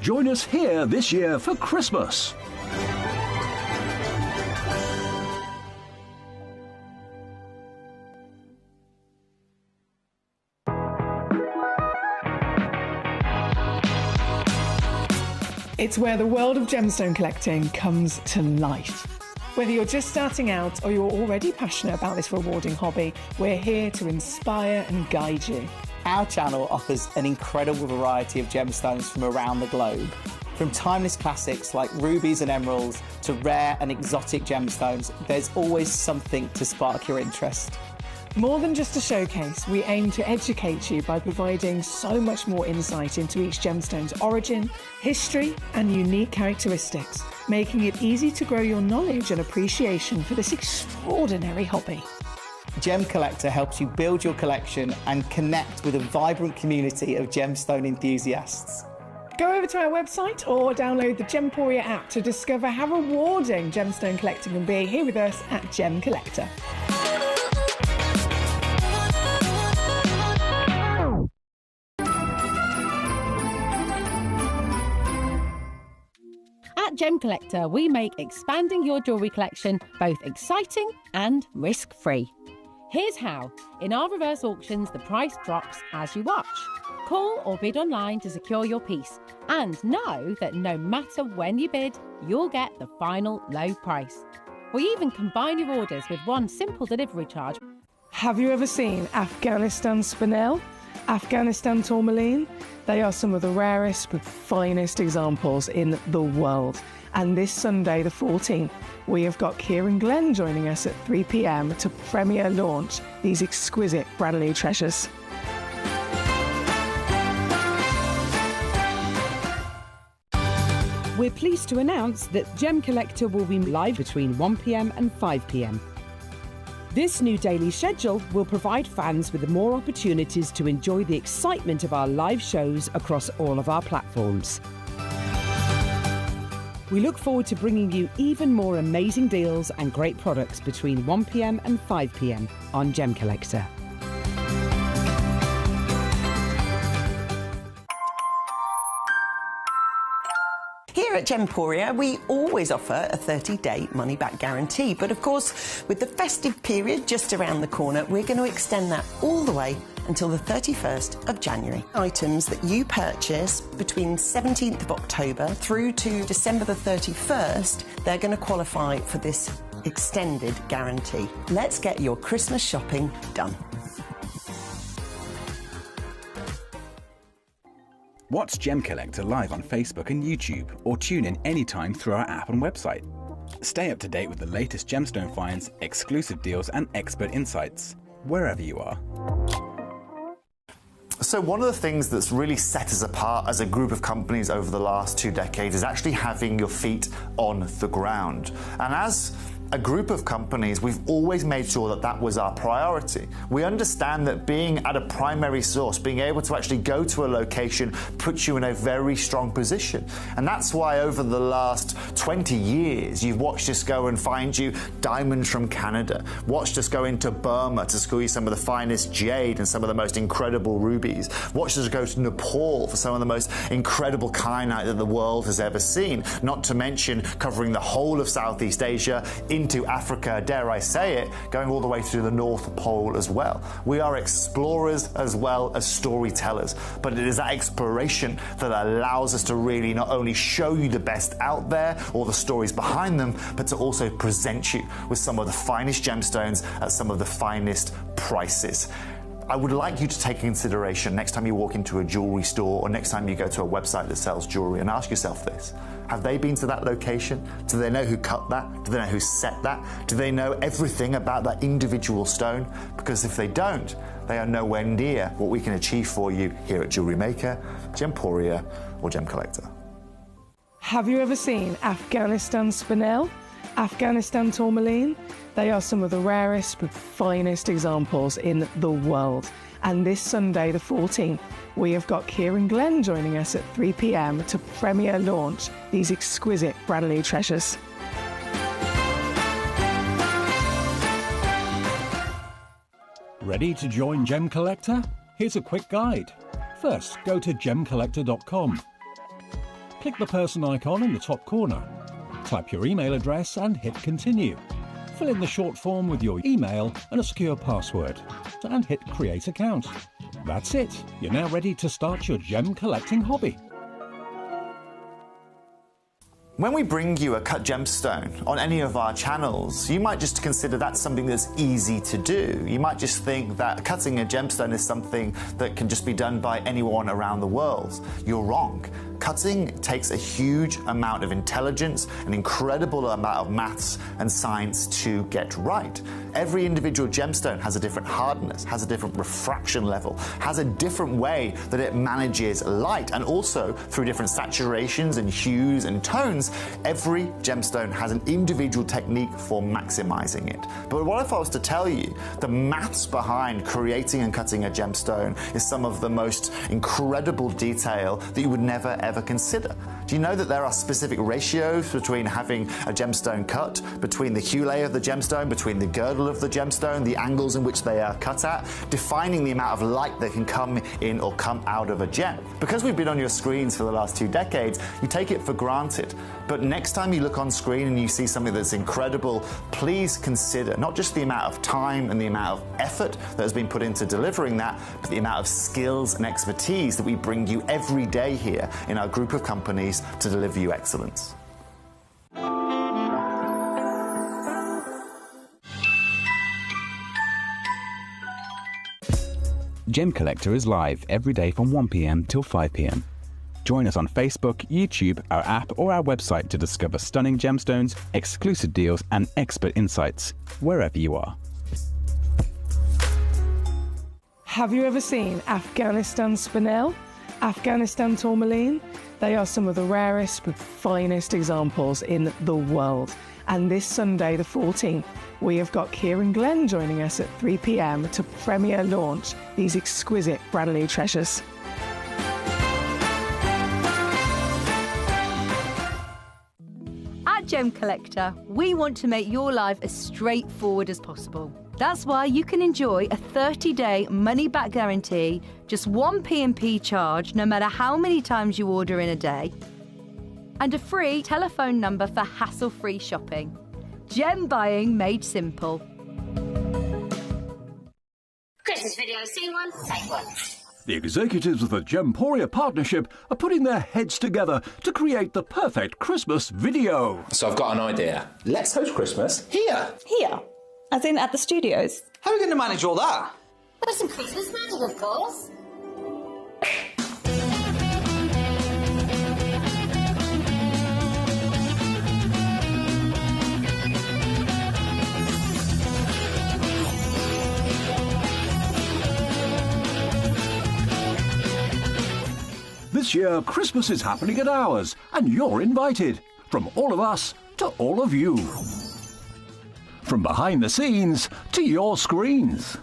Join us here this year for Christmas. It's where the world of gemstone collecting comes to life. Whether you're just starting out or you're already passionate about this rewarding hobby, we're here to inspire and guide you. Our channel offers an incredible variety of gemstones from around the globe. From timeless classics like rubies and emeralds to rare and exotic gemstones, there's always something to spark your interest. More than just a showcase, we aim to educate you by providing so much more insight into each gemstone's origin, history, and unique characteristics, making it easy to grow your knowledge and appreciation for this extraordinary hobby. Gemcollector helps you build your collection and connect with a vibrant community of gemstone enthusiasts. Go over to our website or download the Gemporia app to discover how rewarding gemstone collecting can be here with us at Gemcollector. At Gemcollector, we make expanding your jewellery collection both exciting and risk-free. Here's how. In our reverse auctions, the price drops as you watch. Call or bid online to secure your piece. And know that no matter when you bid, you'll get the final low price. We even combine your orders with one simple delivery charge. Have you ever seen Afghanistan spinel? Afghanistan tourmaline? They are some of the rarest but finest examples in the world. And this Sunday, the 14th, we have got Kieran Glenn joining us at 3 p.m. to premiere launch these exquisite brand new treasures. We're pleased to announce that Gemcollector will be live between 1 p.m. and 5 p.m. This new daily schedule will provide fans with more opportunities to enjoy the excitement of our live shows across all of our platforms. We look forward to bringing you even more amazing deals and great products between 1 p.m. and 5 p.m. on Gemcollector. Here at Gemporia, we always offer a 30-day money-back guarantee. But of course, with the festive period just around the corner, we're going to extend that all the way until the 31st of January. Items that you purchase between 17th of October through to December the 31st, they're going to qualify for this extended guarantee. Let's get your Christmas shopping done. Watch Gemcollector live on Facebook and YouTube, or tune in anytime through our app and website. Stay up to date with the latest gemstone finds, exclusive deals and expert insights, wherever you are. So one of the things that's really set us apart as a group of companies over the last 2 decades is actually having your feet on the ground. And as a group of companies, we've always made sure that that was our priority. We understand that being at a primary source, being able to actually go to a location, puts you in a very strong position. And that's why over the last 20 years, you've watched us go and find you diamonds from Canada, watched us go into Burma to school you some of the finest jade and some of the most incredible rubies, watched us go to Nepal for some of the most incredible kyanite that the world has ever seen, not to mention covering the whole of Southeast Asia, into Africa, dare I say it, going all the way to the North Pole as well. We are explorers as well as storytellers, but it is that exploration that allows us to really not only show you the best out there or the stories behind them, but to also present you with some of the finest gemstones at some of the finest prices. I would like you to take consideration next time you walk into a jewelry store or next time you go to a website that sells jewelry and ask yourself this. Have they been to that location? Do they know who cut that? Do they know who set that? Do they know everything about that individual stone? Because if they don't, they are nowhere near what we can achieve for you here at Jewelry Maker, Gemporia or Gemcollector. Have you ever seen Afghanistan spinel? Afghanistan tourmaline? They are some of the rarest but finest examples in the world. And this Sunday, the 14th, we have got Kieran Glenn joining us at 3 p.m. to premiere launch these exquisite brand new treasures. Ready to join Gemcollector? Here's a quick guide. First, go to gemcollector.com. Click the person icon in the top corner. Type your email address and hit continue. Fill in the short form with your email and a secure password, and hit create account. That's it. You're now ready to start your gem collecting hobby. When we bring you a cut gemstone on any of our channels, you might just consider that's something that's easy to do. You might just think that cutting a gemstone is something that can just be done by anyone around the world. You're wrong. Cutting takes a huge amount of intelligence, an incredible amount of maths and science to get right. Every individual gemstone has a different hardness, has a different refraction level, has a different way that it manages light, and also through different saturations and hues and tones, every gemstone has an individual technique for maximizing it. But what if I was to tell you the maths behind creating and cutting a gemstone is some of the most incredible detail that you would never ever consider? Do you know that there are specific ratios between having a gemstone cut, between the hue layer of the gemstone, between the girdle of the gemstone, the angles in which they are cut at, defining the amount of light that can come in or come out of a gem? Because we've been on your screens for the last 2 decades, you take it for granted. But next time you look on screen and you see something that's incredible, please consider not just the amount of time and the amount of effort that has been put into delivering that, but the amount of skills and expertise that we bring you every day here in our group of companies to deliver you excellence. Gemcollector is live every day from 1 p.m. till 5 p.m. Join us on Facebook, YouTube, our app or our website to discover stunning gemstones, exclusive deals and expert insights wherever you are. Have you ever seen Afghanistan spinel? Afghanistan tourmaline? They are some of the rarest but finest examples in the world. And this Sunday, the 14th, we have got Kieran Glenn joining us at 3 p.m. to premiere launch these exquisite brand new treasures. At Gemcollector, we want to make your life as straightforward as possible. That's why you can enjoy a 30-day money-back guarantee, just one P&P charge no matter how many times you order in a day, and a free telephone number for hassle-free shopping. Gem buying made simple. Christmas video, scene 1, take 1. The executives of the Gemporia partnership are putting their heads together to create the perfect Christmas video. So I've got an idea. Let's host Christmas here. Here? As in at the studios? How are we going to manage all that? With some Christmas magic, of course. This year, Christmas is happening at ours, and you're invited. From all of us to all of you. From behind the scenes to your screens.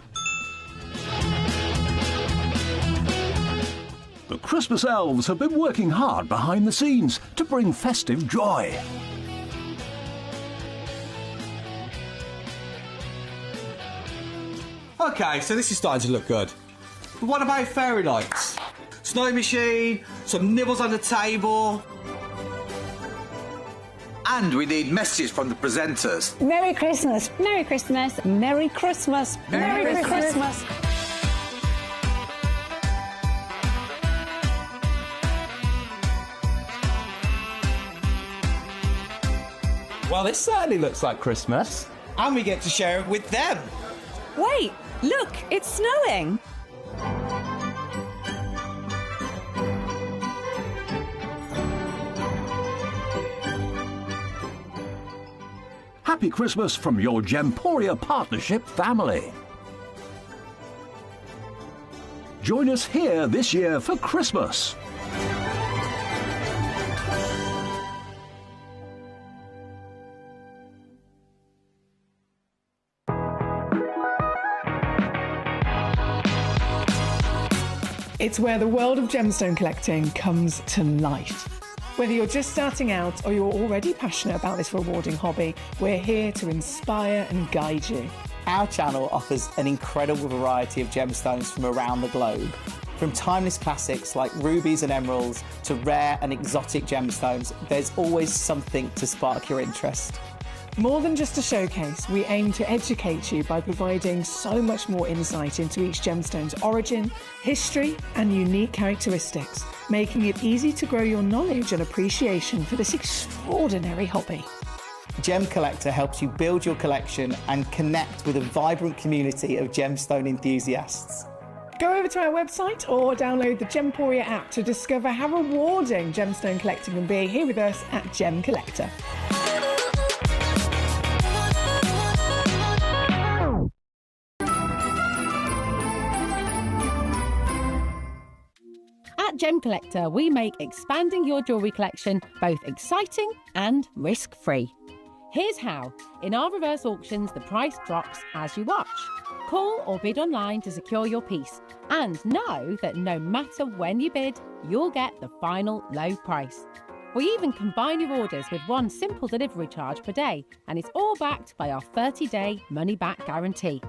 The Christmas elves have been working hard behind the scenes to bring festive joy. Okay, so this is starting to look good. But what about fairy lights? Snow machine, some nibbles on the table. And we need messages from the presenters. Merry Christmas. Merry Christmas. Merry Christmas. Merry Christmas. Well, this certainly looks like Christmas. And we get to share it with them. Wait, look, it's snowing. Happy Christmas from your Gemporia partnership family. Join us here this year for Christmas. It's where the world of gemstone collecting comes to life. Whether you're just starting out or you're already passionate about this rewarding hobby, we're here to inspire and guide you. Our channel offers an incredible variety of gemstones from around the globe. From timeless classics like rubies and emeralds to rare and exotic gemstones, there's always something to spark your interest. More than just a showcase, we aim to educate you by providing so much more insight into each gemstone's origin, history, and unique characteristics, making it easy to grow your knowledge and appreciation for this extraordinary hobby. Gemcollector helps you build your collection and connect with a vibrant community of gemstone enthusiasts. Go over to our website or download the Gemporia app to discover how rewarding gemstone collecting can be here with us at Gemcollector. At Gemcollector, we make expanding your jewellery collection both exciting and risk-free. Here's how. In our reverse auctions, the price drops as you watch. Call or bid online to secure your piece, and know that no matter when you bid, you'll get the final low price. We even combine your orders with one simple delivery charge per day, and it's all backed by our 30-day money-back guarantee.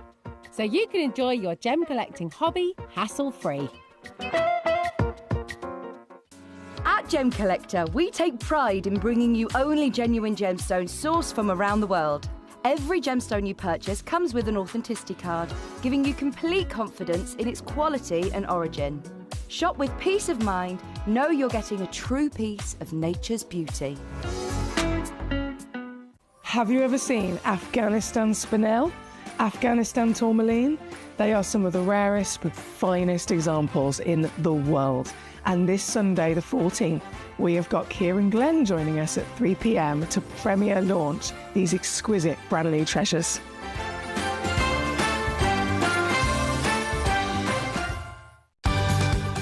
So you can enjoy your gem collecting hobby hassle-free. At Gemcollector, we take pride in bringing you only genuine gemstones sourced from around the world. Every gemstone you purchase comes with an authenticity card, giving you complete confidence in its quality and origin. Shop with peace of mind, know you're getting a true piece of nature's beauty. Have you ever seen Afghanistan spinel? Afghanistan tourmaline? They are some of the rarest but finest examples in the world. And this Sunday, the 14th, we have got Kieran Glenn joining us at 3 p.m. to premiere launch these exquisite brand new treasures.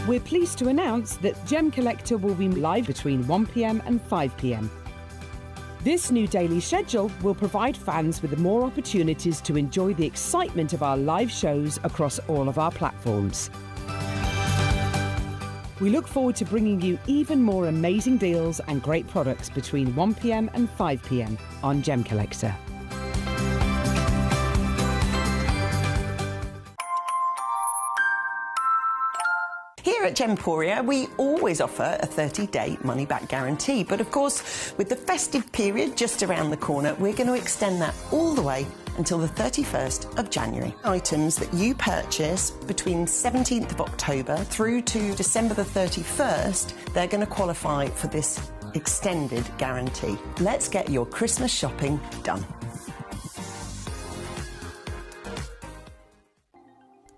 We're pleased to announce that Gemcollector will be live between 1 p.m. and 5 p.m. This new daily schedule will provide fans with more opportunities to enjoy the excitement of our live shows across all of our platforms. We look forward to bringing you even more amazing deals and great products between 1 p.m. and 5 p.m. on Gemcollector. Here at Gemporia, we always offer a 30-day money-back guarantee. But of course, with the festive period just around the corner, we're going to extend that all the way until the 31st of January. Items that you purchase between 17th of October through to December the 31st, they're going to qualify for this extended guarantee. Let's get your Christmas shopping done.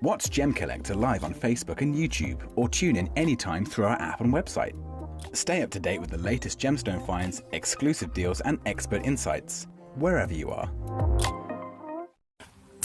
Watch Gemcollector live on Facebook and YouTube, or tune in anytime through our app and website. Stay up to date with the latest gemstone finds, exclusive deals and expert insights, wherever you are.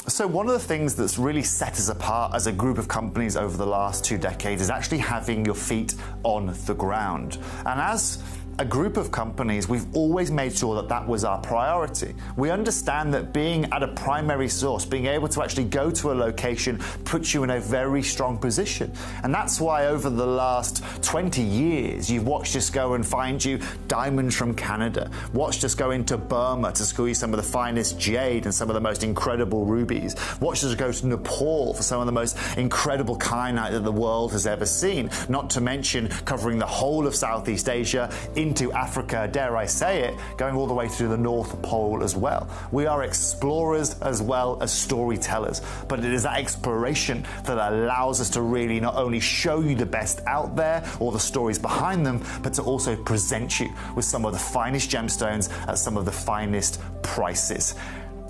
So one of the things that's really set us apart as a group of companies over the last 2 decades is actually having your feet on the ground. And as a group of companies, we've always made sure that that was our priority. We understand that being at a primary source, being able to actually go to a location, puts you in a very strong position. And that's why over the last 20 years, you've watched us go and find you diamonds from Canada, watched us go into Burma to squeeze some of the finest jade and some of the most incredible rubies, watched us go to Nepal for some of the most incredible kyanite that the world has ever seen, not to mention covering the whole of Southeast Asia, into Africa, dare I say it, going all the way to the North Pole as well. We are explorers as well as storytellers, but it is that exploration that allows us to really not only show you the best out there or the stories behind them, but to also present you with some of the finest gemstones at some of the finest prices.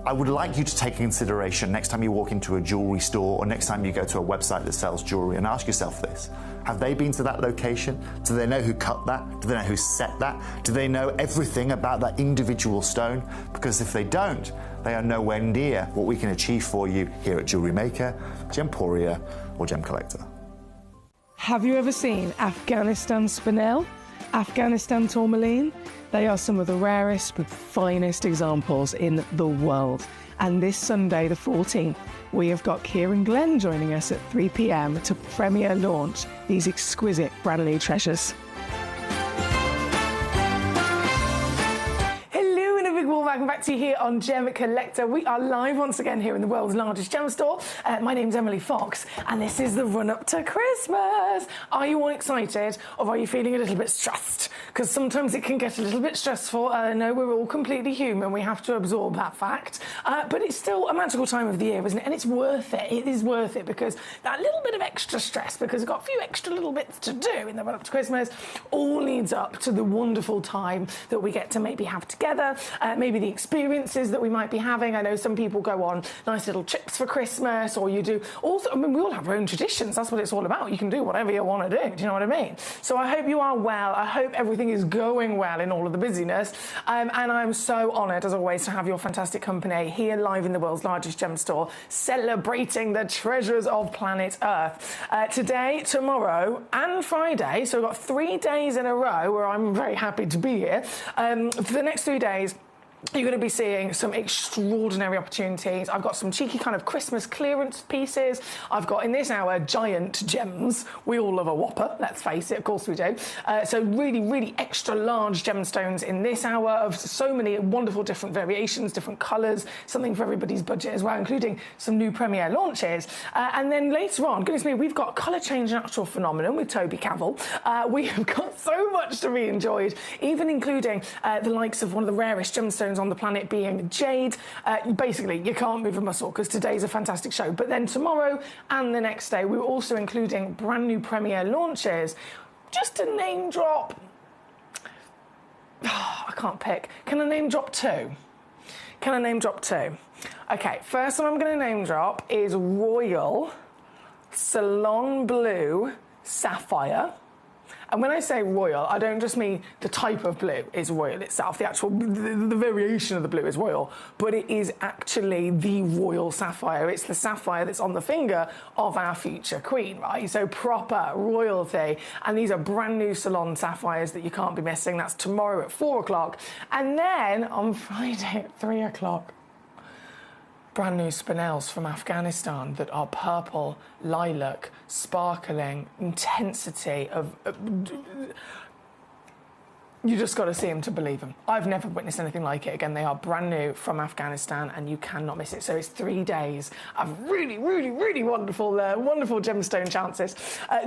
I would like you to take consideration next time you walk into a jewellery store or next time you go to a website that sells jewellery and ask yourself this. Have they been to that location? Do they know who cut that? Do they know who set that? Do they know everything about that individual stone? Because if they don't, they are nowhere near what we can achieve for you here at Jewellery Maker, Gemporia or Gemcollector. Have you ever seen Afghanistan spinel? Afghanistan tourmaline? They are some of the rarest but finest examples in the world. And this Sunday, the 14th, we have got Kieran Glenn joining us at 3 p.m. to premiere launch these exquisite brand new treasures. Hello and a big warm welcome welcome back to you here on Gemcollector. We are live once again here in the world's largest gem store. My name's Emily Fox, and this is the run-up to Christmas. Are you all excited, or are you feeling a little bit stressed? Because sometimes it can get a little bit stressful. I know we're all completely human. We have to absorb that fact. But it's still a magical time of the year, isn't it? And it's worth it. It is worth it, because that little bit of extra stress, because we've got a few extra little bits to do in the run-up to Christmas, all leads up to the wonderful time that we get to maybe have together, maybe the experiences that we might be having. I know some people go on nice little trips for Christmas, or you do also, I mean, we all have our own traditions. That's what it's all about. You can do whatever you want to do. Do you know what I mean? So I hope you are well. I hope everything is going well in all of the busyness. And I'm so honoured, as always, to have your fantastic company here live in the world's largest gem store, celebrating the treasures of planet Earth. Today, tomorrow, and Friday, so we've got 3 days in a row where I'm very happy to be here. For the next 3 days, you're going to be seeing some extraordinary opportunities. I've got some cheeky kind of Christmas clearance pieces. I've got, in this hour, giant gems. We all love a whopper, let's face it, of course we do. So really, really extra large gemstones in this hour of so many wonderful different variations, different colours, something for everybody's budget as well, including some new premiere launches. And then later on, goodness me, we've got Colour Change Natural Phenomenon with Toby Cavell. We have got so much to be enjoyed, even including the likes of one of the rarest gemstones on the planet being jade. Basically, you can't move a muscle, because today's a fantastic show. But then tomorrow and the next day, we're also including brand new premiere launches. Just to name drop, I can't pick. Can I name drop 2? Can I name drop 2? Okay, first one I'm going to name drop is Royal Salon Blue Sapphire. And when I say royal, I don't just mean the type of blue is royal itself. The actual, the variation of the blue is royal, but it is actually the royal sapphire. It's the sapphire that's on the finger of our future queen, right? So proper royalty. And these are brand new salon sapphires that you can't be missing. That's tomorrow at 4 o'clock. And then on Friday at 3 o'clock, brand new spinels from Afghanistan that are purple, lilac, sparkling, intensity of... you just got to see them to believe them. I've never witnessed anything like it. Again, they are brand new from Afghanistan, and you cannot miss it. So it's 3 days of really, really, really wonderful, wonderful gemstone chances.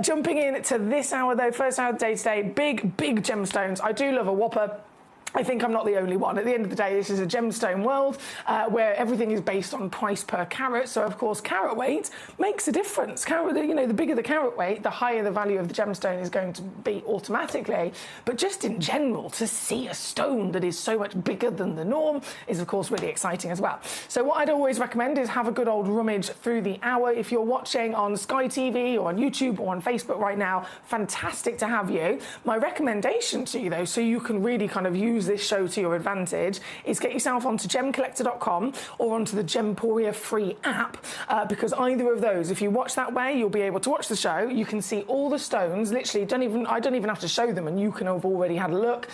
Jumping in to this hour, though, first hour of the day today, big, big gemstones. I do love a whopper. I think I'm not the only one. At the end of the day, this is a gemstone world where everything is based on price per carat. So, of course, carat weight makes a difference. The bigger the carat weight, the higher the value of the gemstone is going to be automatically. But just in general, to see a stone that is so much bigger than the norm is, of course, really exciting as well. So what I'd always recommend is have a good old rummage through the hour. If you're watching on Sky TV or on YouTube or on Facebook right now, fantastic to have you. My recommendation to you, though, so you can really kind of use this show to your advantage, is get yourself onto gemcollector.com or onto the Gemporia free app, because either of those, if you watch that way, you'll be able to watch the show. You can see all the stones. Literally, I don't even have to show them, and you can have already had a look.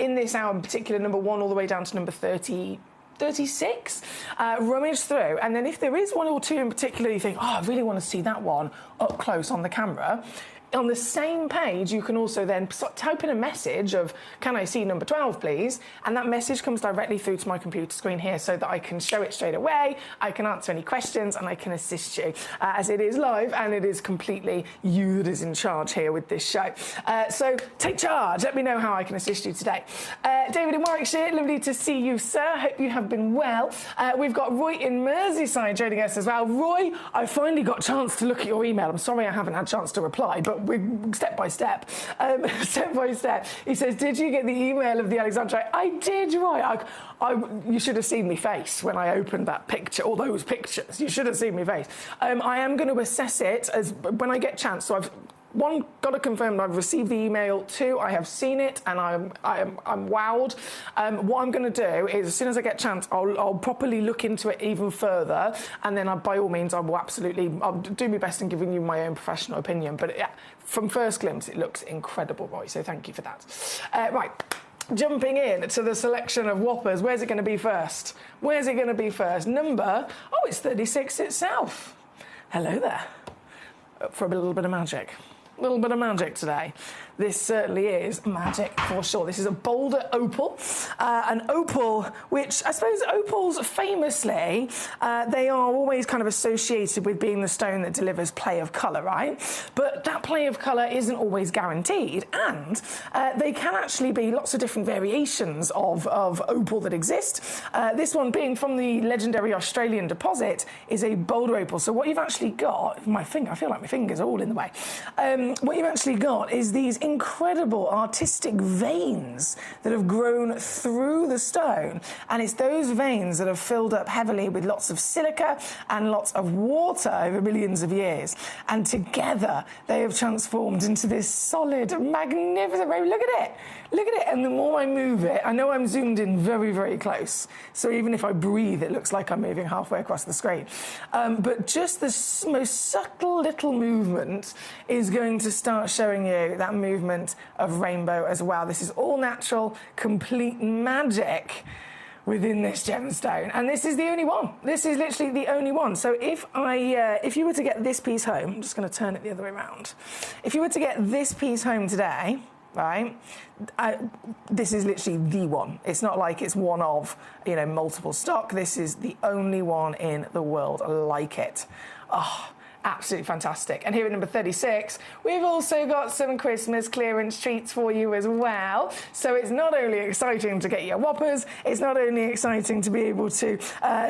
In this hour in particular, number 1 all the way down to number 36, rummage through, and then if there is 1 or 2 in particular you think, oh, I really want to see that one up close on the camera, on the same page, you can also then type in a message of, can I see number 12, please? And that message comes directly through to my computer screen here, so that I can show it straight away, I can answer any questions, and I can assist you, as it is live, and it is completely you that is in charge here with this show. So take charge. Let me know how I can assist you today. David in Warwickshire, lovely to see you, sir. Hope you have been well. We've got Roy in Merseyside joining us as well. Roy, I finally got a chance to look at your email. I'm sorry I haven't had a chance to reply, but we're step by step. Step by step. He says, did you get the email of the Alexandrite? I did, Roy. You should have seen me face when I opened that picture, or those pictures. You should have seen me face. I am going to assess it as when I get a chance. So I've... 1, got to confirm that I've received the email. 2, I have seen it, and I'm wowed. What I'm going to do is, as soon as I get a chance, I'll properly look into it even further, and then by all means, I'll do my best in giving you my own professional opinion. But yeah, from first glimpse, it looks incredible, Roy. So thank you for that. Right. Jumping in to the selection of whoppers, where's it going to be first? Where's it going to be first? Number, it's 36 itself. Hello there. Up for a little bit of magic. A little bit of magic today. this certainly is magic for sure. This is a Boulder opal, an opal which I suppose opals famously, they are always kind of associated with being the stone that delivers play of colour, right? But that play of colour isn't always guaranteed, and they can actually be lots of different variations of opal that exist. This one being from the legendary Australian deposit is a Boulder opal. So what you've actually got, my finger, I feel like my finger's all in the way. What you've actually got is these incredible artistic veins that have grown through the stone, and it's those veins that have filled up heavily with lots of silica and lots of water over millions of years, and together they have transformed into this solid, magnificent rainbow. Look at it, look at it. And the more I move it, I know I'm zoomed in very, very close, so even if I breathe, it looks like I'm moving halfway across the screen. But just the most subtle little movement is going to start showing you that movement of rainbow as well. This is all natural, complete magic within this gemstone, and this is the only one. This is literally the only one. So if you were to get this piece home, I'm just going to turn it the other way around. If you were to get this piece home today, right, this is literally the one. It's not like it's one of, you know, multiple stock. This is the only one in the world like it. Oh, absolutely fantastic. And here at number 36, we've also got some Christmas clearance treats for you as well. So it's not only exciting to get your whoppers, it's not only exciting to be able to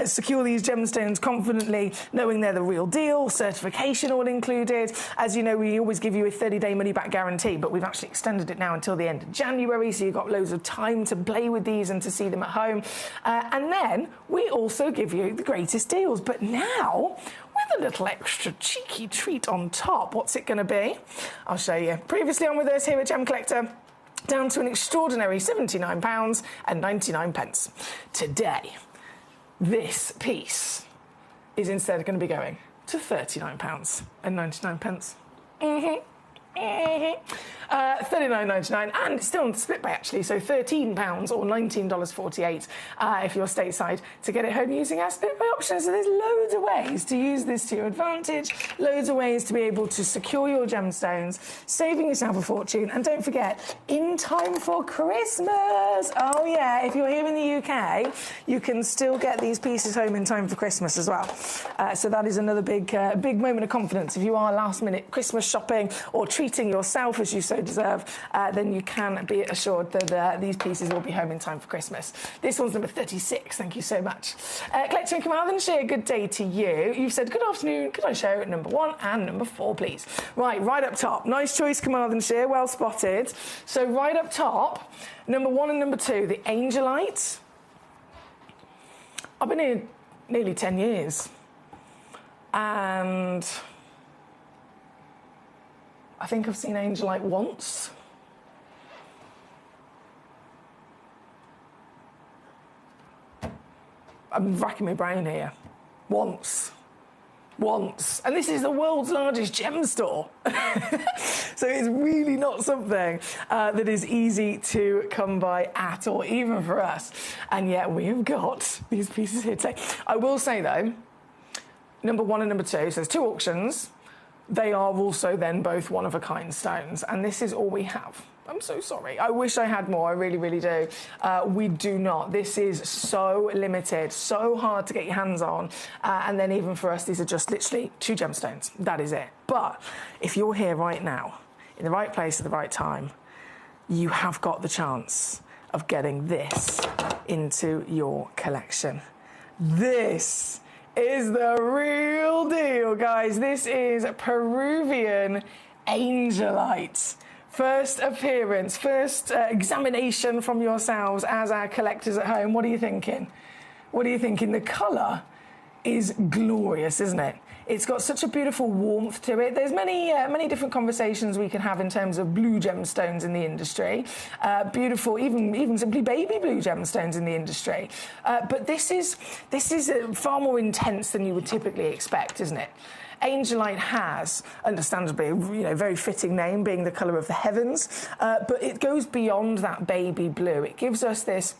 secure these gemstones confidently, knowing they're the real deal, certification all included. As you know, we always give you a 30-day money-back guarantee, but we've actually extended it now until the end of January, so you've got loads of time to play with these and to see them at home. And then we also give you the greatest deals. But now, with a little extra cheeky treat on top. What's it going to be? I'll show you. Previously on with us here at Gemcollector, down to an extraordinary £79.99. Today, this piece is instead going to be going to £39.99. $39.99, and it's still on split pay actually, so £13 or $19.48 if you're stateside to get it home using our split pay option. So there's loads of ways to use this to your advantage, loads of ways to be able to secure your gemstones, saving yourself a fortune, and don't forget, in time for Christmas. Oh yeah, if you're here in the UK, you can still get these pieces home in time for Christmas as well. So that is another big moment of confidence. If you are last minute Christmas shopping or treating yourself as you so deserve, then you can be assured that these pieces will be home in time for Christmas. This one's number 36. Thank you so much. Collector in Carmarthenshire, good day to you. You've said, good afternoon, could I show number 1 and number 4, please? Right up top. Nice choice, Carmarthenshire, well spotted. So right up top, number 1 and number 2, the Angelite. I've been here nearly 10 years. And I think I've seen Angelite once. I'm racking my brain here. Once. And this is the world's largest gem store. So it's really not something that is easy to come by at all, even for us. And yet we have got these pieces here today. I will say though, number 1 and number 2, so there's 2 auctions. They are also then both one-of-a-kind stones, and this is all we have. I'm so sorry. I wish I had more. I really, really do. We do not. This is so limited, so hard to get your hands on. And then even for us, these are just literally 2 gemstones. That is it. But if you're here right now, in the right place at the right time, you have got the chance of getting this into your collection. This is the real deal, guys. This is Peruvian Angelite. First appearance, first examination from yourselves as our collectors at home. What are you thinking? What are you thinking? The colour is glorious, isn't it? It's got such a beautiful warmth to it. There's many different conversations we can have in terms of blue gemstones in the industry. Beautiful, even simply baby blue gemstones in the industry. But this is far more intense than you would typically expect, isn't it? Angelite has, understandably, a very fitting name, being the colour of the heavens, but it goes beyond that baby blue. It gives us this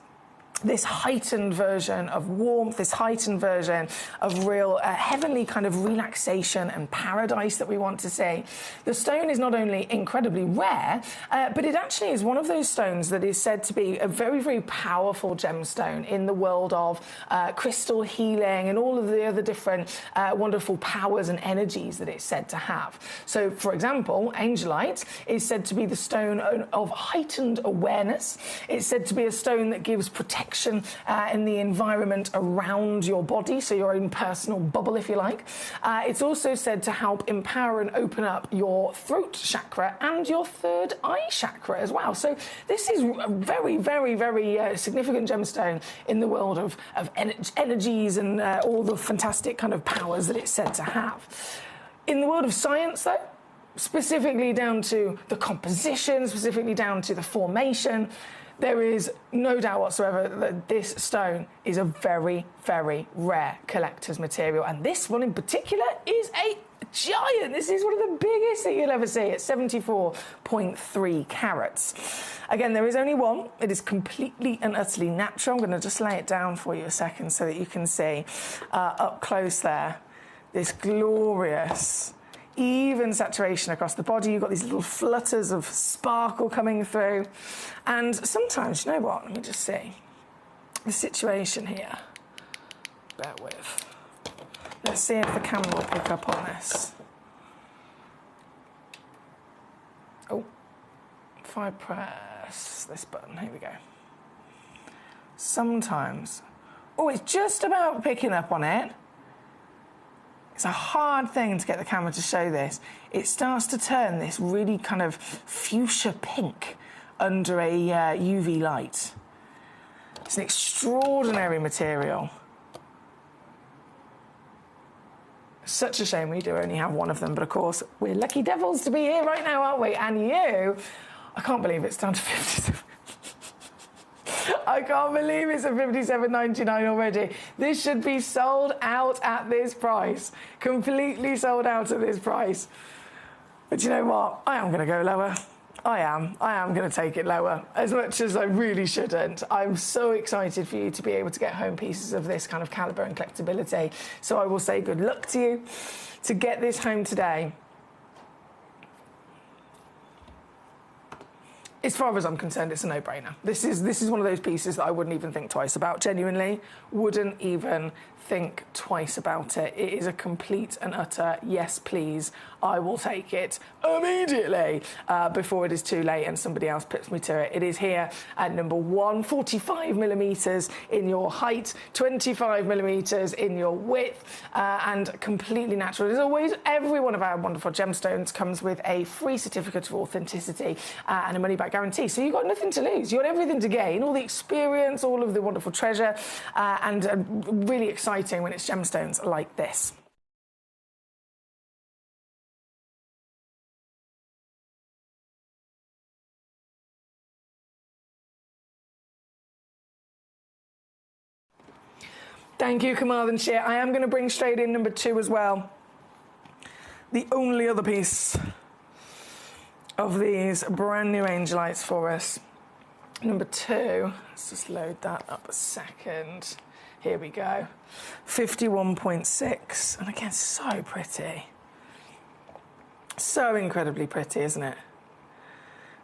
this heightened version of warmth, this heightened version of real heavenly kind of relaxation and paradise that we want to see. The stone is not only incredibly rare, but it actually is one of those stones that is said to be a very, very powerful gemstone in the world of crystal healing and all of the other different wonderful powers and energies that it's said to have. So, for example, angelite is said to be the stone of heightened awareness. It's said to be a stone that gives protection in the environment around your body, so your own personal bubble, if you like. It's also said to help empower and open up your throat chakra and your third eye chakra as well. So this is a very, very, very significant gemstone in the world of energies and all the fantastic kind of powers that it's said to have. In the world of science, though, specifically down to the composition, specifically down to the formation, there is no doubt whatsoever that this stone is a very, very rare collector's material. And this one in particular is a giant. This is one of the biggest that you'll ever see. It's 74.3 carats. Again, there is only one. It is completely and utterly natural. I'm going to just lay it down for you a second so that you can see up close there this glorious even saturation across the body. You've got these little flutters of sparkle coming through. And sometimes, you know what, let me just see. The situation here. Bear with. Let's see if the camera will pick up on this. Oh, if I press this button, here we go. Sometimes, oh, it's just about picking up on it. It's a hard thing to get the camera to show this. It starts to turn this really kind of fuchsia pink under a UV light. It's an extraordinary material. Such a shame we do only have one of them, but of course, we're lucky devils to be here right now, aren't we? And you, I can't believe it's down to 57. I can't believe it's at $57.99 already. This should be sold out at this price. Completely sold out at this price. But you know what? I am going to go lower. I am going to take it lower, as much as I really shouldn't. I'm so excited for you to be able to get home pieces of this kind of calibre and collectability. So I will say good luck to you to get this home today. As far as I'm concerned, it's a no-brainer. This is one of those pieces that I wouldn't even think twice about. Genuinely, wouldn't even think twice about it. It is a complete and utter yes, please. I will take it immediately before it is too late and somebody else puts me to it. It is here at number 1, 45 millimetres in your height, 25 millimetres in your width, and completely natural. As always, every one of our wonderful gemstones comes with a free certificate of authenticity and a money-back guarantee. So you've got nothing to lose. You've got everything to gain, all the experience, all of the wonderful treasure, and really exciting when it's gemstones like this. Thank you, Carmarthenshire. I am going to bring straight in number 2 as well. The only other piece of these brand new angelites for us. Number 2, let's just load that up a second. Here we go. 51.6. And again, so pretty. So incredibly pretty, isn't it?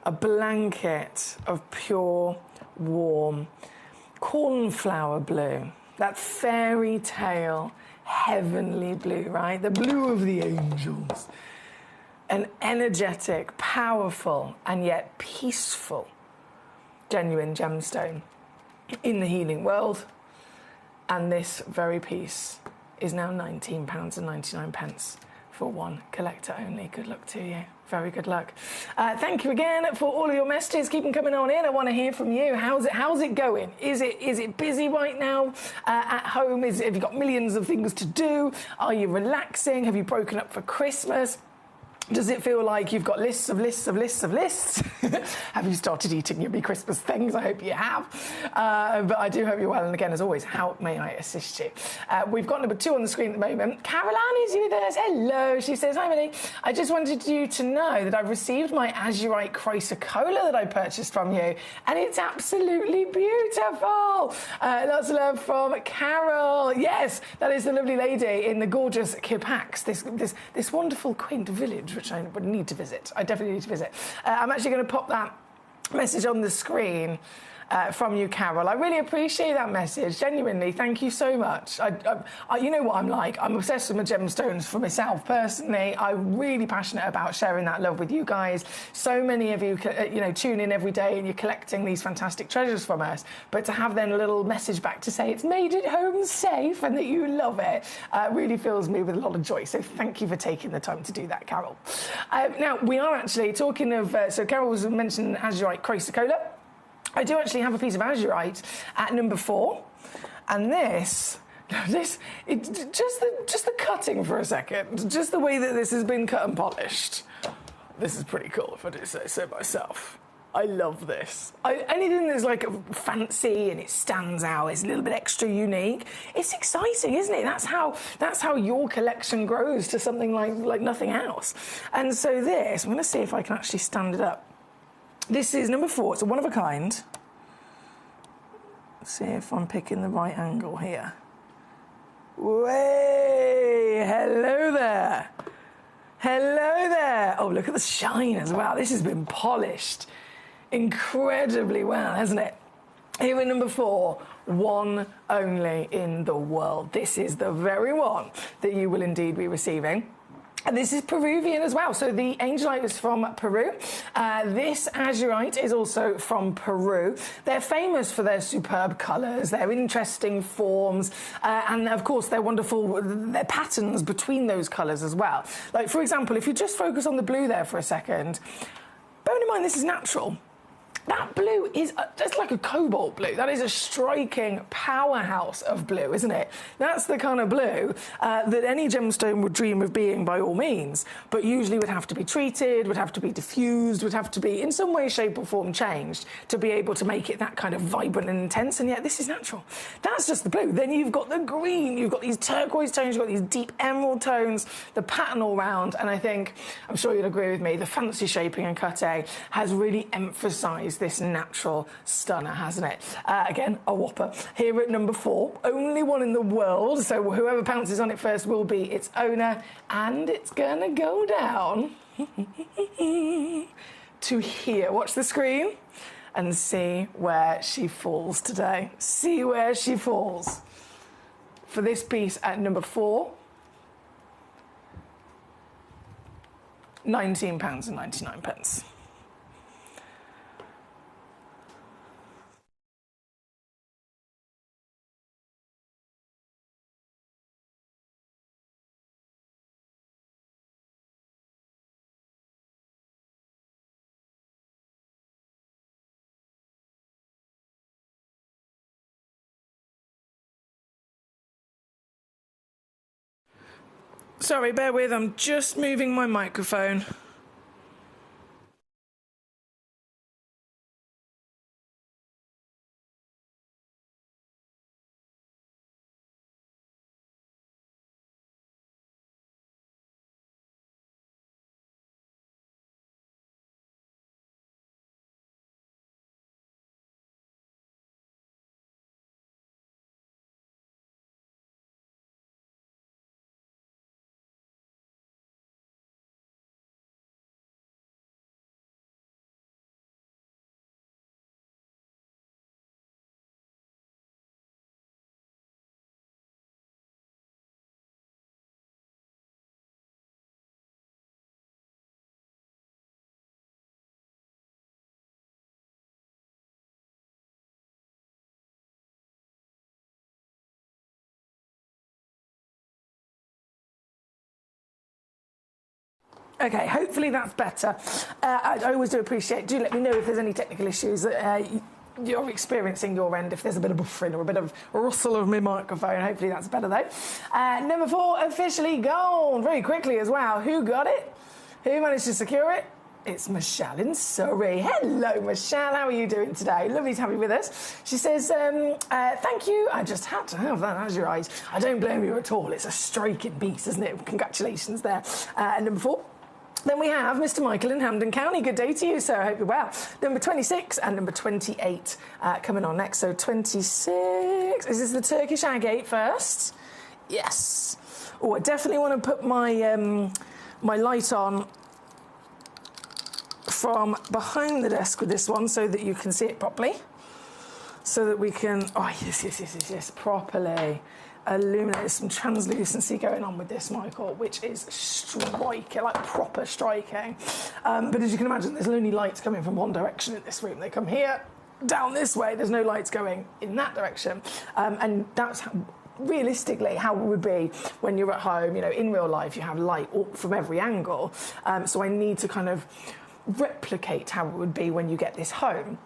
A blanket of pure, warm cornflower blue. That fairy tale, heavenly blue, right? The blue of the angels. An energetic, powerful, and yet peaceful, genuine gemstone in the healing world. And this very piece is now £19.99 for one collector only. Good luck to you. Very good luck. Thank you again for all of your messages. Keep them coming on in. I want to hear from you. How's it going? Is it busy right now at home? Have you got millions of things to do? Are you relaxing? Have you broken up for Christmas? Does it feel like you've got lists of lists of lists of lists? Have you started eating your Christmas things? I hope you have. But I do hope you're well. And again, as always, how may I assist you? We've got number 2 on the screen at the moment. Caroline is with us. Hello. She says, hi, Millie. I just wanted you to know that I've received my Azurite Chrysocolla that I purchased from you, and it's absolutely beautiful. Lots of love from Carol. Yes, that is the lovely lady in the gorgeous Kipax, this wonderful quaint village, which I would need to visit. I definitely need to visit. I'm actually going to pop that message on the screen from you, Carol. I really appreciate that message. Genuinely, thank you so much. You know what I'm like. I'm obsessed with my gemstones for myself personally. I'm really passionate about sharing that love with you guys. So many of you, tune in every day and you're collecting these fantastic treasures from us. But to have then a little message back to say it's made it home safe and that you love it really fills me with a lot of joy. So thank you for taking the time to do that, Carol. Now, we are actually talking of... so Carol was mentioning Azurite Chrysocolla. I do actually have a piece of Azurite at number 4, and just the cutting for a second, just the way that this has been cut and polished. This is pretty cool, if I do say so myself. I love this. Anything that's like fancy and it stands out, it's a little bit extra unique. It's exciting, isn't it? That's how your collection grows to something like nothing else. And so this, I'm going to see if I can actually stand it up. This is number 4. It's a one of a kind. Let's see if I'm picking the right angle here. Way! Hello there. Hello there. Oh, look at the shine as well. This has been polished incredibly well, hasn't it? Here at number 4, one only in the world. This is the very one that you will indeed be receiving. And this is Peruvian as well. So the Angelite is from Peru. This Azurite is also from Peru. They're famous for their superb colours, their interesting forms, and of course their their patterns between those colours as well. Like, for example, if you just focus on the blue there for a second, bearing in mind this is natural. That blue is just like a cobalt blue. That is a striking powerhouse of blue, isn't it? That's the kind of blue that any gemstone would dream of being by all means, but usually would have to be treated, would have to be diffused, would have to be in some way, shape or form changed to be able to make it that kind of vibrant and intense, and yet this is natural. That's just the blue. Then you've got the green, you've got these turquoise tones, you've got these deep emerald tones, the pattern all round, and I think, I'm sure you'll agree with me, the fancy shaping and cutting has really emphasised this natural stunner, hasn't it? Again, a whopper. Here at number 4, only one in the world, so whoever pounces on it first will be its owner, and it's gonna go down to here. Watch the screen and see where she falls today. See where she falls. For this piece at number 4, £19.99. Sorry, bear with, I'm just moving my microphone. Okay, hopefully that's better. I always do appreciate, do let me know if there's any technical issues that you're experiencing your end, if there's a bit of buffering or a bit of rustle of my microphone. Hopefully that's better though. Number 4 officially gone very quickly as well. Who got it? Who managed to secure it? It's Michelle in Surrey. Hello, Michelle. How are you doing today? Lovely to have you with us. She says, thank you. I just had to have that as your eyes. I don't blame you at all. It's a striking piece, isn't it? Congratulations there. And number 4. Then we have Mr. Michael in Hampden County. Good day to you, sir. I hope you're well. Number 26 and number 28 coming on next. So 26. Is this the Turkish agate first? Yes. Oh, I definitely want to put my my light on from behind the desk with this one so that you can see it properly. So that we can, oh, yes, properly illuminate. There's some translucency going on with this, Michael, which is striking, like proper striking. But as you can imagine, there's only lights coming from one direction in this room. They come here, down this way. There's no lights going in that direction. And that's realistically how it would be when you're at home. You know, in real life, you have light from every angle. So I need to kind of replicate how it would be when you get this home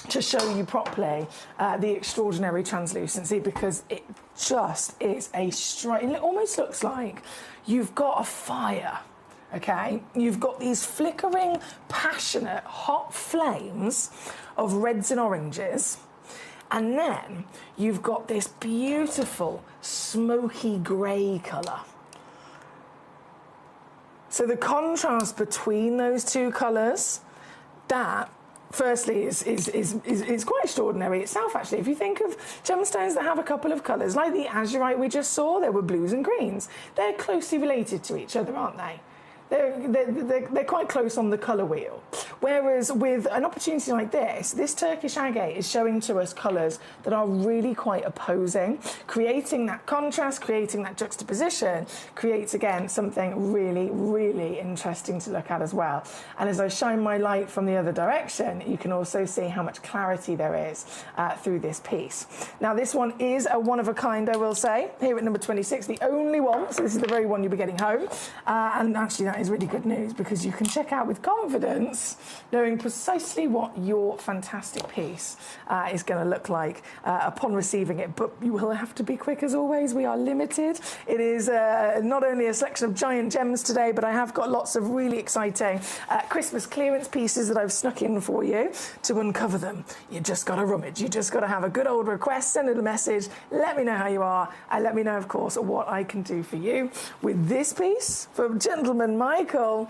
to show you properly the extraordinary translucency, because it just is a strike. It almost looks like you've got a fire, okay? You've got these flickering, passionate, hot flames of reds and oranges, and then you've got this beautiful, smoky grey colour. So the contrast between those two colours, that firstly is quite extraordinary itself, actually. If you think of gemstones that have a couple of colours, like the azurite we just saw, there were blues and greens. They're closely related to each other, aren't they? They're quite close on the colour wheel. Whereas with an opportunity like this Turkish agate is showing to us colours that are really quite opposing. Creating that contrast, creating that juxtaposition, creates, again, something really, really interesting to look at as well. And as I shine my light from the other direction, you can also see how much clarity there is through this piece. Now, this one is a one-of-a-kind, I will say, here at number 26, the only one. So this is the very one you'll be getting home. And actually, that is really good news, because you can check out with confidence, knowing precisely what your fantastic piece is going to look like upon receiving it. But you will have to be quick, as always. We are limited. It is not only a selection of giant gems today, but I have got lots of really exciting Christmas clearance pieces that I've snuck in for you. To uncover them, you just got to rummage. You just got to have a good old request, send it a message, let me know how you are, and let me know, of course, what I can do for you with this piece from Gentleman Michael.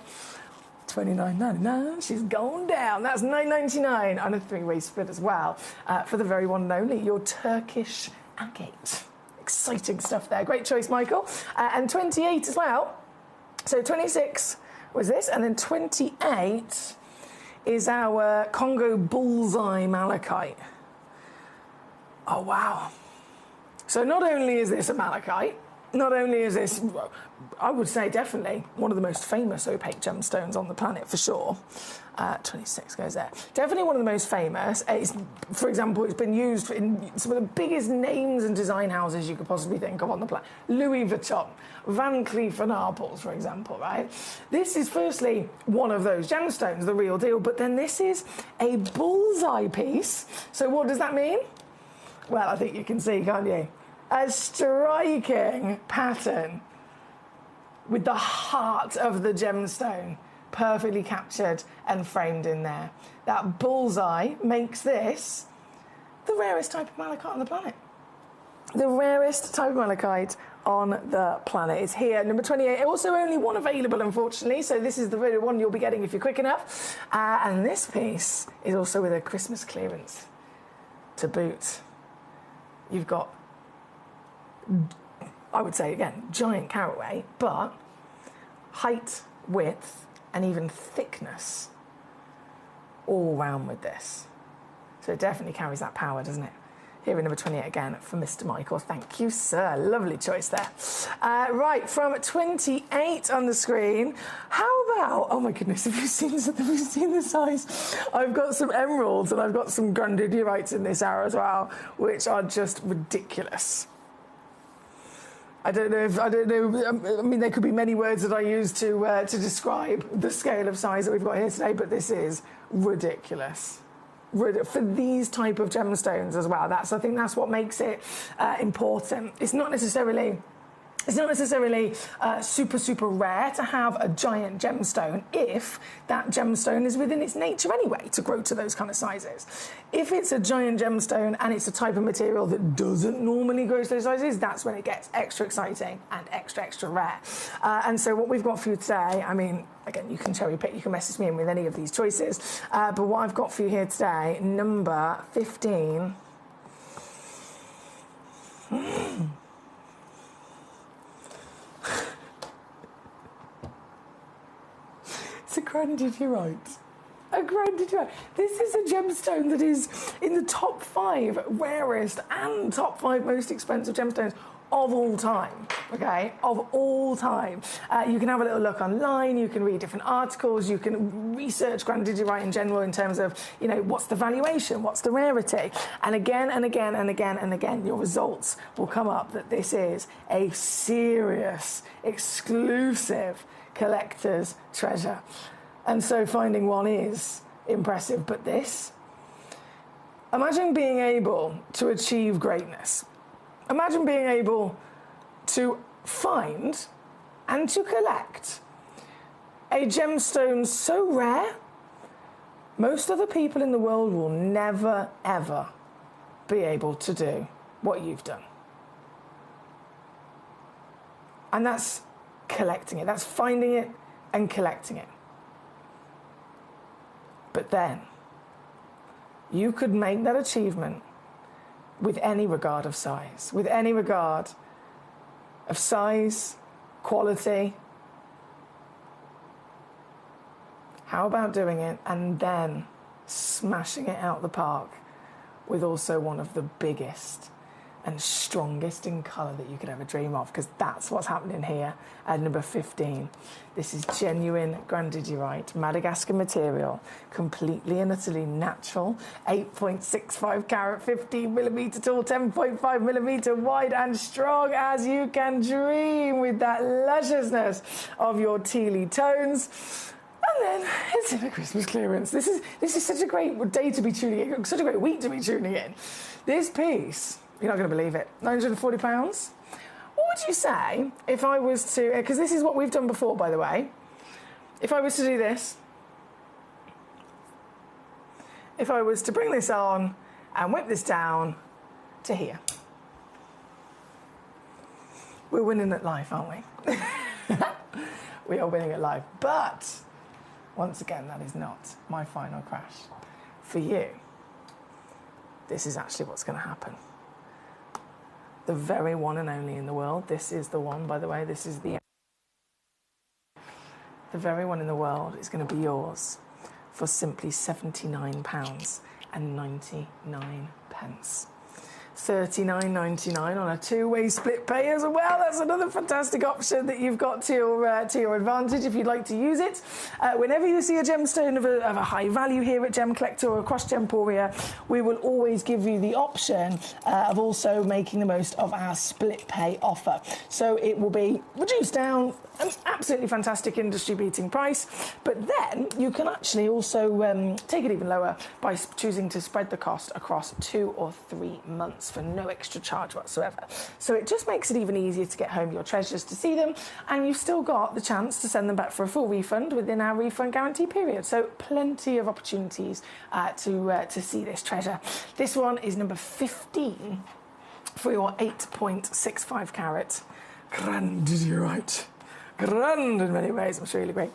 $29.99. She's gone down. That's $9.99 on a 3-way split as well, for the very one and only, your Turkish agate. Exciting stuff there. Great choice, Michael. And 28 as well. So 26 was this, and then 28 is our Congo Bullseye Malachite. Oh, wow. So not only is this a malachite, not only is this, I would say, definitely one of the most famous opaque gemstones on the planet, for sure. 26 goes there. Definitely one of the most famous. It's, for example, it's been used in some of the biggest names and design houses you could possibly think of on the planet. Louis Vuitton, Van Cleef & Arpels, for example, right? This is firstly one of those gemstones, the real deal, but then this is a bullseye piece. So what does that mean? Well, I think you can see, can't you? A striking pattern with the heart of the gemstone perfectly captured and framed in there. That bullseye makes this the rarest type of malachite on the planet. The rarest type of malachite on the planet. It's here, number 28. Also only one available, unfortunately, so this is the very one you'll be getting if you're quick enough. And this piece is also with a Christmas clearance to boot. You've got, I would say, again, giant carat weight, but height, width, and even thickness all round with this. So it definitely carries that power, doesn't it? Here in number 28 again for Mr. Michael. Thank you, sir. Lovely choice there. Right, from 28 on the screen, how about, oh my goodness, have you seen the size? I've got some emeralds and I've got some grandidiorites in this arrow as well, which are just ridiculous. I don't know, I mean, there could be many words that I use to describe the scale of size that we've got here today, but this is ridiculous. For these type of gemstones as well. I think that's what makes it important. It's not necessarily It's not necessarily super, super rare to have a giant gemstone if that gemstone is within its nature anyway to grow to those kind of sizes. If it's a giant gemstone and it's a type of material that doesn't normally grow to those sizes, that's when it gets extra exciting and extra, extra rare. And so what we've got for you today, I mean, again, you can cherry pick, you can message me in with any of these choices, but what I've got for you here today, number 15. It's a grandidierite. A grandidierite. This is a gemstone that is in the top 5 rarest and top 5 most expensive gemstones of all time, okay? Of all time. You can have a little look online, you can read different articles, you can research grandidierite in general in terms of, you know, what's the valuation, what's the rarity. And again and again and again and again, your results will come up that this is a serious, exclusive collector's treasure. And so finding one is impressive, but this, imagine being able to achieve greatness. Imagine being able to find and to collect a gemstone so rare, most other people in the world will never, ever be able to do what you've done. And that's collecting it. That's finding it and collecting it. But then, you could make that achievement with any regard of size, with any regard of size, quality. How about doing it and then smashing it out the park with also one of the biggest and strongest in colour that you could ever dream of, because that's what's happening here at number 15. This is genuine grandidierite, Madagascar material, completely and utterly natural, 8.65 carat, 15 millimetre tall, 10.5 millimetre wide, and strong as you can dream with that lusciousness of your tealy tones. And then it's in a Christmas clearance. This is such a great day to be tuning in, such a great week to be tuning in. This piece, you're not going to believe it, £940. What would you say if I was to, because this is what we've done before, by the way, if I was to do this, if I was to bring this on and whip this down to here. We're winning at life, aren't we? We are winning at life. But, once again, that is not my final crash. For you, this is actually what's going to happen. The very one and only in the world. This is the one, by the way. This is the very one in the world is going to be yours for simply £79.99. £39.99 on a two-way split pay as well. That's another fantastic option that you've got to your advantage if you'd like to use it. Whenever you see a gemstone of a high value here at Gemcollector or across Gemporia, we will always give you the option of also making the most of our split pay offer. So it will be reduced down, an absolutely fantastic industry-beating price, but then you can actually also take it even lower by choosing to spread the cost across 2 or 3 months for no extra charge whatsoever. So it just makes it even easier to get home your treasures, to see them, and you've still got the chance to send them back for a full refund within our refund guarantee period. So plenty of opportunities to see this treasure. This one is number 15 for your 8.65 carat grandidierite. Grand in many ways, I'm sure you'll agree.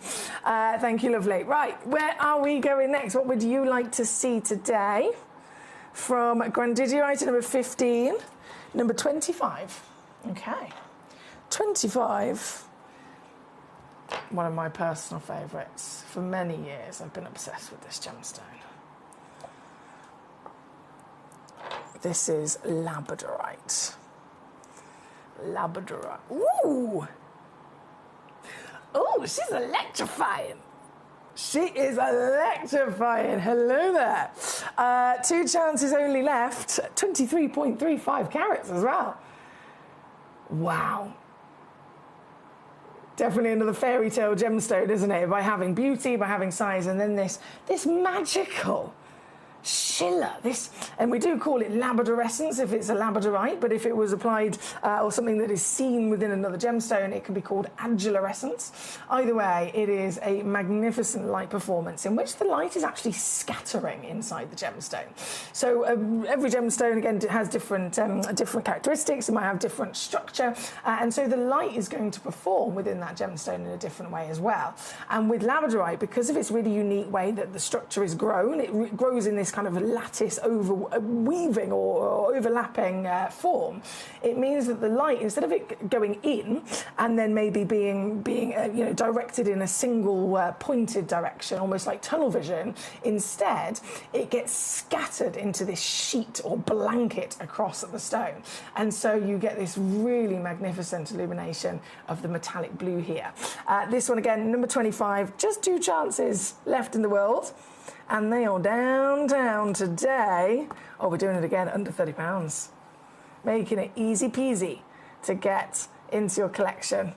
Thank you, lovely. Right, where are we going next? What would you like to see today? From grandidierite number 15, number 25. Okay. 25, one of my personal favourites. For many years, I've been obsessed with this gemstone. This is labradorite. Labradorite. Ooh! Oh, she's electrifying. She is electrifying. Hello there. 2 chances only left. 23.35 carats as well. Wow. Definitely another fairy tale gemstone, isn't it? By having beauty, by having size, and then this magical Schiller. And we do call it labradorescence if it's a labradorite, but if it was applied or something that is seen within another gemstone, it can be called agilarescence. Either way, it is a magnificent light performance in which the light is actually scattering inside the gemstone. So every gemstone, again, has different characteristics. It might have different structure, and so the light is going to perform within that gemstone in a different way as well. And with labradorite, because of its really unique way that the structure is grown, it grows in this kind of lattice weaving or overlapping form. It means that the light, instead of it going in and then maybe being directed in a single pointed direction, almost like tunnel vision, instead it gets scattered into this sheet or blanket across the stone, and so you get this really magnificent illumination of the metallic blue here. This one again, number 25, just 2 chances left in the world, and they are downtown today. Oh, we're doing it again, under £30, making it easy peasy to get into your collection.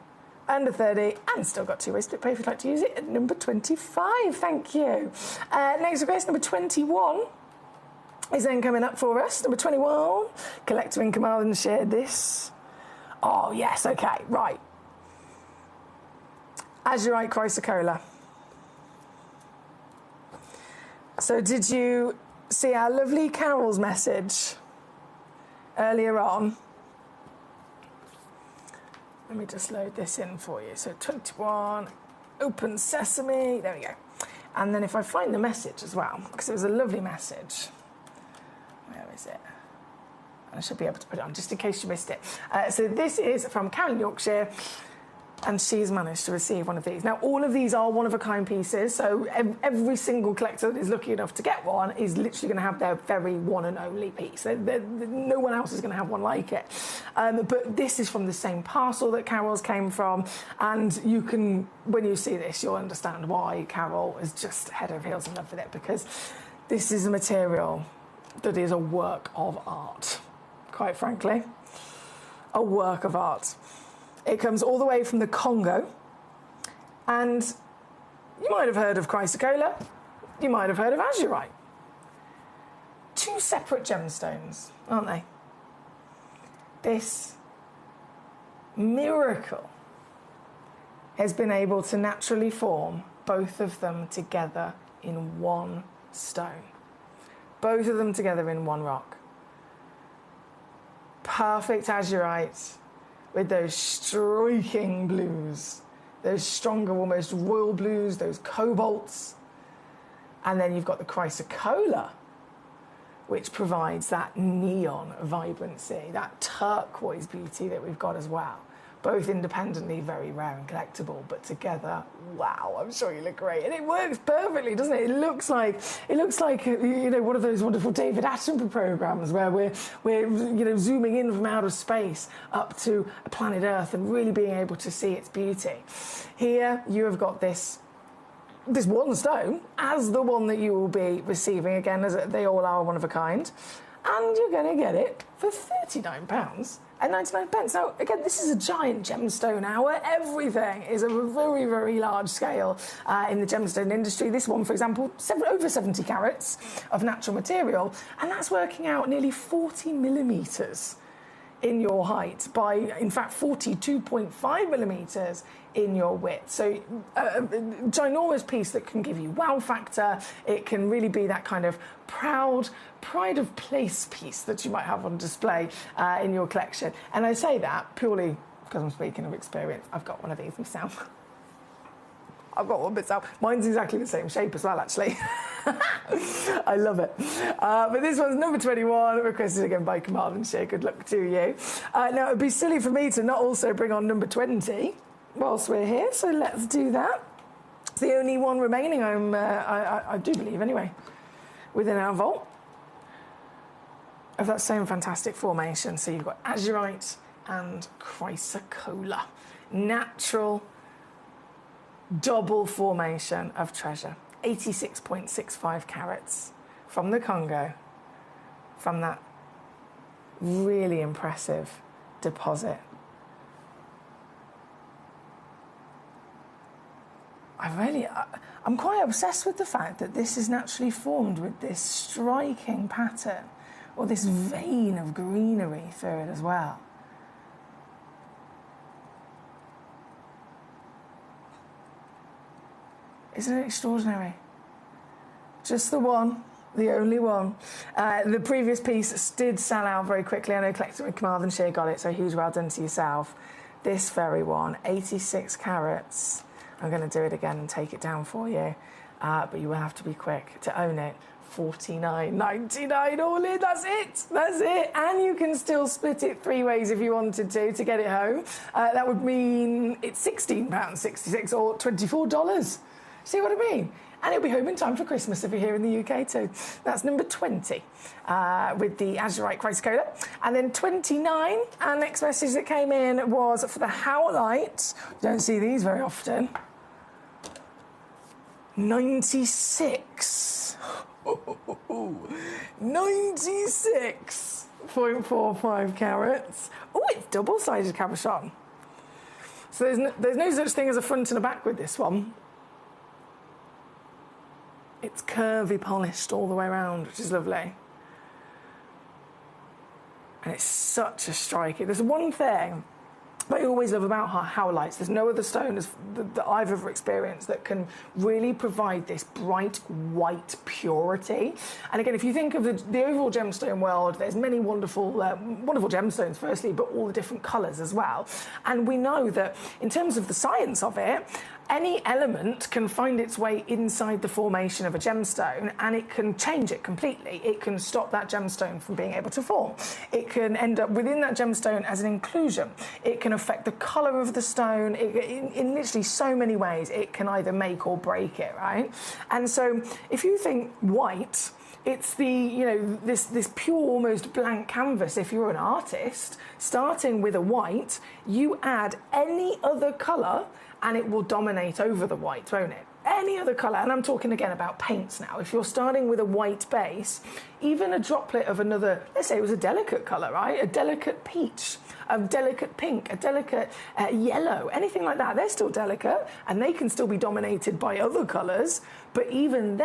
Under 30, and still got 2 ways to pay if you'd like to use it, at number 25. Thank you. Next request, number 21, is then coming up for us. Number 21, Collector in Carmarthen shared this. Oh, yes, okay, right. Azurite chrysocolla. So did you see our lovely Carol's message earlier on? Let me just load this in for you. So 21, open sesame, there we go. And then if I find the message as well, because it was a lovely message. Where is it? I should be able to put it on just in case you missed it. So this is from Carol in Yorkshire, and she's managed to receive one of these. Now, all of these are one-of-a-kind pieces, so every single collector that is lucky enough to get one is literally going to have their very one and only piece. No one else is going to have one like it. But this is from the same parcel that Carol's came from, and you can, when you see this, you'll understand why Carol is just head over heels in love with it, because this is a material that is a work of art, quite frankly. A work of art. It comes all the way from the Congo, and you might have heard of chrysocolla, you might have heard of azurite. 2 separate gemstones, aren't they? This miracle has been able to naturally form both of them together in one stone. Both of them together in one rock. Perfect azurite, with those striking blues, those stronger, almost royal blues, those cobalts. And then you've got the chrysocolla, which provides that neon vibrancy, that turquoise beauty that we've got as well. Both independently very rare and collectible, but together, wow, I'm sure you look great. And it works perfectly, doesn't it? It looks like one of those wonderful David Attenborough programs where we're zooming in from outer space up to a planet Earth and really being able to see its beauty. Here you have got this one stone as the one that you will be receiving, again, as they all are one of a kind, and you're going to get it for £39 and 99 pence. Now, again, this is a giant gemstone hour. Everything is a very, very large scale in the gemstone industry. This one, for example, over 70 carats of natural material, and that's working out nearly 40 millimetres in your height by, in fact, 42.5 millimetres in your width. So a ginormous piece that can give you wow factor. It can really be that kind of pride of place piece that you might have on display in your collection. And I say that purely because I'm speaking of experience. I've got one of these myself. I've got one myself. Mine's exactly the same shape as well, actually. I love it. But this one's number 21, requested again by Carmarthenshire. Good luck to you. Now, it'd be silly for me to not also bring on number 20 whilst we're here, so let's do that. It's the only one remaining, I do believe, anyway, within our vault of that same fantastic formation. So you've got azurite and chrysocolla. Natural double formation of treasure. 86.65 carats from the Congo, from that really impressive deposit. I'm quite obsessed with the fact that this is naturally formed with this striking pattern, or this vein of greenery through it as well. Isn't it extraordinary? Just the one, the only one. The previous piece did sell out very quickly. I know Collector with Carmarthenshire got it, so huge well done to yourself. This very one, 86 carats. I'm going to do it again and take it down for you, but you will have to be quick to own it. $49.99 all in, that's it. And you can still split it 3 ways if you wanted to get it home. That would mean it's £16.66 or $24. See what I mean? And it'll be home in time for Christmas if you're here in the UK too. That's number 20 with the Azurite Chrysocolla. And then 29, our next message that came in was for the Howlite. Don't see these very often. 96. 96.45 carats. Oh, it's double-sided cabochon. So there's no such thing as a front and a back with this one. It's curvy polished all the way around, which is lovely. And it's such a striking. There's one thing that I always love about howlites. There's no other stone that I've ever experienced that can really provide this bright white purity. And again, if you think of the overall gemstone world, there's many wonderful gemstones, firstly, but all the different colours as well. And we know that in terms of the science of it, any element can find its way inside the formation of a gemstone and it can change it completely. It can stop that gemstone from being able to form. It can end up within that gemstone as an inclusion. It can affect the colour of the stone. In literally so many ways, it can either make or break it, right? And so if you think white, it's this pure, almost blank canvas. If you're an artist, starting with a white, you add any other colour and it will dominate over the white, won't it? Any other colour, and I'm talking again about paints now. If you're starting with a white base, even a droplet of another, let's say it was a delicate colour, right? A delicate peach, a delicate pink, a delicate yellow, anything like that, they're still delicate and they can still be dominated by other colours, but even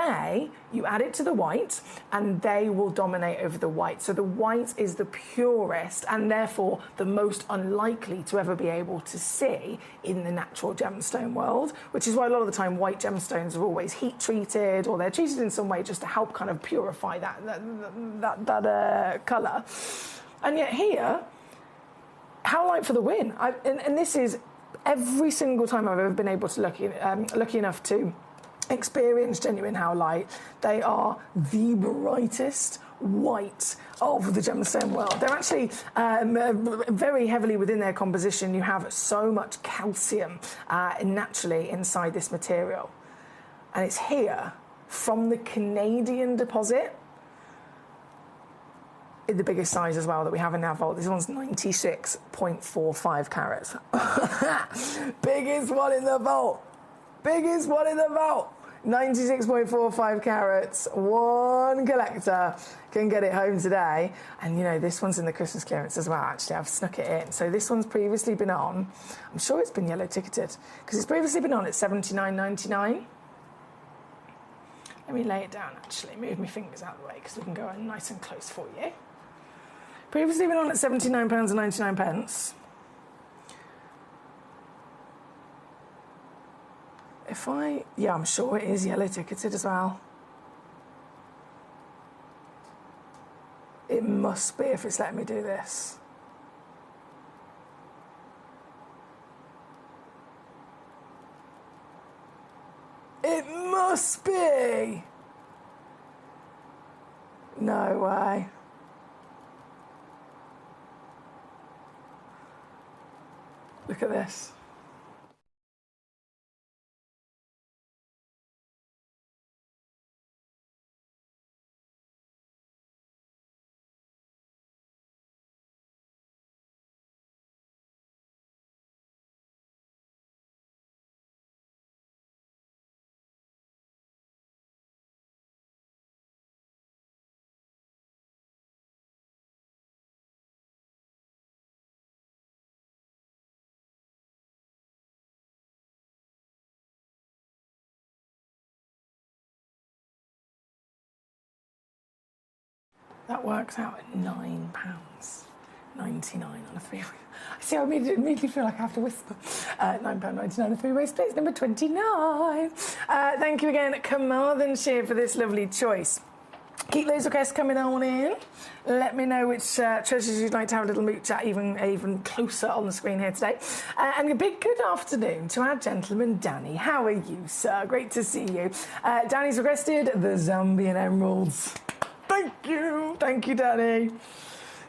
you add it to the white and they will dominate over the white. So the white is the purest and therefore the most unlikely to ever be able to see in the natural gemstone world, which is why a lot of the time white gemstones are always heat treated or they're treated in some way just to help kind of purify that colour. And yet here, Howlite for the win. And this is every single time I've ever been able to lucky enough to experience genuine Howlite. They are the brightest white of the gemstone world. They're actually very heavily within their composition. You have so much calcium naturally inside this material. And it's here from the Canadian deposit, in the biggest size as well that we have in our vault. This one's 96.45 carats. Biggest one in the vault. 96.45 carats. One collector can get it home today. And this one's in the Christmas clearance as well, actually. I've snuck it in. So this one's previously been on, I'm sure it's been yellow ticketed, because it's previously been on at $79.99. Let me lay it down, actually. Move my fingers out of the way because we can go in nice and close for you. Previously been on at £79.99. I'm sure it is yellow ticketed as well. It must be if it's letting me do this. It must be. No way. Look at this. That works out at £9.99 on a three-way. See, I immediately feel like I have to whisper. £9.99 on a three-way split, number 29. Thank you again, Carmarthenshire, for this lovely choice. Keep those requests coming on in. Let me know which treasures you'd like to have a little mooch at, even closer on the screen here today. And a big good afternoon to our gentleman, Danny. How are you, sir? Great to see you. Danny's requested the Zambian emeralds. Thank you, Danny.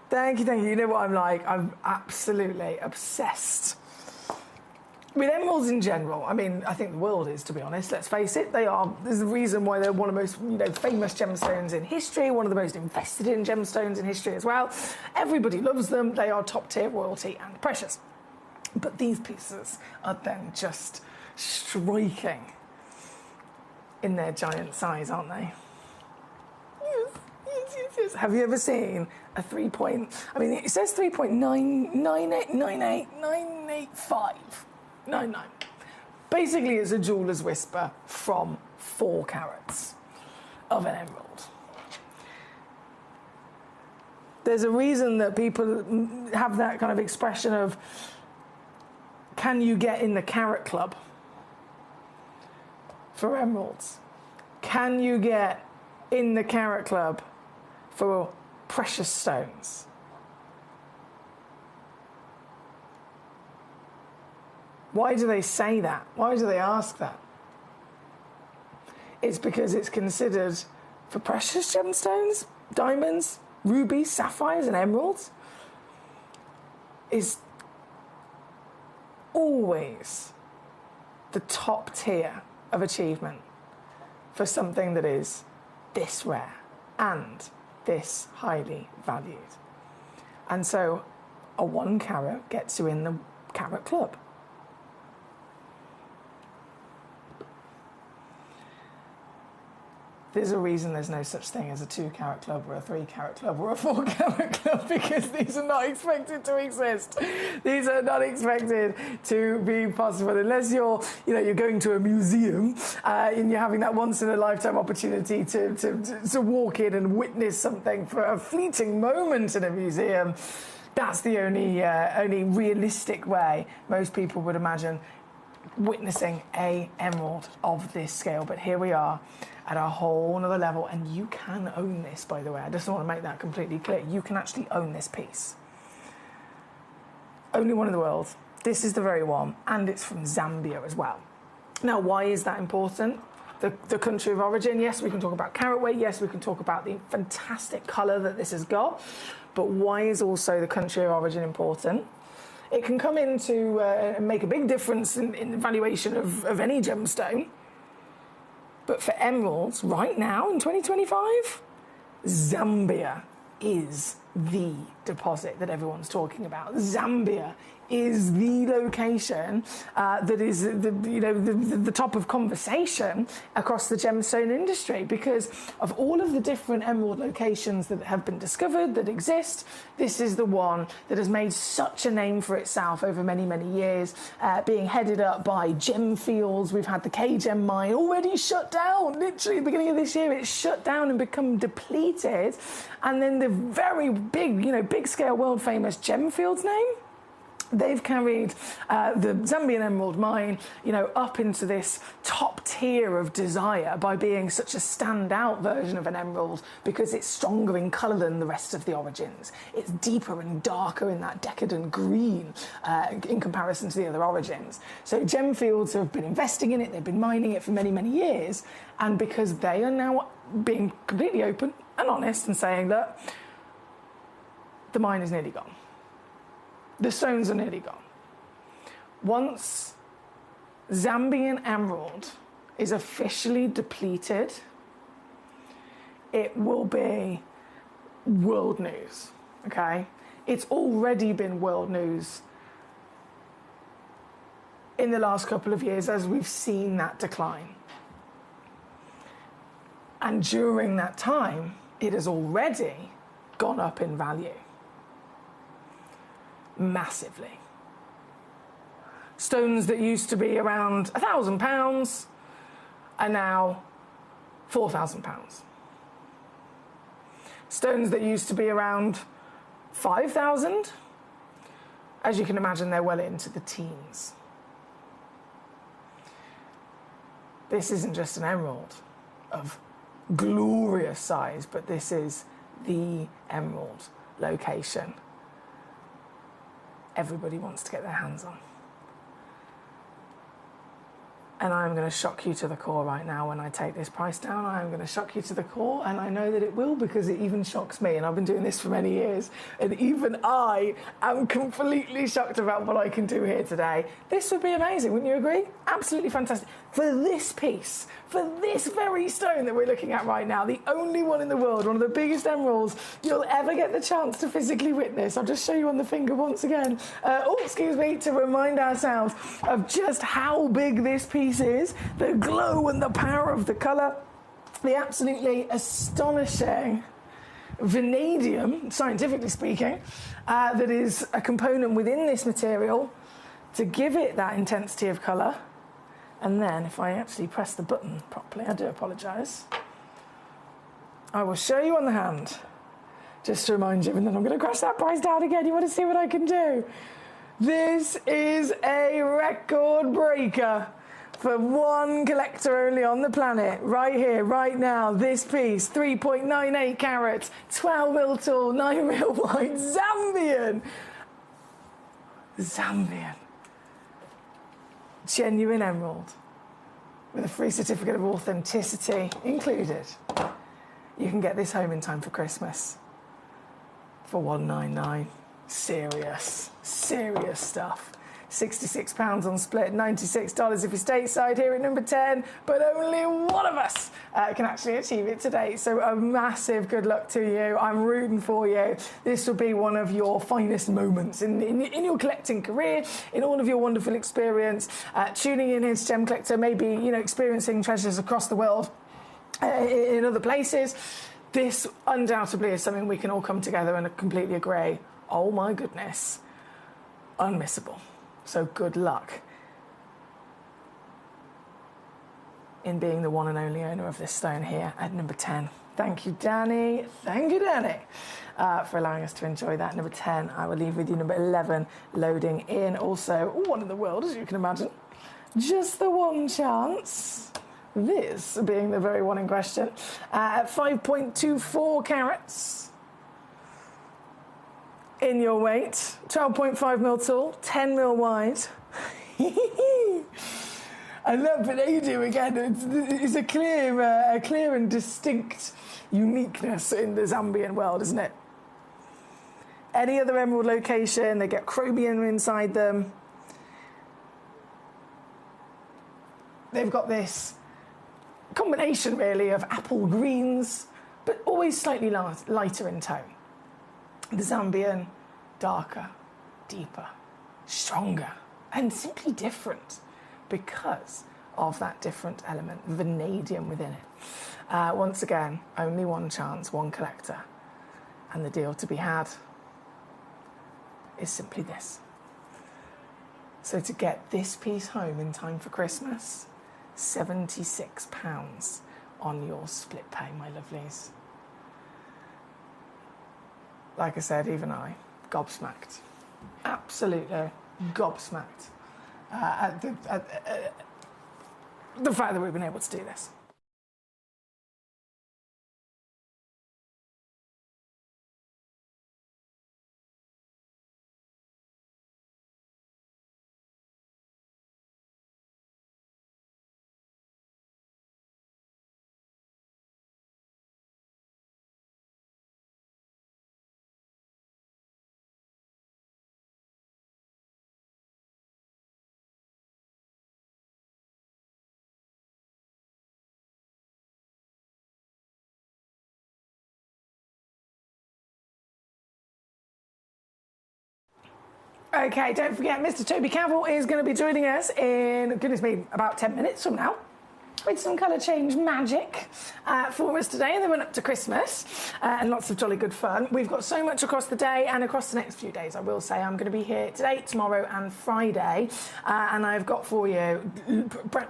Thank you. You know what I'm like? I'm absolutely obsessed with emeralds in general. I mean, I think the world is, to be honest. Let's face it, there's a reason why they're one of the most, famous gemstones in history, one of the most invested in gemstones in history as well. Everybody loves them. They are top tier royalty and precious. But these pieces are then just striking in their giant size, aren't they? Yes. Have you ever seen a 3-point? I mean, it says 3.9898985. Basically, it's a jeweller's whisper from 4 carats of an emerald. There's a reason that people have that kind of expression of, can you get in the carat club for emeralds? Can you get in the carat club for precious stones? Why do they say that? Why do they ask that? It's because it's considered, for precious gemstones, diamonds, rubies, sapphires and emeralds, is always the top tier of achievement for something that is this rare and this highly valued. And so a 1 carat gets you in the carat club. There's a reason there's no such thing as a 2 carat club or a 3 carat club or a 4 carat club, because these are not expected to exist. These are not expected to be possible unless you're going to a museum and you're having that once in a lifetime opportunity to walk in and witness something for a fleeting moment in a museum. That's the only realistic way most people would imagine witnessing a emerald of this scale. But here we are at a whole another level, and you can own this, by the way. I just want to make that completely clear. You can actually own this piece. Only one in the world. This is the very one, and it's from Zambia as well. Now, why is that important? The country of origin, yes, we can talk about carat weight, yes, we can talk about the fantastic colour that this has got, but why is also the country of origin important? It can come into and make a big difference in the valuation of any gemstone. But for emeralds, right now in 2025, Zambia is the deposit that everyone's talking about. Zambia is the location that is the top of conversation across the gemstone industry, because of all of the different emerald locations that have been discovered, that exist. This is the one that has made such a name for itself over many, many years, being headed up by Gemfields. We've had the K-Gem mine already shut down. Literally, at the beginning of this year, it's shut down and become depleted. And then the very big, big scale, world famous Gemfields name, they've carried the Zambian emerald mine, up into this top tier of desire by being such a standout version of an emerald, because it's stronger in colour than the rest of the origins. It's deeper and darker in that decadent green in comparison to the other origins. So Gemfields have been investing in it, they've been mining it for many, many years, and because they are now being completely open and honest and saying that the mine is nearly gone. The stones are nearly gone. Once Zambian emerald is officially depleted, it will be world news, okay? It's already been world news in the last couple of years as we've seen that decline. And during that time, it has already gone up in value. Massively. Stones that used to be around £1,000 are now £4,000. Stones that used to be around 5,000. As you can imagine, they're well into the teens. This isn't just an emerald of glorious size, but this is the emerald location everybody wants to get their hands on. And I'm going to shock you to the core right now when I take this price down. I'm going to shock you to the core, and I know that it will, because it even shocks me, and I've been doing this for many years, and even I am completely shocked about what I can do here today. This would be amazing, wouldn't you agree? Absolutely fantastic. For this piece, for this very stone that we're looking at right now, the only one in the world, one of the biggest emeralds you'll ever get the chance to physically witness. I'll just show you on the finger once again. To remind ourselves of just how big this piece is, the glow and the power of the colour, the absolutely astonishing vanadium, scientifically speaking, that is a component within this material to give it that intensity of colour. And then, if I actually press the button properly, I do apologise, I will show you on the hand, just to remind you, and then I'm going to crash that price down again. You want to see what I can do? This is a record breaker for one collector only on the planet, right here, right now. This piece, 3.98 carats, 12 mil tall, 9 mil wide, Zambian. Genuine emerald with a free certificate of authenticity included. You can get this home in time for Christmas for $199. Serious stuff. £66 on split, $96 if you're stateside here at number 10, but only one of us can actually achieve it today. So a massive good luck to you. I'm rooting for you. This will be one of your finest moments in your collecting career, in all of your wonderful experience, tuning in here to Gemcollector, maybe, experiencing treasures across the world in other places. This undoubtedly is something we can all come together and completely agree. Oh my goodness, unmissable. So good luck in being the one and only owner of this stone here at number 10. Thank you, Danny. Thank you, Danny, for allowing us to enjoy that. Number 10, I will leave with you. Number 11, loading in. Also, one in the world, as you can imagine. Just the one chance. This being the very one in question. At 5.24 carats. In your weight, 12.5 mil tall, 10 mil wide. I love vanadium again. It's a clear and distinct uniqueness in the Zambian world, isn't it? Any other emerald location, they get chromium inside them. They've got this combination, really, of apple greens, but always slightly lighter in tone. The Zambian, darker, deeper, stronger, and simply different because of that different element, vanadium within it. Once again, only one chance, one collector, and the deal to be had is simply this. So to get this piece home in time for Christmas, £76 on your split pay, my lovelies. Like I said, even I, gobsmacked. Absolutely gobsmacked at the fact that we've been able to do this. Okay, don't forget, Mr. Toby Cavill is going to be joining us in, goodness me, about 10 minutes from now. with some colour change magic for us today. They went up to Christmas and lots of jolly good fun. We've got so much across the day and across the next few days. I will say I'm going to be here today, tomorrow and Friday, and I've got for you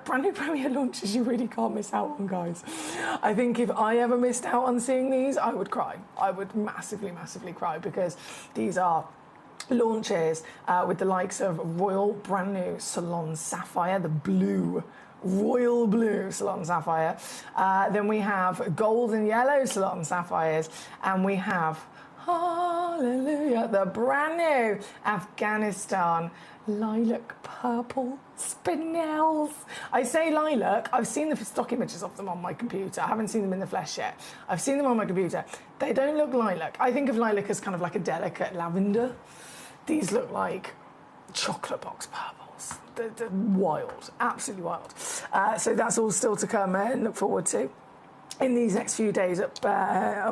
brand new premiere launches you really can't miss out on, guys. I think if I ever missed out on seeing these, I would cry. I would massively, massively cry, because these are launches with the likes of Royal brand new Salon Sapphire, the blue, royal blue Salon Sapphire. Then we have gold and yellow Salon Sapphires, and we have, hallelujah, the brand new Afghanistan lilac purple spinels. I say lilac, I've seen the stock images of them on my computer. I haven't seen them in the flesh yet. I've seen them on my computer. They don't look lilac. I think of lilac as kind of like a delicate lavender. These look like chocolate box purples. They're wild, absolutely wild. So that's all still to come and look forward to in these next few days up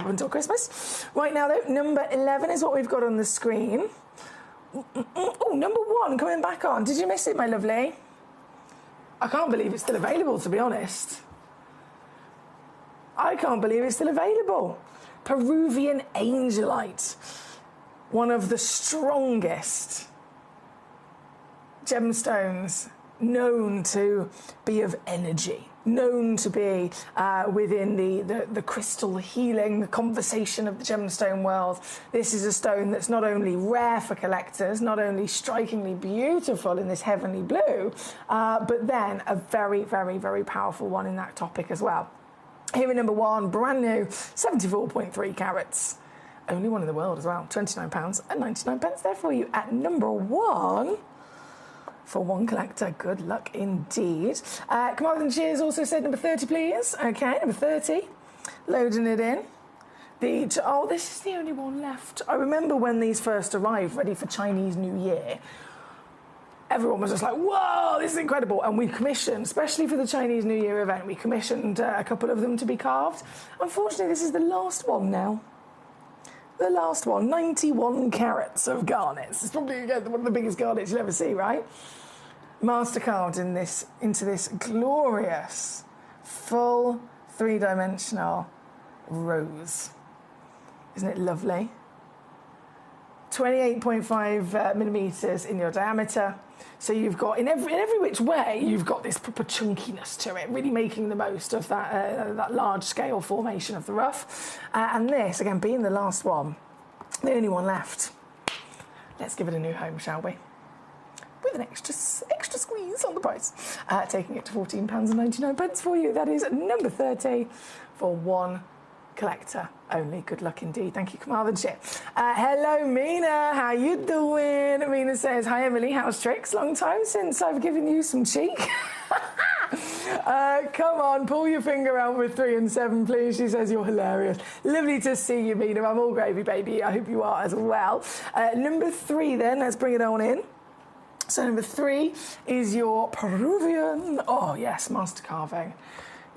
until Christmas. Right now, though, number 11 is what we've got on the screen. Oh, number 1 coming back on. Did you miss it, my lovely? I can't believe it's still available, to be honest. I can't believe it's still available. Peruvian Angelite. One of the strongest gemstones known to be of energy, known to be within the crystal healing conversation of the gemstone world. This is a stone that's not only rare for collectors, not only strikingly beautiful in this heavenly blue, but then a very, very, very powerful one in that topic as well. Here at number 1, brand new, 74.3 carats. Only one in the world as well, £29.99 there for you at number 1. For one collector, good luck indeed. Come on, and cheers. Also said number 30, please. Okay, number 30. Loading it in. This is the only one left. I remember when these first arrived, ready for Chinese New Year. Everyone was just like, whoa, this is incredible. And we commissioned, especially for the Chinese New Year event, we commissioned a couple of them to be carved. Unfortunately, this is the last one now. The last one, 91 carats of garnets. It's probably, again, one of the biggest garnets you'll ever see, right? Master carved into this glorious, full, 3-dimensional rose. Isn't it lovely? 28.5 millimetres in your diameter. So you've got, in every which way, you've got this proper chunkiness to it, really making the most of that large-scale formation of the ruff. And this, again, being the last one, the only one left. Let's give it a new home, shall we? With an extra squeeze on the price. Taking it to £14.99 for you. That is number 30 for one collector only. Good luck indeed. Thank you, Kamal the Chip. Hello, Mina. How you doing? Mina says, hi, Emily. How's tricks? Long time since I've given you some cheek. Come on, pull your finger out with 3 and 7, please. She says, you're hilarious. Lovely to see you, Mina. I'm all gravy, baby. I hope you are as well. Number 3, then. Let's bring it on in. So number 3 is your Peruvian. Oh, yes, master carving.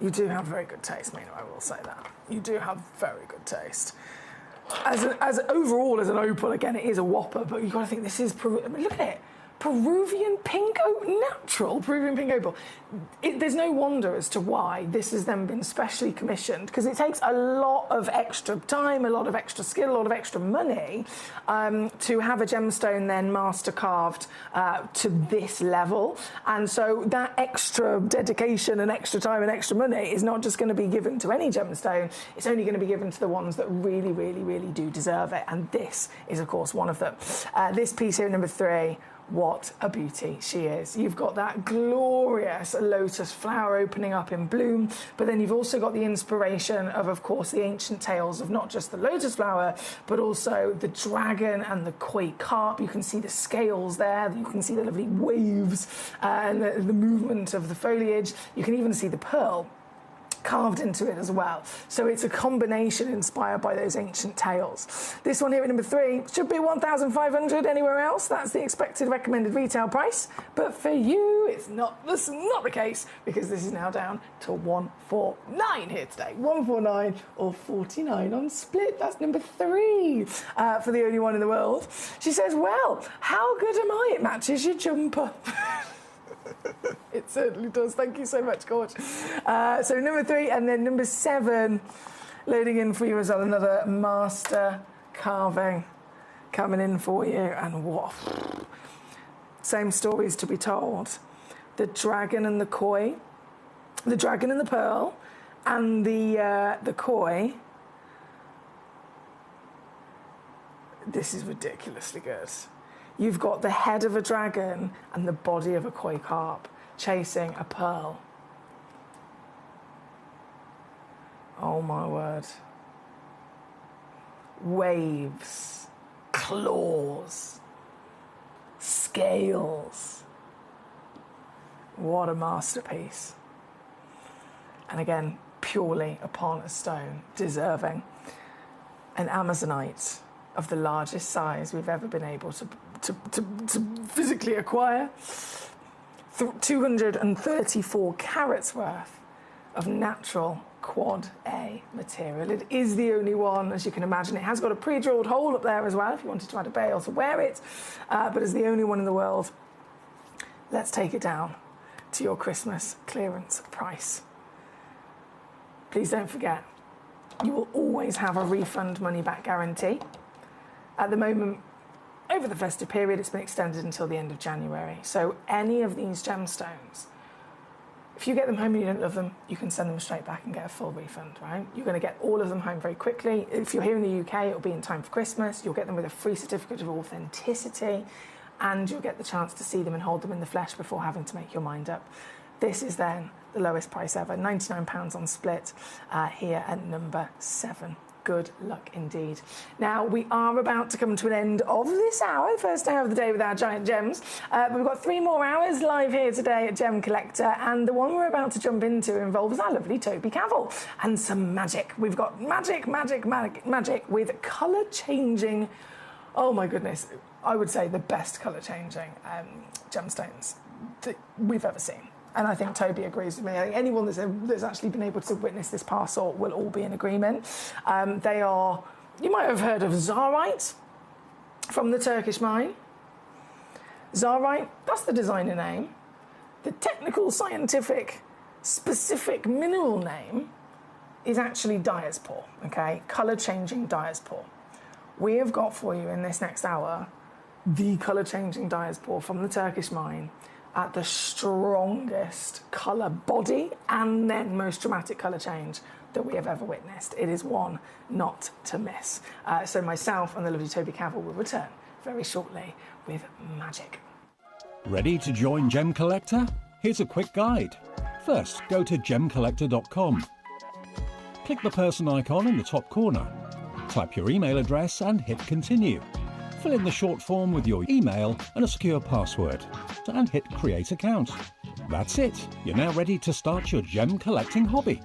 You do have very good taste, Mina, I will say that. You do have very good taste. As overall as an opal, again, it is a whopper, but you've got to think this is look at it. Peruvian pink opal, natural Peruvian pink opal. There's no wonder as to why this has then been specially commissioned, because it takes a lot of extra time, a lot of extra skill, a lot of extra money to have a gemstone then master carved to this level. And so that extra dedication and extra time and extra money is not just going to be given to any gemstone, it's only going to be given to the ones that really, really, really do deserve it. And this is, of course, one of them. This piece here, number 3, what a beauty she is. You've got that glorious lotus flower opening up in bloom, but then you've also got the inspiration of course, the ancient tales of not just the lotus flower, but also the dragon and the koi carp. You can see the scales there. You can see the lovely waves and the movement of the foliage. You can even see the pearl carved into it as well. So it's a combination inspired by those ancient tales. This one here at number 3 should be $1,500 anywhere else. That's the expected recommended retail price. But for you, this is not the case, because this is now down to $149 here today. $149 or $49 on split. That's number 3 for the only one in the world. She says, well, how good am I? It matches your jumper. It certainly does. Thank you so much, Gorge. So number 3, and then number 7, loading in for you as well, another master carving coming in for you. And what? Same stories to be told. The dragon and the koi, the dragon and the pearl, and the koi. This is ridiculously good. You've got the head of a dragon and the body of a koi carp chasing a pearl. Oh my word. Waves, claws, scales. What a masterpiece. And again, purely upon a stone, deserving. An Amazonite of the largest size we've ever been able to physically acquire. 234 carats worth of natural quad A material. It is the only one, as you can imagine. It has got a pre-drilled hole up there as well if you wanted to add a bail to wear it, but it's the only one in the world. Let's take it down to your Christmas clearance price. Please don't forget, you will always have a refund money-back guarantee. At the moment, over the festive period, it's been extended until the end of January. So any of these gemstones, if you get them home and you don't love them, you can send them straight back and get a full refund, right? You're going to get all of them home very quickly. If you're here in the UK, it'll be in time for Christmas. You'll get them with a free certificate of authenticity, and you'll get the chance to see them and hold them in the flesh before having to make your mind up. This is then the lowest price ever, £99 on split, here at number 7. Good luck indeed. Now, we are about to come to an end of this hour, the first hour of the day with our giant gems. But we've got 3 more hours live here today at Gemcollector, and the one we're about to jump into involves our lovely Toby Cavill and some magic. We've got magic with colour-changing, oh my goodness, I would say the best colour-changing gemstones that we've ever seen. And I think Toby agrees with me. I think anyone that's actually been able to witness this parcel will all be in agreement. They are, you might have heard of Zarite from the Turkish mine. Zarite, that's the designer name. The technical, scientific, specific mineral name is actually diaspore, okay? Colour-changing diaspore. We have got for you in this next hour the colour-changing diaspore from the Turkish mine at the strongest colour body and then most dramatic colour change that we have ever witnessed. It is one not to miss. So myself and the lovely Toby Cavill will return very shortly with magic. Ready to join Gemcollector? Here's a quick guide. First, go to gemcollector.com. Click the person icon in the top corner. Type your email address and hit continue. Fill in the short form with your email and a secure password, and hit create account. That's it. You're now ready to start your gem collecting hobby.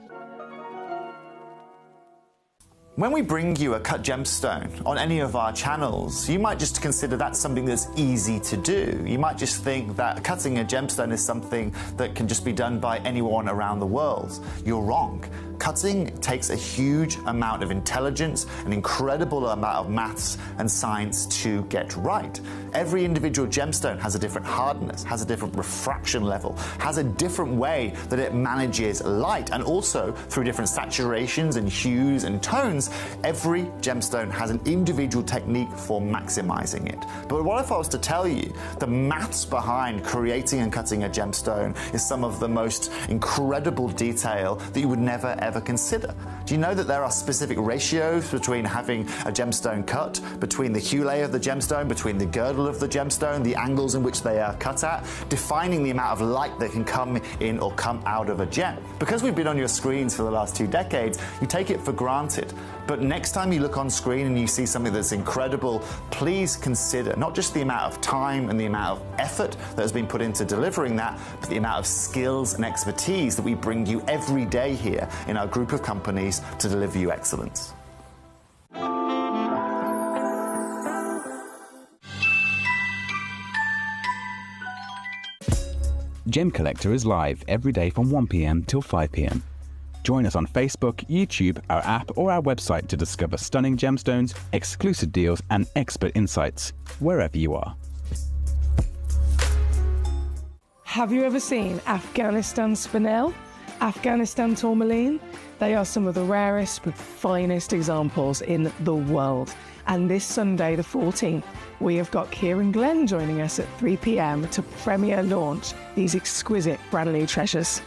When we bring you a cut gemstone on any of our channels, you might just consider that something that's easy to do. You might just think that cutting a gemstone is something that can just be done by anyone around the world. You're wrong. Cutting takes a huge amount of intelligence, an incredible amount of maths and science to get right. Every individual gemstone has a different hardness, has a different refraction level, has a different way that it manages light, and also through different saturations and hues and tones, every gemstone has an individual technique for maximizing it. But what if I was to tell you the maths behind creating and cutting a gemstone is some of the most incredible detail that you would never ever consider? Do you know that there are specific ratios between having a gemstone cut, between the hue layer of the gemstone, between the girdle of the gemstone, the angles in which they are cut at, defining the amount of light that can come in or come out of a gem? Because we've been on your screens for the last 2 decades, you take it for granted. But next time you look on screen and you see something that's incredible, please consider not just the amount of time and the amount of effort that has been put into delivering that, but the amount of skills and expertise that we bring you every day here in our group of companies to deliver you excellence. Gemcollector is live every day from 1 p.m. till 5 p.m. Join us on Facebook, YouTube, our app or our website to discover stunning gemstones, exclusive deals and expert insights wherever you are. Have you ever seen Afghanistan spinel? Afghanistan tourmaline? They are some of the rarest but finest examples in the world. And this Sunday, the 14th, we have got Kieran Glenn joining us at 3 p.m. to premiere launch these exquisite brand new treasures.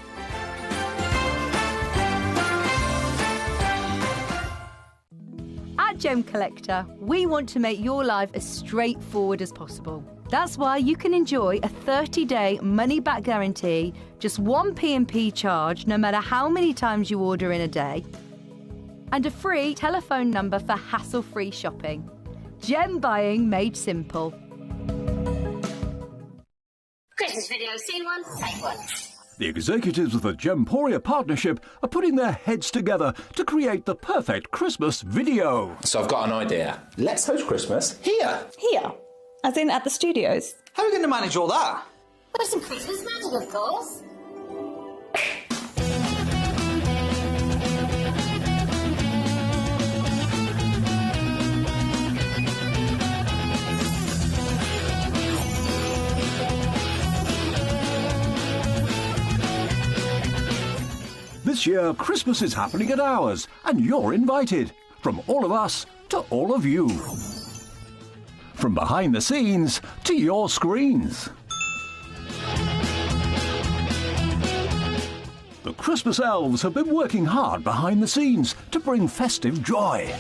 At Gemcollector, we want to make your life as straightforward as possible. That's why you can enjoy a 30-day money-back guarantee, just one P&P charge no matter how many times you order in a day, and a free telephone number for hassle-free shopping. Gem buying made simple. Christmas video, seen one? Take one. The executives of the Gemporia partnership are putting their heads together to create the perfect Christmas video. So I've got an idea. Let's host Christmas here. Here? As in at the studios? How are we going to manage all that? With some Christmas magic, of course. This year, Christmas is happening at ours, and you're invited. From all of us to all of you. From behind the scenes to your screens. The Christmas elves have been working hard behind the scenes to bring festive joy.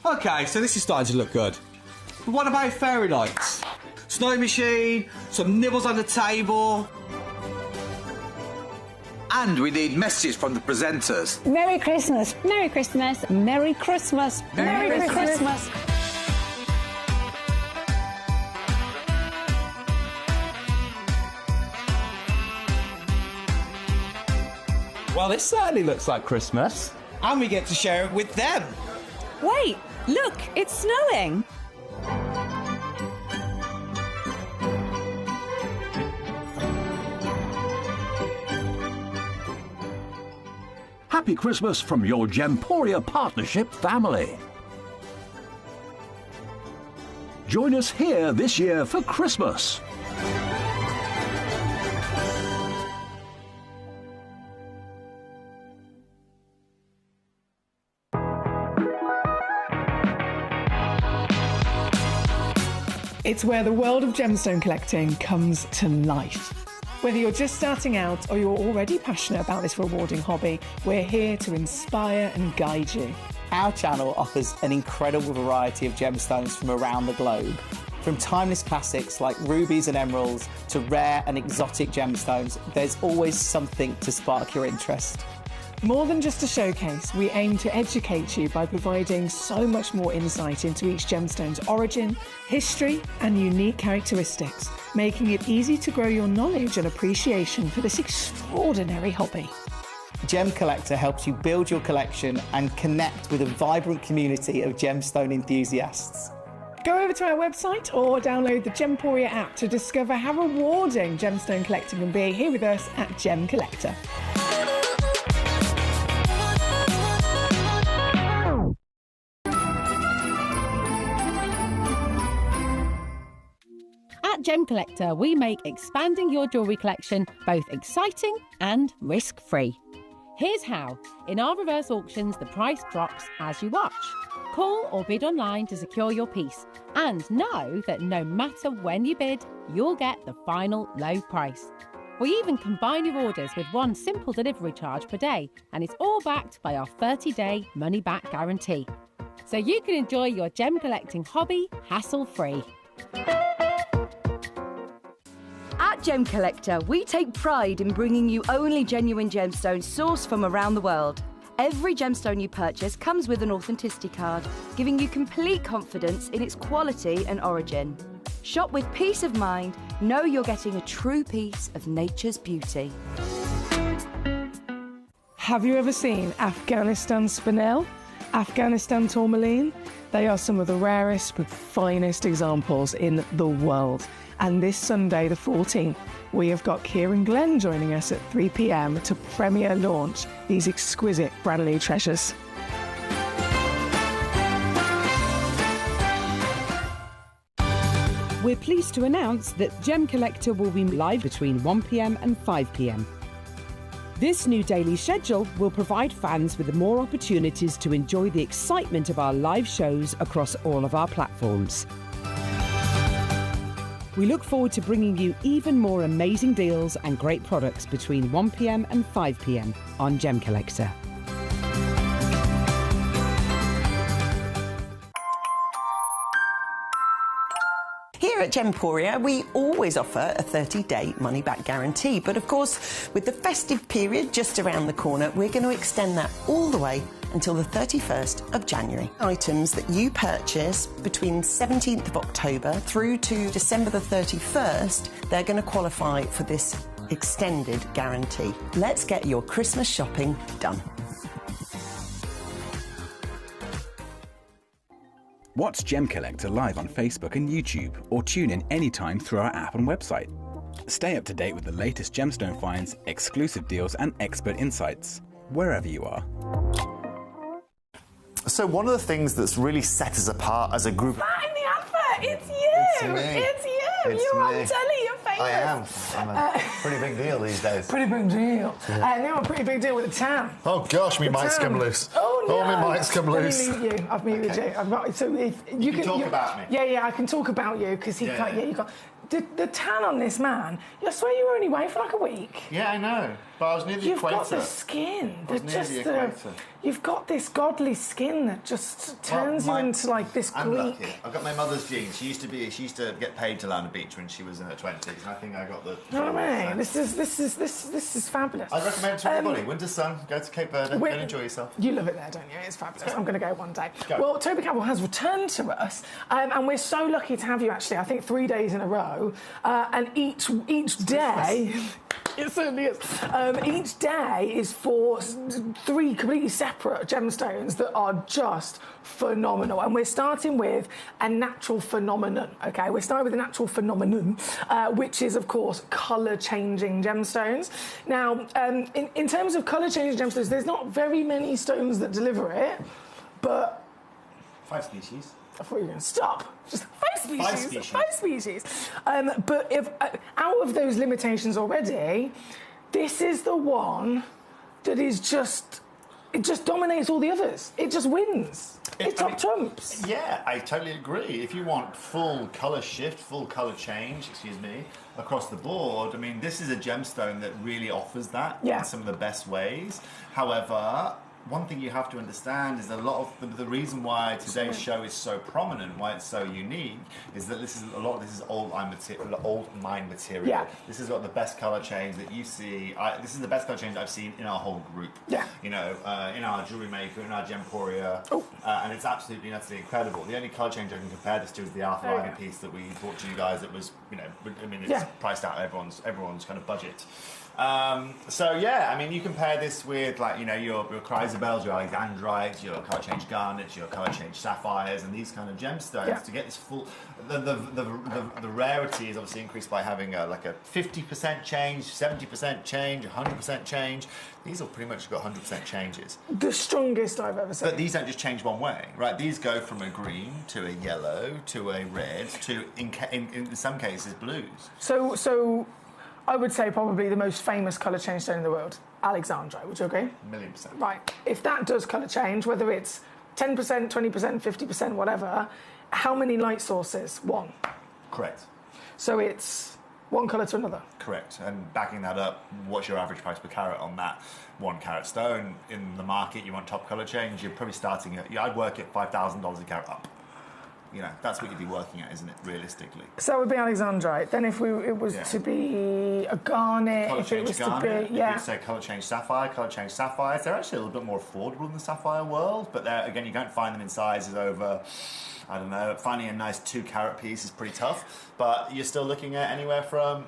OK, so this is starting to look good. But what about fairy lights? Snow machine, some nibbles on the table. And we need messages from the presenters. Merry Christmas. Merry Christmas. Merry Christmas. Merry Christmas. Well, this certainly looks like Christmas. And we get to share it with them. Wait, look, it's snowing. Happy Christmas from your Gemporia partnership family. Join us here this year for Christmas. It's where the world of gemstone collecting comes to life. Whether you're just starting out or you're already passionate about this rewarding hobby, we're here to inspire and guide you. Our channel offers an incredible variety of gemstones from around the globe. From timeless classics like rubies and emeralds to rare and exotic gemstones, there's always something to spark your interest. More than just a showcase, we aim to educate you by providing so much more insight into each gemstone's origin, history, and unique characteristics, making it easy to grow your knowledge and appreciation for this extraordinary hobby. Gemcollector helps you build your collection and connect with a vibrant community of gemstone enthusiasts. Go over to our website or download the Gemporia app to discover how rewarding gemstone collecting can be here with us at Gemcollector. At Gemcollector, we make expanding your jewellery collection both exciting and risk-free. Here's how. In our reverse auctions, the price drops as you watch. Call or bid online to secure your piece. And know that no matter when you bid, you'll get the final low price. We even combine your orders with one simple delivery charge per day, and it's all backed by our 30-day money-back guarantee. So you can enjoy your gem collecting hobby hassle-free. At Gemcollector, we take pride in bringing you only genuine gemstones sourced from around the world. Every gemstone you purchase comes with an authenticity card, giving you complete confidence in its quality and origin. Shop with peace of mind, know you're getting a true piece of nature's beauty. Have you ever seen Afghanistan spinel? Afghanistan tourmaline? They are some of the rarest but finest examples in the world. And this Sunday, the 14th, we have got Kieran Glenn joining us at 3 p.m. to premiere launch these exquisite brand new treasures. We're pleased to announce that Gemcollector will be live between 1 p.m. and 5 p.m. This new daily schedule will provide fans with more opportunities to enjoy the excitement of our live shows across all of our platforms. We look forward to bringing you even more amazing deals and great products between 1 p.m. and 5 p.m. on Gemcollector. Here at Gemporia, we always offer a 30-day money-back guarantee. But of course, with the festive period just around the corner, we're going to extend that all the way until the 31st of January. Items that you purchase between 17th of October through to December the 31st, they're going to qualify for this extended guarantee. Let's get your Christmas shopping done. Watch Gemcollector live on Facebook and YouTube, or tune in anytime through our app and website. Stay up to date with the latest gemstone finds, exclusive deals and expert insights, wherever you are. So one of the things that's really set us apart as a group... That in the advert, it's you! It's you! You're on telly, you're famous. I am. I'm a pretty big deal these days. Pretty big deal. Now a pretty big deal with the tan. Oh gosh, me mic's come loose. Oh no! Oh, me mic's come loose. Let me mute you. I've muted you. I've got, so if you can talk about me. Yeah, I can talk about you because he can't. Yeah, you got the tan on this man. I swear you were only away for like a week. Yeah, I know. But I was near the You've equator. got the skin. You've got this godly skin that just turns you into like this I'm Greek. lucky. I've got my mother's genes. She used to get paid to lie on the beach when she was in her 20s, and I think I got the. You know what I mean? This is fabulous. I'd recommend it to everybody. Winter sun, go to Cape Verde, and enjoy yourself. You love it there, don't you? It's fabulous. I'm going to go one day. Well, Toby Campbell has returned to us, and we're so lucky to have you. Actually, I think 3 days in a row, and each day. It certainly is. Each day is for 3 completely separate gemstones that are just phenomenal. And we're starting with a natural phenomenon, okay? We're starting with a natural phenomenon, which is, of course, colour-changing gemstones. Now, in terms of colour-changing gemstones, there's not very many stones that deliver it, but... 5 species. I thought you were going to stop. Just 5 species. 5 species. 5 species. But if out of those limitations already, this is the one that is just... It just dominates all the others. It just wins. It's top trumps. Yeah, I totally agree. If you want full colour shift, full colour change, across the board, I mean, this is a gemstone that really offers that in some of the best ways. However, one thing you have to understand is a lot of the reason why today's show is so prominent, why it's so unique, is that this is old mine material. Yeah. This has got the best colour change that you see. This is the best colour change I've seen in our whole group. Yeah. You know, in our jewellery maker, in our Gemporia, and it's absolutely incredible. The only colour change I can compare this to is the Arthur Ivy piece that we brought to you guys. It was, I mean, it's priced out everyone's kind of budget. So yeah, I mean, you compare this with your chrysobels, your alexandrites, your colour change garnets, your colour change sapphires, and these kind of gemstones to get this full. The rarity is obviously increased by having a 50% change, 70% change, 100% change. These all pretty much got 100% changes. The strongest I've ever seen. But these don't just change one way, right? These go from a green to a yellow to a red to in some cases blues. So. I would say probably the most famous colour change stone in the world, alexandrite. Would you agree? 1,000,000%. Right. If that does colour change, whether it's 10%, 20%, 50%, whatever, how many light sources? 1. Correct. So it's one colour to another. Correct. And backing that up, what's your average price per carat on that 1 carat stone? In the market, you want top colour change, you're probably starting at, I'd work at $5,000 a carat up. You know, that's what you'd be working at, isn't it, realistically? So that would be alexandrite. Then if it was to be a garnet, colour if it was garnet, to be... You'd say colour change sapphire, colour change sapphires. They're actually a little bit more affordable in the sapphire world, but again, you don't find them in sizes over... I don't know, finding a nice 2 carat piece is pretty tough, but you're still looking at anywhere from,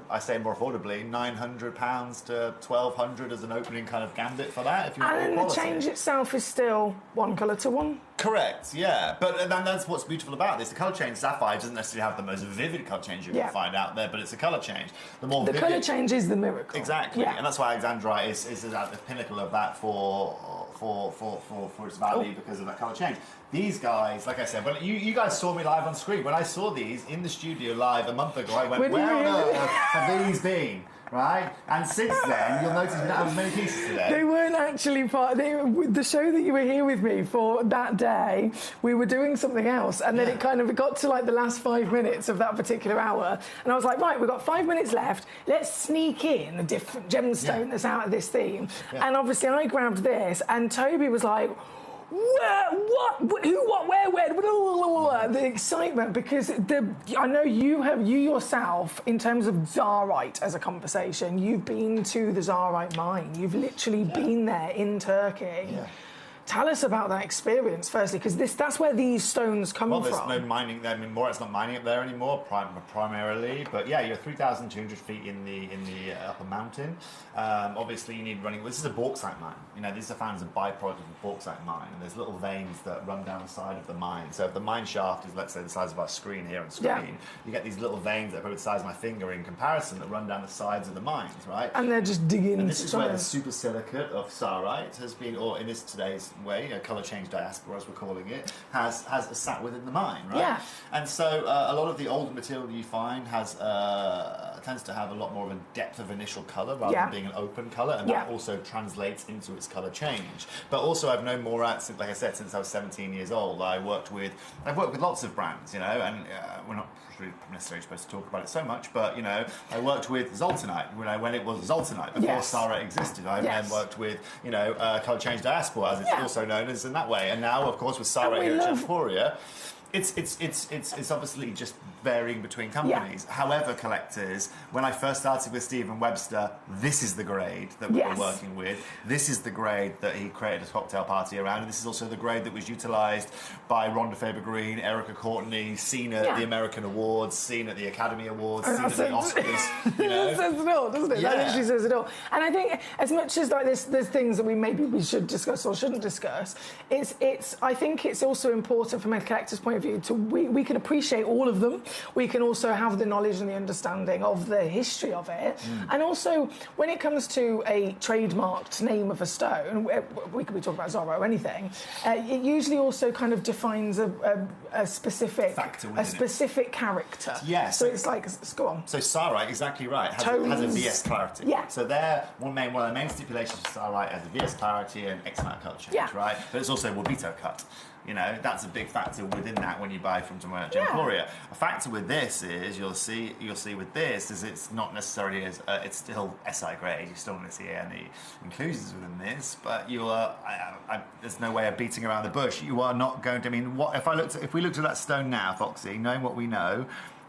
I say more affordably, £900 to £1,200 as an opening kind of gambit for that. If you want and the change itself is still 1 colour to 1? Correct, yeah. But that's what's beautiful about this. The colour change sapphire doesn't necessarily have the most vivid colour change you can find out there, but it's a colour change. The colour change is the miracle. Exactly, and that's why alexandrite is at the pinnacle of that for its value because of that colour change. These guys, like I said, said, well, you guys saw me live on screen. When I saw these in the studio live a month ago, I went, where on earth have these been? Right? And since then, you'll notice we don't have as many pieces today. They weren't actually the show that you were here with me for that day. We were doing something else, and then it kind of got to like the last 5 minutes of that particular hour, and I was like, right, we've got 5 minutes left. Let's sneak in a different gemstone that's out of this theme. And obviously, I grabbed this, and Toby was like, where, what, who, what, where, the excitement, because I know you yourself, in terms of Tsarite as a conversation, you've been to the Tsarite mine. You've literally been there in Turkey. Yeah. Tell us about that experience, firstly, because that's where these stones come from. Well, there's no mining there anymore. It's not mining up there anymore, primarily. But yeah, you're 3,200 feet in the upper mountain. Obviously, you need running. This is a bauxite mine. You know, these are found as a byproduct of a bauxite mine, and there's little veins that run down the side of the mine. So if the mine shaft is, let's say, the size of our screen here on screen, you get these little veins that are probably the size of my finger in comparison that run down the sides of the mines, right? And they're just digging. And this is where the supersilicate of Tsarite has been, or in today's way, colour change diaspora, as we're calling it, has sat within the mine, right? Yeah. And so a lot of the older material you find tends to have a lot more of a depth of initial colour rather than being an open colour, and that also translates into its colour change. But also, I've known Morat since, like I said, since I was 17 years old. I've worked with lots of brands, you know, and we're not really necessarily supposed to talk about it so much, but you know, I worked with Zoltanite when it was Zoltanite before Tsarite existed. I then worked with colour change diaspora, as it's also known as in that way, and now of course with Tsarite here at Gemporia, it's obviously just varying between companies. However, collectors, when I first started with Stephen Webster, this is the grade that we were working with. This is the grade that he created a cocktail party around, and this is also the grade that was utilised by Rhonda Faber-Green, Erica Courtney, seen at the American Awards, seen at the Academy Awards, seen at the Oscars. You know? That says it all, doesn't it? That literally says it all. And I think, as much as like there's things that we should discuss or shouldn't discuss, I think it's also important from a collector's point of view we can appreciate all of them. We can also have the knowledge and the understanding of the history of it. And also, when it comes to a trademarked name of a stone, we could be talking about Zorro or anything, it usually also kind of defines a specific character. Yes. So it's like, go on. So Tsarite, exactly right, has a VS clarity. Yeah. So one of the main stipulations for Tsarite has a VS clarity and X amount of colour change, right? But it's also Wabito cut. You know, that's a big factor within that when you buy from somewhere like Gemporia. A factor with this is you'll see with this is it's not necessarily as it's still SI grade. You still want to see any inclusions within this, but you are. There's no way of beating around the bush. You are not going to. I mean, what if we looked at that stone now, Foxy, knowing what we know,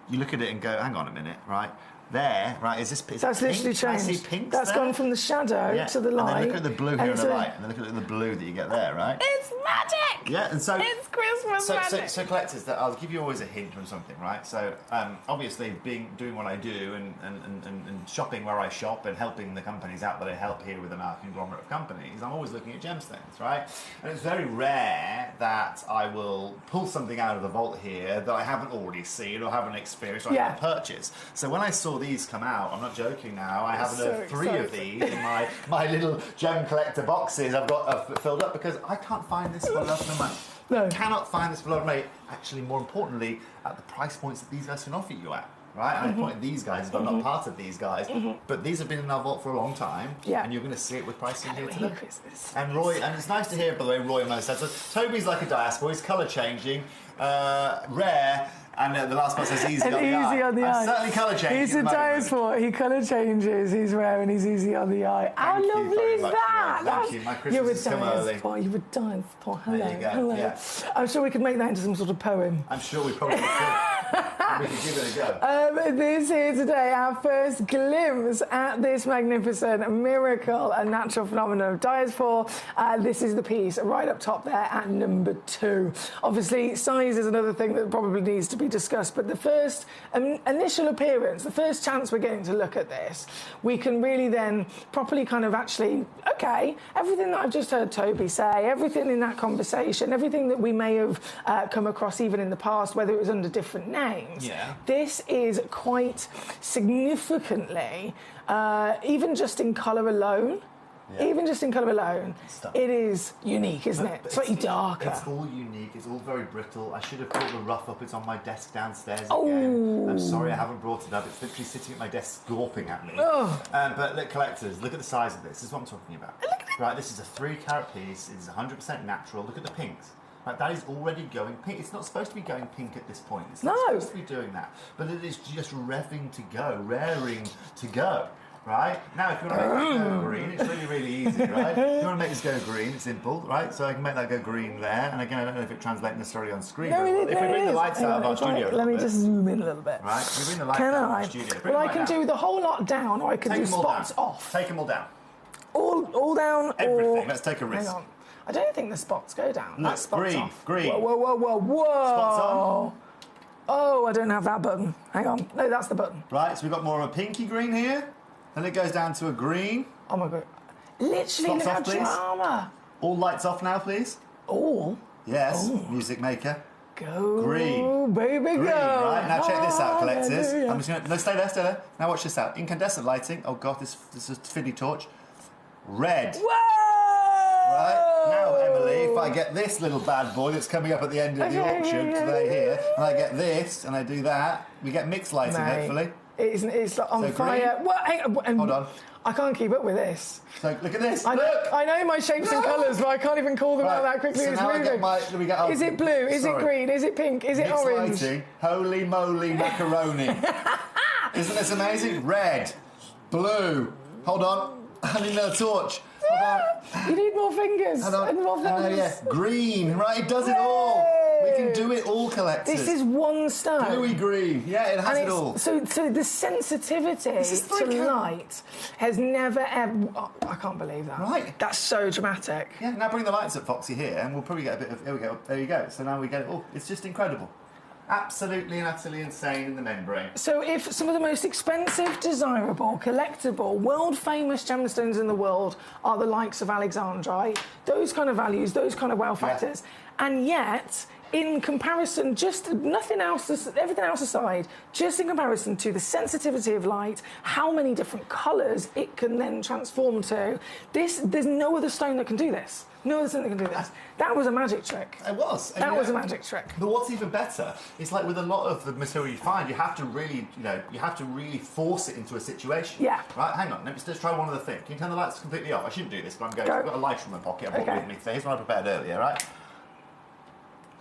you look at it and go, hang on a minute, right? There, right, is this pink? That's literally changed. I see pinks That's there. Gone from the shadow to the light. And then look at the blue here on the right, and then look at the blue that you get there, right? It's magic! Yeah, and so... It's Christmas magic! So collectors, I'll give you always a hint from something, right? So, obviously, doing what I do and shopping where I shop and helping the companies out that I help here within our conglomerate of companies, I'm always looking at gemstones, right? And it's very rare that I will pull something out of the vault here that I haven't already seen or haven't experienced or I haven't purchased. So when I saw these come out, I'm not joking now, I have three of these in my little gem collector boxes I've got filled up because I can't find this for love nor money. No. Cannot find this for love nor money. Actually, more importantly, at the price points that these guys can offer you at. Right? I pointed these guys, but I'm not part of these guys. But these have been in our vault for a long time, and you're going to see it with pricing here today. And Roy, and it's nice to hear, by the way, Roy and Mo said, so Toby's like a diaspora, he's colour changing, rare, and the last one says easy on the eye. Certainly colour changing. He's a diaspora, he colour changes, he's rare and he's easy on the eye. How lovely is that? Thank you, my Christmas has come early. You're a diaspora, hello. There you go. Hello. Yeah. I'm sure we could make that into some sort of poem. I'm sure we probably could. We can give it a go. This here today, our first glimpse at this magnificent miracle and natural phenomenon of diaspora. This is the piece right up top there at number 2. Obviously, size is another thing that probably needs to be discussed, but the first initial appearance, the first chance we're getting to look at this, we can really then properly kind of actually, okay, everything that I've just heard Toby say, everything in that conversation, everything that we may have come across even in the past, whether it was under different names, this is quite significantly, even just in colour alone, even just in colour alone, it is unique, isn't it? Slightly darker. It's all unique. It's all very brittle. I should have brought the rough up. It's on my desk downstairs again. I'm sorry I haven't brought it up. It's literally sitting at my desk gawping at me. But look, collectors, look at the size of this. This is what I'm talking about. Right, this is a 3-carat piece. It is 100% natural. Look at the pinks. Right, that is already going pink. It's not supposed to be going pink at this point. It's not supposed to be doing that. But it is just revving to go, raring to go. Right? Now, if you want to make this go green, it's really, really easy, right? If you want to make this go green, it's simple, right? So I can make that go green there. And again, I don't know if it translates necessarily on screen. No, if we bring the lights out of our studio let me just zoom in a little bit. Right? If we bring the lights out of our studio. Well, I can do the whole lot down, or I can do spots off. Take them all down. All down, everything. Let's take a risk. Hang on. I don't think the spots go down. Look, that spot's off. Green. Whoa. Spots on. Oh, I don't have that button. Hang on. No, that's the button. Right, so we've got more of a pinky green here. Then it goes down to a green. Oh my God. Literally, Spots off, no drama. All lights off now, please. All? Yes, music maker. Go, green. Baby, green. go. Right, now check this out, collectors. Hallelujah. I'm just going to... No, stay there. Now watch this out. Incandescent lighting. Oh, God, this is a fiddly torch. Red. Whoa! Right, now, Emily, if I get this little bad boy that's coming up at the end of the auction today here, and I get this, and I do that, we get mixed lighting, hopefully. It's like on fire. Green. What? Hold on. I can't keep up with this. So look at this. I know my shapes and colours, but I can't even call them out that quickly. So it's now moving. Is it blue? Is it green? Is it pink? Is it mixed orange? Lighting. Holy moly macaroni. Isn't this amazing? Red, blue. Hold on. I need another torch. Hold on. You need more fingers. Hold on. And more fingers. Yeah. Green. Right, it does it all. We can do it all, collectors. This is one stone. Bluey green. Yeah, it has it all. So the sensitivity to light has never ever... Oh, I can't believe that. Right. That's so dramatic. Yeah, now bring the lights up, Foxy, here, and we'll probably get a bit of... Here we go. There you go. So now we get it all. It's just incredible. Absolutely and utterly insane in the membrane. So if some of the most expensive, desirable, collectible, world-famous gemstones in the world are the likes of Alexandrite, those kind of values, those kind of wow factors, and yet... in comparison, just nothing else, everything else aside, just in comparison to the sensitivity of light, how many different colours it can then transform to, there's no other stone that can do this. No other stone that can do this. That was a magic trick. It was. That was a magic trick. But what's even better is, like, with a lot of the material you find, you have to really, you have to really force it into a situation. Yeah. Right, hang on, let's try one other thing. Can you turn the lights completely off? I shouldn't do this, but I'm going. I've got a lighter in my pocket. I brought it with me today. Here's one I prepared earlier, right?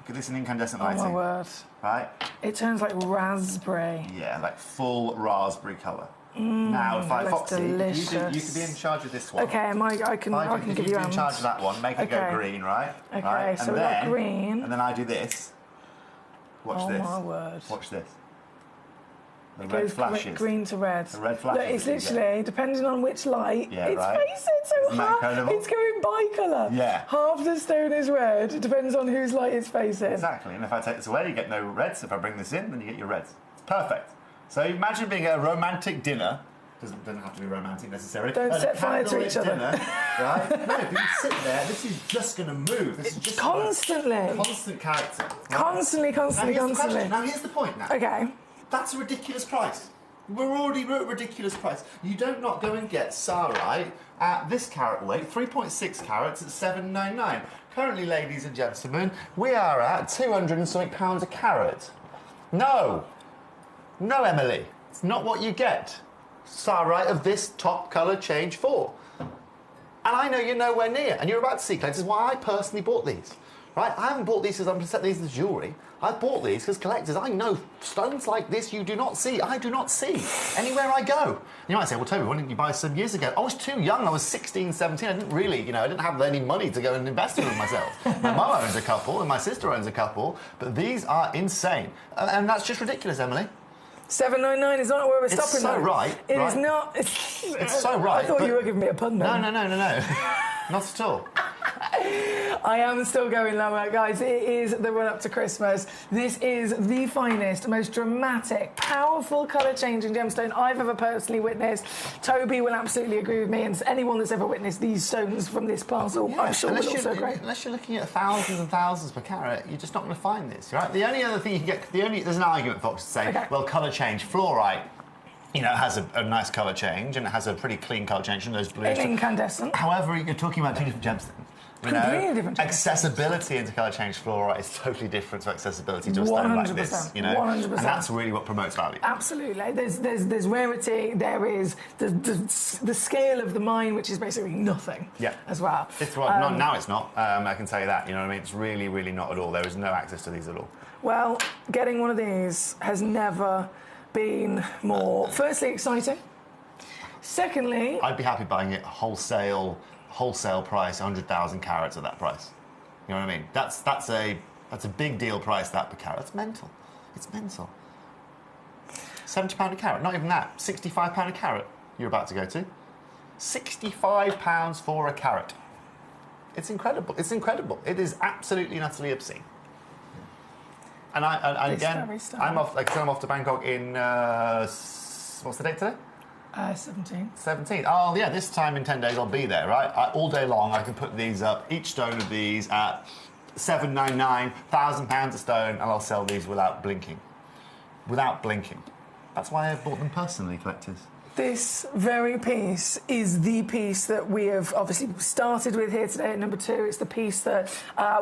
Look at this in incandescent lighting. Oh my word. Right? It turns like raspberry. Yeah, like full raspberry colour. Now, if I Foxy, you could be in charge of this one. Okay, I can give you in charge of that one. Make it go green, right? Okay, right? so we've got green. And then I do this. Watch this. Oh my word. Watch this. The it red goes flashes. Green to red. The red flashes. Look, it's literally, depending on which light, it's right. facing, so Isn't that incredible? it's going bicolour. Yeah. Half the stone is red. It depends on whose light it's facing. Exactly. And if I take this away, you get no reds. If I bring this in, then you get your reds. It's perfect. So imagine being at a romantic dinner. Doesn't have to be romantic necessarily. Don't set fire to each other. Dinner, right? No, but you sit there. This is just going to move. This is just constantly. Constant character. Right? Constantly. Now here's the point. Now. Okay. That's a ridiculous price. We're already at a ridiculous price. You don't not go and get Sarite at this carat weight, 3.6 carats at £7.99. Currently, ladies and gentlemen, we are at £200 and something a carat. No, Emily, it's not what you get. Sarite of this top colour change for. And I know you're nowhere near, and you're about to see, collectors, why I personally bought these. Right? I haven't bought these because I'm going to set these as jewellery. I bought these because, collectors, I know stones like this you do not see. I do not see anywhere I go. You might say, well, Toby, why didn't you buy some years ago? I was too young. I was 16, 17. I didn't really, I didn't have any money to go and invest in them myself. My mum owns a couple and my sister owns a couple, but these are insane. And that's just ridiculous, Emily. £7.99 is not where we're stopping. It's so right. It is not. It's so right. I thought you were giving me a pun then. No. Not at all. I am still going lower, guys. It is the run-up to Christmas. This is the finest, most dramatic, powerful colour-changing gemstone I've ever personally witnessed. Toby will absolutely agree with me, and anyone that's ever witnessed these stones from this parcel, I'm sure will also agree. Unless you're looking at thousands and thousands per carat, you're just not going to find this, right? The only other thing you can get, there's an argument, Fox, to say, well, colour change, fluorite. You know, it has a nice colour change, and it has a pretty clean colour change from those blues. Incandescent. However, you're talking about two different gemstones. Completely different gemstones. Accessibility into colour change fluorite is totally different to accessibility to a stone like this. You know, 100%. And that's really what promotes value. Absolutely. There's rarity. There is the scale of the mine, which is basically nothing. Yeah. As well. Now it's not. I can tell you that. You know what I mean? It's really, really not at all. There is no access to these at all. Well, getting one of these has never been more, firstly, exciting. Secondly, I'd be happy buying it wholesale price, 100,000 carats at that price. You know what I mean? That's a big deal price, that per carat. It's mental. It's mental. £70 a carat, not even that. £65 a carat you're about to go to. £65 for a carat. It's incredible. It's incredible. It is absolutely and utterly obscene. And I'm off to Bangkok in what's the date today? 17. 17. Oh, yeah, this time in 10 days I'll be there, right? All day long I can put these up, each stone of these at £799, £1,000 a stone, and I'll sell these without blinking. Without blinking. That's why I've bought them personally, collectors. This very piece is the piece that we have obviously started with here today at number 2. It's the piece that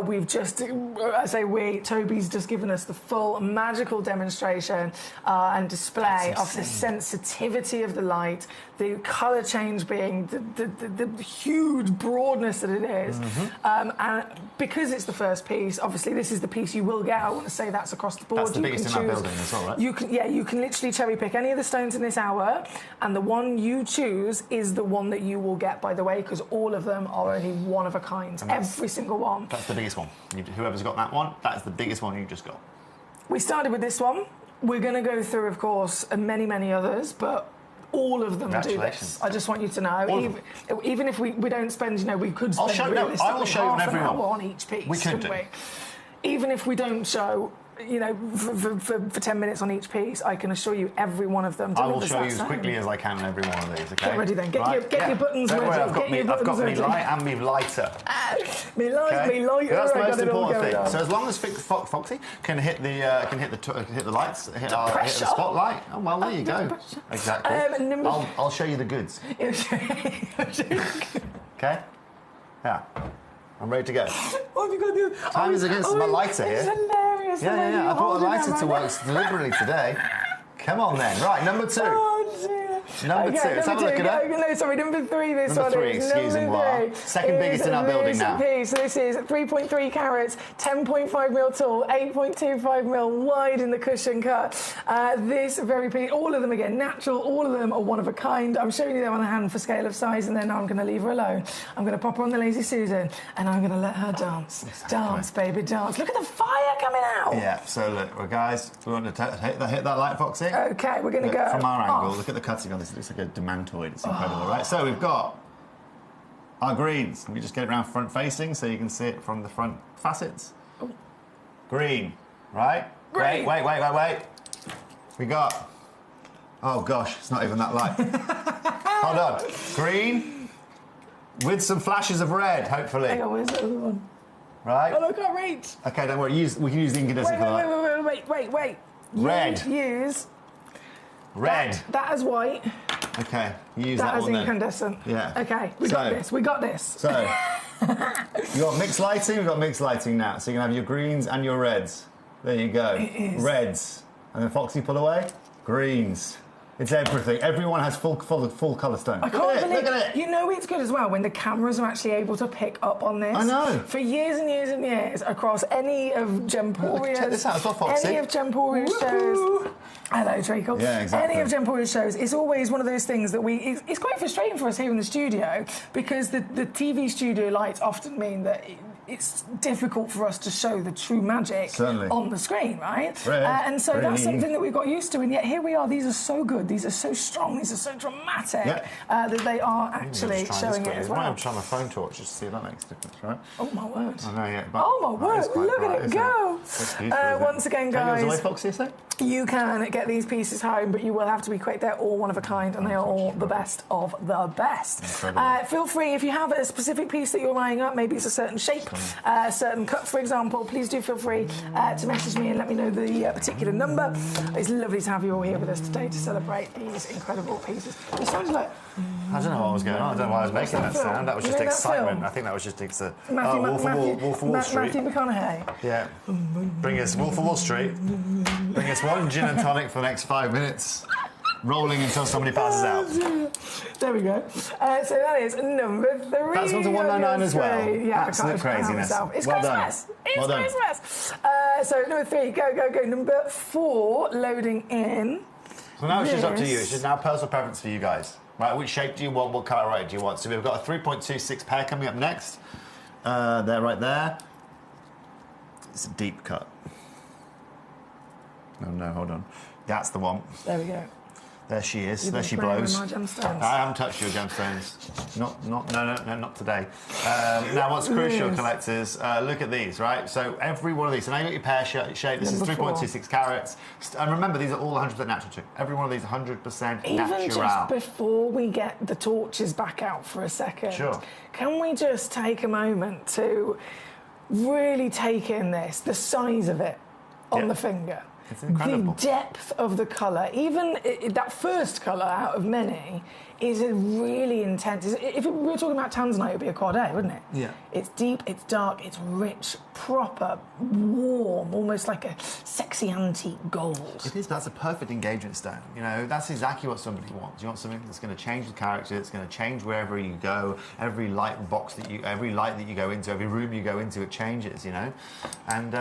we've just, Toby's just given us the full magical demonstration and display of the sensitivity of the light, the colour change being the huge broadness that it is. And because it's the first piece, obviously this is the piece you will get. I want to say that's across the board. That's the biggest in that building as well, right? You can literally cherry pick any of the stones in this hour, and the one you choose is the one that you will get, by the way, because all of them are only one of a kind. Every single one. That's the biggest one. Whoever's got that one, that's the biggest one you just got. We started with this one. We're going to go through, of course, many, many others, but all of them do this. I just want you to know. Even if we don't spend, we could spend I will show half an everyone. hour on each piece. We could do. Even if we don't show, for 10 minutes on each piece, I can assure you every one of them. I will show you as quickly as I can on every one of these, okay? Get ready then. Get your buttons ready. I've got me light and me lighter. Me lighter. That's the most important thing. So as long as Foxy can hit the lights, hit the spotlight. Oh well, there you go. Exactly. I'll show you the goods. Okay. Yeah. I'm ready to go. What have you got to do? Time is against my lighter here. It's hilarious. Yeah. I brought a lighter to work deliberately today. Come on then. Right, number 2. Oh, dear. Number 2. Let's have a look at that. No, sorry, number 3 this number one 3, is. excuse me. Second biggest in our building now. So this is 3.3 carats, 10.5 mil tall, 8.25 mil wide in the cushion cut. This very piece, all of them again, natural, all of them are one of a kind. I'm showing you them on a hand for scale of size, and then I'm going to leave her alone. I'm going to pop her on the Lazy Susan, and I'm going to let her dance. Exactly. Dance, baby, dance. Look at the fire coming out. Yeah, so look, guys, we want to hit that light, Foxy. Okay, we're going to go. From our angle, look at the cutting on this. It looks like a demantoid. It's incredible, right? So we've got our greens. We just get it around front facing so you can see it from the front facets. Ooh. Green, right? Green. Wait. We got... Oh, gosh, it's not even that light. Hold on. Green with some flashes of red, hopefully. Hang on, where's the other one? Right? Oh, I can't reach. OK, don't worry. We can use the incandescent for that. Wait. Red. Use... Red. That is white. OK, use that one as incandescent. Yeah. OK, we got this. So, we've got mixed lighting now. So you can have your greens and your reds. There you go. It is. Reds. And then Foxy, pull away. Greens. It's everything. Everyone has full colour stone. I can't believe look at it. You know it's good as well when the cameras are actually able to pick up on this. I know. For years and years and years, across any of Gemporia's... Check this out as well, Foxy. Any of Gemporia's shows... Hello, Treacle. Yeah, exactly. Any of Gemporia's shows, it's always one of those things that it's quite frustrating for us here in the studio because the TV studio lights often mean that it's difficult for us to show the true magic on the screen, right? And so that's something that we've got used to, and yet here we are. These are so good. These are so strong. These are so dramatic that they are actually showing it as well. I'm trying my phone torch just to see if that makes a difference, right? Oh, my word. I know, yeah. Oh, my word. Look at it go. Once again, guys, away, Foxy, a sec? You can get these pieces home, but you will have to be quick. They're all one of a kind, and they are all the best of the best. Feel free, if you have a specific piece that you're eyeing up, maybe it's a certain shape, certain cuts, for example, please do feel free to message me and let me know the particular number. It's lovely to have you all here with us today to celebrate these incredible pieces. It sounds like... I don't know what was going on. I don't know why I was making that sound. That was just excitement. I think that was just Wolf of Wall Street. Matthew McConaughey. Yeah. Bring us Wolf of Wall Street. Bring us one gin and tonic for the next 5 minutes. Rolling until somebody passes out. There we go. So that is number 3. That's on to 199 as well. Yeah, absolute craziness. It's well Christmas. Done. It's well done. Christmas. So number 3, go. Number 4, loading in. So now it's just up to you. It's just now personal preference for you guys. Right, which shape do you want? What colour rate do you want? So we've got a 3.26 pair coming up next. There, right there. It's a deep cut. Oh no, hold on. That's the one. There we go. There she is. There she blows. I haven't touched your gemstones. Not today. Now, what's crucial, collectors? Look at these, right? So every one of these. So now you got your pear shape. This is 3.26 carats. And remember, these are all 100% natural too. Every one of these 100% natural. Even just before we get the torches back out for a second, can we just take a moment to really take in the size of it on the finger? It's incredible. The depth of the colour, even that first colour out of many, is a really intense. If we were talking about tanzanite, it would be a quad A, wouldn't it? Yeah. It's deep, it's dark, it's rich, proper, warm, almost like a sexy antique gold. It is. That's a perfect engagement stone. You know, that's exactly what somebody wants. You want something that's going to change the character. It's going to change wherever you go. Every light that you go into, every room you go into, it changes. You know, and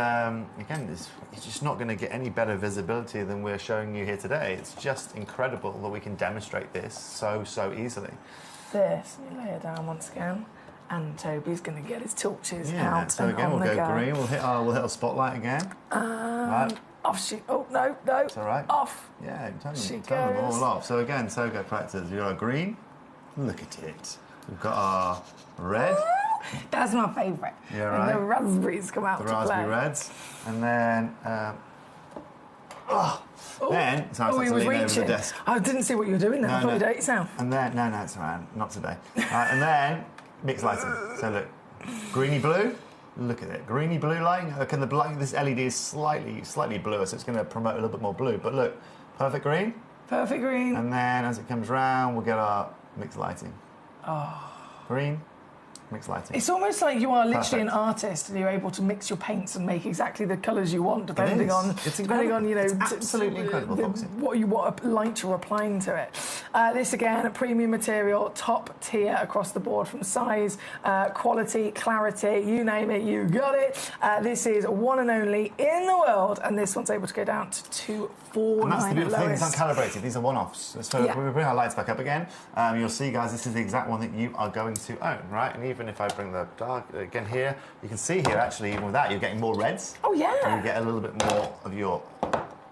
again, it's just not going to get any better visibility than we're showing you here today. It's just incredible that we can demonstrate this so easily. This, you lay it down once again, and Toby's going to get his torches out. So again, we'll go green. We'll hit our spotlight again. Right. Off she. Oh no. It's all right. Off. Yeah, turn them all off. So again, Sogo collectors, we've got our green. Look at it. We've got our red. That's my favourite. Yeah, right. The raspberries come out. The raspberry reds, and then. Then it's nice to lean over the desk. I didn't see what you were doing there. I thought you'd ate yourself. And then, no, it's all right. Not today. And then, mixed lighting. So look, greeny blue. Look at it. Greeny blue lighting. Look, and this LED is slightly bluer, so it's going to promote a little bit more blue. But look, perfect green. Perfect green. And then as it comes round, we'll get our mixed lighting. Green. Mixed lighting. It's almost like you are literally an artist, and you're able to mix your paints and make exactly the colours you want, depending on absolutely incredible. What light you're applying to it. This again, a premium material, top tier across the board from size, quality, clarity, you name it, you got it. This is one and only in the world, and this one's able to go down to 249. And that's the beautiful thing. It's uncalibrated. These are one-offs. So if we bring our lights back up again, you'll see, guys, this is the exact one that you are going to own, right? And even if I bring the dark again here, you can see here actually even with that you're getting more reds. Oh yeah. And you get a little bit more of your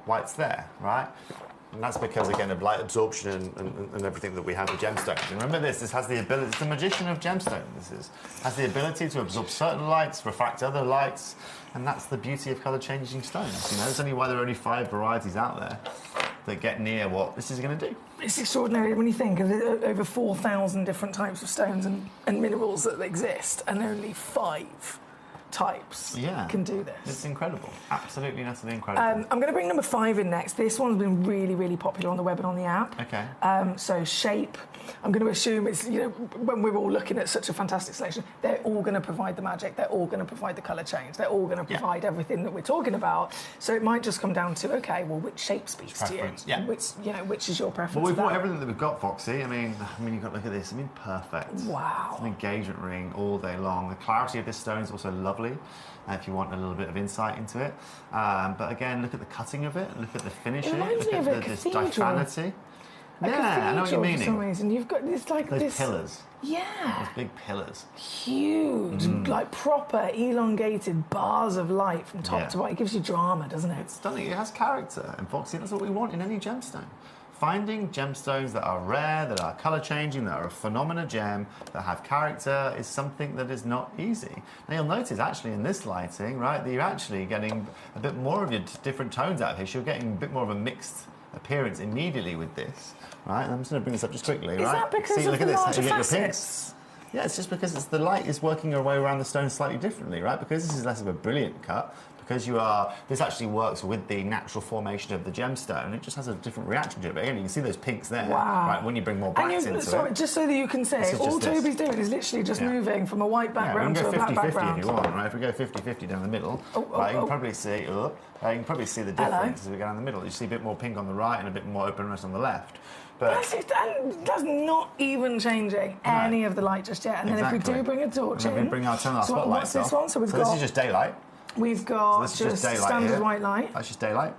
whites there, right? And that's because again of light absorption and everything that we have with gemstones. And remember this has the ability, it's the magician of gemstone. Has the ability to absorb certain lights, refract other lights, and that's the beauty of colour changing stones. You know, that's only why there are only 5 varieties out there that get near what this is going to do. It's extraordinary when you think of over 4,000 different types of stones and minerals that exist, and only 5 types can do this. It's incredible. Absolutely, utterly incredible. I'm going to bring number 5 in next. This one's been really, really popular on the web and on the app. Okay. So shape. I'm going to assume it's, you know, when we're all looking at such a fantastic selection, they're all going to provide the magic, they're all going to provide the colour change, they're all going to provide everything that we're talking about. So it might just come down to, okay, well, which shape speaks to you? Yeah. Which is your preference? Well, we've got everything that we've got, Foxy. I mean, you've got to look at this. I mean, perfect. Wow. It's an engagement ring all day long. The clarity of this stone is also lovely. If you want a little bit of insight into it. But again, look at the cutting of it, look at the finish of it, look at this diaphanity. Yeah, I know what you're meaning. For some reason, you've got this those pillars. Yeah. Those big pillars. Huge, like proper elongated bars of light from top to bottom. It gives you drama, doesn't it? It's stunning. It has character. And Foxy, that's what we want in any gemstone. Finding gemstones that are rare, that are colour changing, that are a phenomena gem, that have character is something that is not easy. Now you'll notice actually in this lighting, right, that you're actually getting a bit more of your different tones out of here. So you're getting a bit more of a mixed appearance immediately with this, right? And I'm just going to bring this up just quickly, right? Is that because of the larger facets? Yeah, it's just because the light is working your way around the stone slightly differently, right? Because this is less of a brilliant cut, because this actually works with the natural formation of the gemstone. It just has a different reaction to it. But again, you can see those pinks there, right? When you bring more blacks into it. Just so that you can say, all Toby's doing is literally just moving from a white background to a black background. If you want, right? If we go 50-50 down the middle, you can probably see. You can probably see the difference as we go down the middle. You see a bit more pink on the right and a bit more openness on the left. But that's not even changing any of the light just yet. And then if we do bring a torch in, turn our spotlights off. What's this one? So this is just daylight. We've got just standard white light. That's just daylight.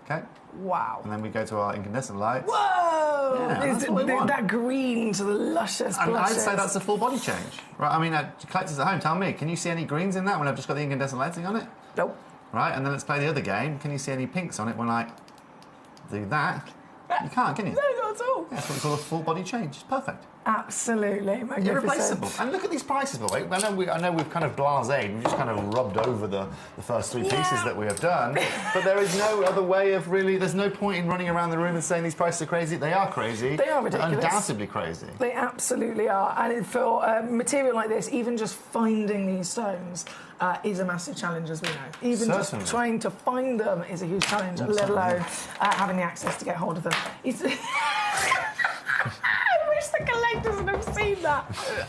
Okay. Wow. And then we go to our incandescent lights. Whoa! Yeah, that green to the luscious And blushes. I'd say that's a full body change. Right, I mean, collectors at home, tell me, can you see any greens in that when I've just got the incandescent lighting on it? Nope. Right, and then let's play the other game. Can you see any pinks on it when I do that? You can't, can you? No, not at all. That's what we call a full body change. It's perfect. Absolutely magnificent. Irreplaceable. And look at these prices, by the way. I know we've kind of blasé. We've just kind of rubbed over the first three pieces that we have done. But there is no other way of really... There's no point in running around the room and saying these prices are crazy. They are crazy. They are ridiculous. They're undoubtedly crazy. They absolutely are. And for material like this, even just finding these stones is a massive challenge, as we know. Even just trying to find them is a huge challenge, let alone having the access to get hold of them. I wish the collectors would have seen that.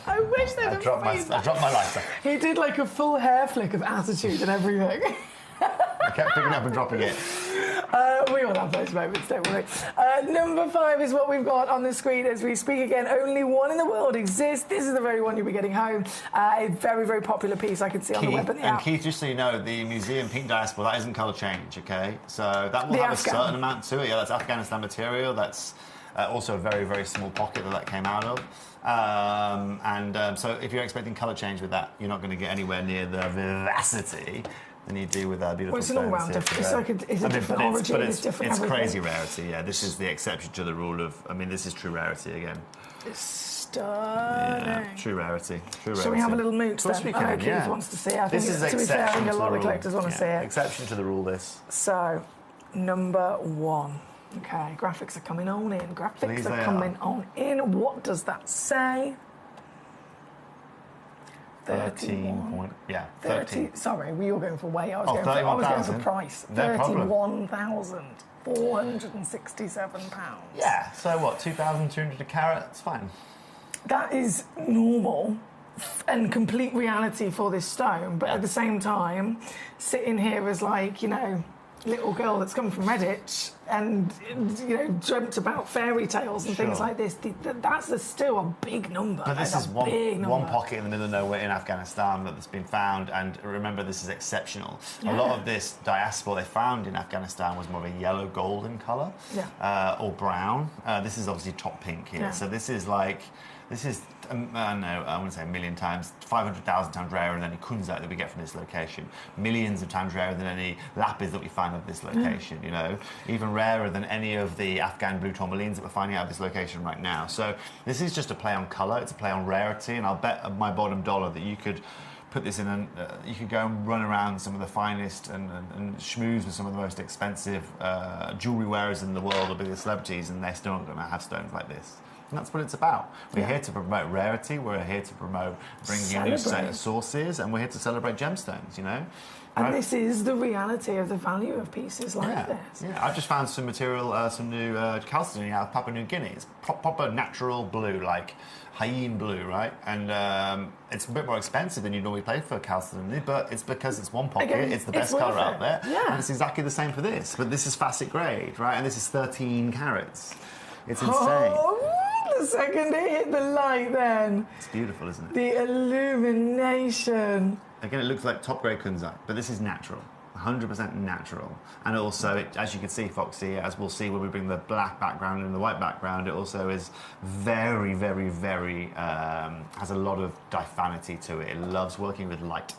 I wish they'd have seen that. I dropped my lighter. He did like a full hair flick of attitude and everything. I kept picking it up and dropping it. We all have those moments, don't worry. Number 5 is what we've got on the screen as we speak again. Only one in the world exists. This is the very one you'll be getting home. A very, very popular piece I can see on the web and the app. And Keith, just so you know, the museum pink diaspora, that isn't colour change, OK? So that will have a certain amount to it. Yeah, that's Afghanistan material. That's also a very, very small pocket that came out of. So if you're expecting colour change with that, you're not going to get anywhere near the vivacity than you do with our beautiful it's an all-round difference. It's like a different origin, it's different It's everything. crazy rarity, yeah. This is the exception to the rule of... I mean, this is true rarity again. It's stunning. Yeah, true rarity. Shall we have a little mooch then? Keith wants to see it. I think this is to be fair, I think a lot of collectors want to see it. Exception to the rule, this. So, number 1. Okay, graphics are coming on in. Graphics are coming on in. What does that say? 13. Yeah, 13. Sorry, we were going for way. I was going for price. No problem. £31,467. Yeah, so what, 2,200 a carat? It's fine. That is normal and complete reality for this stone, but at the same time, sitting here as like, you know, little girl that's come from Redditch and, you know, dreamt about fairy tales and things like this, that's still a big number. But this is one pocket in the middle of nowhere in Afghanistan that's been found, and remember, this is exceptional. A lot of this diaspora they found in Afghanistan was more of a yellow golden colour or brown. This is obviously top pink here, so this is like... This is, I wouldn't say a million times, 500,000 times rarer than any kunzite that we get from this location. Millions of times rarer than any lapis that we find at this location, you know. Even rarer than any of the Afghan blue tourmalines that we're finding out of this location right now. So this is just a play on colour, it's a play on rarity, and I'll bet my bottom dollar that you could put this in and you could go and run around some of the finest and schmooze with some of the most expensive jewellery wearers in the world or biggest celebrities, and they're still not going to have stones like this. And that's what it's about. We're here to promote rarity, we're here to promote bringing new sources, and we're here to celebrate gemstones, you know? And this is the reality of the value of pieces like this. Yeah, I've just found some material, some new chalcedony out of Papua New Guinea. It's proper natural blue, like hyene blue, right? And it's a bit more expensive than you normally pay for chalcedony, but it's because it's one pocket, it's the best colour out there, and it's exactly the same for this. But this is facet grade, right? And this is 13 carats. It's insane. The second it hit the light then. It's beautiful, isn't it? The illumination. Again, it looks like top grade kunzite, but this is natural. 100% natural. And also, as you can see, Foxy, as we'll see when we bring the black background and the white background, it also is very, very, very, has a lot of diaphanity to it. It loves working with light.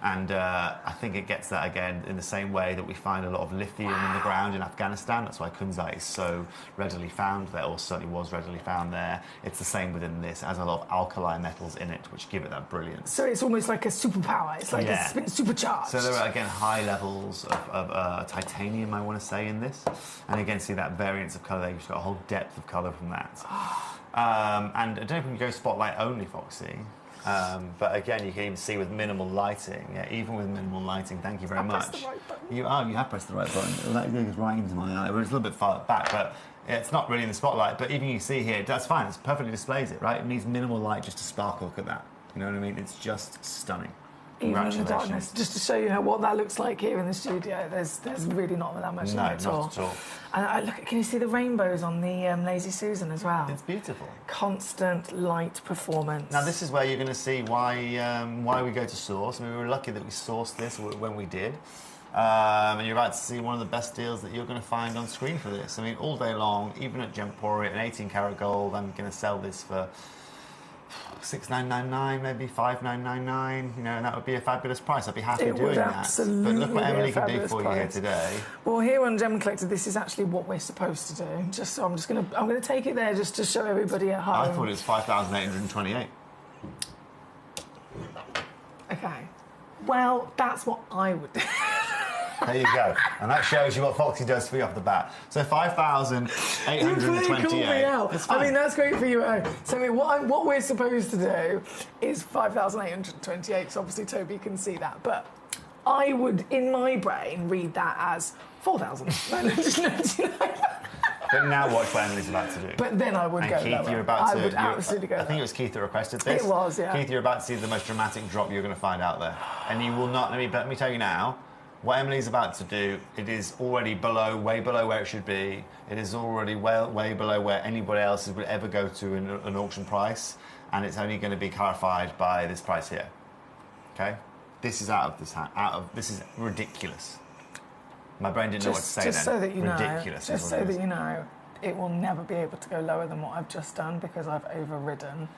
And I think it gets that again in the same way that we find a lot of lithium in the ground in Afghanistan. That's why kunzite is so readily found there, or certainly was readily found there. It's the same within this. It has a lot of alkali metals in it, which give it that brilliance. So it's almost like a superpower. It's like it's been supercharged. So there are, again, high levels of titanium, I want to say, in this. And again, see that variance of colour there. You've got a whole depth of colour from that. And I don't know if we can go spotlight only, Foxy. But again, you can even see with minimal lighting. Yeah, even with minimal lighting, thank you very much. The right button. You have pressed the right button. Well, that goes right into my eye. It's a little bit far back, but it's not really in the spotlight. But even you see here, that's fine. It perfectly displays it, right? It needs minimal light just to sparkle. Look at that. You know what I mean? It's just stunning. Even in the darkness, just to show you what that looks like here in the studio, there's really not that much light at all. Not at all. And look, can you see the rainbows on the Lazy Susan as well? It's beautiful. Constant light performance. Now this is where you're going to see why we go to source. I mean, we were lucky that we sourced this when we did. And you're about to see one of the best deals that you're going to find on screen for this. I mean, all day long, even at Gemporia, an 18 karat gold, I'm going to sell this for $6,999, maybe $5,999, you know, and that would be a fabulous price. I'd be happy doing that. But look what Emily can do for you here today. Well, here on Gemcollector, this is actually what we're supposed to do. Just so I'm going to take it there just to show everybody at home. I thought it was 5,828. Okay. Well, that's what I would do. There you go. And that shows you what Foxy does for you off the bat. So 5,828. I mean, that's great for you. So I mean, what we're supposed to do is 5,828, so obviously Toby can see that. But I would, in my brain, read that as 4,999. But now watch what Emily's about to do. But then I would go Keith, lower. you're about to... I would absolutely go I think it was Keith that requested this. It was, yeah. Keith, you're about to see the most dramatic drop you're going to find out there. And you will not... Let me tell you now, what Emily's about to do, it is already way below where it should be. It is already way below where anybody else would ever go to an auction price. And it's only going to be clarified by this price here. Okay? This is out of this hat. This is ridiculous. My brain didn't know what to say then. Just so that you ridiculous. Just so that you know, it will never be able to go lower than what I've just done because I've overridden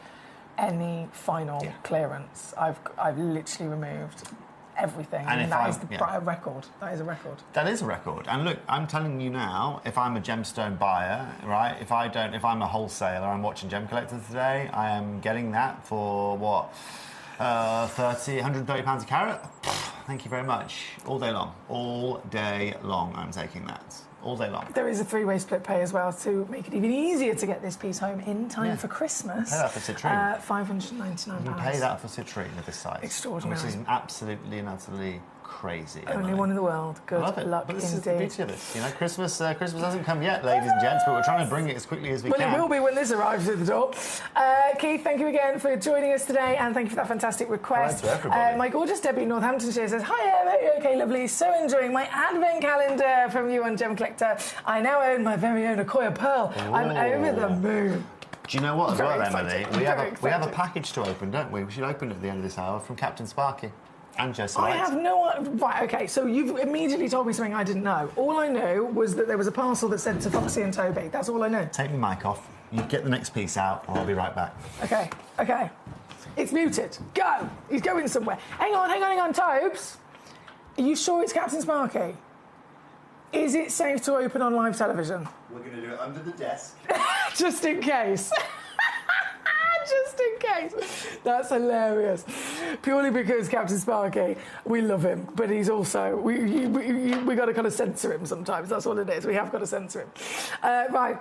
any final clearance. I've literally removed everything, and that is a record. That is a record. That is a record. And look, I'm telling you now, if I'm a gemstone buyer, right? If I'm a wholesaler, I'm watching Gemcollector today. I am getting that for what? 130 pounds a carat. Thank you very much. All day long. All day long. I'm taking that. All day long. There is a three-way split pay as well to make it even easier to get this piece home in time for Christmas. Pay that for citrine. £599. You can pay that for citrine of this size. Extraordinary. Which is absolutely and utterly crazy. Only one in the world. Good luck but this indeed. is the beauty of it. You know, Christmas hasn't come yet, ladies and gents, but we're trying to bring it as quickly as we can. Well, it will be when this arrives at the door. Keith, thank you again for joining us today, and thank you for that fantastic request. Hello to everybody. My gorgeous Debbie in Northamptonshire says, "Hi, Emma. Okay, lovely. So enjoying my advent calendar from you on Gemcollector. I now own my very own Akoya Pearl. I'm over the moon." Do you know what as well, Emily? We have a excited. package to open, don't we? We should open it at the end of this hour from Captain Sparky and Joe Select. I have no... Right, OK, so you've immediately told me something I didn't know. All I knew was that there was a parcel that said to Foxy and Toby. That's all I knew. Take my mic off. You get the next piece out, or I'll be right back. OK. It's muted. Go! He's going somewhere. Hang on, Tobes. Are you sure it's Captain Sparky? Is it safe to open on live television? We're going to do it under the desk. Just in case. Just in case. That's hilarious. Purely because Captain Sparky, we love him, but he's also... We got to kind of censor him sometimes. That's all it is. We have got to censor him. Right.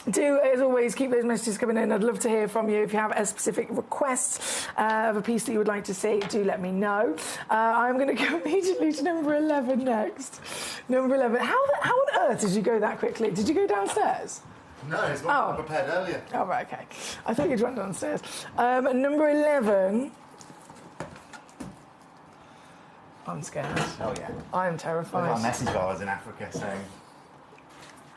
Do, as always, keep those messages coming in. I'd love to hear from you. If you have a specific request of a piece that you would like to see, do let me know. I'm going to go immediately to number 11 next. Number 11. How on earth did you go that quickly? Did you go downstairs? No, it's what I prepared earlier. Oh, right, OK. I thought you'd run downstairs. Number 11... I'm scared. Oh, yeah. I am terrified. Our message while I was in Africa saying...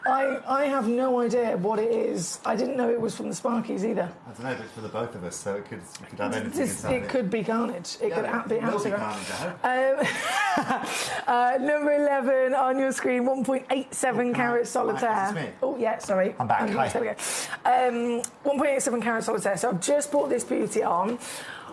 I have no idea what it is. I didn't know it was from the Sparkies either. I don't know, but it's for the both of us, so it could have anything inside it. Could be carnage. It could be absolutely carnage. Number 11 on your screen, 1.87 carat solitaire. Is this me? Oh, yeah, sorry. I'm back. Hi. There we go. 1.87 carat solitaire. So I've just brought this beauty on.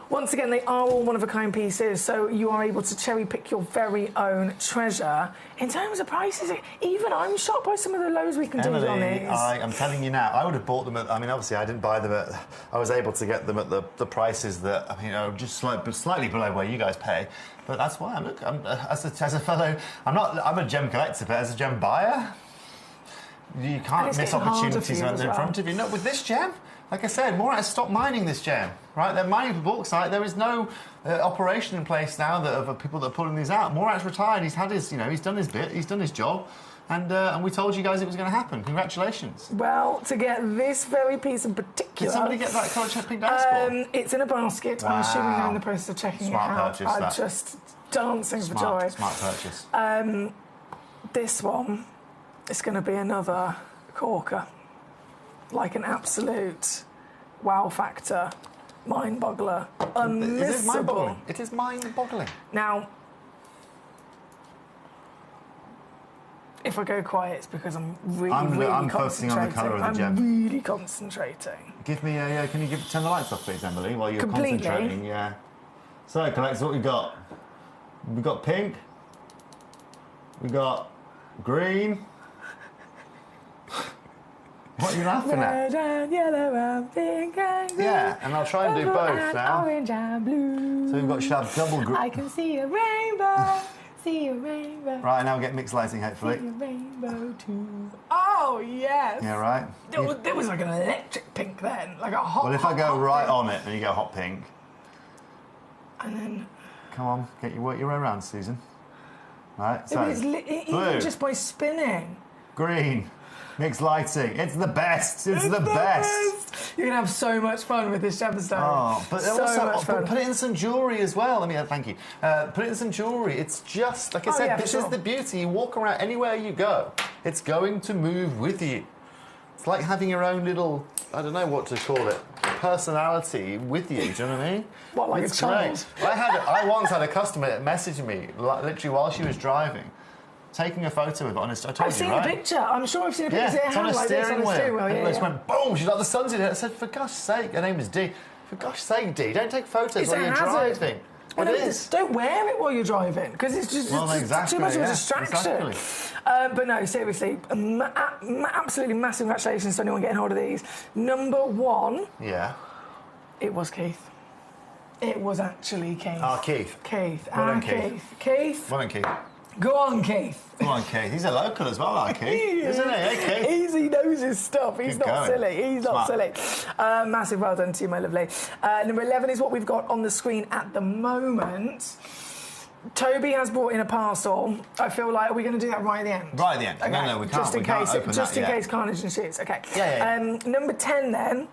Once again, they are all one-of-a-kind pieces, so you are able to cherry-pick your very own treasure. In terms of prices, even I'm shocked by some of the lows we can do on these. I'm telling you now, I would have bought them at... I mean, obviously, I didn't buy them at... I was able to get them at the prices that, I mean, are just slightly below where you guys pay. But that's why, as a fellow... I'm a gem collector, but as a gem buyer... You can't miss opportunities when they're in front of you. No, with this gem, like I said, Morat stop mining this gem, right? They're mining for bauxite. There is no operation in place now of people that are pulling these out. Morat's retired. He's had his, he's done his bit. He's done his job. And we told you guys it was going to happen. Congratulations. Well, to get this very piece in particular... Did somebody get that colour check pink dashboard? It's in a basket. Wow. I'm assuming they're in the process of checking Smart it out. purchase, I'm that. just dancing for joy. Smart purchase. This one is going to be another corker. Like an absolute wow factor, mind-boggler, unmissable. Is it mind-boggling? It is mind-boggling. Now... if I go quiet, it's because I'm really focusing on the colour of the gem. I'm really concentrating. Give me a... can you turn the lights off, please, Emily, while you're Completely. concentrating? Yeah. So, Collector, what we got? We've got pink. We've got green. What are you laughing Red at? and yellow and pink and green. Yeah, and I'll try and do both and now. Orange and blue. So should have double green. I can see a rainbow. See a rainbow. Right, now we get mixed lighting, hopefully. See a rainbow too. Oh, yes. Yeah, right. There was like an electric pink then, like a hot. Well, if I go right on it and you go hot pink. And then. Come on, work your way around, Susan. Right, so. Even just by spinning. Green. Mixed lighting. It's the best. It's the best. You're going to have so much fun with this gemstone. Oh, but so also much fun. put it in some jewellery as well. Thank you. Put it in some jewellery. It's just, like I said, this is the beauty. You walk around anywhere you go. It's going to move with you. It's like having your own little, I don't know what to call it, personality with you. Do you know what I mean? What, like it's a child? Great. I once had a customer message me, literally while she was driving, taking a photo of it. I told I've seen the picture. I'm sure I've seen a picture. Yeah, it's on a steering wheel. Yeah, and it just went boom. She's like, the sun's in it. I said, for gosh sake, her name is Dee. For gosh sake, Dee, don't take photos while you're driving. Well, it is. Don't wear it while you're driving because it's just too much of a distraction. Exactly. But no, seriously, absolutely massive congratulations to anyone getting hold of these. Number one. Yeah. It was Keith. It was actually Keith. Oh, Keith. Keith. Well done, Keith. Keith. Well done, Keith. Go on, Keith. Come on, Keith. He's a local as well, like Keith, isn't he? Hey, Keith. He knows his stuff. He's not silly. He's not silly. Massive well done to you, my lovely. Number 11 is what we've got on the screen at the moment. Toby has brought in a parcel. I feel like, are we going to do that right at the end? Right at the end. Okay. No, we can't. Just in case Carnage ensues. Okay. Yeah. Number 10 then.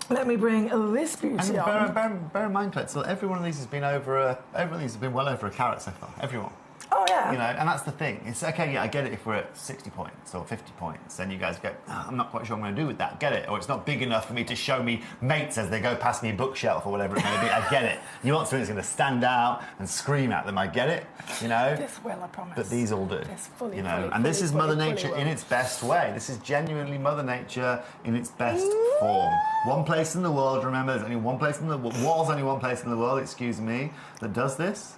Let me bring this beauty on. Bear in mind, Collector, every one of these has been well over a carat so far. Everyone. Oh, yeah. And that's the thing. It's okay, yeah, I get it if we're at 60 points or 50 points, then you guys go, I'm not quite sure what I'm going to do with that. Get it? Or it's not big enough for me to show me mates as they go past me a bookshelf or whatever it may be. I get it. You want something that's going to stand out and scream at them. I get it, This will, I promise. But these all do. This fully, and this is Mother Nature in its best way. This is genuinely Mother Nature in its best form. One place in the world, remember, there's only one place in the world, was only one place in the world, excuse me, that does this,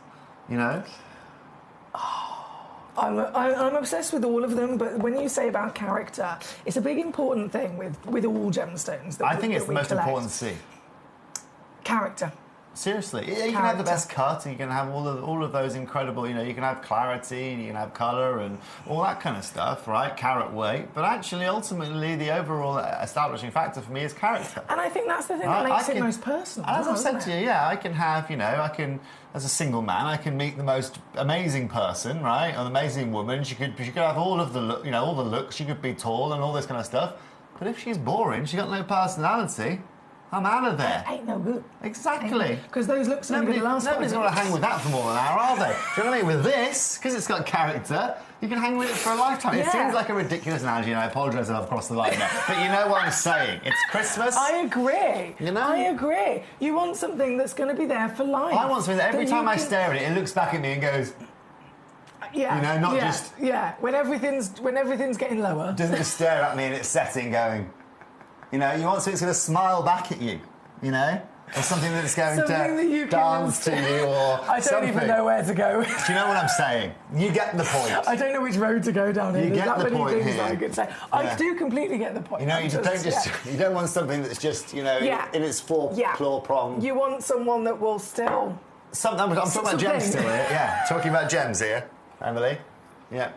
I'm obsessed with all of them, but when you say about character, it's a big important thing with all gemstones. I think it's the most important to see. Character. Seriously, you can have the best cut, and you can have all of those incredible. You can have clarity, and you can have colour, and all that kind of stuff, right? Carat weight, but actually, ultimately, the overall establishing factor for me is character. And I think that's the thing that makes it most personal. As I've said to you, I can have, as a single man, I can meet the most amazing person, right? An amazing woman. She could have all of the all the looks. She could be tall and all this kind of stuff. But if she's boring, she got no personality. I'm out of there. Ain't no good. Exactly. Because those looks are going to last. Nobody's going to hang with that for more than an hour, are they? Do you know what I mean? With this, because it's got character, you can hang with it for a lifetime. It seems like a ridiculous analogy, and I apologise if I've crossed the line there. But you know what I'm saying. It's Christmas. I agree. I agree. You want something that's going to be there for life. I want something that every time I stare at it, it looks back at me and goes... Yeah. not just... Yeah, when everything's getting lower. Doesn't just stare at me in its setting going... you want something that's going to smile back at you, or something that's going to dance to you, or I don't even know where to go. Do you know what I'm saying? You get the point. I don't know which road to go down here. You There's get that the many point things here. I could say. Yeah. I do completely get the point. You don't want something that's just in its four claw prong. You want someone that will still. I'm talking about gems still here. Yeah, talking about gems here, Emily. Yeah.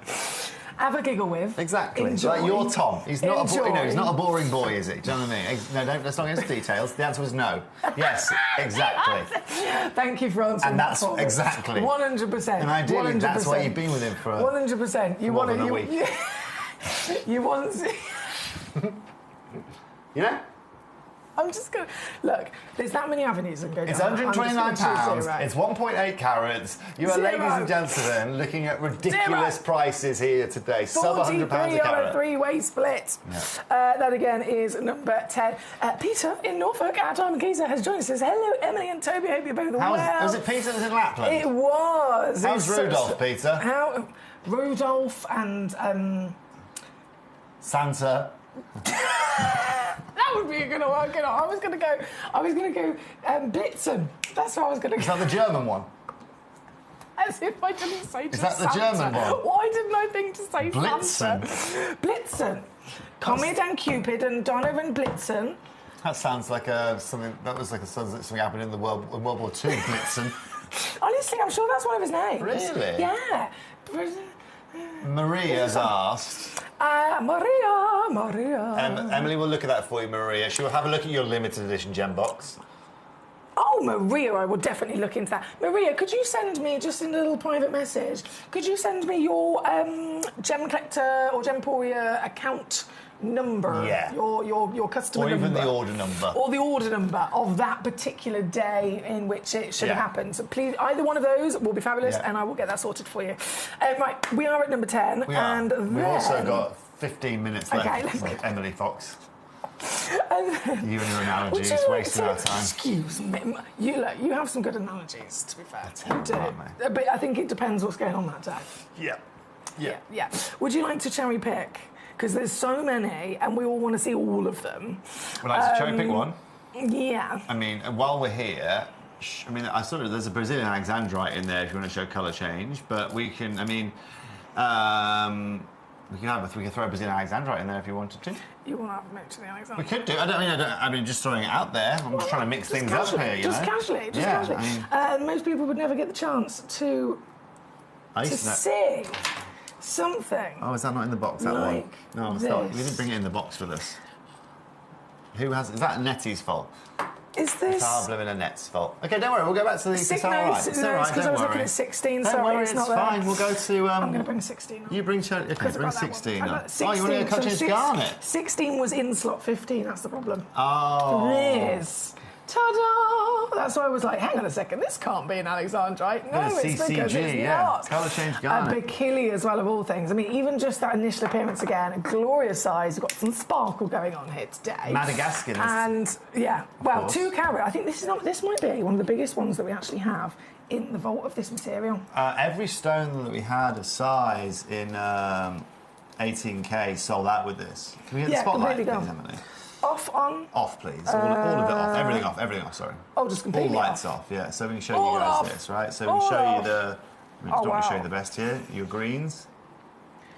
have a giggle with. Exactly. Enjoy. Like you're Tom. He's not he's not a boring boy, is he? Do you know what I mean? No, let's not get into details. The answer was no. Yes, exactly. Thank you for answering And that's that. exactly 100%. And ideally, 100%. that's why you've been with him for 100%. You want more than a week. You want. You know? I'm just going to... Look, there's that many avenues that go down. It's £129. It's 1.8 carats. You are, ladies and gentlemen, looking at ridiculous prices here today. Sub £100 a on carat. a three-way split. Yeah. That, again, is number 10. Peter in Norfolk, our Diamond Geezer, has joined us. Says, hello, Emily and Toby. Hope you're both well. Was it Peter that was in Lapland? It was. How's Rudolph, Peter? How... Rudolph and... Santa... That would be a good one. I was going to go Blitzen. That's what I was going to go. Is that the German one? As if I didn't say Is that the Santa. German one? Why didn't I think to say Blitzen. Santa? Blitzen. Comet and Cupid and Donovan Blitzen. That sounds like something happened in World War II. Blitzen. Honestly, I'm sure that's one of his names. Really? Yeah. Maria's asked. Maria. Emily will look at that for you, Maria. She will have a look at your limited edition gem box. Oh, Maria, I will definitely look into that. Maria, could you send me, just in a little private message, could you send me your Gemcollector or Gemporia account number? Yeah. Your customer or number. Or even the order number. Or the order number of that particular day in which it should have happened. So please, either one of those will be fabulous, and I will get that sorted for you. Right, we are at number 10. We are. And We've also got 15 minutes left. Okay, let's go. Emily Fox. You and your analogies, wasting our time. Excuse me. You have some good analogies, to be fair. You do. Aren't they? But I think it depends what's going on that day. Yeah. Would you like to cherry pick? Because there's so many, and we all want to see all of them. Would like to cherry pick one? Yeah. I mean, while we're here, I saw there's a Brazilian Alexandrite in there if you want to show colour change, but we can, we can throw a Brazilian Alexandrite in there if you wanted to. You want to have a mix of the Alexandrite? We could do. I mean, just throwing it out there. I'm just trying to mix things up here, you know? Just casually. Most people would never get the chance to see something. Oh, is that not in the box, that like one? No, sorry. We didn't bring it in the box with us. Is that Nettie's fault? Is this... It's our blooming Annette's fault. OK, don't worry, we'll go back to the... It's all right, because I was looking at 16, don't sorry, worry, it's not fine, there. we'll go to... I'm going to bring 16 on. You bring... OK, bring 16 on. Oh, you want to go so change Garnet? 16 was in slot 15, that's the problem. Oh. This. Ta-da! That's why I was like, hang on a second, this can't be an Alexandrite. No, it's because it's not. Colour change Garnet. A Bikili as well, of all things. I mean, even just that initial appearance again, a glorious size. We've got some sparkle going on here today. Madagascar. And, yeah, well, 2 carat. I think this might be one of the biggest ones that we actually have in the vault of this material. Every stone that we had of size in 18K sold out with this. Can we get the spotlight, please, Emily? Off, on? Off, please. All of it off. Everything off, sorry. Oh, just completely all lights off, yeah. So we can show you guys this, right? So we can show you the... I don't want to show you the best here. Your greens.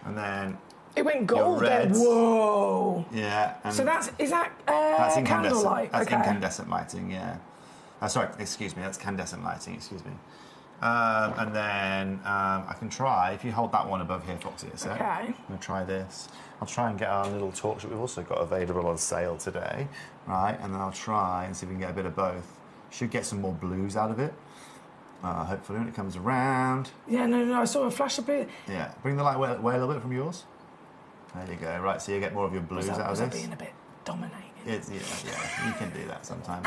And then... It went gold then. Whoa. Yeah. And so that's that's incandescent. Candlelight. That's incandescent lighting, yeah. Sorry, excuse me. That's candescent lighting, excuse me. And then I can try, if you hold that one above here, Foxy, a sec. Okay. I'm going to try this. I'll try and get our little torch that we've also got available on sale today, right? And then I'll try and see if we can get a bit of both. Should get some more blues out of it, hopefully, when it comes around. Yeah, no, I saw a flash of blue. Yeah, bring the light away a little bit from yours. There you go, right, so you get more of your blues out of this. Being a bit dominating. Yeah, you can do that sometimes.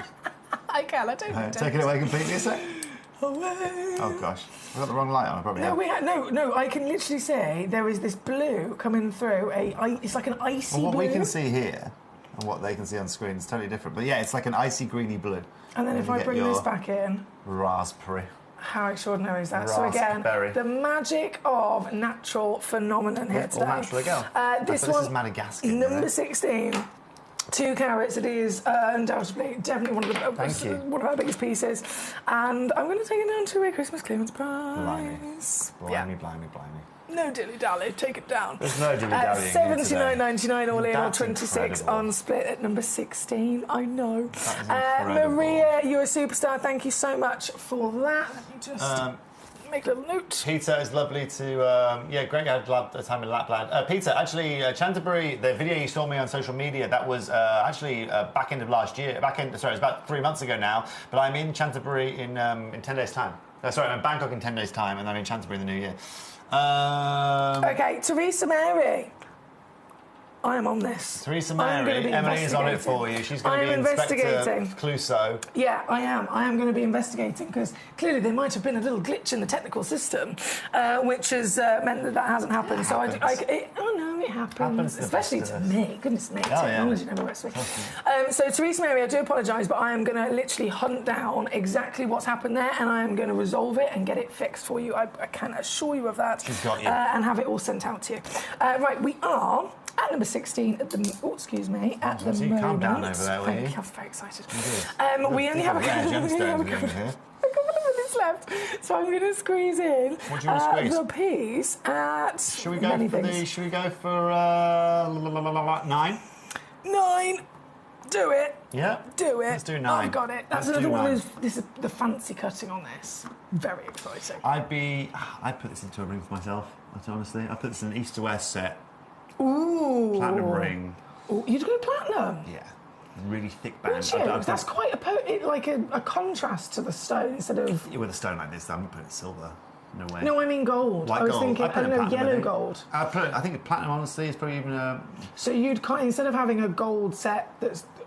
I can, I don't. Take it away completely a sec. Away. Oh gosh, I got the wrong light on. I probably No, I can literally say there is this blue coming through. It's like an icy blue. What we can see here and what they can see on screen is totally different. But yeah, it's like an icy greeny blue. And then if I bring this back in, raspberry. How extraordinary is that? So again, the magic of natural phenomenon here today. All natural again. This is Madagascar. Number 16. 2 carats, it is undoubtedly, definitely one of our biggest pieces. And I'm going to take it down to a Christmas clearance price. Blimey. No dilly-dally, take it down. There's no dilly-dallying $79.99 all in, or 26 on split at number 16. I know. Maria, you're a superstar. Thank you so much for that. Let me just make a little note. Peter, it's lovely to... great. I had a time in Lapland. Peter, actually, Canterbury, the video you saw me on social media, that was actually back end of last year. Sorry, it was about 3 months ago now. But I'm in Canterbury in 10 days' time. Sorry, I'm in Bangkok in 10 days' time, and I'm in Canterbury in the new year. Okay, Theresa Mary. I am on this. Theresa Mary, Emily is on it for you. She's going to be Inspector Clouseau. Yeah, I am. I am going to be investigating because clearly there might have been a little glitch in the technical system, which has meant that hasn't happened. It happens. Especially to me. Goodness me, technology never works for me. So, Theresa Mary, I do apologise, but I am going to literally hunt down exactly what's happened there, and I am going to resolve it and get it fixed for you. I can assure you of that. She's got you. And have it all sent out to you. Right, we are at number 16 at the... Oh, excuse me. At the moment... Calm down over there, will you? I'm very excited. We only have a couple of minutes left, so I'm going to squeeze in the piece at... Should we go for 9? 9. Do it. Yeah. Do it. Let's do 9. I've got it. That's another one of this is the fancy cutting on this. Very exciting. I'd put this into a ring for myself, honestly. I put this in an East to West set. Ooh. Platinum ring. Ooh, you'd go platinum? Yeah. Really thick band. That's quite a contrast to the stone instead of... With a stone like this, I'm putting silver. No way. No, I mean gold. White I was gold. thinking, I don't know, yellow gold. I think platinum, honestly, is probably even a... So you'd instead of having a gold set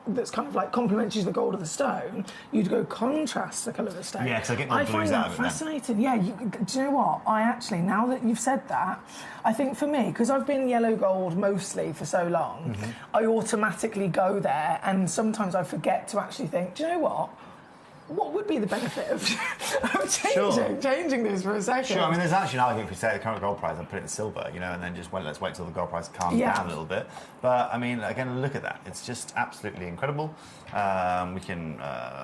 that's kind of like complements the gold of the stone, you'd go contrast the colour of the stone. Yeah, because I get more blues out of it. I find that fascinating. Yeah, do you know what? I actually, now that you've said that, I think for me, because I've been yellow gold mostly for so long, I automatically go there, and sometimes I forget to actually think, do you know what? What would be the benefit of changing this for a second? Sure, I mean, there's actually an argument if you say the current gold price and put it in silver, and then just let's wait till the gold price calms down a little bit. But, I mean, again, look at that. It's just absolutely incredible. We can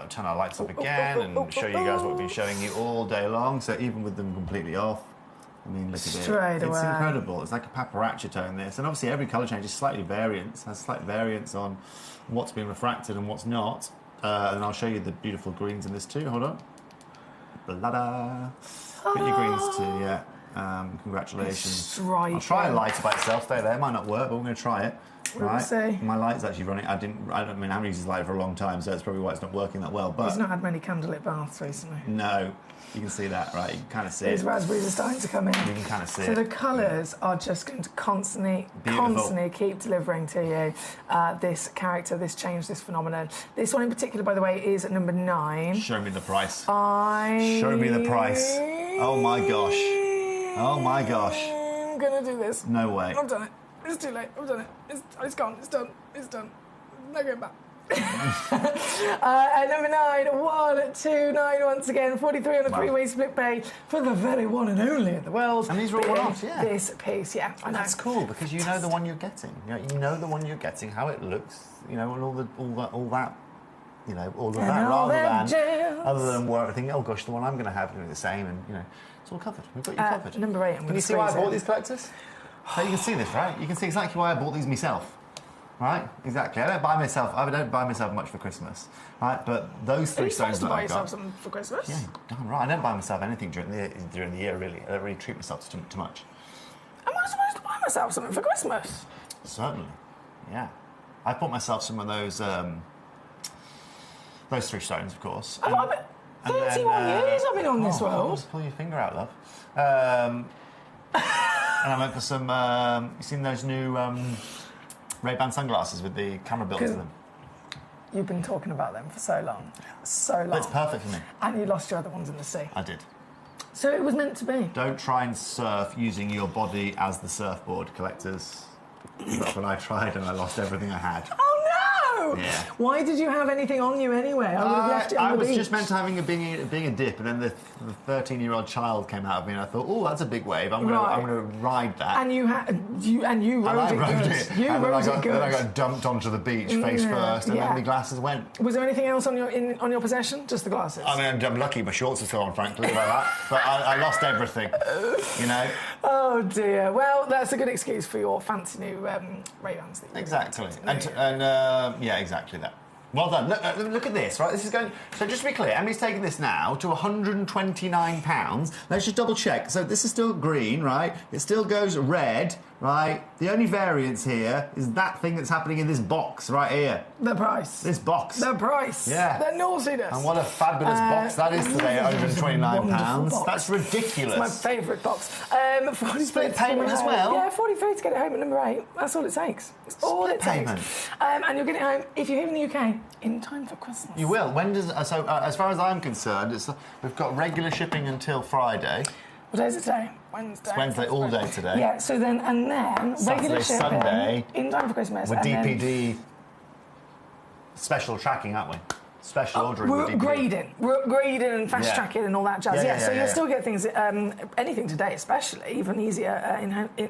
turn our lights up again and show you guys what we've been showing you all day long. So even with them completely off, I mean, look at it. It's incredible. It's like a paparazzi tone, this. And obviously every colour change is has slight variance on what's been refracted and what's not. And I'll show you the beautiful greens in this too. Hold on. Blah-da. Got your greens too, yeah. Congratulations. I'll try a light by itself. Stay there. It might not work, but we're going to try it. Right. My light's actually running. I haven't used this light for a long time, so that's probably why it's not working that well. But he's not had many candlelit baths recently. No. You can see that, right? You can kind of see These raspberries are starting to come in. You can kind of see So the colours are just going to constantly keep delivering to you this character, this change, this phenomenon. This one in particular, by the way, is at number 9. Show me the price. Show me the price. Oh, my gosh. Oh, my gosh. I'm going to do this. No way. I've done it. It's too late. I've done it. It's gone. It's done. It's done. No going back. At number 9, 1, 2, 9 once again, 43 on a three-way split pay for the very one and only in the world. And these are all one-offs, yeah. This piece, yeah. And that's cool because you know the one you're getting. You know the one you're getting, how it looks, and all that, other than where I think, oh gosh, the one I'm going to have is going to be the same, and it's all covered. We've got you covered. Number 8. Can you see why I bought these collectors? You can see this, right? You can see exactly why I bought these myself. Right, exactly. I don't buy myself much for Christmas, right? But those 3 stones that I've got. Buy yourself something for Christmas? Yeah, damn right. I don't buy myself anything during the year, really. I don't really treat myself too much. Am I supposed to buy myself something for Christmas? Certainly, yeah. I bought myself some of those 3 stones, of course. 31 years I've been on this world. Pull your finger out, love. And I went for some. You seen those new? Ray-Ban sunglasses with the camera built into them. You've been talking about them for so long. It's perfect for me. And you lost your other ones in the sea. I did. So it was meant to be. Don't try and surf using your body as the surfboard, collectors. That's what I tried and I lost everything I had. Oh no! Yeah. Why did you have anything on you anyway? I would have left it on the beach. I was just meant to being a dip, and then the 13-year-old child came out of me, and I thought, oh, that's a big wave. I'm going to ride that. And you rode it good. Then I got dumped onto the beach face first, and then the glasses went. Was there anything else on your possession? Just the glasses? I mean, I'm lucky my shorts are still on, frankly, about that. But I lost everything. Oh dear. Well, that's a good excuse for your fancy new Ray-Bans. Exactly. And exactly that. Well done. Look at this, right? This is going... So just to be clear, Emily's taking this now to £129. Let's just double check. So this is still green, right? It still goes red, right? The only variance here is that thing that's happening in this box right here. The price. This box. The price. Yeah. The naughtiness. And what a fabulous box that is today at £129. Box. That's ridiculous. It's my favourite box. 40 Split payment as well? Yeah, 43 to get it home at number 8. That's all it takes. It's all it payment. takes. And you'll get it home, if you're here in the UK, in time for Christmas. You will. When does... So, as far as I'm concerned, we've got regular shipping until Friday. What day is it today? Wednesday. It's Wednesday all day today. Yeah, so then, regular shipping, Sunday, in time for Christmas. with DPD special tracking, aren't we? Special ordering We're with DPD. We're upgrading and fast tracking and all that jazz. So you'll still get things, anything today especially, even easier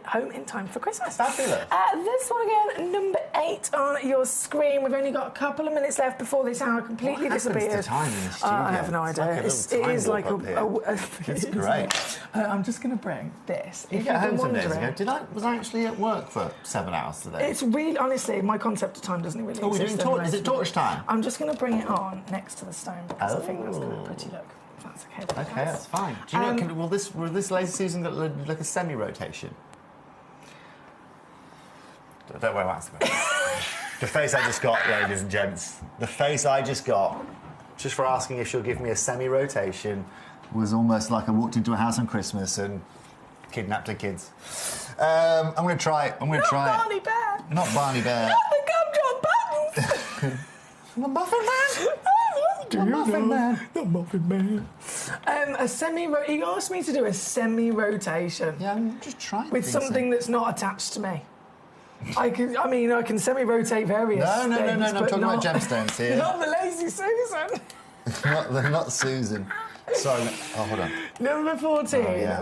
home in time for Christmas. Fabulous. This one again, number 8 on your screen. We've only got a couple of minutes left before this hour completely disappeared. What's the time in the studio? I have no idea. It's like it's great. I'm just going to bring this. You get home some days ago. Was I actually at work for 7 hours today? It's really, honestly, my concept of time doesn't really exist. Is it torch time? I'm just going to bring it on next to the stone because I think that's going to be a pretty look. If that's okay. Okay, that's fine. Do you know? Will this laser season look like a semi-rotation? Don't worry about it. The face I just got, ladies and gents. The face I just got, just for asking if she'll give me a semi-rotation, was almost like I walked into a house on Christmas and kidnapped her kids. I'm going to try it. Not Barney Bear. Not Barney Bear. Not the gumdrop buttons. The Muffin Man. The Muffin Man. The Muffin Man. He asked me to do a semi-rotation. Yeah, I'm just trying. With something that's not attached to me. I can semi-rotate various things. No. I'm talking about gemstones here. Not the lazy Susan. not Susan. Sorry. Oh, hold on. Number 14. Oh, yeah.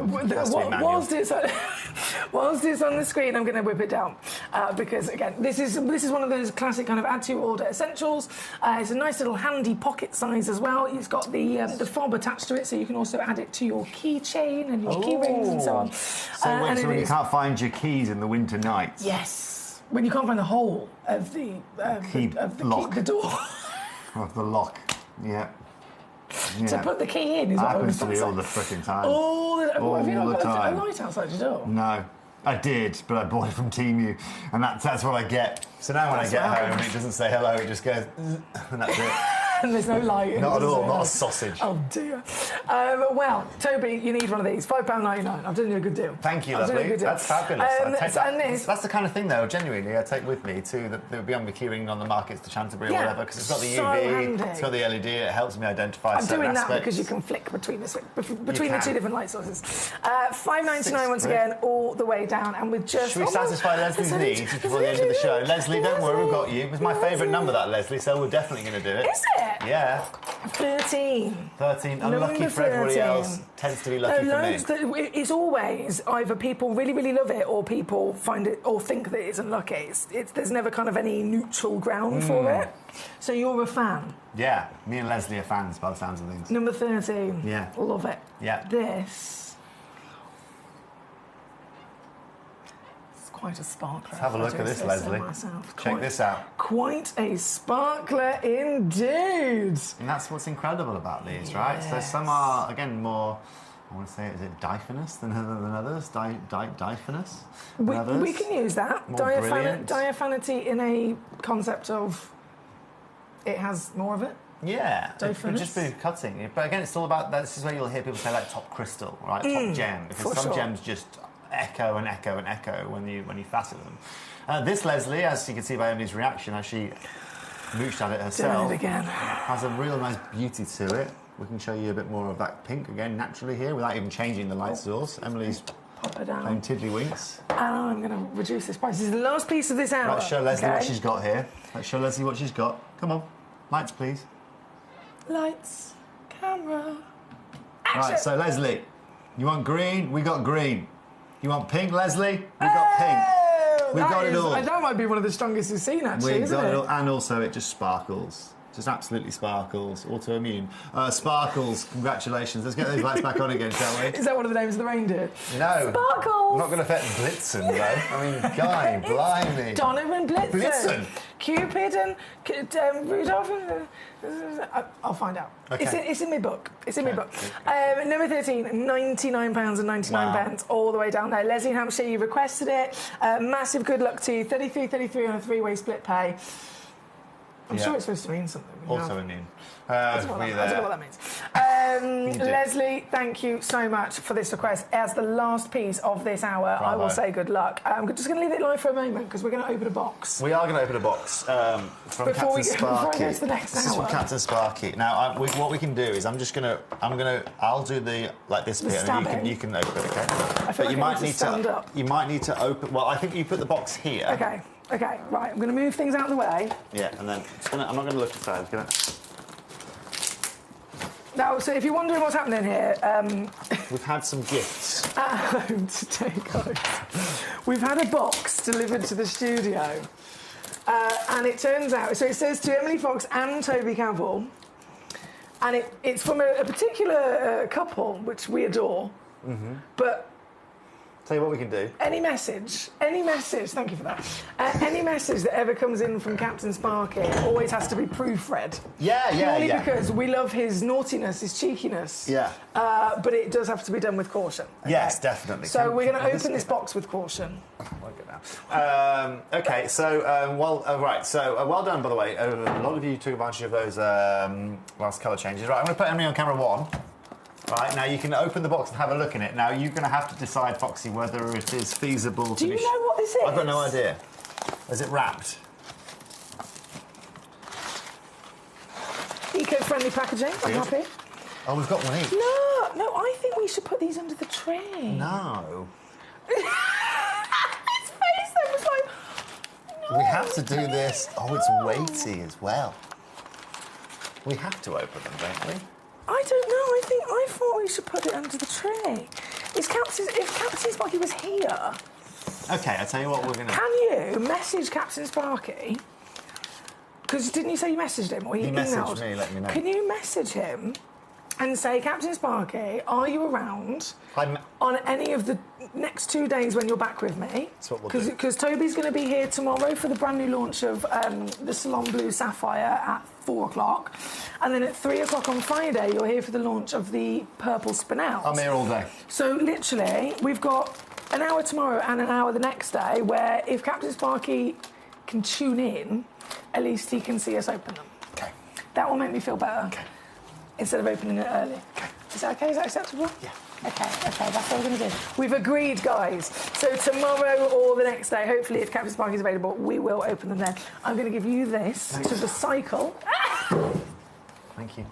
Whilst it's on the screen, I'm going to whip it down because again, this is one of those classic kind of add to order essentials. It's a nice little handy pocket size as well. It's got the fob attached to it, so you can also add it to your keychain and your key rings and so on. So when you can't find your keys in the winter nights. Yes. When you can't find the hole of the door. Of the lock. Yeah. To put the key in is what happens to me all the freaking time. Have you not got time. a light outside your door? No. I did, but I bought it from Temu, and that's what I get. So now when I get home, it doesn't say hello, it just goes, and that's it. And there's no light. Not at all, not a sausage. Oh dear. Well, Toby, you need one of these. £5.99. I've done you a good deal. Thank you, lovely. That's fabulous. That's the kind of thing, though, genuinely, I take with me to the Beyond the Keyring on the markets to Canterbury or whatever, because it's got the UV, handy. It's got the LED, it helps me identify I'm certain doing that aspects. because you can flick between the two different light sources. £5.99 once again, all the way down, and with just... Should we satisfy Leslie's needs before the end of the show? Leslie, don't worry, we've got you. It was my favourite number, that, Leslie, so we're definitely going to do it. Is it? Yeah. 13. 13. Unlucky for everybody else. Tends to be lucky for me. It's always either people really, really love it or people find it or think that it's unlucky. There's never kind of any neutral ground for it. So you're a fan. Yeah. Me and Leslie are fans by the sounds of things. Number 13. Yeah. Love it. Yeah. This. Quite a sparkler. Let's have a look at this, Leslie. Check this out. Quite a sparkler indeed. And that's what's incredible about these, right? So some are, again, more, I want to say, is it diaphanous than others? Diaphanous than others? We can use that. Diaphanity in a concept of it has more of it. Yeah, it could just be cutting. But again, it's all about, this is where you'll hear people say, like, top crystal, right? Top gem. Because some gems just echo and echo and echo when you facet them. This Leslie, as you can see by Emily's reaction, as she mooched at it herself, doing it again, has a real nice beauty to it. We can show you a bit more of that pink again naturally here without even changing the light source. Emily's playing tiddlywinks. And I'm going to reduce this price. This is the last piece of this hour. Let's show Leslie what she's got here. Let's show Leslie what she's got. Come on, lights please. Lights, camera, action. Right, so Leslie, you want green? We got green. You want pink, Leslie? We got pink. We got it all. That might be one of the strongest we've seen, actually, isn't it? And also, it just sparkles. Just absolutely sparkles. Autoimmune. Sparkles, congratulations. Let's get those lights back on again, shall we? Is that one of the names of the reindeer? No. Sparkles! I'm not going to affect Blitzen, though. I mean, Guy, blimey. Donovan Blitzen. Blitzen. Cupid and Rudolph. I'll find out. Okay. It's in my book. It's in my book. Number 13, £99.99, all the way down there. Leslie in Hampshire, you requested it. Massive good luck to you. 33 on a three-way split pay. I'm sure it's supposed to mean something. Also immune. I don't know what that means. Leslie, thank you so much for this request. As the last piece of this hour, Bravo. I will say good luck. I'm just going to leave it live for a moment because we're going to open a box. We are going to open a box from Captain Sparky. Before I go to the next This is from Captain Sparky. Now, what we can do is I'll do this bit, and then you can open it, okay? I feel like you might need to open. Well, I think you put the box here. Okay, right. I'm going to move things out of the way. Yeah, and then I'm not going to look aside. Now, so if you're wondering what's happening here, we've had some gifts at home today, guys. We've had a box delivered to the studio, and it turns out, so it says to Emily Fox and Toby Cavill, and it's from a particular couple which we adore, but. Tell you what we can do. Any message, thank you for that. Any message that ever comes in from Captain Sparky always has to be proofread. Purely because we love his naughtiness, his cheekiness. Yeah. But it does have to be done with caution. Okay? Yes, definitely. So we're going to open this box with caution. Okay, so, well done, by the way. A lot of you took advantage of those last colour changes. Right, I'm going to put Emily on camera 1. Right, now you can open the box and have a look in it. Now you're going to have to decide, Foxy, whether it is feasible to Do you know what this is? I've got no idea. Is it wrapped? Eco-friendly packaging, I'm happy. Oh, we've got one each. No, I think we should put these under the tray. No. His face then was like, no. We have to do this. Oh, it's weighty as well. We have to open them, don't we? I don't know. I thought we should put it under the tray. If Captain Sparky was here... OK, I'll tell you what we're going to... Can you message Captain Sparky? Because didn't you say you messaged him or you emailed? He messaged me, let me know. Can you message him and say, Captain Sparky, are you around on any of the next 2 days when you're back with me? That's what we'll do. Because Toby's going to be here tomorrow for the brand new launch of the Salon Blue Sapphire at 4 o'clock. And then at 3 o'clock on Friday, you're here for the launch of the Purple Spinel. I'm here all day. So literally, we've got an hour tomorrow and an hour the next day where if Captain Sparky can tune in, at least he can see us open them. OK. That will make me feel better. OK. Instead of opening it early. OK. Is that OK? Is that acceptable? Yeah. OK, that's what we're going to do. We've agreed, guys. So tomorrow or the next day, hopefully, if Captain Sparky is available, we will open them then. I'm going to give you this to recycle. Thank you.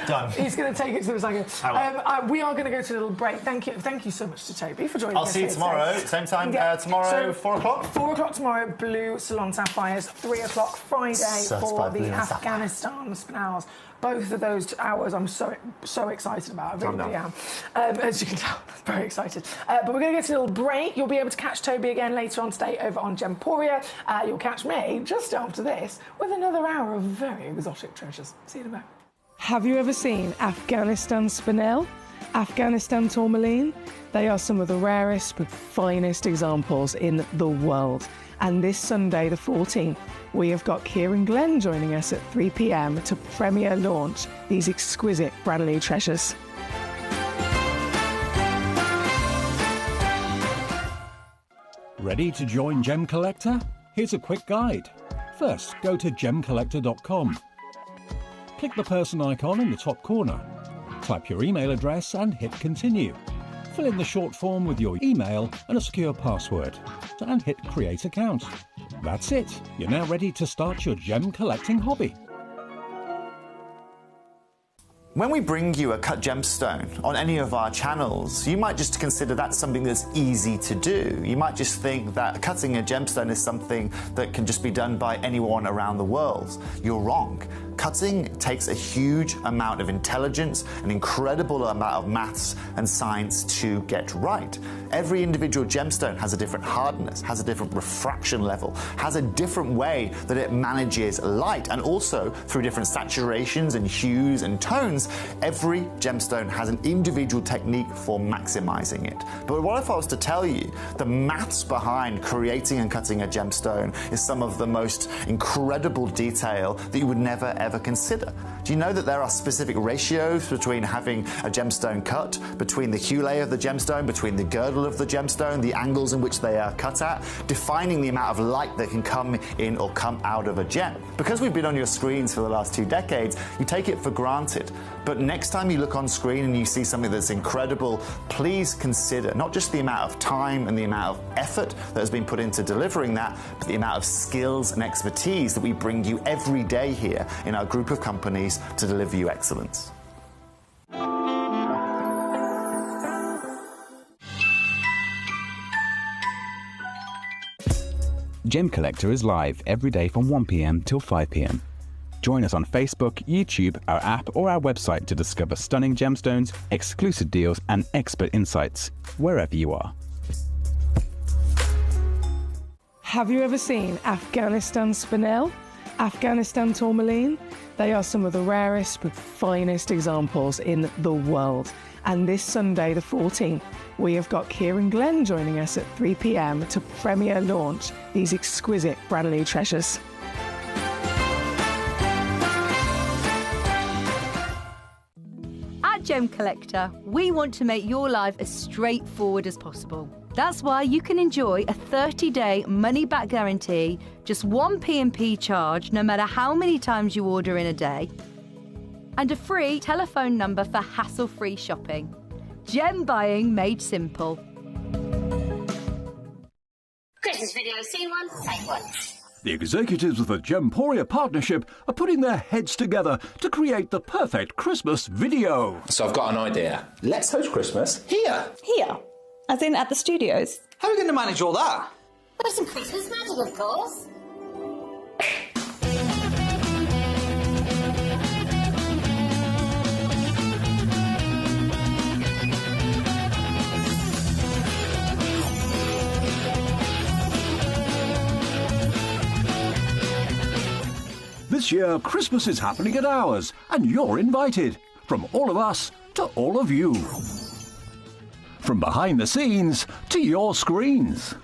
Done. He's going to take it to the recycle. We are going to go to a little break. Thank you so much to Toby for joining us. I'll see you tomorrow, same time tomorrow, 4 o'clock? 4 o'clock tomorrow, Blue Salon Sapphires. 3 o'clock Friday for the Afghanistan Spinels. Both of those hours I'm so excited about. I really am. As you can tell, very excited. But we're going to go to a little break. You'll be able to catch Toby again later on today over on Gemporia. You'll catch me just after this with another hour of very exotic treasures. See you in a moment. Have you ever seen Afghanistan Spinel? Afghanistan tourmaline? They are some of the rarest but finest examples in the world. And this Sunday, the 14th, we have got Kieran Glenn joining us at 3 p.m. to premiere launch these exquisite brand new treasures. Ready to join Gemcollector? Here's a quick guide. First, go to gemcollector.com. Click the person icon in the top corner. Type your email address and hit continue. Fill in the short form with your email and a secure password. And hit create account. That's it. You're now ready to start your gem collecting hobby. When we bring you a cut gemstone on any of our channels, you might just consider that's something that's easy to do. You might just think that cutting a gemstone is something that can just be done by anyone around the world. You're wrong. Cutting takes a huge amount of intelligence, an incredible amount of maths and science to get right. Every individual gemstone has a different hardness, has a different refraction level, has a different way that it manages light, and also through different saturations and hues and tones, every gemstone has an individual technique for maximizing it. But what if I was to tell you the maths behind creating and cutting a gemstone is some of the most incredible detail that you would never ever consider? Do you know that there are specific ratios between having a gemstone cut, between the hue layer of the gemstone, between the girdle of the gemstone, the angles in which they are cut at, defining the amount of light that can come in or come out of a gem? Because we've been on your screens for the last 2 decades, you take it for granted. But next time you look on screen and you see something that's incredible, please consider not just the amount of time and the amount of effort that has been put into delivering that, but the amount of skills and expertise that we bring you every day here in our group of companies to deliver you excellence. Gemcollector is live every day from 1 p.m. till 5 p.m. Join us on Facebook, YouTube, our app, or our website to discover stunning gemstones, exclusive deals, and expert insights wherever you are. Have you ever seen Afghanistan spinel? Afghanistan tourmaline? They are some of the rarest but finest examples in the world. And this Sunday, the 14th, we have got Kieran Glenn joining us at 3 p.m. to premiere launch these exquisite brand new treasures. At Gemcollector, we want to make your life as straightforward as possible. That's why you can enjoy a 30-day money-back guarantee, just 1 P&P charge no matter how many times you order in a day, and a free telephone number for hassle-free shopping. Gem buying made simple. Christmas video, scene 1, take 1. The executives of the Gemporia partnership are putting their heads together to create the perfect Christmas video. So I've got an idea. Let's host Christmas here. Here? As in at the studios? How are we going to manage all that? With some Christmas magic, of course. This year, Christmas is happening at ours, and you're invited. From all of us to all of you. From behind the scenes to your screens.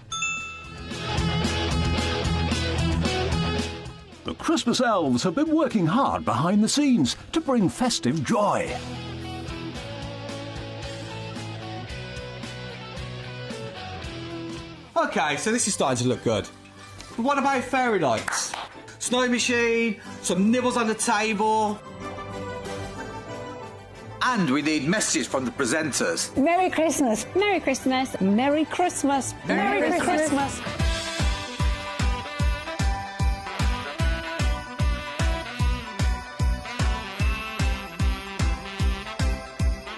The Christmas elves have been working hard behind the scenes to bring festive joy. Okay, so this is starting to look good. But what about fairy lights? Snow machine, some nibbles on the table. And we need messages from the presenters. Merry Christmas. Merry Christmas. Merry Christmas. Merry Christmas.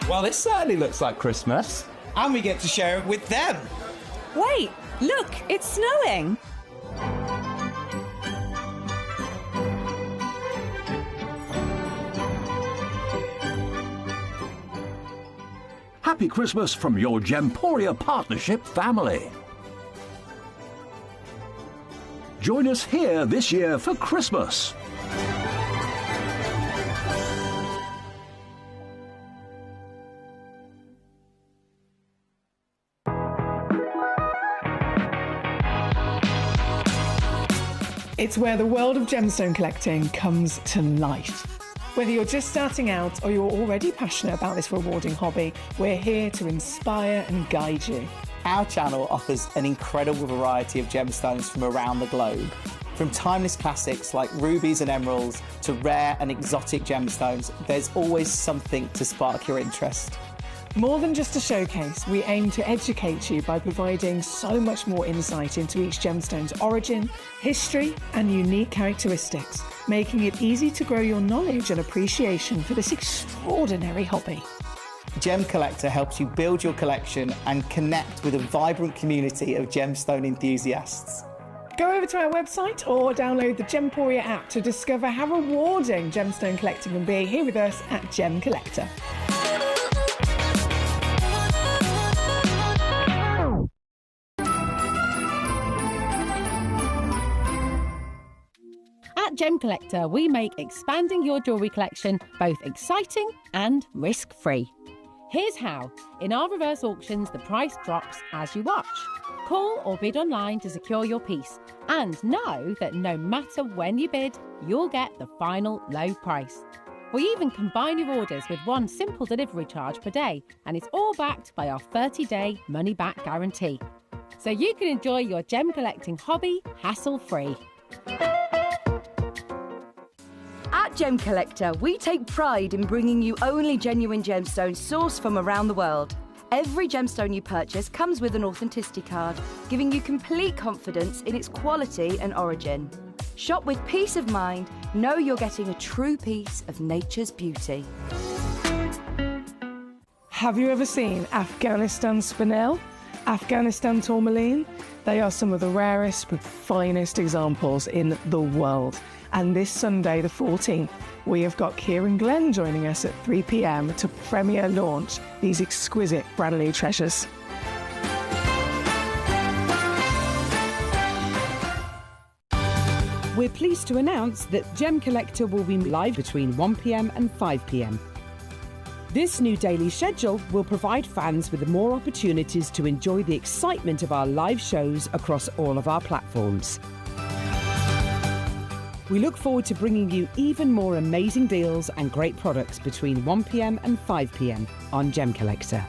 Well, this certainly looks like Christmas. And we get to share it with them. Wait, look, it's snowing. Happy Christmas from your Gemporia partnership family. Join us here this year for Christmas. It's where the world of gemstone collecting comes to life. Whether you're just starting out or you're already passionate about this rewarding hobby, we're here to inspire and guide you. Our channel offers an incredible variety of gemstones from around the globe. From timeless classics like rubies and emeralds to rare and exotic gemstones, there's always something to spark your interest. More than just a showcase, we aim to educate you by providing so much more insight into each gemstone's origin, history, and unique characteristics, making it easy to grow your knowledge and appreciation for this extraordinary hobby. Gemcollector helps you build your collection and connect with a vibrant community of gemstone enthusiasts. Go over to our website or download the Gemporia app to discover how rewarding gemstone collecting can be here with us at Gemcollector. At Gemcollector, we make expanding your jewellery collection both exciting and risk-free. Here's how. In our reverse auctions, the price drops as you watch. Call or bid online to secure your piece, and know that no matter when you bid, you'll get the final low price. We even combine your orders with one simple delivery charge per day, and it's all backed by our 30-day money-back guarantee. So you can enjoy your gem collecting hobby hassle-free. At Gemcollector, we take pride in bringing you only genuine gemstones sourced from around the world. Every gemstone you purchase comes with an authenticity card, giving you complete confidence in its quality and origin. Shop with peace of mind, know you're getting a true piece of nature's beauty. Have you ever seen Afghanistan spinel? Afghanistan tourmaline? They are some of the rarest but finest examples in the world. And this Sunday, the 14th, we have got Kieran Glenn joining us at 3 p.m. to premiere launch these exquisite brand new treasures. We're pleased to announce that Gemcollector will be live between 1 p.m. and 5 p.m. This new daily schedule will provide fans with more opportunities to enjoy the excitement of our live shows across all of our platforms. We look forward to bringing you even more amazing deals and great products between 1 p.m. and 5 p.m. on Gemcollector.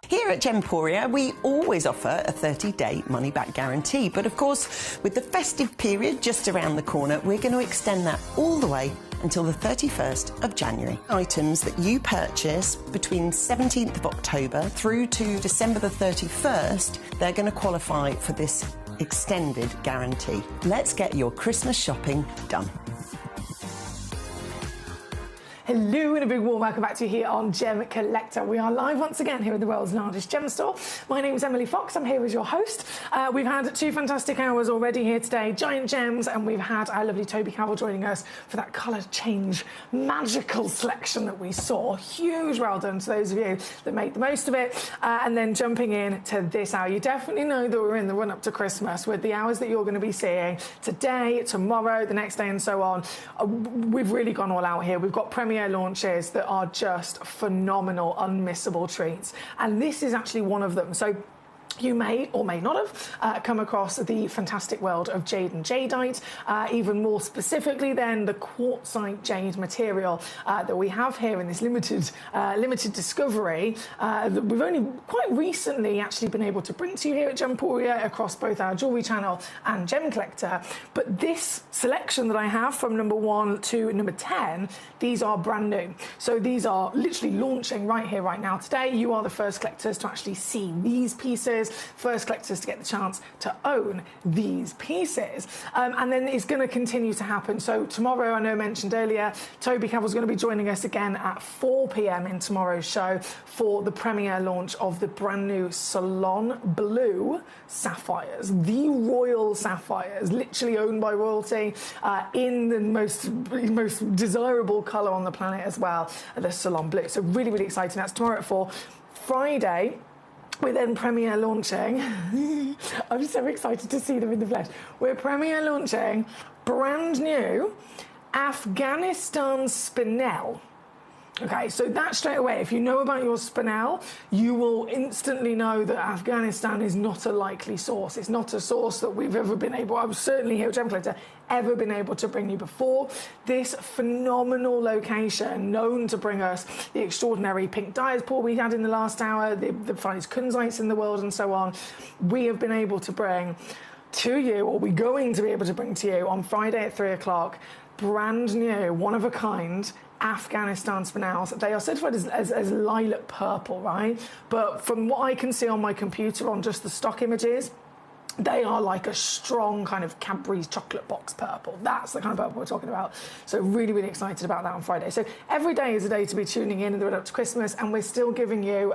Here at Gemporia, we always offer a 30-day money-back guarantee. But of course, with the festive period just around the corner, we're going to extend that all the way until the 31st of January. Items that you purchase between 17th of October through to December the 31st, they're going to qualify for this extended guarantee. Let's get your Christmas shopping done. Hello and a big warm welcome back to you here on Gemcollector. We are live once again here at the world's largest gem store. My name is Emily Fox, I'm here as your host. We've had 2 fantastic hours already here today, giant gems, and we've had our lovely Toby Cavill joining us for that colour change magical selection that we saw. Huge well done to those of you that make the most of it. And then jumping in to this hour, you definitely know that we're in the run up to Christmas with the hours that you're going to be seeing today, tomorrow, the next day and so on. We've really gone all out here. We've got premiere launches that are just phenomenal, unmissable treats, and this is actually one of them. So you may or may not have come across the fantastic world of jade and jadeite, even more specifically then the quartzite jade material that we have here in this limited discovery that we've only quite recently actually been able to bring to you here at Gemporia across both our jewellery channel and Gemcollector. But this selection that I have from number 1 to number 10, these are brand new. So these are literally launching right here, right now. Today, you are the first collectors to actually see these pieces, first collectors to get the chance to own these pieces. And then it's going to continue to happen. So tomorrow, I know I mentioned earlier, Toby Cavill's going to be joining us again at 4 p.m. in tomorrow's show for the premiere launch of the brand new Salon Blue sapphires, the royal sapphires, literally owned by royalty, in the most desirable colour on the planet as well, the Salon Blue. So really, really exciting. That's tomorrow at 4. Friday, we're then premiere launching. I'm so excited to see them in the flesh. We're premiere launching brand new Afghanistan spinel. Okay, so that straight away, if you know about your spinel, you will instantly know that Afghanistan is not a likely source. It's not a source that we've ever been able, I was certainly here at Gemcollector, ever been able to bring you before. This phenomenal location, known to bring us the extraordinary pink diaspora we had in the last hour, the finest kunzites in the world and so on, we have been able to bring to you, or we're going to be able to bring to you on Friday at 3 o'clock, brand new, one-of-a-kind Afghanistan spinels. They are certified as lilac purple, right? But from what I can see on my computer on just the stock images, They are like a strong kind of Cadbury's chocolate box purple. That's the kind of purple we're talking about. So really, really excited about that on Friday. So every day is a day to be tuning in the run up to Christmas, and we're still giving you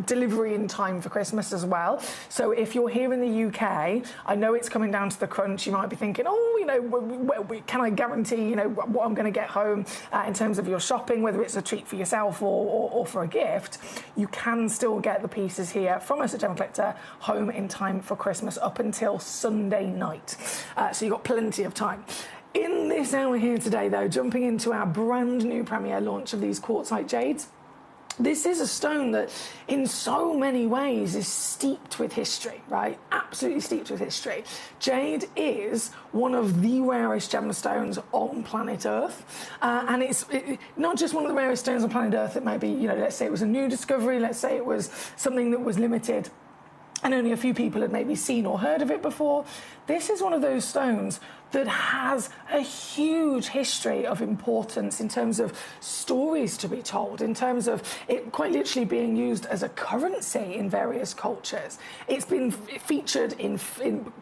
delivery in time for Christmas as well. So if you're here in the UK, I know it's coming down to the crunch. You might be thinking, oh, you know, can I guarantee, you know, what I'm going to get home in terms of your shopping, whether it's a treat for yourself or for a gift. You can still get the pieces here from us at Gemcollector home in time for Christmas up until Sunday night. So you've got plenty of time. In this hour here today, though, jumping into our brand new premiere launch of these quartzite jades. This is a stone that, in so many ways, is steeped with history, right? Absolutely steeped with history. Jade is one of the rarest gemstones on planet Earth. And it's not just one of the rarest stones on planet Earth. It may be, you know, let's say it was a new discovery. Let's say it was something that was limited and only a few people had maybe seen or heard of it before. This is one of those stones that has a huge history of importance in terms of stories to be told, in terms of it quite literally being used as a currency in various cultures. It's been featured in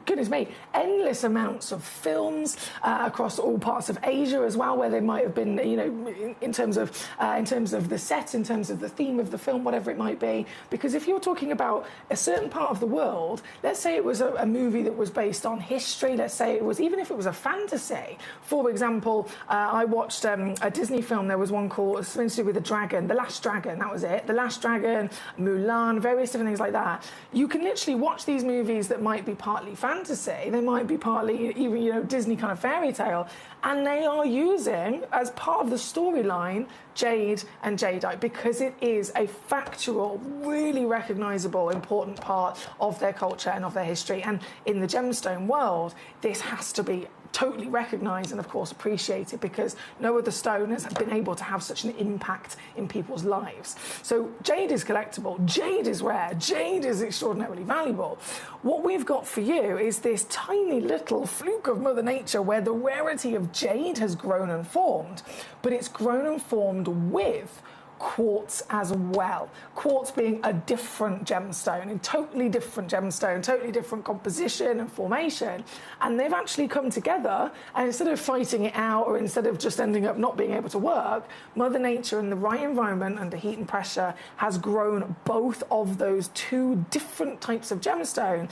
goodness me, endless amounts of films across all parts of Asia as well, where they might have been, you know, in terms of the set, in terms of the theme of the film, whatever it might be. Because if you're talking about a certain part of the world, let's say it was a movie that was based on history, let's say it was, even if it was a fantasy. For example, I watched a Disney film. There was one called, something to do with a dragon, The Last Dragon, that was it. The Last Dragon, Mulan, various different things like that. You can literally watch these movies that might be partly fantasy, they might be partly even, you know, Disney kind of fairy tale, and they are using, as part of the storyline, jade and jadeite, because it is a factual, really recognisable, important part of their culture and of their history. And in the gemstone world, this has to be totally recognised and, of course, appreciated, because no other stone has been able to have such an impact in people's lives. So jade is collectible, jade is rare, jade is extraordinarily valuable. What we've got for you is this tiny little fluke of Mother Nature where the rarity of jade has grown and formed, but it's grown and formed with quartz as well. Quartz being a different gemstone, a totally different gemstone, totally different composition and formation. And they've actually come together, and instead of fighting it out, or instead of just ending up not being able to work, Mother Nature, in the right environment under heat and pressure, has grown both of those two different types of gemstone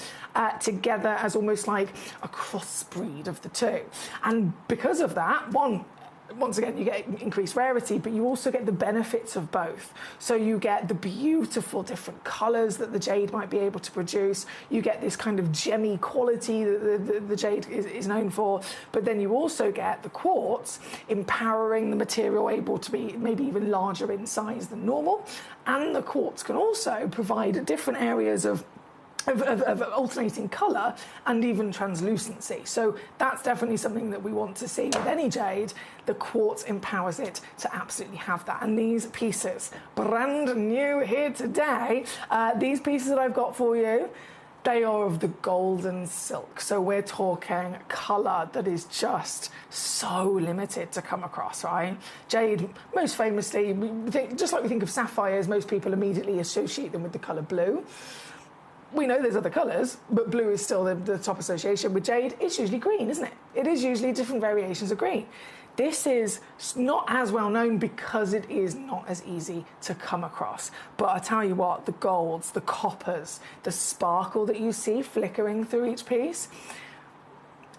together as almost like a crossbreed of the two. And because of that, once again, you get increased rarity, but you also get the benefits of both. So you get the beautiful different colours that the jade might be able to produce. You get this kind of gemmy quality that the jade is known for. But then you also get the quartz empowering the material, able to be maybe even larger in size than normal. And the quartz can also provide different areas of alternating colour and even translucency. So that's definitely something that we want to see with any jade. The quartz empowers it to absolutely have that. And these pieces, brand new here today, these pieces that I've got for you, they are of the golden silk. So we're talking colour that is just so limited to come across, right? Jade, most famously, we think, just like we think of sapphires, most people immediately associate them with the colour blue. We know there's other colours, but blue is still the top association. With jade, it's usually green, isn't it? It is usually different variations of green. This is not as well known because it is not as easy to come across. But I tell you what, the golds, the coppers, the sparkle that you see flickering through each piece,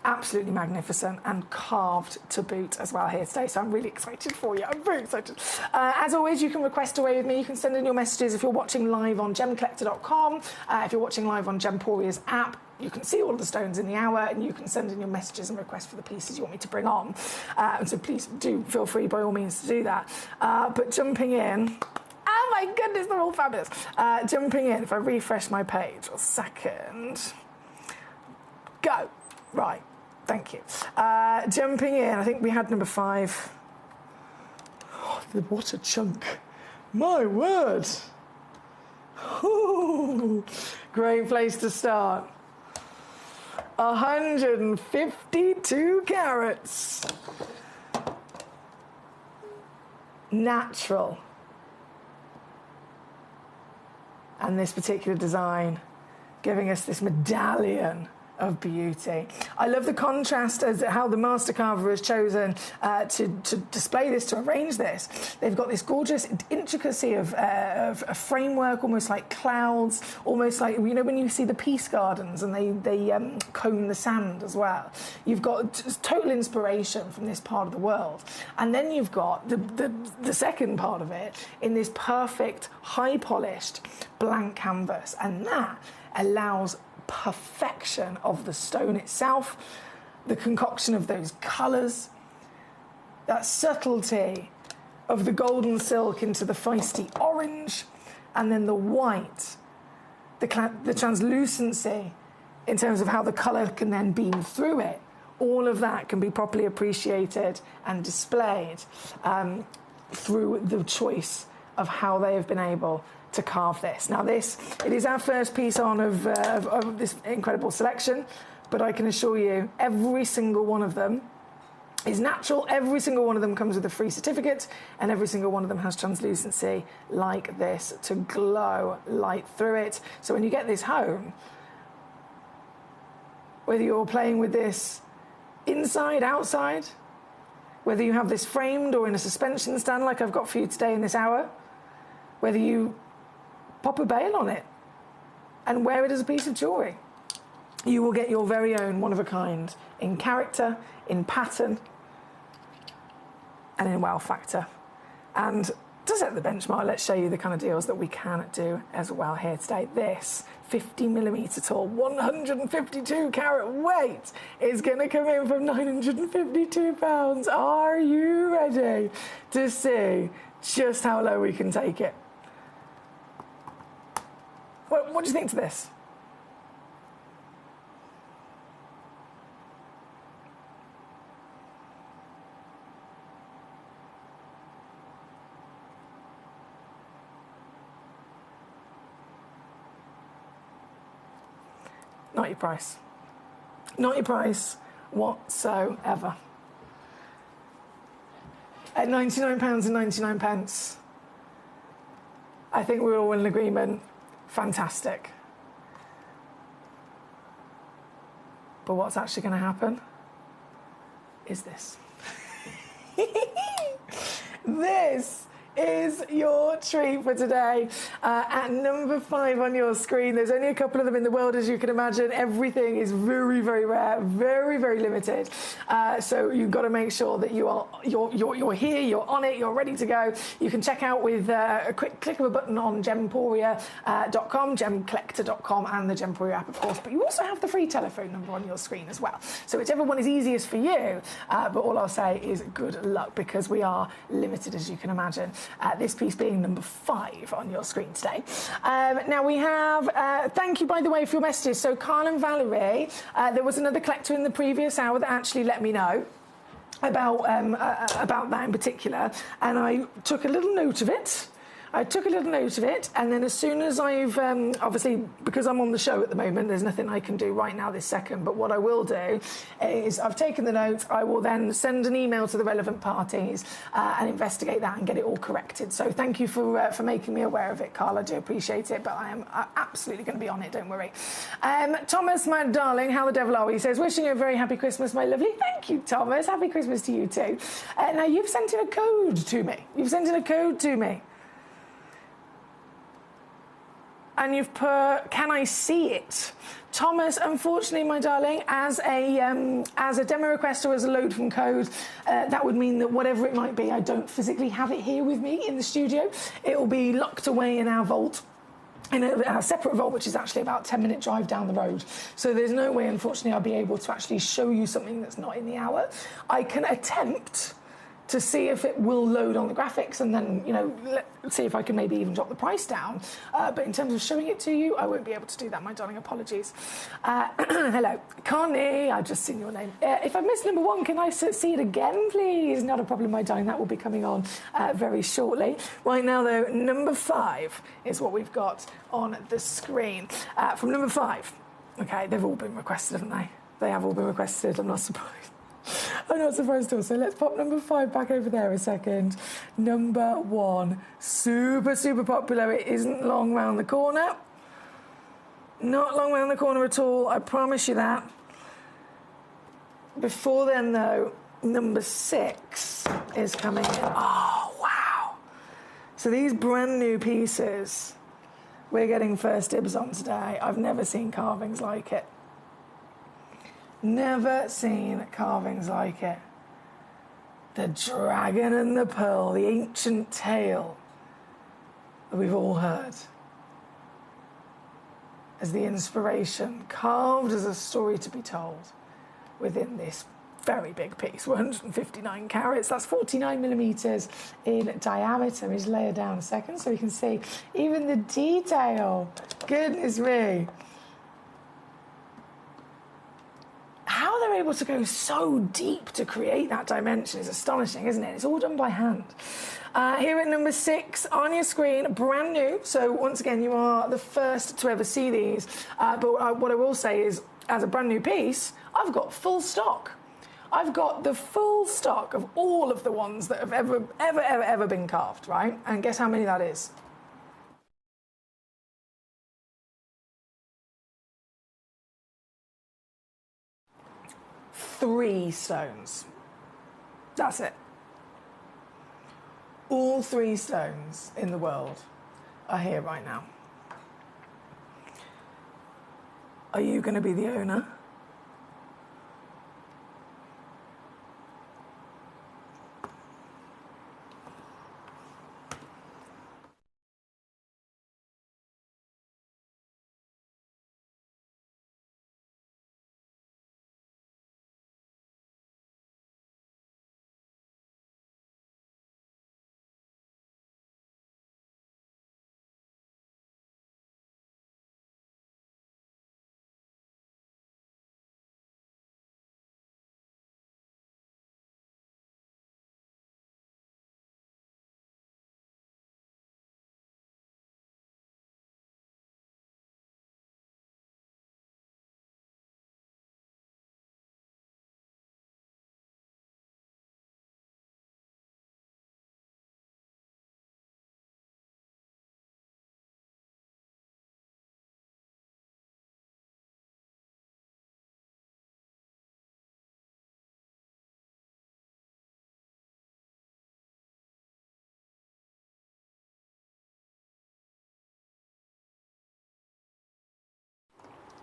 absolutely magnificent, and carved to boot as well here today. So I'm really excited for you. I'm very excited. As always, you can request away with me. You can send in your messages if you're watching live on gemcollector.com. If you're watching live on Gemporia's app, you can see all of the stones in the hour, and you can send in your messages and requests for the pieces you want me to bring on. And so please do feel free, by all means, to do that. But jumping in, oh my goodness, they're all fabulous. Jumping in, if I refresh my page, a second. Go. Right. Thank you. Jumping in, I think we had number 5. Oh, what a chunk. My word. Ooh, great place to start. 152 carats. Natural. And this particular design giving us this medallion of beauty. I love the contrast as how the master carver has chosen to display this, to arrange this. They've got this gorgeous intricacy of a framework, almost like clouds, almost like, you know, when you see the peace gardens and they comb the sand as well. You've got total inspiration from this part of the world. And then you've got the second part of it in this perfect, high-polished blank canvas. And that allows perfection of the stone itself, the concoction of those colours, that subtlety of the golden silk into the feisty orange, and then the white, the translucency in terms of how the colour can then beam through it. All of that can be properly appreciated and displayed through the choice of how they have been able to carve this. Now it is our first piece on of this incredible selection, but I can assure you every single one of them is natural. Every single one of them comes with a free certificate, and every single one of them has translucency like this to glow light through it. So when you get this home, whether you're playing with this inside, outside, whether you have this framed or in a suspension stand like I've got for you today in this hour, whether you pop a bail on it and wear it as a piece of jewellery, you will get your very own one-of-a-kind in character, in pattern, and in wow factor. And to set the benchmark, let's show you the kind of deals that we can do as well here today. This 50mm tall, 152 carat weight is going to come in from £952. Are you ready to see just how low we can take it? What do you think to this? Not your price. Not your price whatsoever. At £99.99, I think we're all in agreement. Fantastic. But what's actually going to happen is this. This is your treat for today. At number 5 on your screen, there's only a couple of them in the world, as you can imagine. Everything is very, very rare, very, very limited. So you've got to make sure that you're here, you're on it, you're ready to go. You can check out with a quick click of a button on gemporia.com, gemcollector.com, and the Gemporia app, of course. But you also have the free telephone number on your screen as well. So whichever one is easiest for you. But all I'll say is good luck, because we are limited, as you can imagine. This piece being number 5 on your screen today. Now we have, thank you by the way for your messages. So Carl and Valerie, there was another collector in the previous hour that actually let me know about that in particular, and I took a little note of it. And then as soon as I've, obviously, because I'm on the show at the moment, there's nothing I can do right now this second, but what I will do is I've taken the notes, I will then send an email to the relevant parties and investigate that and get it all corrected. So thank you for making me aware of it, Carl. I do appreciate it, but I am absolutely going to be on it, don't worry. Thomas, my darling, how the devil are we? He says, wishing you a very happy Christmas, my lovely. Thank you, Thomas. Happy Christmas to you too. Now, you've sent in a code to me. And you've put, can I see it? Thomas, unfortunately, my darling, as a demo request or as a load from code, that would mean that whatever it might be, I don't physically have it here with me in the studio. It will be locked away in our vault, in a separate vault, which is actually about a 10-minute drive down the road. So there's no way, unfortunately, I'll be able to actually show you something that's not in the hour. I can attempt to see if it will load on the graphics, and then, you know, let's see if I can maybe even drop the price down. But in terms of showing it to you, I won't be able to do that, my darling. Apologies. Hello. Connie, I've just seen your name. If I missed number 1, can I see it again, please? Not a problem, my darling. That will be coming on very shortly. Right now, though, number 5 is what we've got on the screen. From number 5, okay, they've all been requested, haven't they? They have all been requested. I'm not surprised. I'm not surprised at all. So let's pop number 5 back over there a second. Number 1, super, super popular. It isn't long round the corner. Not long around the corner at all, I promise you that. Before then, though, number 6 is coming in. Oh, wow. So these brand new pieces, we're getting first dibs on today. I've never seen carvings like it. Never seen carvings like it. The dragon and the pearl, the ancient tale that we've all heard as the inspiration, carved as a story to be told within this very big piece, 159 carats, that's 49 millimeters in diameter. Let me just lay it down a second so you can see even the detail. Goodness me. How they're able to go so deep to create that dimension is astonishing, isn't it? It's all done by hand. Here at number 6 on your screen, brand new. So once again, you are the first to ever see these. But what I will say is, as a brand new piece, I've got full stock. I've got the full stock of all of the ones that have ever been carved, right? And guess how many that is? 3 stones. That's it. All 3 stones in the world are here right now. Are you going to be the owner?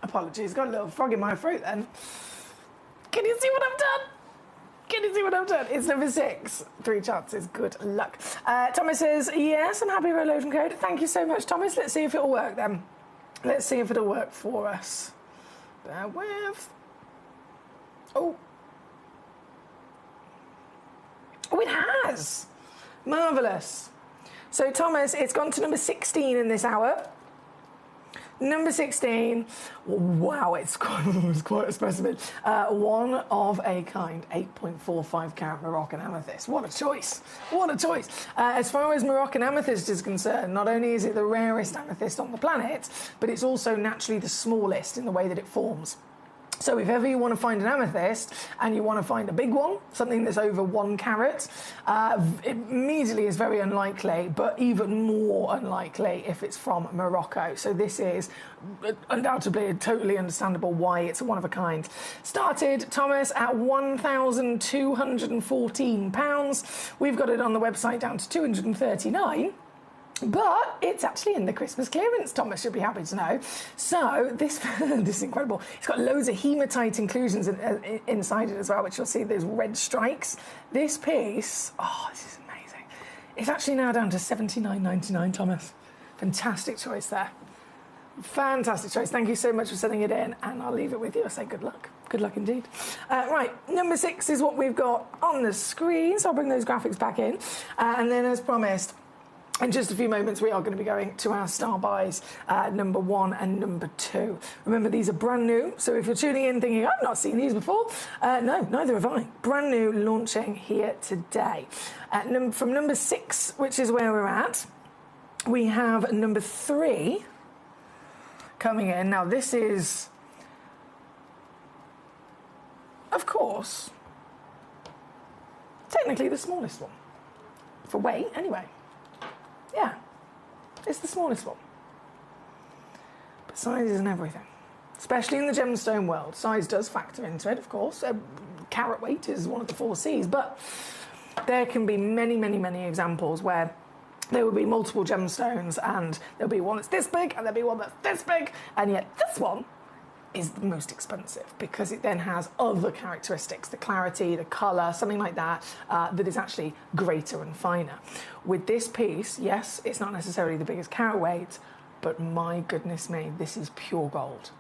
Apologies, got a little frog in my throat then. Can you see what I've done? Can you see what I've done? It's number 6. 3 chances. Good luck. Thomas says, yes, I'm happy with a loading code. Thank you so much, Thomas. Let's see if it'll work then. Let's see if it'll work for us. Bear with. Oh. Oh, it has. Marvellous. So, Thomas, it's gone to number 16 in this hour. Number 16, wow, it's quite a specimen. One of a kind, 8.45 carat Moroccan amethyst. What a choice, what a choice. As far as Moroccan amethyst is concerned, not only is it the rarest amethyst on the planet, but it's also naturally the smallest in the way that it forms. So if ever you want to find an amethyst and you want to find a big one, something that's over 1 carat, it immediately is very unlikely, but even more unlikely if it's from Morocco. So this is undoubtedly totally understandable why it's one of a kind. Started, Thomas, at £1,214. We've got it on the website down to 239. But it's actually in the Christmas clearance, Thomas, you'll be happy to know. So this this is incredible. It's got loads of hematite inclusions inside it as well, which you'll see those red strikes. This piece, oh, this is amazing. It's actually now down to $79.99, Thomas. Fantastic choice there. Fantastic choice. Thank you so much for sending it in, and I'll leave it with you. I say good luck. Good luck indeed. Right, number 6 is what we've got on the screen, so I'll bring those graphics back in. And then, as promised, in just a few moments, we are going to be going to our star buys, number 1 and number 2. Remember, these are brand new, so if you're tuning in thinking, I've not seen these before, no, neither have I. Brand new, launching here today. From number 6, which is where we're at, we have number 3 coming in. Now, this is, of course, technically the smallest one. For weight, anyway. Yeah, it's the smallest one. But size isn't everything, especially in the gemstone world. Size does factor into it, of course. Carat weight is one of the 4 C's, but there can be many, many, many examples where there will be multiple gemstones and there'll be one that's this big and there'll be one that's this big, and yet this one is the most expensive because it then has other characteristics, the clarity, the colour, something like that, that is actually greater and finer. With this piece, yes, it's not necessarily the biggest carat weight, but my goodness me, this is pure gold.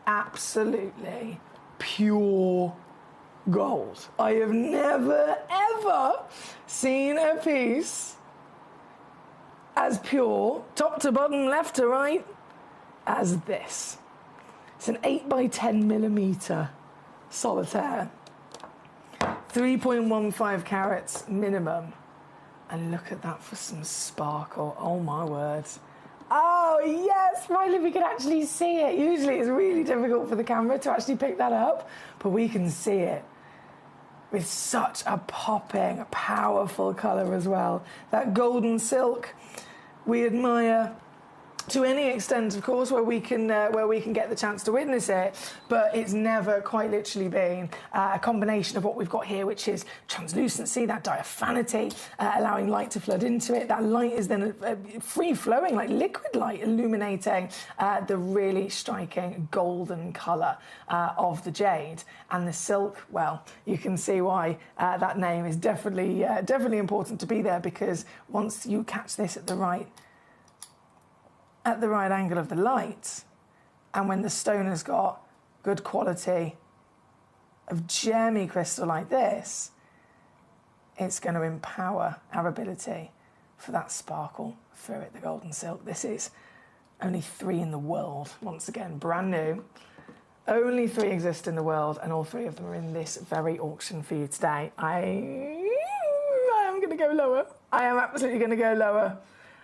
Absolutely pure gold. I have never, ever seen a piece as pure, top to bottom, left to right, as this. It's an 8 by 10 millimetre solitaire, 3.15 carats minimum. And look at that for some sparkle. Oh my word. Oh yes, finally we can actually see it. Usually it's really difficult for the camera to actually pick that up, but we can see it with such a popping, powerful colour as well. That golden silk we admire to any extent, of course, where we can get the chance to witness it, but it's never quite literally been a combination of what we've got here, which is translucency, that diaphanity, allowing light to flood into it. That light is then free-flowing, like liquid light, illuminating the really striking golden colour of the jade. And the silk, well, you can see why that name is definitely important to be there, because once you catch this at the right angle of the light, and when the stone has got good quality of gemmy crystal like this, it's going to empower our ability for that sparkle through it, the golden silk. This is only 3 in the world, once again, brand new. Only 3 exist in the world, and all 3 of them are in this very auction for you today. I am going to go lower. I am absolutely going to go lower,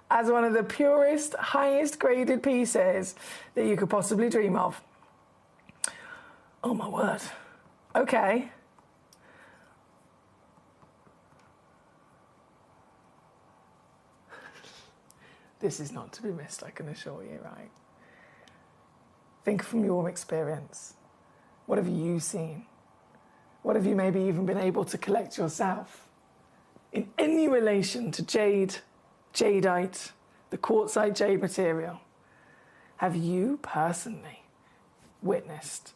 as one of the purest, highest graded pieces that you could possibly dream of. Oh my word. Okay. This is not to be missed, I can assure you, right? Think from your experience. What have you seen? What have you maybe even been able to collect yourself in any relation to jade, jadeite, the quartzite jade material? Have you personally witnessed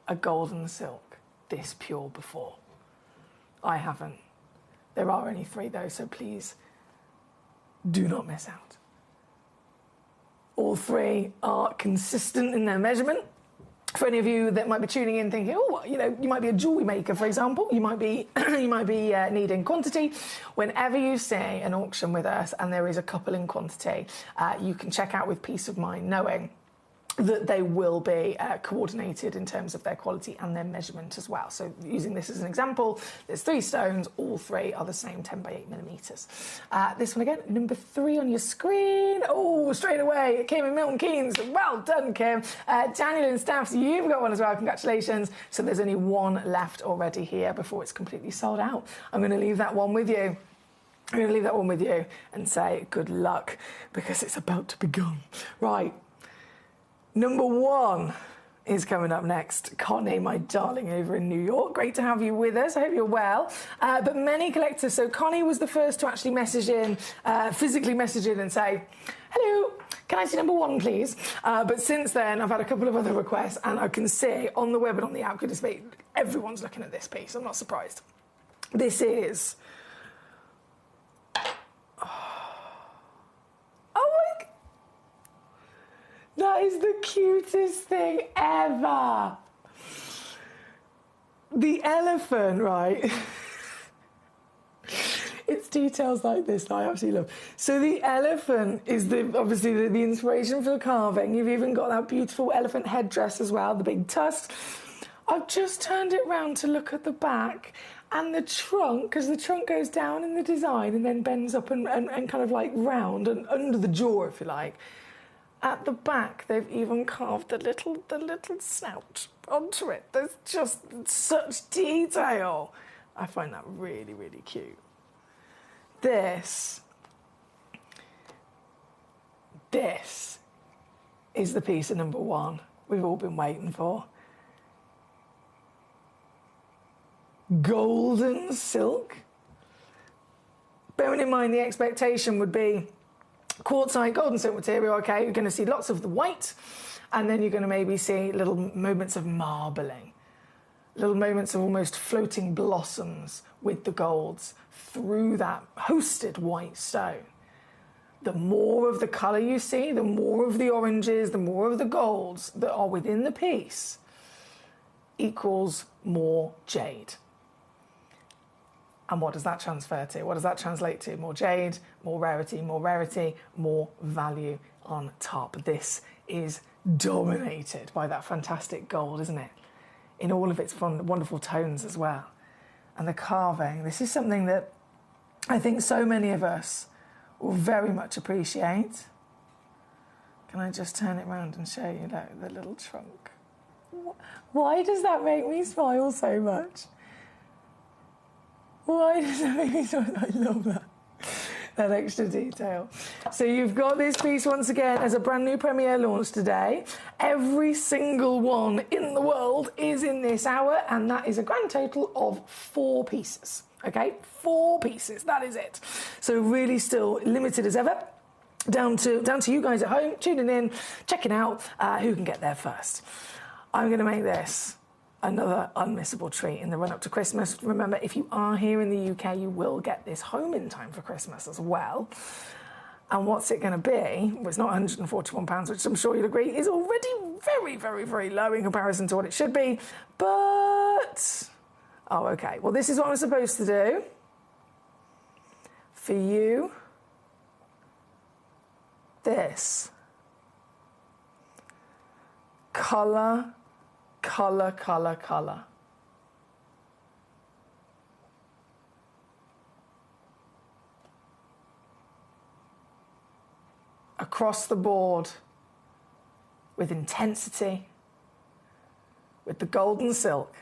a golden silk this pure before? I haven't. There are only 3 though, so please do not miss out. All 3 are consistent in their measurement. For any of you that might be tuning in thinking, oh, you know, you might be a jewellery maker, for example, you might be needing quantity. Whenever you see an auction with us and there is a couple in quantity, you can check out with peace of mind knowing that they will be coordinated in terms of their quality and their measurement as well. So using this as an example, there's 3 stones, all 3 are the same 10 by 8 millimetres. This one again, number 3 on your screen. Oh, straight away, it came in Milton Keynes. Well done, Kim. Daniel and Staffs, you've got one as well, congratulations. So there's only 1 left already here before it's completely sold out. I'm going to leave that one with you. I'm going to leave that one with you and say good luck, because it's about to begin. Right. Number 1 is coming up next. Connie, my darling, over in New York. Great to have you with us. I hope you're well. But many collectors, so Connie was the first to actually message in, physically message in and say, hello, can I see number 1, please? But since then, I've had a couple of other requests, and I can see on the web and on the app, goodness me, everyone's looking at this piece. I'm not surprised. This is... That is the cutest thing ever. The elephant, right? It's details like this that I absolutely love. So the elephant is obviously the inspiration for the carving. You've even got that beautiful elephant headdress as well, the big tusks. I've just turned it round to look at the back, and the trunk, because the trunk goes down in the design and then bends up and kind of like round and under the jaw, if you like. At the back, they've even carved the little snout onto it. There's just such detail. I find that really, really cute. This is the piece of number one we've all been waiting for. Golden silk. Bearing in mind the expectation would be quartzite, golden silk material, okay, you're going to see lots of the white, and then you're going to maybe see little moments of marbling, little moments of almost floating blossoms with the golds through that hosted white stone. The more of the colour you see, the more of the oranges, the more of the golds that are within the piece equals more jade. And what does that transfer to? What does that translate to? More jade, more rarity, more value on top. This is dominated by that fantastic gold, isn't it? In all of its wonderful tones as well. And the carving, this is something that I think so many of us will very much appreciate. Can I just turn it around and show you the little trunk? Why does that make me smile so much? Why does that make me smile? I love that extra detail. So you've got this piece once again as a brand new premiere launch today. Every single one in the world is in this hour, and that is a grand total of 4 pieces. Okay, 4 pieces, that is it. So really still limited as ever. Down to you guys at home, tuning in, checking out who can get there first. I'm going to make this another unmissable treat in the run-up to Christmas. Remember, if you are here in the UK, you will get this home in time for Christmas as well. And what's it going to be? Well, it's not £141, which I'm sure you'll agree is already very, very, very low in comparison to what it should be. But... oh, okay. Well, this is what I'm supposed to do. For you, this. Colour, colour, colour, colour. Across the board, with intensity, with the golden silk,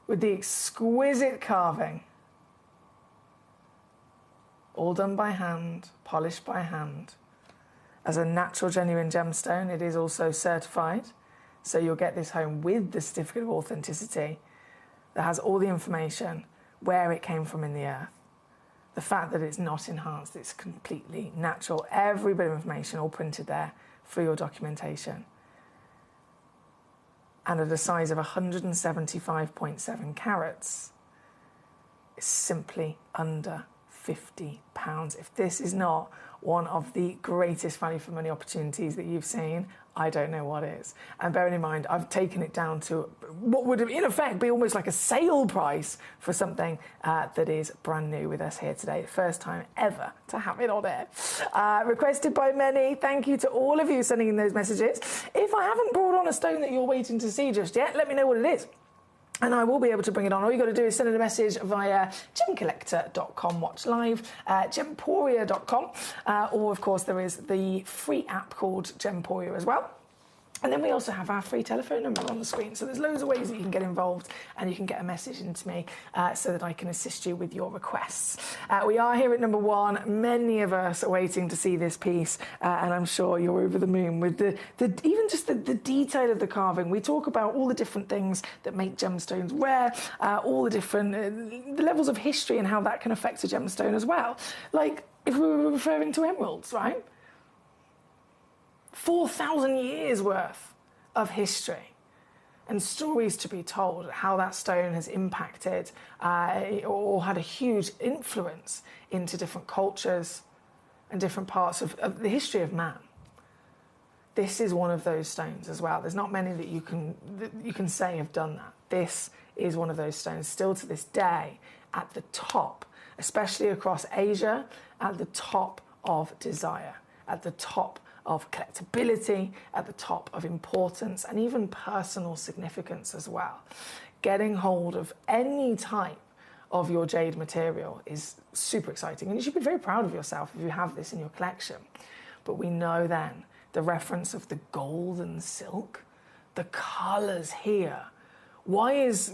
with the exquisite carving, all done by hand, polished by hand. As a natural, genuine gemstone, it is also certified, so you'll get this home with the certificate of authenticity that has all the information, where it came from in the earth, the fact that it's not enhanced, it's completely natural, every bit of information all printed there for your documentation. And at a size of 175.7 carats, it's simply under £50. If this is not one of the greatest value for money opportunities that you've seen, I don't know what is. And bearing in mind, I've taken it down to what would in effect be almost like a sale price for something that is brand new with us here today. First time ever to have it on air. Requested by many. Thank you to all of you sending in those messages. If I haven't brought on a stone that you're waiting to see just yet, let me know what it is, and I will be able to bring it on. All you've got to do is send in a message via gemcollector.com, watch live, gemporia.com, or of course there is the free app called Gemporia as well. And then we also have our free telephone number on the screen. So there's loads of ways that you can get involved and you can get a message into me so that I can assist you with your requests. We are here at number 1. Many of us are waiting to see this piece, and I'm sure you're over the moon with even just the detail of the carving. We talk about all the different things that make gemstones rare, all the different the levels of history and how that can affect a gemstone as well. Like if we were referring to emeralds, right? 4,000 years worth of history and stories to be told, how that stone has impacted or had a huge influence into different cultures and different parts of the history of man. This is one of those stones as well. There's not many that you can say have done that. This is one of those stones still to this day at the top, especially across Asia, at the top of desire, at the top of collectability, at the top of importance and even personal significance as well. Getting hold of any type of your jade material is super exciting, and you should be very proud of yourself if you have this in your collection. But we know then the reference of the golden silk, the colours here. Why is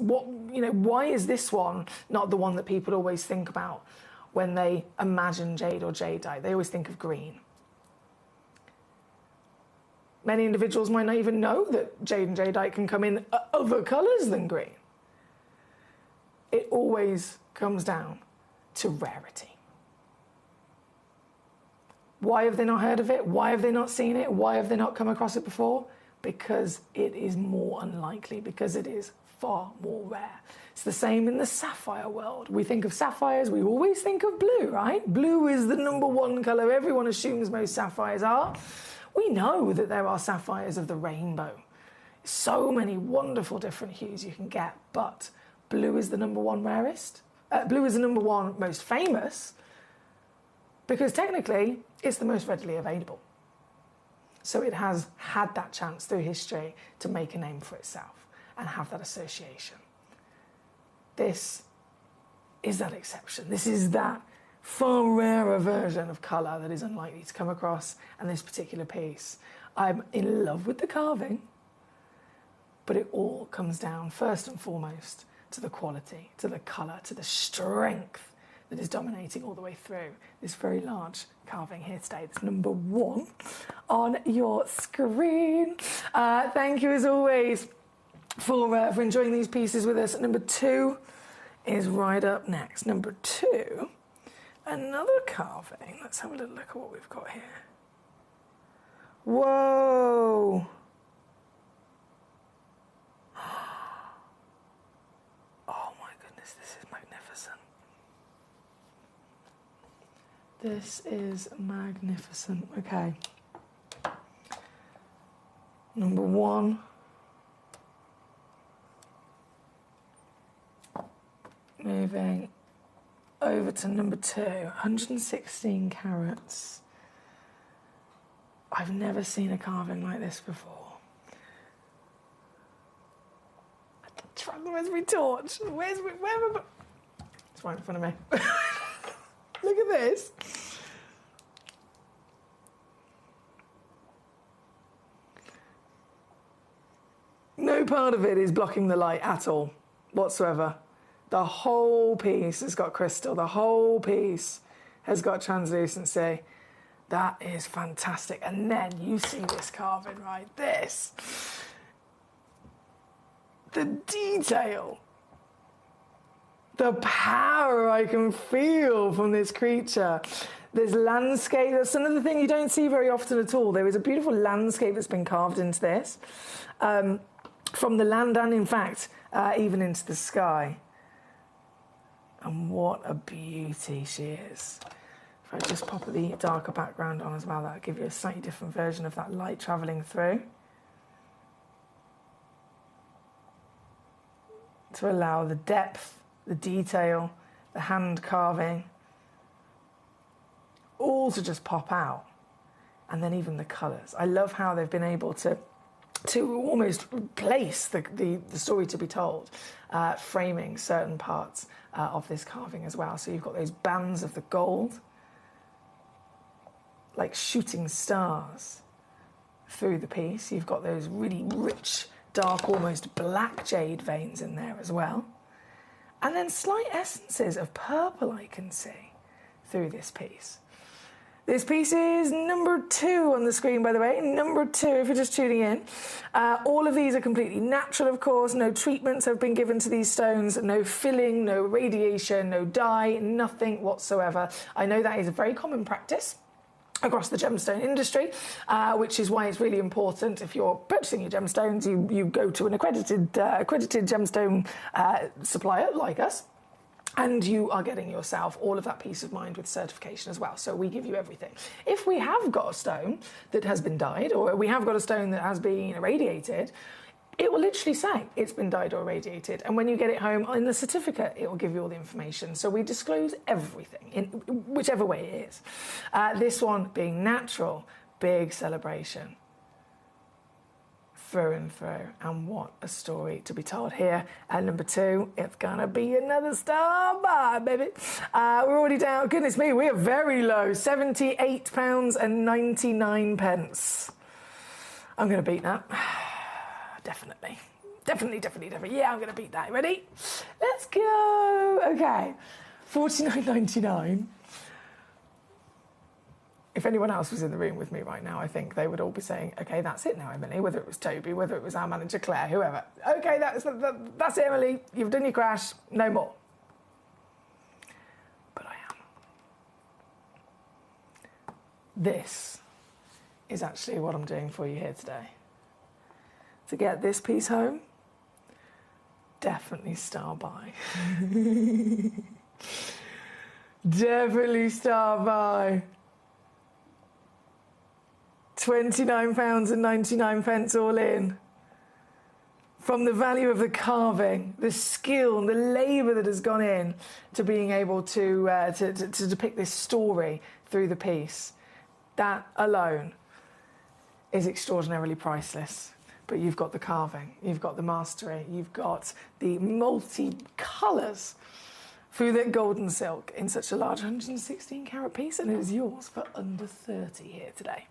this one not the one that people always think about when they imagine jade or jadeite? They always think of green. Many individuals might not even know that jade and jadeite can come in other colours than green. It always comes down to rarity. Why have they not heard of it? Why have they not seen it? Why have they not come across it before? Because it is more unlikely, because it is far more rare. It's the same in the sapphire world. We think of sapphires, we always think of blue, right? Blue is the number one colour everyone assumes most sapphires are. We know that there are sapphires of the rainbow. So many wonderful different hues you can get, but blue is the number one rarest. Blue is the number one most famous, because technically it's the most readily available. So it has had that chance through history to make a name for itself and have that association. This is that exception. This is that far rarer version of colour that is unlikely to come across, and this particular piece. I'm in love with the carving, but it all comes down first and foremost to the quality, to the colour, to the strength that is dominating all the way through this very large carving here today. It's number one on your screen. Thank you as always for enjoying these pieces with us. Number two is right up next. Number two, another carving. Let's have a little look at what we've got here. Whoa. Oh my goodness, this is magnificent. This is magnificent. Okay. Number one. Moving over to number two, 116 carats. I've never seen a carving like this before. Where's my torch? Where am I? It's right in front of me. Look at this. No part of it is blocking the light at all, whatsoever. The whole piece has got crystal. The whole piece has got translucency. That is fantastic. And then you see this carving, right? This. The detail. The power I can feel from this creature. This landscape. That's another thing you don't see very often at all. There is a beautiful landscape that's been carved into this. From the land and, in fact, even into the sky. And what a beauty she is. If I just pop the darker background on as well, that'll give you a slightly different version of that light travelling through. To allow the depth, the detail, the hand carving, all to just pop out. And then even the colours. I love how they've been able to almost place the story to be told, framing certain parts of this carving as well. So you've got those bands of the gold, like shooting stars through the piece. You've got those really rich, dark, almost black jade veins in there as well. And then slight essences of purple I can see through this piece. This piece is number two on the screen, by the way. Number two, if you're just tuning in. All of these are completely natural, of course. No treatments have been given to these stones. No filling, no radiation, no dye, nothing whatsoever. I know that is a very common practice across the gemstone industry, which is why it's really important if you're purchasing your gemstones, you go to an accredited gemstone supplier like us. And you are getting yourself all of that peace of mind with certification as well. So we give you everything. If we have got a stone that has been dyed, or we have got a stone that has been irradiated, it will literally say it's been dyed or irradiated. And when you get it home, in the certificate, it will give you all the information. So we disclose everything, in whichever way it is. This one being natural, big celebration. Through and through, and what a story to be told here. At number two, it's gonna be another star bar, baby. We're already down, goodness me, we are very low, £78.99. I'm gonna beat that. Definitely. Yeah, I'm gonna beat that. Ready? Let's go. Okay, £49.99. if anyone else was in the room with me right now, I think they would all be saying, okay, that's it now, Emily, whether it was Toby, whether it was our manager, Claire, whoever. Okay, that's it, Emily. You've done your crash. No more. But I am. This is actually what I'm doing for you here today. To get this piece home, definitely star by. Definitely star by. £29.99 all in. From the value of the carving, the skill and the labour that has gone in to being able to depict this story through the piece, that alone is extraordinarily priceless. But you've got the carving, you've got the mastery, you've got the multi-colours through that golden silk in such a large 116 carat piece, and it is yours for under 30 here today.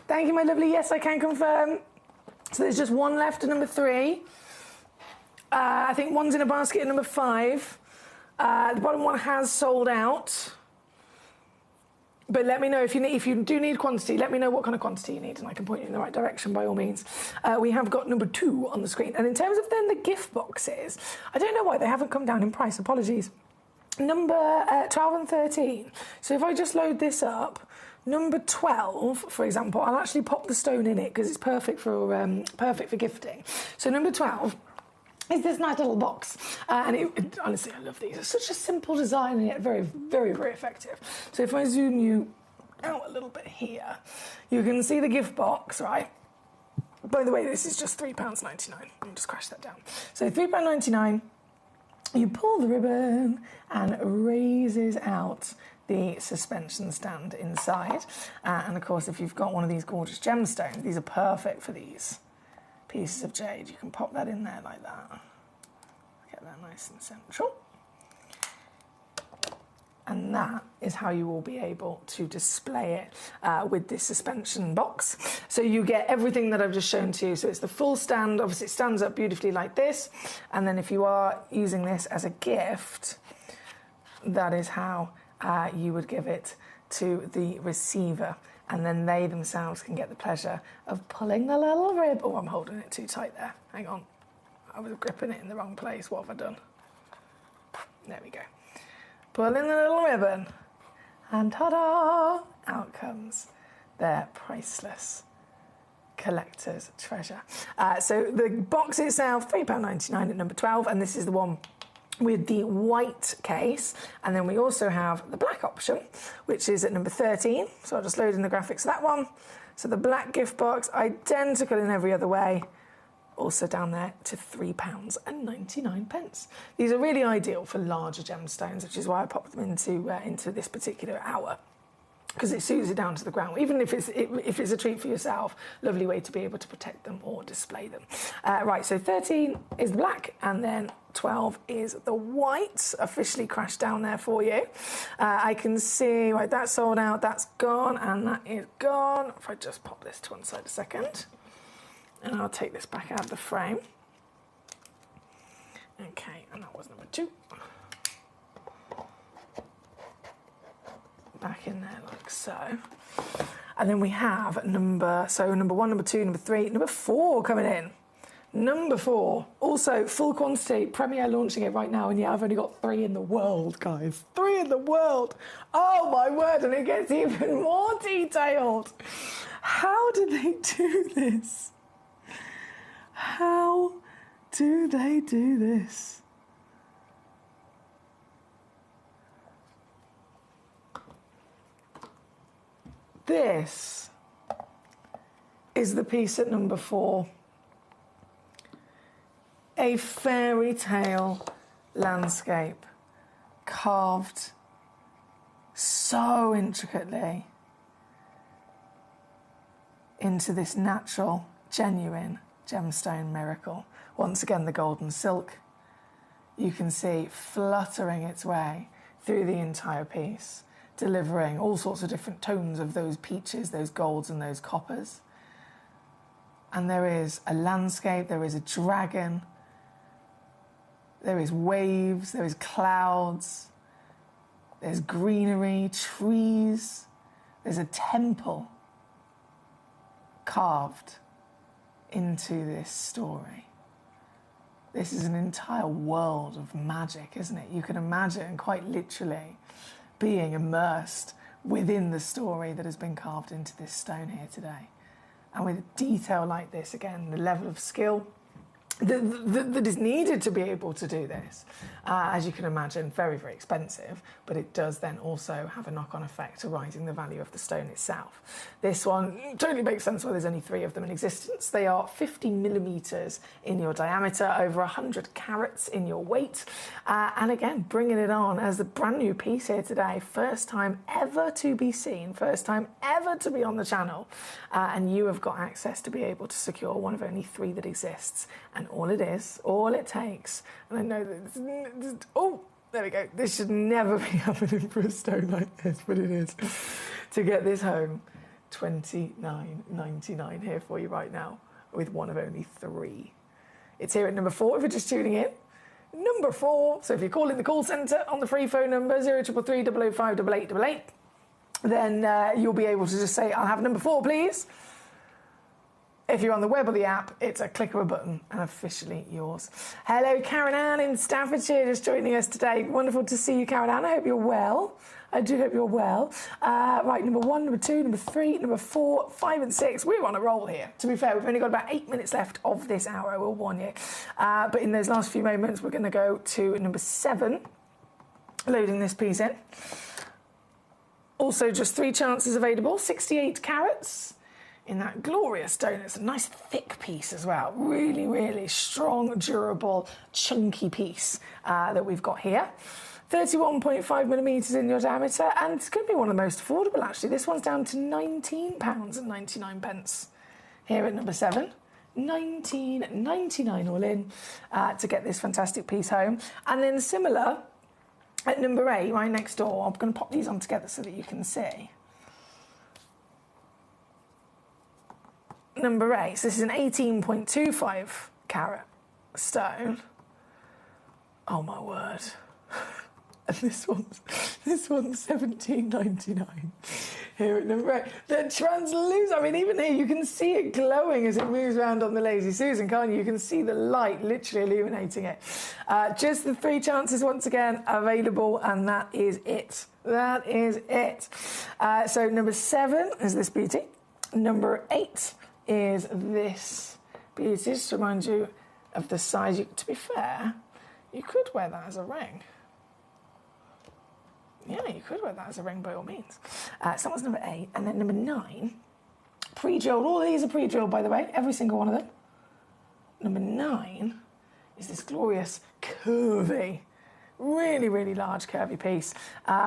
Thank you, my lovely. Yes, I can confirm. So there's just one left at number 3. I think one's in a basket at number 5. The bottom one has sold out. But let me know if you do need quantity. Let me know what kind of quantity you need, and I can point you in the right direction by all means. We have got number 2 on the screen. And in terms of then the gift boxes, I don't know why they haven't come down in price. Apologies. Number 12 and 13. So if I just load this up, number 12, for example, I'll actually pop the stone in it because it's perfect for gifting. So number 12 is this nice little box, and honestly, I love these. It's such a simple design and yet very, very, very effective. So if I zoom you out a little bit here, you can see the gift box, right? By the way, this is just £3.99. I'll just crash that down. So £3.99. You pull the ribbon and it raises out the suspension stand inside. And of course, if you've got one of these gorgeous gemstones, these are perfect for these pieces of jade. You can pop that in there like that. Get that nice and central. And that is how you will be able to display it with this suspension box. So you get everything that I've just shown to you. So it's the full stand. Obviously, it stands up beautifully like this. And then if you are using this as a gift, that is how you would give it to the receiver. And then they themselves can get the pleasure of pulling the little rib. Oh, I'm holding it too tight there. Hang on. I was gripping it in the wrong place. What have I done? There we go. Pull in the little ribbon, and ta-da! Out comes their priceless collector's treasure. So the box itself, £3.99 at number 12, and this is the one with the white case. And then we also have the black option, which is at number 13. So I'll just load in the graphics of that one. So the black gift box, identical in every other way. Also down there to £3.99. These are really ideal for larger gemstones, which is why I popped them into this particular hour, because it suits it down to the ground. Even if it's a treat for yourself, lovely way to be able to protect them or display them. Right, so 13 is the black, and then 12 is the white, officially crashed down there for you. I can see, right, that's sold out, that's gone, and that is gone. If I just pop this to one side a second. And I'll take this back out of the frame. Okay, and that was number 2. Back in there like so. And then we have number 1, number 2, number 3, number 4 coming in. Number 4, also full quantity, Premier launching it right now, and yeah, I've only got 3 in the world, guys. 3 in the world. Oh my word, and it gets even more detailed. How do they do this? How do they do this? This is the piece at number 4. A fairy tale landscape carved so intricately into this natural, genuine gemstone miracle. Once again, the golden silk you can see fluttering its way through the entire piece, delivering all sorts of different tones of those peaches, those golds and those coppers. And there is a landscape, there is a dragon, there is waves, there is clouds, there's greenery, trees, there's a temple carved into this story. This is an entire world of magic, isn't it? You can imagine quite literally being immersed within the story that has been carved into this stone here today. And with detail like this, again, the level of skill that is needed to be able to do this, as you can imagine, very, very expensive, but it does then also have a knock-on effect to rising the value of the stone itself. This one totally makes sense why there's only 3 of them in existence. They are 50 millimeters in your diameter, over 100 carats in your weight, and again, bringing it on as a brand new piece here today, first time ever to be seen, first time ever to be on the channel, and you have got access to be able to secure one of only 3 that exists. And all it takes, and I know that, oh, there we go, this should never be happening for a stone like this, but it is, to get this home, $29.99 here for you right now, with one of only 3. It's here at number 4 if you're just tuning in. Number 4, so if you're calling the call centre on the free phone number 0333 005 8888, then you'll be able to just say, I'll have number 4, please. If you're on the web or the app, it's a click of a button and officially yours. Hello, Karen Ann in Staffordshire, just joining us today. Wonderful to see you, Karen Ann. I hope you're well. I do hope you're well. Right, number 1, number 2, number 3, number 4, 5 and 6. We're on a roll here. To be fair, we've only got about 8 minutes left of this hour, I will warn you. But in those last few moments, we're going to go to number 7, loading this piece in. Also, just 3 chances available, 68 carats. In that glorious stone. It's a nice thick piece as well. Really, really strong, durable, chunky piece that we've got here. 31.5 millimetres in your diameter, and it's going to be one of the most affordable actually. This one's down to £19.99 here at number 7. $19.99 all in to get this fantastic piece home. And then similar at number 8, right next door. I'm going to pop these on together so that you can see. Number 8, so this is an 18.25 carat stone. Oh my word. And this one's $17.99 here at number 8. The translucent, I mean, even here you can see it glowing as it moves around on the Lazy Susan, can't you? You can see the light literally illuminating it. Just the 3 chances once again available, and that is it. That is it. So number 7 is this beauty. Number 8 is this beauty. Just to remind you of the size. To be fair, you could wear that as a ring. Yeah, you could wear that as a ring by all means. So that was number 8. And then number 9, pre-drilled. All these are pre-drilled, by the way, every single one of them. Number 9 is this glorious curvy, really, really large curvy piece,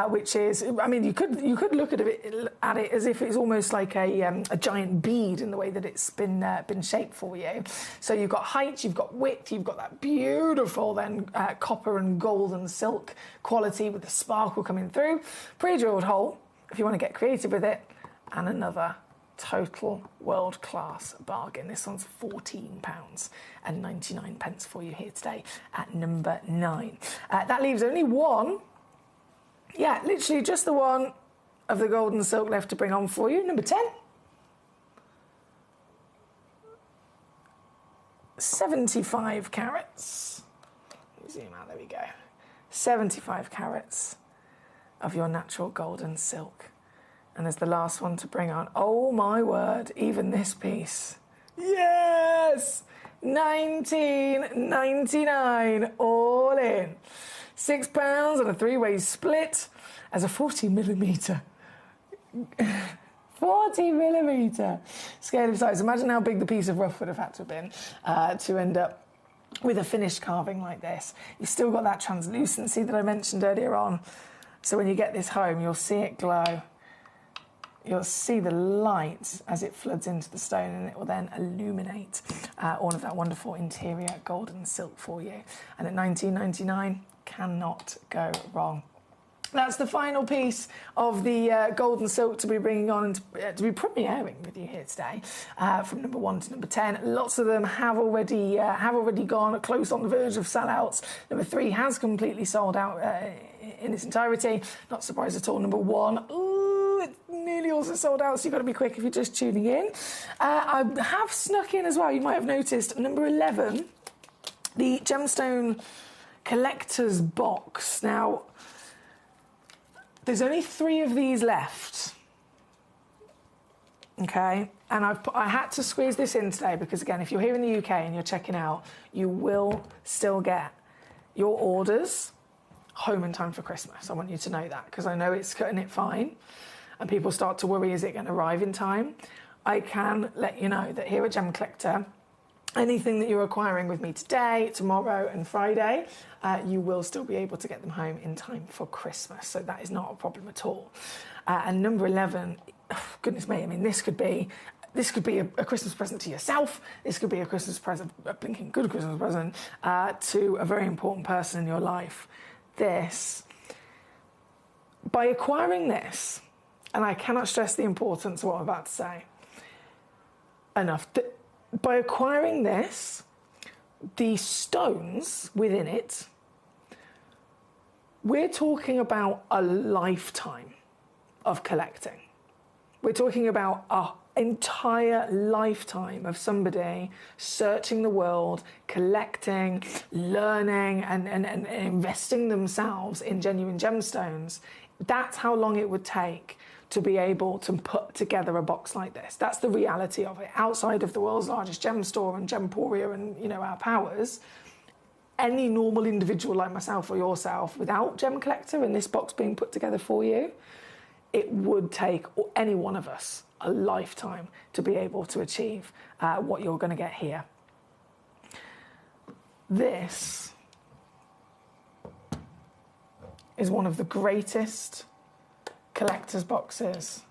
which is, I mean, you could look at it as if it's almost like a giant bead in the way that it's been shaped for you. So you've got height, you've got width, you've got that beautiful then copper and gold and silk quality with the sparkle coming through. Pre-drilled hole, if you want to get creative with it, and another total world-class bargain. This one's £14.99 for you here today at number 9. That leaves only one, yeah, literally just the one of the golden silk left to bring on for you. Number 10. 75 carats. Let me zoom out, there we go. 75 carats of your natural golden silk. And as the last one to bring on, oh my word, even this piece. Yes! $19.99 all in. £6 on a 3-way split as a 40mm. 40mm scale of size. Imagine how big the piece of rough would have had to have been to end up with a finished carving like this. You've still got that translucency that I mentioned earlier on. So when you get this home, you'll see it glow. You'll see the light as it floods into the stone, and it will then illuminate all of that wonderful interior golden silk for you. And at $19.99, cannot go wrong. That's the final piece of the golden silk to be bringing on and to be premiering with you here today, from number 1 to number 10. Lots of them have already gone close on the verge of sellouts. Number 3 has completely sold out in its entirety. Not surprised at all. Number 1, ooh, it's nearly also sold out, so you've got to be quick if you're just tuning in. I have snuck in as well, you might have noticed, number 11, the Gemstone Collector's Box. Now, there's only 3 of these left, okay? And I had to squeeze this in today because, again, if you're here in the UK and you're checking out, you will still get your orders home in time for Christmas. I want you to know that because I know it's cutting it fine and people start to worry, is it going to arrive in time? I can let you know that here at Gemcollector, anything that you're acquiring with me today, tomorrow and Friday, you will still be able to get them home in time for Christmas. So that is not a problem at all. And number 11, oh, goodness me, I mean, this could be a Christmas present to yourself. This could be a Christmas present, a blinking good Christmas present to a very important person in your life. This, by acquiring this, and I cannot stress the importance of what I'm about to say enough, by acquiring this, the stones within it, we're talking about a lifetime of collecting. We're talking about an entire lifetime of somebody searching the world, collecting, learning, and investing themselves in genuine gemstones. That's how long it would take to be able to put together a box like this. That's the reality of it. Outside of the world's largest gem store and Gemporia and, you know, our powers, any normal individual like myself or yourself, without Gemcollector and this box being put together for you, it would take any one of us a lifetime to be able to achieve what you're going to get here. This is one of the greatest collector's boxes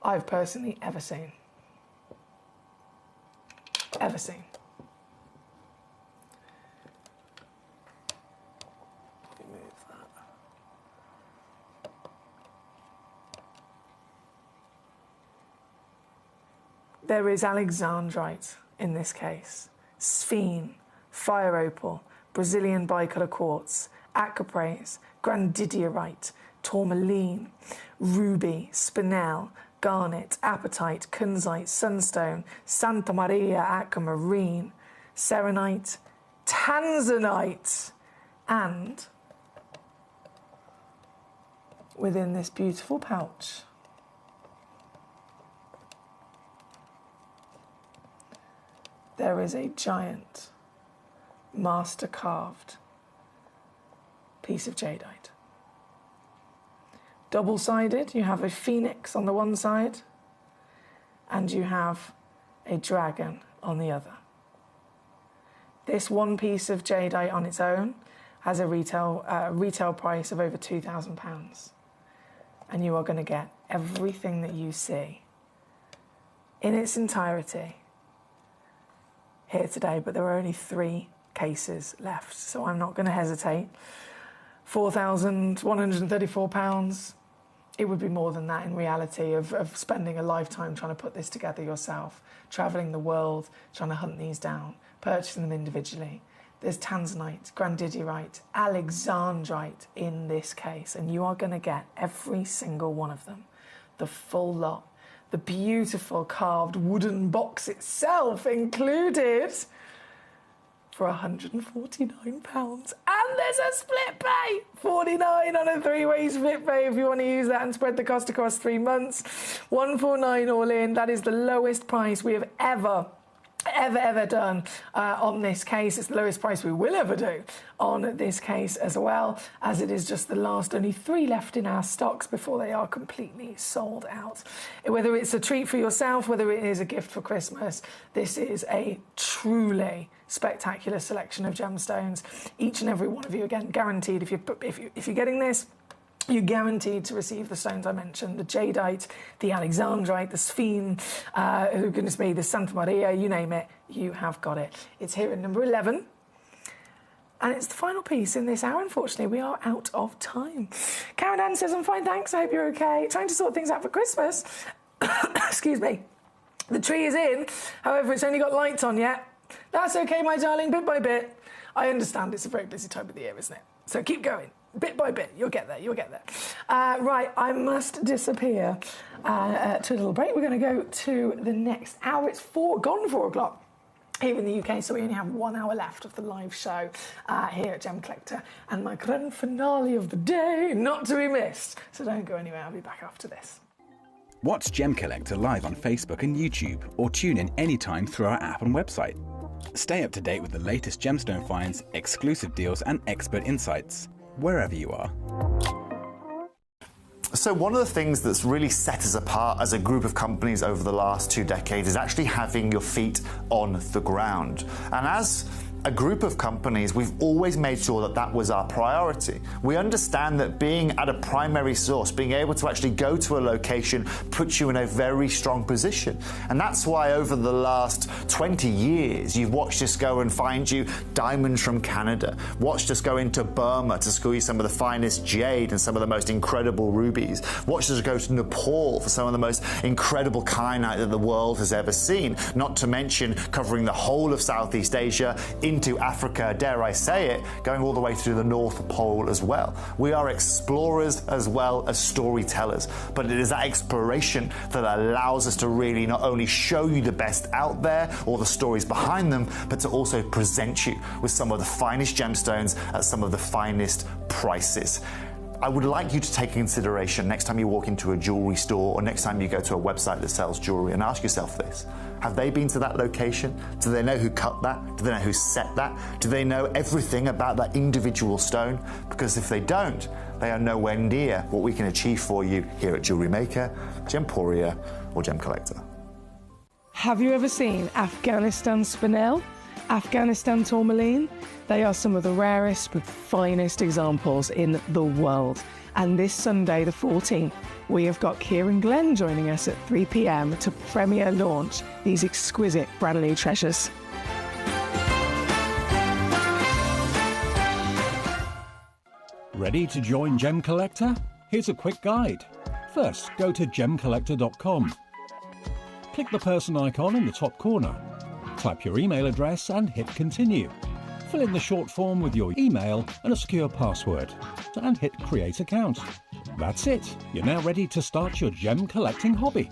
I've personally ever seen. Ever seen. Remove that. There is alexandrite in this case, sphene, fire opal, Brazilian bicolor quartz, acaprase, grandidiorite, tourmaline, ruby, spinel, garnet, apatite, kunzite, sunstone, Santa Maria aquamarine, serenite, tanzanite, and within this beautiful pouch, there is a giant master carved piece of jadeite. Double-sided, you have a phoenix on the one side and you have a dragon on the other. This one piece of jadeite on its own has a retail price of over £2,000, and you are going to get everything that you see in its entirety here today, but there are only 3 cases left, so I'm not going to hesitate. £4,134. it would be more than that in reality, of spending a lifetime trying to put this together yourself, travelling the world, trying to hunt these down, purchasing them individually. There's tanzanite, grandidierite, alexandrite in this case, and you are going to get every single one of them, the full lot, the beautiful carved wooden box itself included, for £149. And there's a split pay, £49 on a 3-way split pay if you want to use that and spread the cost across 3 months. £149 all in. That is the lowest price we have ever done on this case. It's the lowest price we will ever do on this case as well, as it is just the last, only 3 left in our stocks before they are completely sold out. Whether it's a treat for yourself, whether it is a gift for Christmas, this is a truly spectacular selection of gemstones. Each and every one of you, again, guaranteed. If you're getting this, you're guaranteed to receive the stones I mentioned, the jadeite, the alexandrite, the sphene, oh goodness me, the Santa Maria, you name it, you have got it. It's here at number 11. And it's the final piece in this hour. Unfortunately, we are out of time. Karen Ann says, I'm fine, thanks. I hope you're okay. Trying to sort things out for Christmas. Excuse me. The tree is in. However, it's only got lights on yet. That's okay, my darling, bit by bit. I understand it's a very busy time of the year, isn't it? So keep going. Bit by bit, you'll get there, you'll get there. Right, I must disappear to a little break. We're going to go to the next hour. It's gone 4 o'clock here in the UK, so we only have 1 hour left of the live show here at Gemcollector. And my grand finale of the day, not to be missed. So don't go anywhere, I'll be back after this. Watch Gemcollector live on Facebook and YouTube, or tune in anytime through our app and website. Stay up to date with the latest gemstone finds, exclusive deals and expert insights, wherever you are. So one of the things that's really set us apart as a group of companies over the last 2 decades is actually having your feet on the ground. And as a group of companies, we've always made sure that that was our priority. We understand that being at a primary source, being able to actually go to a location, puts you in a very strong position. And that's why over the last 20 years, you've watched us go and find you diamonds from Canada, watched us go into Burma to score you some of the finest jade and some of the most incredible rubies, watched us go to Nepal for some of the most incredible kyanite that the world has ever seen, not to mention covering the whole of Southeast Asia, into Africa, dare I say it, going all the way to the North Pole as well. We are explorers as well as storytellers, but it is that exploration that allows us to really not only show you the best out there or the stories behind them, but to also present you with some of the finest gemstones at some of the finest prices. I would like you to take consideration next time you walk into a jewelry store or next time you go to a website that sells jewelry and ask yourself this. Have they been to that location? Do they know who cut that? Do they know who set that? Do they know everything about that individual stone? Because if they don't, they are nowhere near what we can achieve for you here at Jewelry Maker, Gemporia or Gemcollector. Have you ever seen Afghanistan spinel? Afghanistan tourmaline? They are some of the rarest but finest examples in the world. And this Sunday, the 14th, we have got Kieran Glenn joining us at 3 p.m. to premiere launch these exquisite brand new treasures. Ready to join Gemcollector? Here's a quick guide. First, go to gemcollector.com. Click the person icon in the top corner. Type your email address and hit continue. Fill in the short form with your email and a secure password, and hit create account. That's it. You're now ready to start your gem collecting hobby.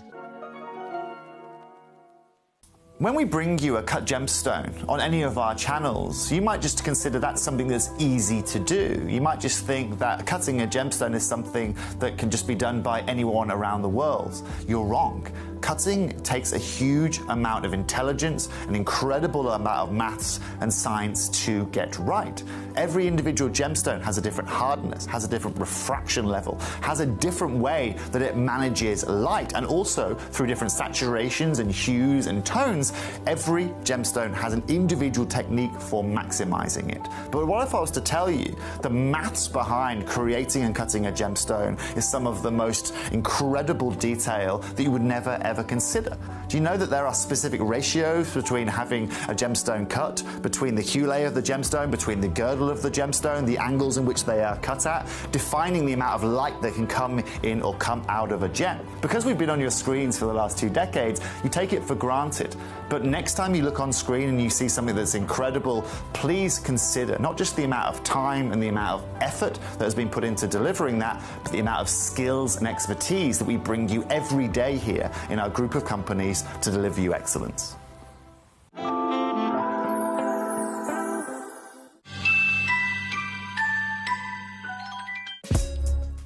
When we bring you a cut gemstone on any of our channels, you might just consider that something that's easy to do. You might just think that cutting a gemstone is something that can just be done by anyone around the world. You're wrong. Cutting takes a huge amount of intelligence, an incredible amount of maths and science to get right. Every individual gemstone has a different hardness, has a different refraction level, has a different way that it manages light, and also through different saturations and hues and tones, every gemstone has an individual technique for maximizing it. But what if I was to tell you the maths behind creating and cutting a gemstone is some of the most incredible detail that you would never ever ever consider. Do you know that there are specific ratios between having a gemstone cut, between the hue layer of the gemstone, between the girdle of the gemstone, the angles in which they are cut at, defining the amount of light that can come in or come out of a gem? Because we've been on your screens for the last 2 decades, you take it for granted. But next time you look on screen and you see something that's incredible, please consider not just the amount of time and the amount of effort that has been put into delivering that, but the amount of skills and expertise that we bring you every day here in our group of companies to deliver you excellence.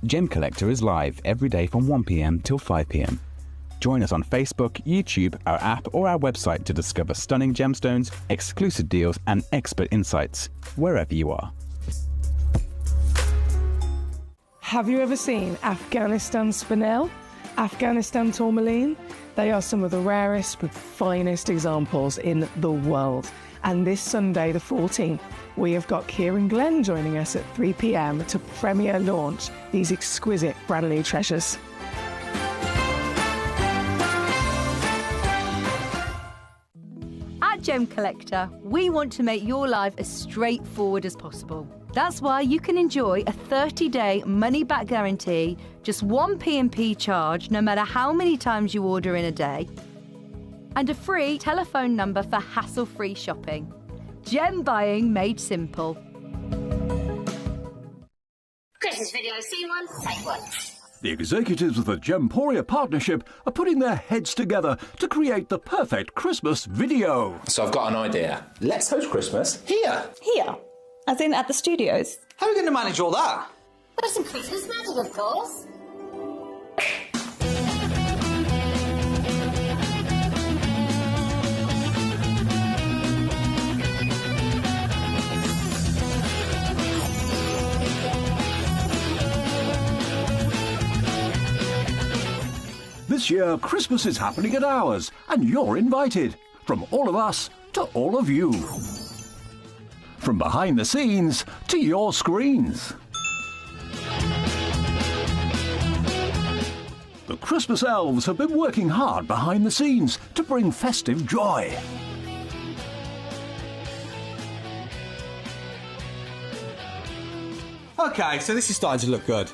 Gemcollector is live every day from 1 p.m. till 5 p.m. Join us on Facebook, YouTube, our app, or our website to discover stunning gemstones, exclusive deals, and expert insights wherever you are. Have you ever seen Afghanistan spinel? Afghanistan tourmaline? They are some of the rarest but finest examples in the world. And this Sunday, the 14th, we have got Kieran Glenn joining us at 3 p.m. to premiere launch these exquisite brand new treasures. At Gemcollector, we want to make your life as straightforward as possible. That's why you can enjoy a 30-day money-back guarantee, just 1 P&P charge no matter how many times you order in a day, and a free telephone number for hassle-free shopping. Gem buying made simple. Christmas video, scene 1, take 1. The executives of the Gemporia partnership are putting their heads together to create the perfect Christmas video. So I've got an idea. Let's host Christmas here. Here? As in at the studios? How are we going to manage all that? There's some Christmas magic, of course. This year, Christmas is happening at ours, and you're invited. From all of us to all of you. From behind the scenes to your screens. The Christmas elves have been working hard behind the scenes to bring festive joy. Okay, so this is starting to look good.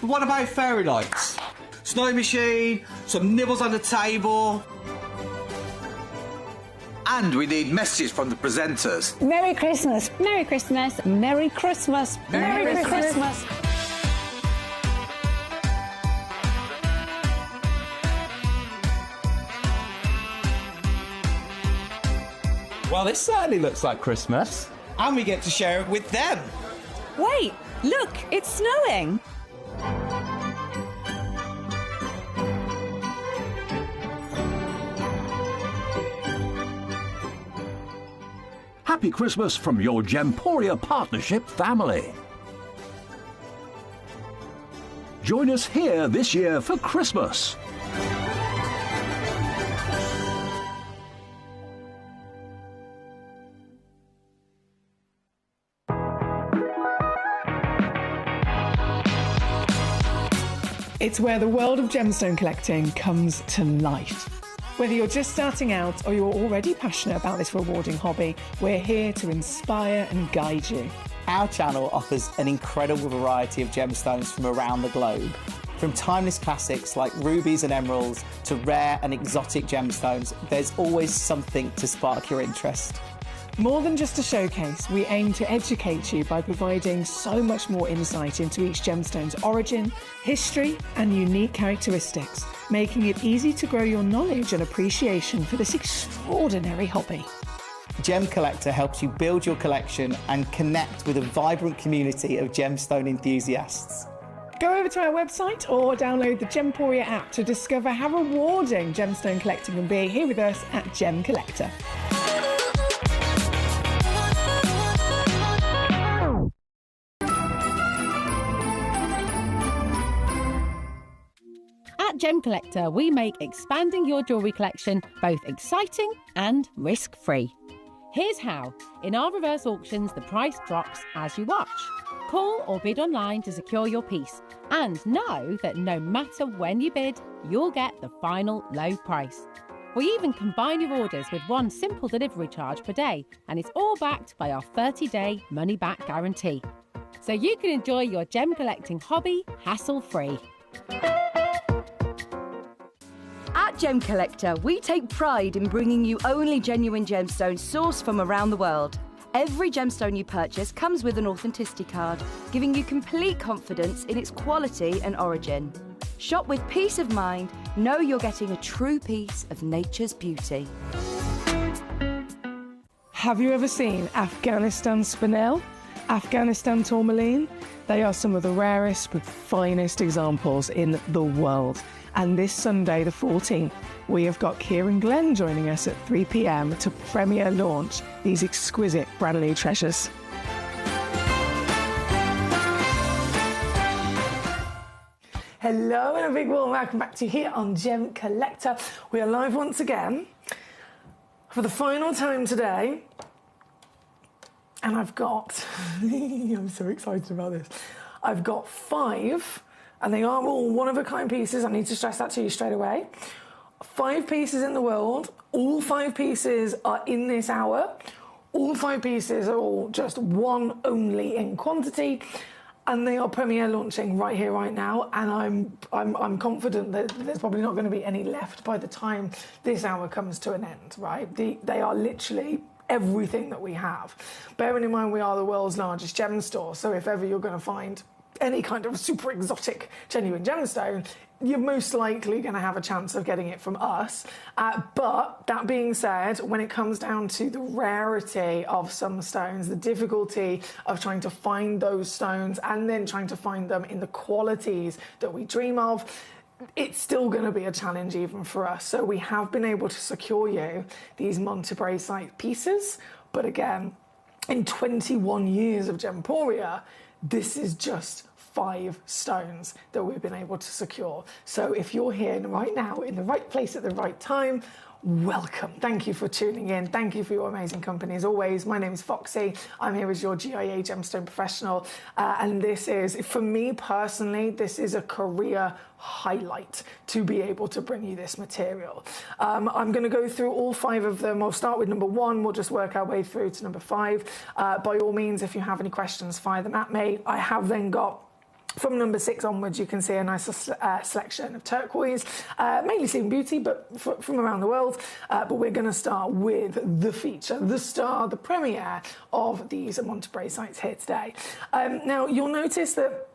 But what about fairy lights? Snow machine, some nibbles on the table. And we need messages from the presenters. Merry Christmas. Merry Christmas. Merry Christmas. Merry Christmas. Well, this certainly looks like Christmas. And we get to share it with them. Wait, look, it's snowing. Happy Christmas from your Gemporia partnership family. Join us here this year for Christmas. It's where the world of gemstone collecting comes to life. Whether you're just starting out or you're already passionate about this rewarding hobby, we're here to inspire and guide you. Our channel offers an incredible variety of gemstones from around the globe. From timeless classics like rubies and emeralds to rare and exotic gemstones, there's always something to spark your interest. More than just a showcase, we aim to educate you by providing so much more insight into each gemstone's origin, history, and unique characteristics, making it easy to grow your knowledge and appreciation for this extraordinary hobby. Gemcollector helps you build your collection and connect with a vibrant community of gemstone enthusiasts. Go over to our website or download the Gemporia app to discover how rewarding gemstone collecting can be here with us at Gemcollector. At Gemcollector, we make expanding your jewellery collection both exciting and risk-free. Here's how. In our reverse auctions, the price drops as you watch. Call or bid online to secure your piece. And know that no matter when you bid, you'll get the final low price. We even combine your orders with one simple delivery charge per day, and it's all backed by our 30-day money-back guarantee. So you can enjoy your gem collecting hobby hassle-free. At Gemcollector, we take pride in bringing you only genuine gemstones sourced from around the world. Every gemstone you purchase comes with an authenticity card, giving you complete confidence in its quality and origin. Shop with peace of mind, know you're getting a true piece of nature's beauty. Have you ever seen Afghanistan spinel? Afghanistan tourmaline? They are some of the rarest but finest examples in the world. And this Sunday, the 14th, we have got Kieran Glenn joining us at 3 p.m. to premiere launch these exquisite brand new treasures. Hello and a big warm welcome back to you here on Gemcollector. We are live once again for the final time today. And I've got, I'm so excited about this. I've got 5, and they are all one-of-a-kind pieces. I need to stress that to you straight away. 5 pieces in the world. All 5 pieces are in this hour. All 5 pieces are all just one only in quantity. And they are premiere launching right here, right now. And I'm confident that there's probably not going to be any left by the time this hour comes to an end, right? They are literally everything that we have. Bearing in mind we are the world's largest gem store, so if ever you're going to find any kind of super exotic genuine gemstone, you're most likely going to have a chance of getting it from us. But that being said, when it comes down to the rarity of some stones, the difficulty of trying to find those stones and then trying to find them in the qualities that we dream of, it's still going to be a challenge even for us. So we have been able to secure you these Monterey site pieces. But again, in 21 years of Gemporia, this is just 5 stones that we've been able to secure. So if you're here right now in the right place at the right time, welcome. Thank you for tuning in. Thank you for your amazing company as always. My name is Foxy. I'm here as your GIA gemstone professional. And this is, for me personally, this is a career highlight to be able to bring you this material. I'm going to go through all 5 of them. I'll start with number 1. We'll just work our way through to number 5. By all means, if you have any questions, fire them at me. I have then got, from number 6 onwards, you can see a nice selection of turquoise, mainly Sleeping Beauty, but from around the world. But we're going to start with the feature, the star, the premiere of these Monterey sites here today. Now, you'll notice that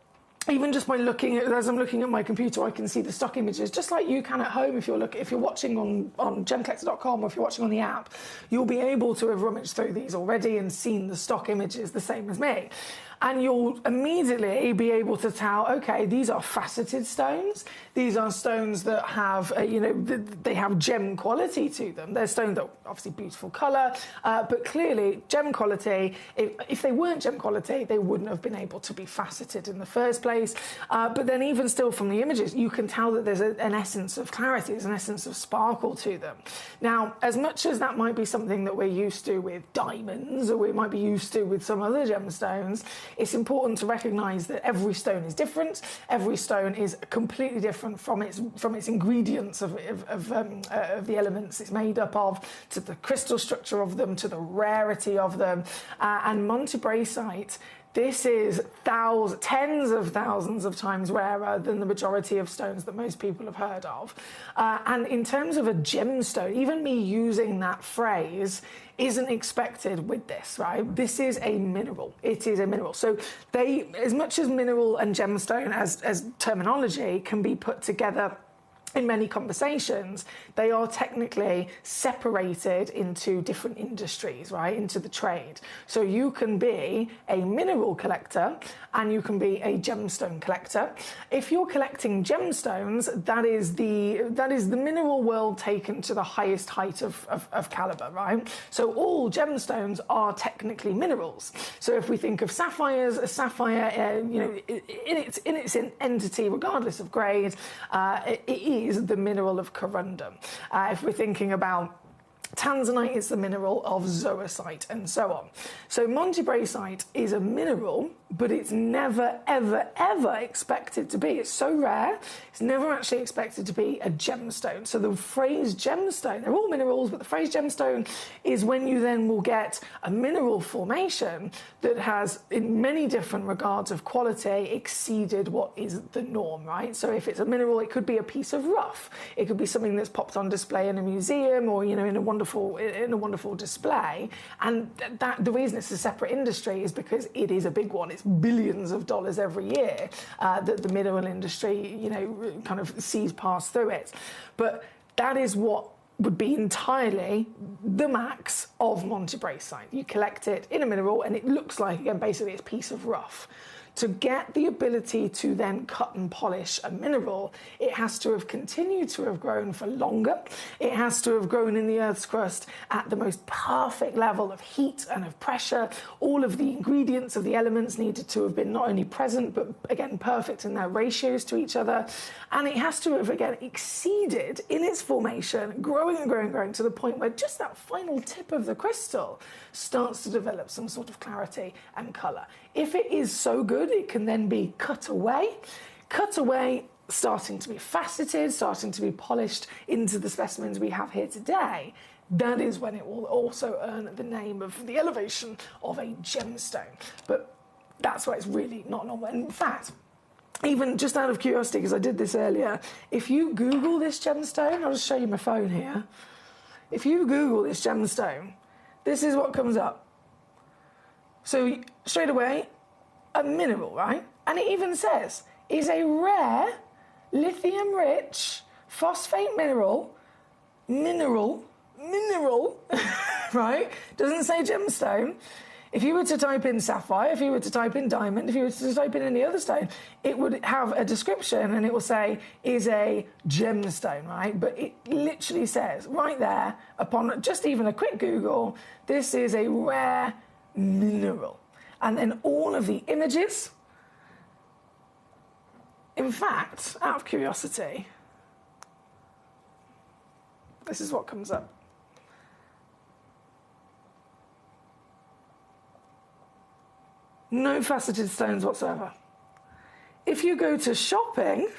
even just by looking at, as I'm looking at my computer, I can see the stock images, just like you can at home. If you're watching on gemcollector.com, or if you're watching on the app, you'll be able to have rummaged through these already and seen the stock images the same as me. And you'll immediately be able to tell, okay, these are faceted stones. These are stones that have, they have gem quality to them. They're stones that obviously beautiful colour, but clearly gem quality. If they weren't gem quality, they wouldn't have been able to be faceted in the first place. But then even still from the images, you can tell that there's an essence of clarity, there's an essence of sparkle to them. Now, as much as that might be something that we're used to with diamonds, or we might be used to with some other gemstones, it's important to recognise that every stone is different. Every stone is completely different from its ingredients of the elements it's made up of, to the crystal structure of them, to the rarity of them. And Montebraysite, this is tens of thousands of times rarer than the majority of stones that most people have heard of. And in terms of a gemstone, even me using that phrase isn't expected with this, right? This is a mineral. It is a mineral. So they, as much as mineral and gemstone as terminology can be put together in many conversations, they are technically separated into different industries, right, into the trade. So you can be a mineral collector and you can be a gemstone collector. If you're collecting gemstones, that is the mineral world taken to the highest height of caliber, right? So all gemstones are technically minerals. So if we think of sapphires, a sapphire, in its entity, regardless of grade, it is the mineral of corundum. If we're thinking about Tanzanite is the mineral of zoisite, and so on. So montebrasite is a mineral, but it's never, ever, ever expected to be. It's so rare, it's never actually expected to be a gemstone. So the phrase gemstone, they're all minerals, but the phrase gemstone is when you then will get a mineral formation that has, in many different regards of quality, exceeded what is the norm, right? So if it's a mineral, it could be a piece of rough. It could be something that's popped on display in a museum or, in a wonderful display. And that the reason it's a separate industry is because it is a big one. It's billions of dollars every year that the mineral industry, kind of sees pass through it. But that is what would be entirely the max of montebrasite. You collect it in a mineral and it looks like, again, basically it's a piece of rough. To get the ability to then cut and polish a mineral, it has to have continued to have grown for longer. It has to have grown in the Earth's crust at the most perfect level of heat and of pressure. All of the ingredients of the elements needed to have been not only present, but again, perfect in their ratios to each other. And it has to have, again, exceeded in its formation, growing and growing and growing to the point where just that final tip of the crystal starts to develop some sort of clarity and colour. If it is so good, it can then be cut away, starting to be faceted, starting to be polished into the specimens we have here today. That is when it will also earn the name of the elevation of a gemstone. But that's why it's really not normal. In fact, even just out of curiosity, because I did this earlier, if you Google this gemstone, I'll just show you my phone here. If you Google this gemstone, this is what comes up. So straight away, a mineral, right? And it even says, is a rare, lithium-rich, phosphate mineral, right? Doesn't say gemstone. If you were to type in sapphire, if you were to type in diamond, if you were to type in any other stone, it would have a description and it will say, is a gemstone, right? But it literally says right there, upon just even a quick Google, this is a rare mineral. And then all of the images, in fact, out of curiosity, this is what comes up. No faceted stones whatsoever. If you go to shopping,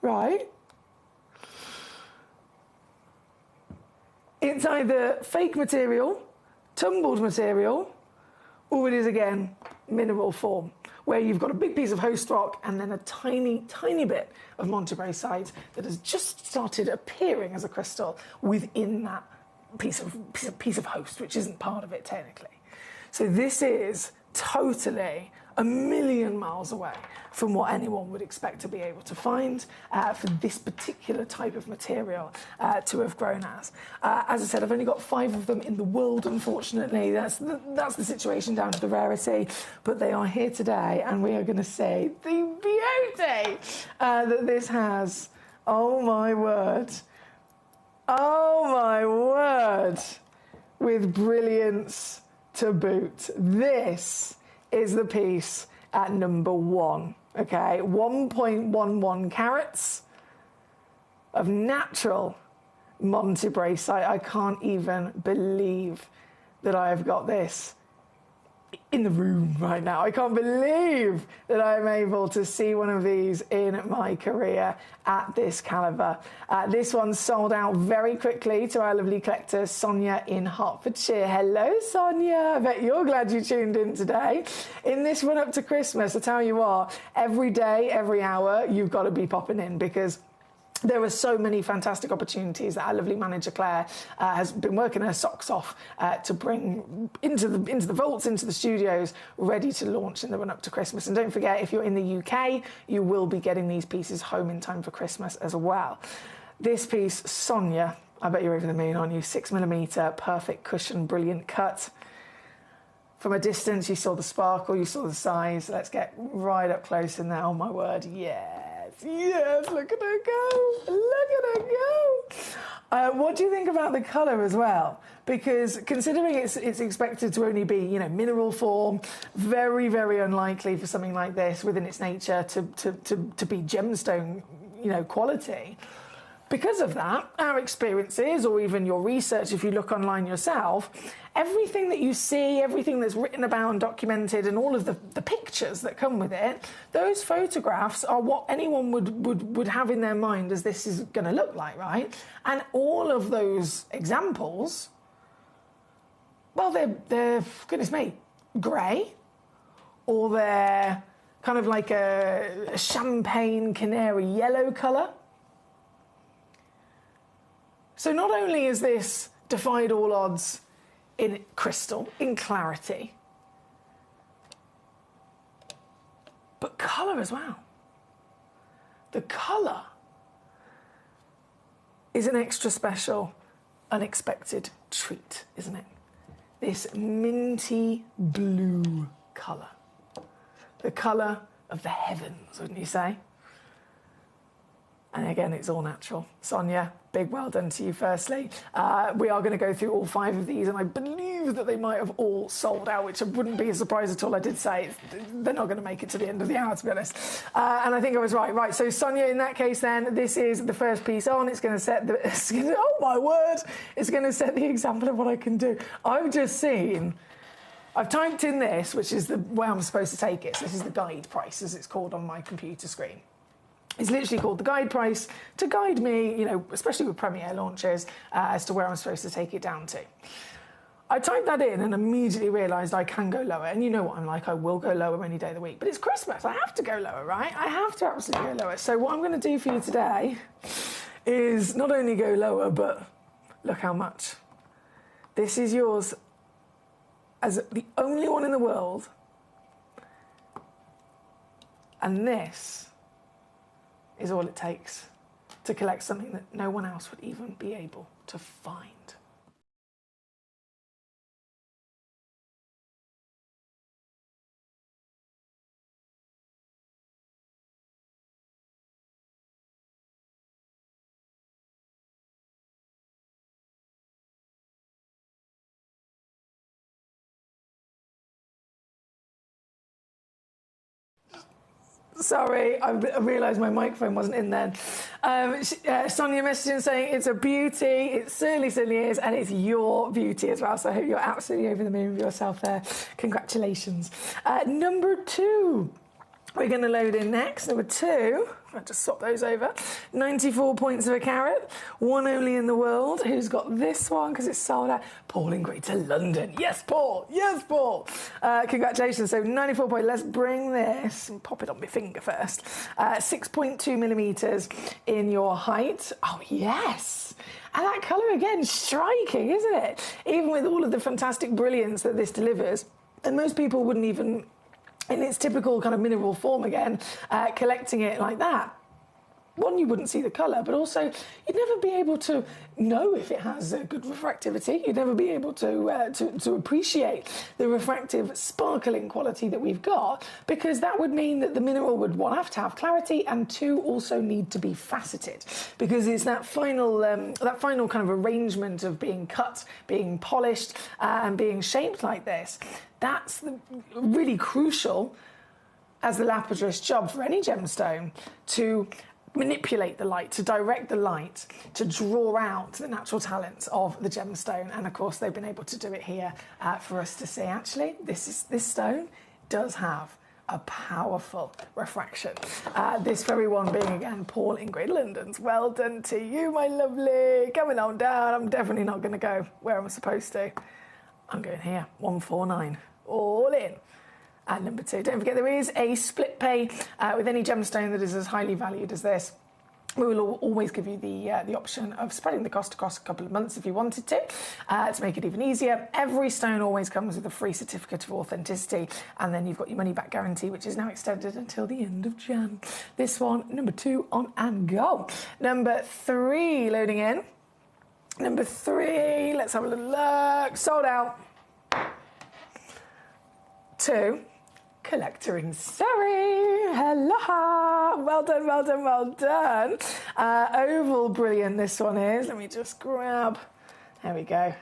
right, it's either fake material, tumbled material, or it is, again, mineral form, where you've got a big piece of host rock and then a tiny, tiny bit of montebrasite that has just started appearing as a crystal within that piece of host, which isn't part of it technically. So this is totally a million miles away from what anyone would expect to be able to find for this particular type of material to have grown as. As I said, I've only got 5 of them in the world, unfortunately. That's the situation down to the rarity, but they are here today, and we are going to see the beauty that this has. Oh, my word. Oh, my word. With brilliance to boot. This is the piece at number 1, okay? 1.11 carats of natural montebrasite. I can't even believe that I have got this in the room right now. I can't believe that I'm able to see one of these in my career at this calibre. This one sold out very quickly to our lovely collector, Sonia in Hertfordshire. Hello, Sonia. I bet you're glad you tuned in today. In this run up to Christmas, I tell you what, every day, every hour, you've got to be popping in, because there are so many fantastic opportunities that our lovely manager Claire has been working her socks off to bring into the vaults, into the studios, ready to launch in the run up to Christmas. And don't forget, if you're in the UK, you will be getting these pieces home in time for Christmas as well. This piece, Sonia, I bet you're over the moon, aren't you? 6mm, perfect cushion, brilliant cut. From a distance, you saw the sparkle, you saw the size. Let's get right up close in there. Oh my word, yes, look at her go, look at her go. What do you think about the colour as well? Because considering it's expected to only be, mineral form, very, very unlikely for something like this within its nature to be gemstone, quality. because of that, our experiences, or even your research, if you look online yourself, everything that you see, everything that's written about and documented, and all of the pictures that come with it, those photographs are what anyone would have in their mind as this is going to look like, right? And all of those examples, well, they're goodness me, grey, or they're kind of like a champagne canary yellow colour. So not only is this defied all odds in crystal, in clarity, but colour as well. The colour is an extra special, unexpected treat, isn't it? This minty blue colour. The colour of the heavens, wouldn't you say? And again, it's all natural. Sonia, big well done to you firstly. We are going to go through all 5 of these, and I believe that they might have all sold out, which wouldn't be a surprise at all. I did say they're not going to make it to the end of the hour, to be honest. And I think I was right. Right, so Sonia, in that case then, this is the first piece on. It's going to set the... oh, my word! It's going to set the example of what I can do. I've just seen... I've typed in this, which is the way I'm supposed to take it. So this is the guide price, as it's called on my computer screen. It's literally called the guide price to guide me, you know, especially with Premiere launches, as to where I'm supposed to take it down to. I typed that in and immediately realised I can go lower. And you know what I'm like, I will go lower any day of the week. But it's Christmas, I have to go lower, right? I have to absolutely go lower. So what I'm going to do for you today is not only go lower, but look how much. This is yours as the only one in the world. And this is all it takes to collect something that no one else would even be able to find. Sorry, I realised my microphone wasn't in then. Sonia messaging saying it's a beauty. It certainly is, and it's your beauty as well. So I hope you're absolutely over the moon with yourself there. Congratulations. Number 2. We're going to load in next. Number 2, I'll just swap those over. 94 points of a carat. One only in the world. Who's got this one? Because it's sold out. Paul in Greater London. Yes, Paul. Yes, Paul. Congratulations. So 94 points. Let's bring this and pop it on my finger first. 6.2 millimetres in your height. Oh, yes. And that colour, again, striking, isn't it? Even with all of the fantastic brilliance that this delivers. And most people wouldn't even... in its typical kind of mineral form again, collecting it like that. One, you wouldn't see the colour, but also you'd never be able to know if it has a good refractivity. You'd never be able to appreciate the refractive, sparkling quality that we've got, because that would mean that the mineral would, one, have to have clarity, and 2, also need to be faceted, because it's that final kind of arrangement of being cut, being polished, and being shaped like this. That's really crucial as the lapidus job for any gemstone, to manipulate the light, to direct the light, to draw out the natural talents of the gemstone. And of course, they've been able to do it here for us to see. Actually, this stone does have a powerful refraction. This very one being, again, Paul in Great London's. Well done to you, my lovely. Coming on down. I'm definitely not going to go where I'm supposed to. I'm going here, 149, all in. And number 2, don't forget there is a split pay with any gemstone that is as highly valued as this. We will always give you the option of spreading the cost across a couple of months if you wanted to make it even easier. Every stone always comes with a free certificate of authenticity, and then you've got your money back guarantee, which is now extended until the end of Jan. This one, number 2, on and go. Number 3, loading in. Number 3, let's have a little look. Sold out. 2, Collector in Surrey. Hello. Well done, well done, well done. Oval brilliant this one is. Let me just grab. There we go.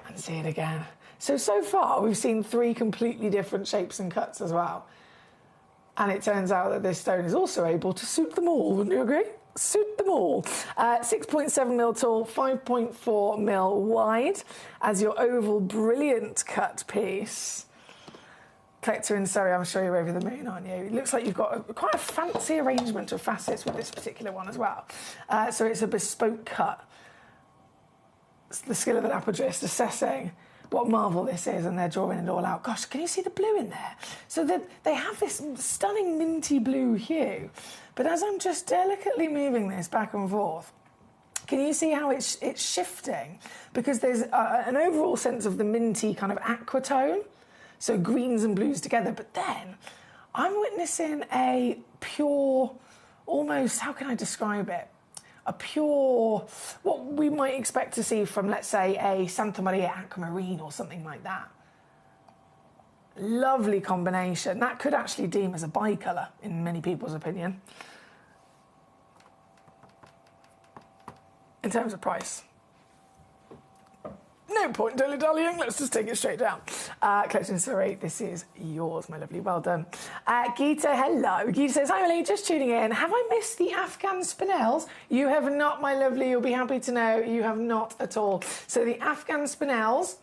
And see it again. So far we've seen 3 completely different shapes and cuts as well. And it turns out that this stone is also able to suit them all, wouldn't you agree? suit them all. 6.7mm tall, 5.4mm wide as your oval brilliant cut piece. Collector in Surrey, I'm sure you're over the moon, aren't you? It looks like you've got quite a fancy arrangement of facets with this particular one as well. So it's a bespoke cut. It's the skill of the lapidrist assessing what marvel this is, and they're drawing it all out. Gosh, can you see the blue in there? So they have this stunning minty blue hue, but as I'm just delicately moving this back and forth, can you see how it's shifting? Because there's an overall sense of the minty kind of aqua tone, so greens and blues together, but then I'm witnessing a pure, almost, how can I describe it? A pure, what we might expect to see from, let's say, a Santa Maria aquamarine or something like that. Lovely combination. That could actually deem as a bicolour, in many people's opinion. In terms of price. No point dilly-dallying, let's just take it straight down. Collection Surrey, this is yours, my lovely, well done. Geeta, hello. Geeta says, hi, Emily, just tuning in. Have I missed the Afghan spinels? You have not, my lovely, you'll be happy to know you have not at all. So the Afghan spinels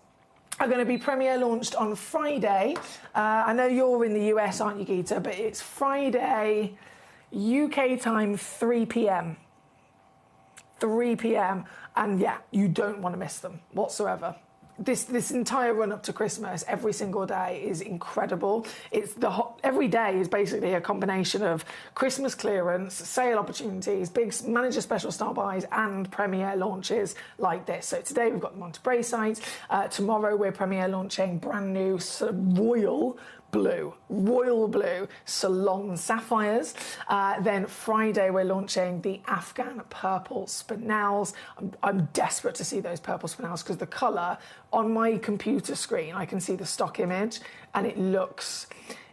are going to be premiere launched on Friday. I know you're in the US, aren't you, Geeta? But it's Friday, UK time, 3 p.m. 3 p.m. And yeah, you don't want to miss them whatsoever. This entire run up to Christmas, every single day is incredible. Every day is basically a combination of Christmas clearance, sale opportunities, big manager special star buys, and premiere launches like this. So today we've got the Monterey site. Tomorrow we're premiere launching brand new sort of royal blue Salon Sapphires. Then Friday we're launching the Afghan purple spinels. I'm desperate to see those purple spinels because the colour on my computer screen, I can see the stock image and it looks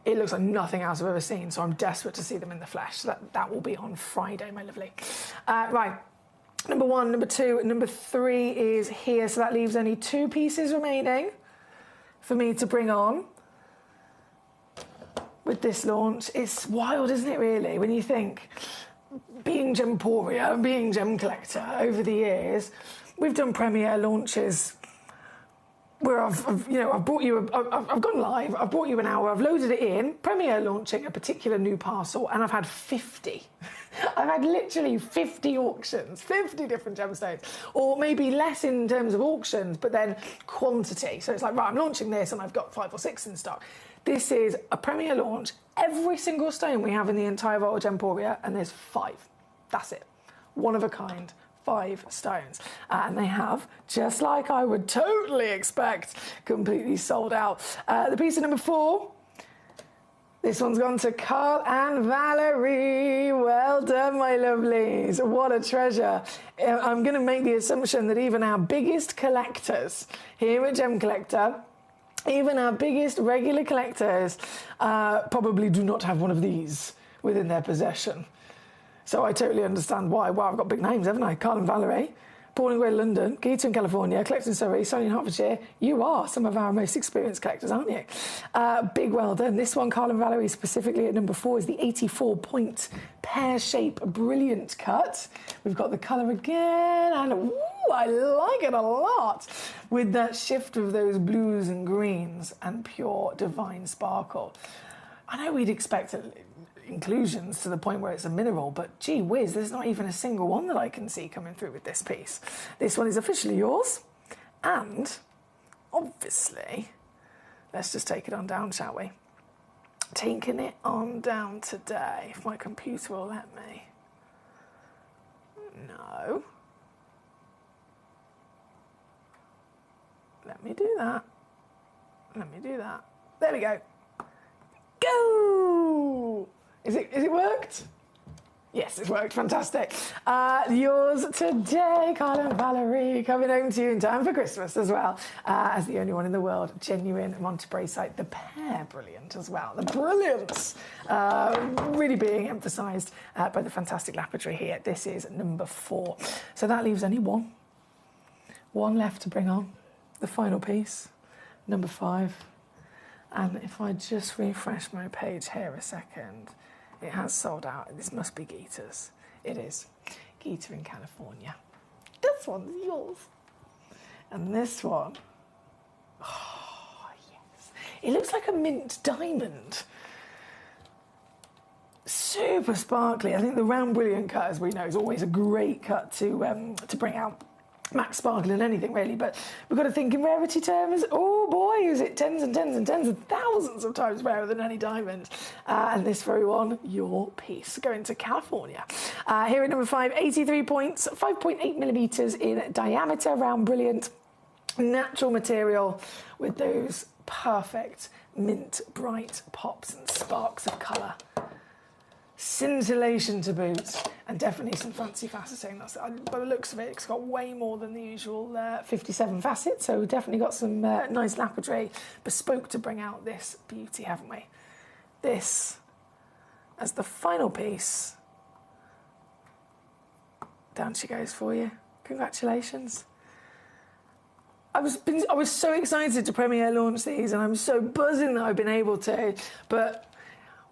like nothing else I've ever seen. So I'm desperate to see them in the flesh. So that will be on Friday, my lovely. Right. Number 1, number 2, and number 3 is here. So that leaves only 2 pieces remaining for me to bring on with this launch. It's wild, isn't it, really, when you think, being Gemporia and being Gemcollector over the years, we've done premiere launches where I've brought you, I've gone live, I've brought you an hour, I've loaded it in, premiere launching a particular new parcel, and I've had 50. I've had literally 50 auctions, 50 different gemstones, or maybe less in terms of auctions, but then quantity. So it's like, right, I'm launching this and I've got 5 or 6 in stock. This is a premiere launch. Every single stone we have in the entire vault of Gemporia, and there's 5. That's it. One of a kind. 5 stones. And they have, just like I would totally expect, completely sold out. The piece of number 4, this one's gone to Carl and Valerie. Well done, my lovelies. What a treasure. I'm going to make the assumption that even our biggest collectors here at Gemcollector, even our biggest regular collectors, probably do not have one of these within their possession. So I totally understand why. Wow, I've got big names, haven't I? Carl and Valerie, born and bred in London, Geeta in California, collector in Surrey, Sonny in Hertfordshire. You are some of our most experienced collectors, aren't you? Big well done. This one, Carl and Valerie, specifically at number 4, is the 84-point pear-shaped brilliant cut. We've got the colour again, and ooh, I like it a lot, with that shift of those blues and greens and pure divine sparkle. I know we'd expect inclusions to the point where it's a mineral, but gee whiz, there's not even a single one that I can see coming through with this piece. This one is officially yours, and obviously, let's just take it on down, shall we? Taking it on down today, if my computer will let me. No. Let me do that. There we go. Go! Is it worked? Yes, it's worked. Fantastic. Yours today, Carl and Valerie, coming home to you in time for Christmas as well, as the only one in the world. Genuine Monterey site. The pear brilliant as well. The brilliance really being emphasised by the fantastic lapidary here. This is number 4. So that leaves only one left to bring on. The final piece, number 5. And if I just refresh my page here a second, it has sold out. This must be Geeta's. it is. Gita in California. This one's yours. And this one, oh, yes. It looks like a mint diamond. Super sparkly. I think the round brilliant cut, as we know, is always a great cut to bring out max sparkle in anything, really. But we've got to think in rarity terms. Oh boy, is it tens and tens and tens and thousands of times rarer than any diamond. And this very one, your piece, going to California. Here at number 5, 83 points, 5.8 millimetres in diameter, round brilliant, natural material with those perfect mint bright pops and sparks of colour. Scintillation to boot, and definitely some fancy faceting. By the looks of it, it's got way more than the usual 57 facets, so we've definitely got some nice lapidary bespoke to bring out this beauty, haven't we? This, as the final piece, down she goes for you. Congratulations. I was so excited to premiere launch these, and I'm so buzzing that I've been able to, but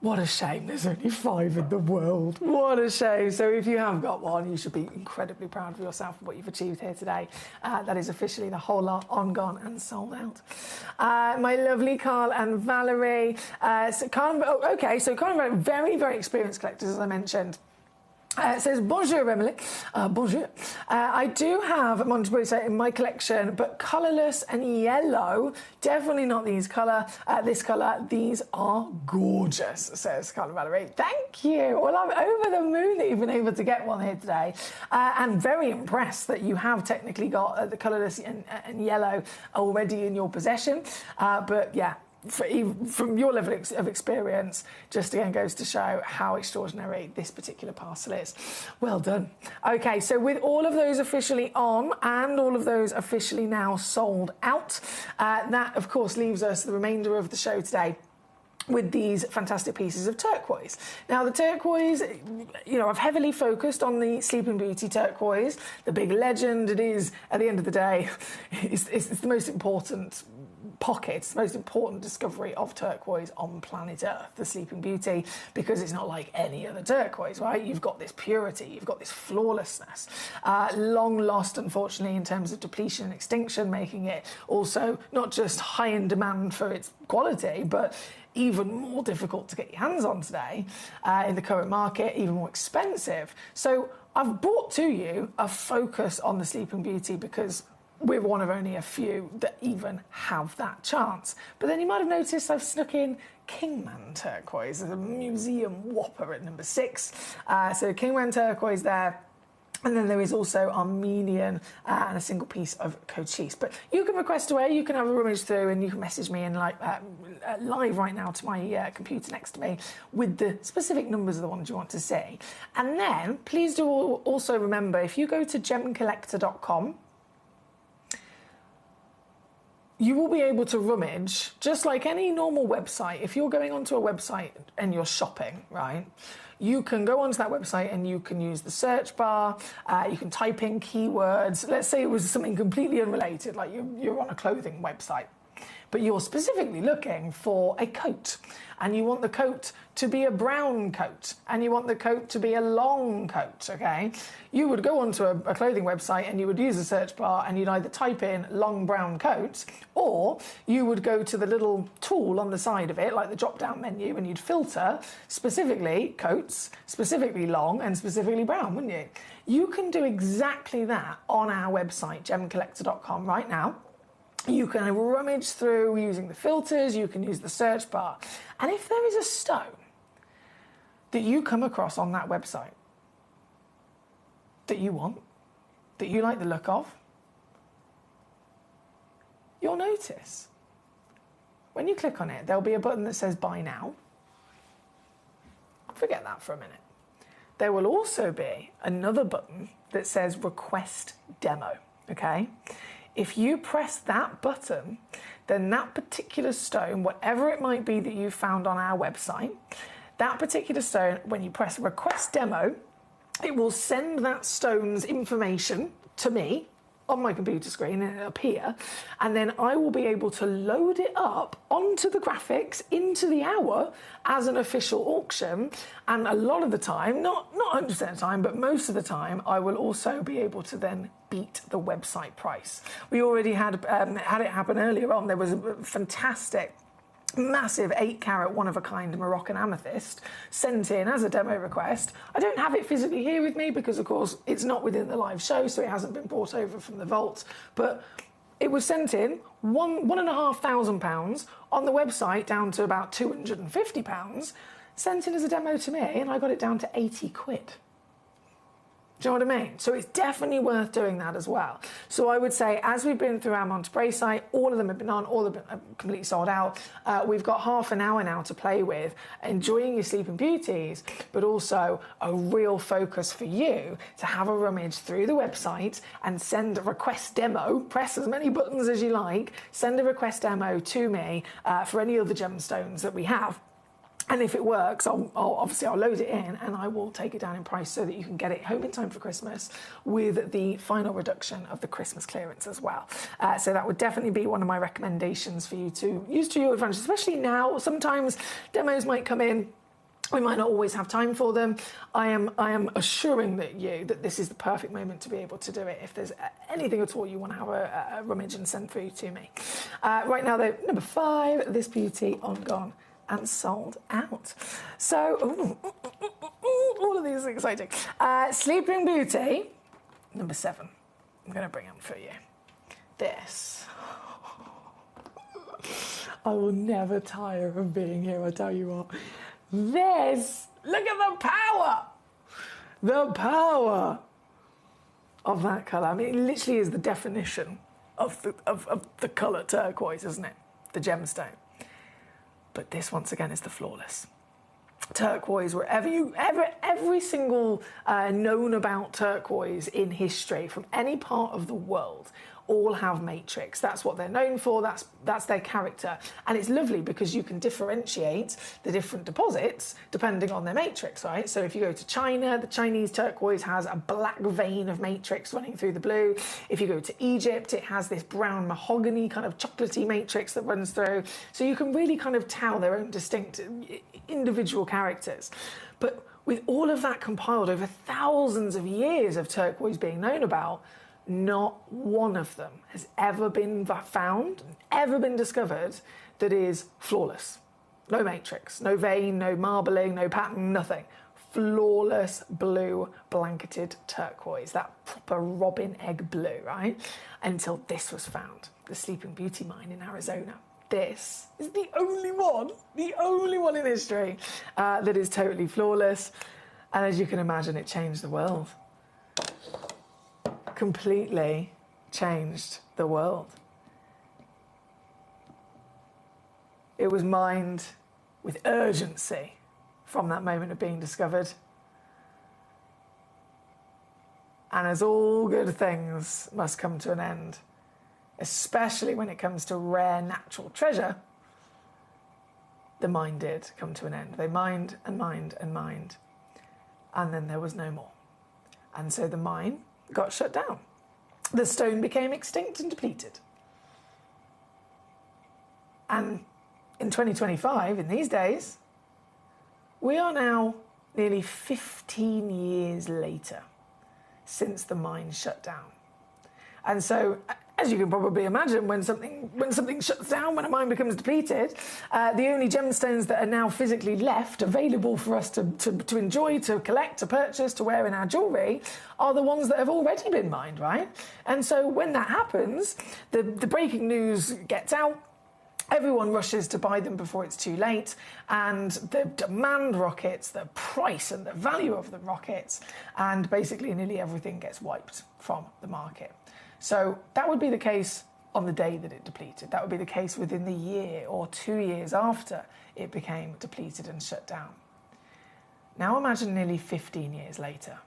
what a shame there's only 5 in the world. What a shame. So if you have got one, you should be incredibly proud of yourself for what you've achieved here today. That is officially the whole lot on, gone and sold out. My lovely Carl and Valerie. So Carl and Valerie, very, very experienced collectors, as I mentioned. It says, bonjour, Emily. Bonjour. I do have Monte Brisa in my collection, but colourless and yellow. Definitely not this colour. These are gorgeous, says Carla Valerie. Thank you. Well, I'm over the moon that you've been able to get one here today. And very impressed that you have technically got the colourless and yellow already in your possession. But yeah, from your level of experience, just again goes to show how extraordinary this particular parcel is. Well done. Okay, so with all of those officially on and all of those officially now sold out, that of course leaves us the remainder of the show today with these fantastic pieces of turquoise. Now, the turquoise, I've heavily focused on the Sleeping Beauty turquoise, the big legend. It is, at the end of the day, it's the most important pocket, the most important discovery of turquoise on planet Earth, the Sleeping Beauty, because it's not like any other turquoise, right? You've got this purity, you've got this flawlessness, long lost, unfortunately, in terms of depletion and extinction, making it also not just high in demand for its quality, but even more difficult to get your hands on today in the current market, even more expensive. So I've brought to you a focus on the Sleeping Beauty because we're one of only a few that even have that chance. But then you might have noticed I've snuck in Kingman turquoise as a museum whopper at number 6. So Kingman turquoise there. And then there is also Armenian and a single piece of cochise. But you can request away, you can have a rummage through, and you can message me in live right now to my computer next to me with the specific numbers of the ones you want to see. And then please do also remember, if you go to gemcollector.com, you will be able to rummage, just like any normal website. If you're going onto a website and you're shopping, right, you can go onto that website and you can use the search bar, you can type in keywords. Let's say it was something completely unrelated, like you're on a clothing website, but you're specifically looking for a coat, and you want the coat to be a brown coat, and you want the coat to be a long coat, okay? You would go onto a clothing website and you would use the search bar and you'd either type in long brown coat, or you would go to the little tool on the side of it, like the drop-down menu, and you'd filter specifically coats, specifically long, and specifically brown, wouldn't you? You can do exactly that on our website, gemcollector.com, right now. You can rummage through using the filters, you can use the search bar. And if there is a stone that you come across on that website that you want, that you like the look of, you'll notice when you click on it, there'll be a button that says buy now. Forget that for a minute. There will also be another button that says request demo, okay? If you press that button, then that particular stone, whatever it might be that you found on our website, that particular stone, when you press request demo, it will send that stone's information to me, on my computer screen and it'll appear, and then I will be able to load it up onto the graphics into the hour as an official auction. And a lot of the time, not 100% of the time, but most of the time, I will also be able to then beat the website price. We already had it happen earlier on. There was a fantastic massive 8-carat one-of-a-kind Moroccan amethyst sent in as a demo request. I don't have it physically here with me because, of course, it's not within the live show, so it hasn't been brought over from the vault. But it was sent in £1,500 on the website down to about £250, sent in as a demo to me, and I got it down to 80 quid. Do you know what I mean? So it's definitely worth doing that as well. So I would say, as we've been through our Monterey site, all of them have been on, all of them have been completely sold out. We've got half an hour now to play with, enjoying your Sleeping Beauties, but also a real focus for you to have a rummage through the website and send a request demo, press as many buttons as you like, send a request demo to me for any other gemstones that we have. And if it works, I'll load it in and I will take it down in price so that you can get it home in time for Christmas with the final reduction of the Christmas clearance as well. So that would definitely be one of my recommendations for you to use to your advantage, especially now. Sometimes demos might come in. We might not always have time for them. I am assuring that this is the perfect moment to be able to do it. If there's anything at all you want to have a rummage and send through to me. Right now, though, number 5, this beauty on gone and sold out. So, all of these are exciting. Sleeping Beauty, number 7. I'm going to bring up for you. This. I will never tire of being here, I tell you what. This, look at the power! The power of that colour. I mean, it literally is the definition of the colour turquoise, isn't it? The gemstone. But this, once again, is the flawless turquoise. Every single known about turquoise in history from any part of the world all have matrix. That's what they're known for. That's their character. And it's lovely because you can differentiate the different deposits depending on their matrix, right? So if you go to China, the Chinese turquoise has a black vein of matrix running through the blue. If you go to Egypt, it has this brown mahogany kind of chocolatey matrix that runs through. So you can really kind of tell their own distinct individual characters. But with all of that compiled over thousands of years of turquoise being known about, not one of them has ever been found, ever been discovered that is flawless. No matrix, no vein, no marbling, no pattern, nothing. Flawless blue blanketed turquoise, that proper robin egg blue, right? Until this was found, the Sleeping Beauty mine in Arizona. This is the only one in history that is totally flawless. And as you can imagine, it changed the world. Completely changed the world. It was mined with urgency from that moment of being discovered. And as all good things must come to an end, especially when it comes to rare natural treasure, the mine did come to an end. They mined and mined and mined, and then there was no more. And so the mine got shut down. The stone became extinct and depleted. And in 2025, in these days, we are now nearly 15 years later since the mine shut down. And so, as you can probably imagine, when something shuts down, when a mine becomes depleted, the only gemstones that are now physically left available for us to enjoy, to collect, to purchase, to wear in our jewellery are the ones that have already been mined, right? And so when that happens, the breaking news gets out, everyone rushes to buy them before it's too late, and the demand rockets, the price and the value of the rockets, and basically nearly everything gets wiped from the market. So that would be the case on the day that it depleted. That would be the case within the year or 2 years after it became depleted and shut down. Now imagine nearly 15 years later.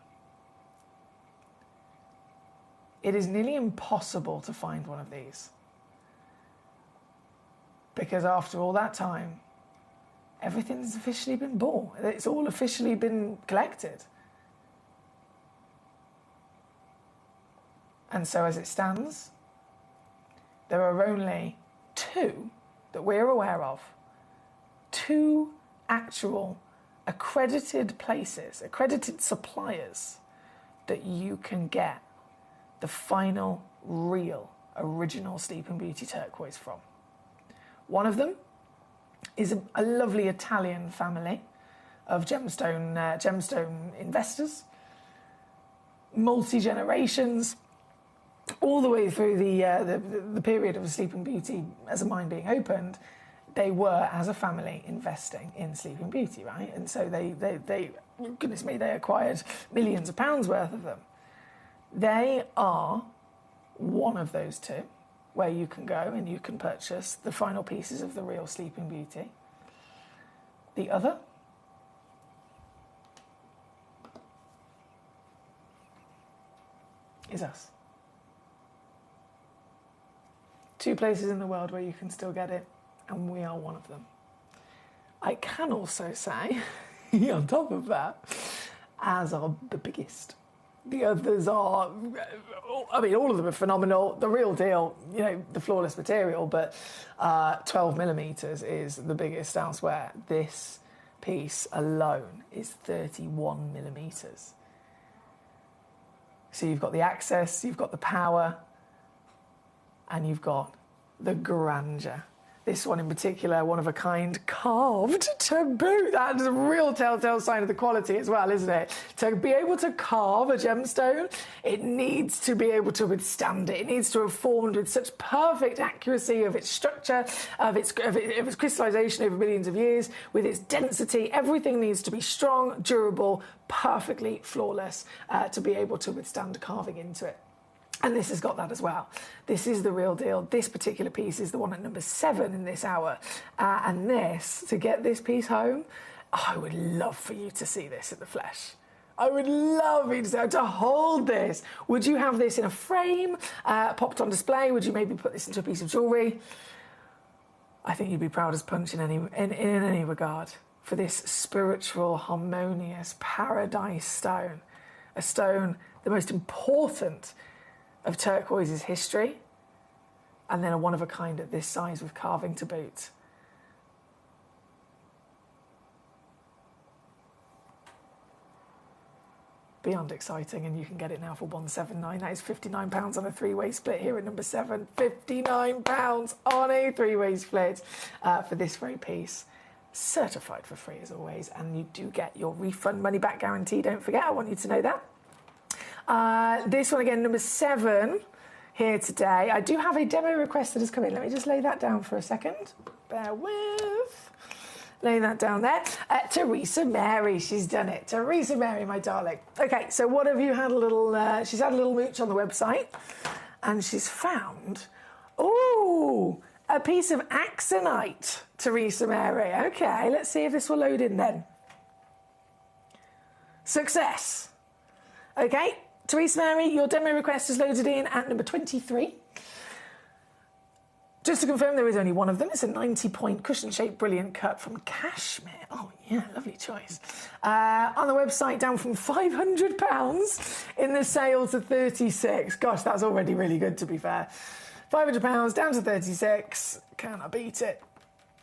It is nearly impossible to find one of these. Because after all that time, everything's officially been bought. It's all officially been collected. And so as it stands, there are only 2 that we're aware of, 2 actual accredited places, accredited suppliers that you can get the final, real, original Sleeping Beauty turquoise from. One of them is a lovely Italian family of gemstone investors, multi-generations, all the way through the period of Sleeping Beauty as a mine being opened. They were, as a family, investing in Sleeping Beauty, right? And so they goodness me, they acquired millions of pounds worth of them. They are one of those 2 where you can go and you can purchase the final pieces of the real Sleeping Beauty. The other is us. 2 places in the world where you can still get it, and we are one of them. I can also say, on top of that, as are the biggest. The others are, I mean, all of them are phenomenal. The real deal, you know, the flawless material, but 12 millimetres is the biggest elsewhere. This piece alone is 31 millimetres. So you've got the access, you've got the power, and you've got the grandeur. This one in particular, one of a kind, carved to boot. That is a real telltale sign of the quality as well, isn't it? To be able to carve a gemstone, it needs to be able to withstand it. It needs to have formed with such perfect accuracy of its structure, of its crystallization over millions of years, with its density. Everything needs to be strong, durable, perfectly flawless to be able to withstand carving into it. And this has got that as well. This is the real deal. This particular piece is the one at number 7 in this hour. And this, to get this piece home, I would love for you to see this in the flesh. I would love you to hold this. Would you have this in a frame, popped on display? Would you maybe put this into a piece of jewellery? I think you'd be proud as punch in any regard for this spiritual, harmonious paradise stone. A stone, the most important of turquoise's history, and then a one-of-a-kind at this size with carving to boot. Beyond exciting, and you can get it now for £179. That is £59 on a 3-way split here at number 7. £59 on a 3-way split for this very piece. Certified for free as always, and you do get your refund money-back guarantee. Don't forget, I want you to know that. This one again, number 7 here today. I do have a demo request that has come in. Let me just lay that down for a second. Bear with. Lay that down there. Teresa Mary, she's done it. Teresa Mary, my darling. Okay, so what have you had a little... she's had a little mooch on the website, and she's found... Ooh, a piece of axonite, Teresa Mary. Okay, let's see if this will load in then. Success. Okay, Teresa Mary, your demo request is loaded in at number 23. Just to confirm, there is only one of them. It's a 90-point cushion-shaped brilliant cut from cashmere. Oh, yeah, lovely choice. On the website, down from £500 in the sale to 36. Gosh, that's already really good, to be fair. £500 down to 36. Can I beat it?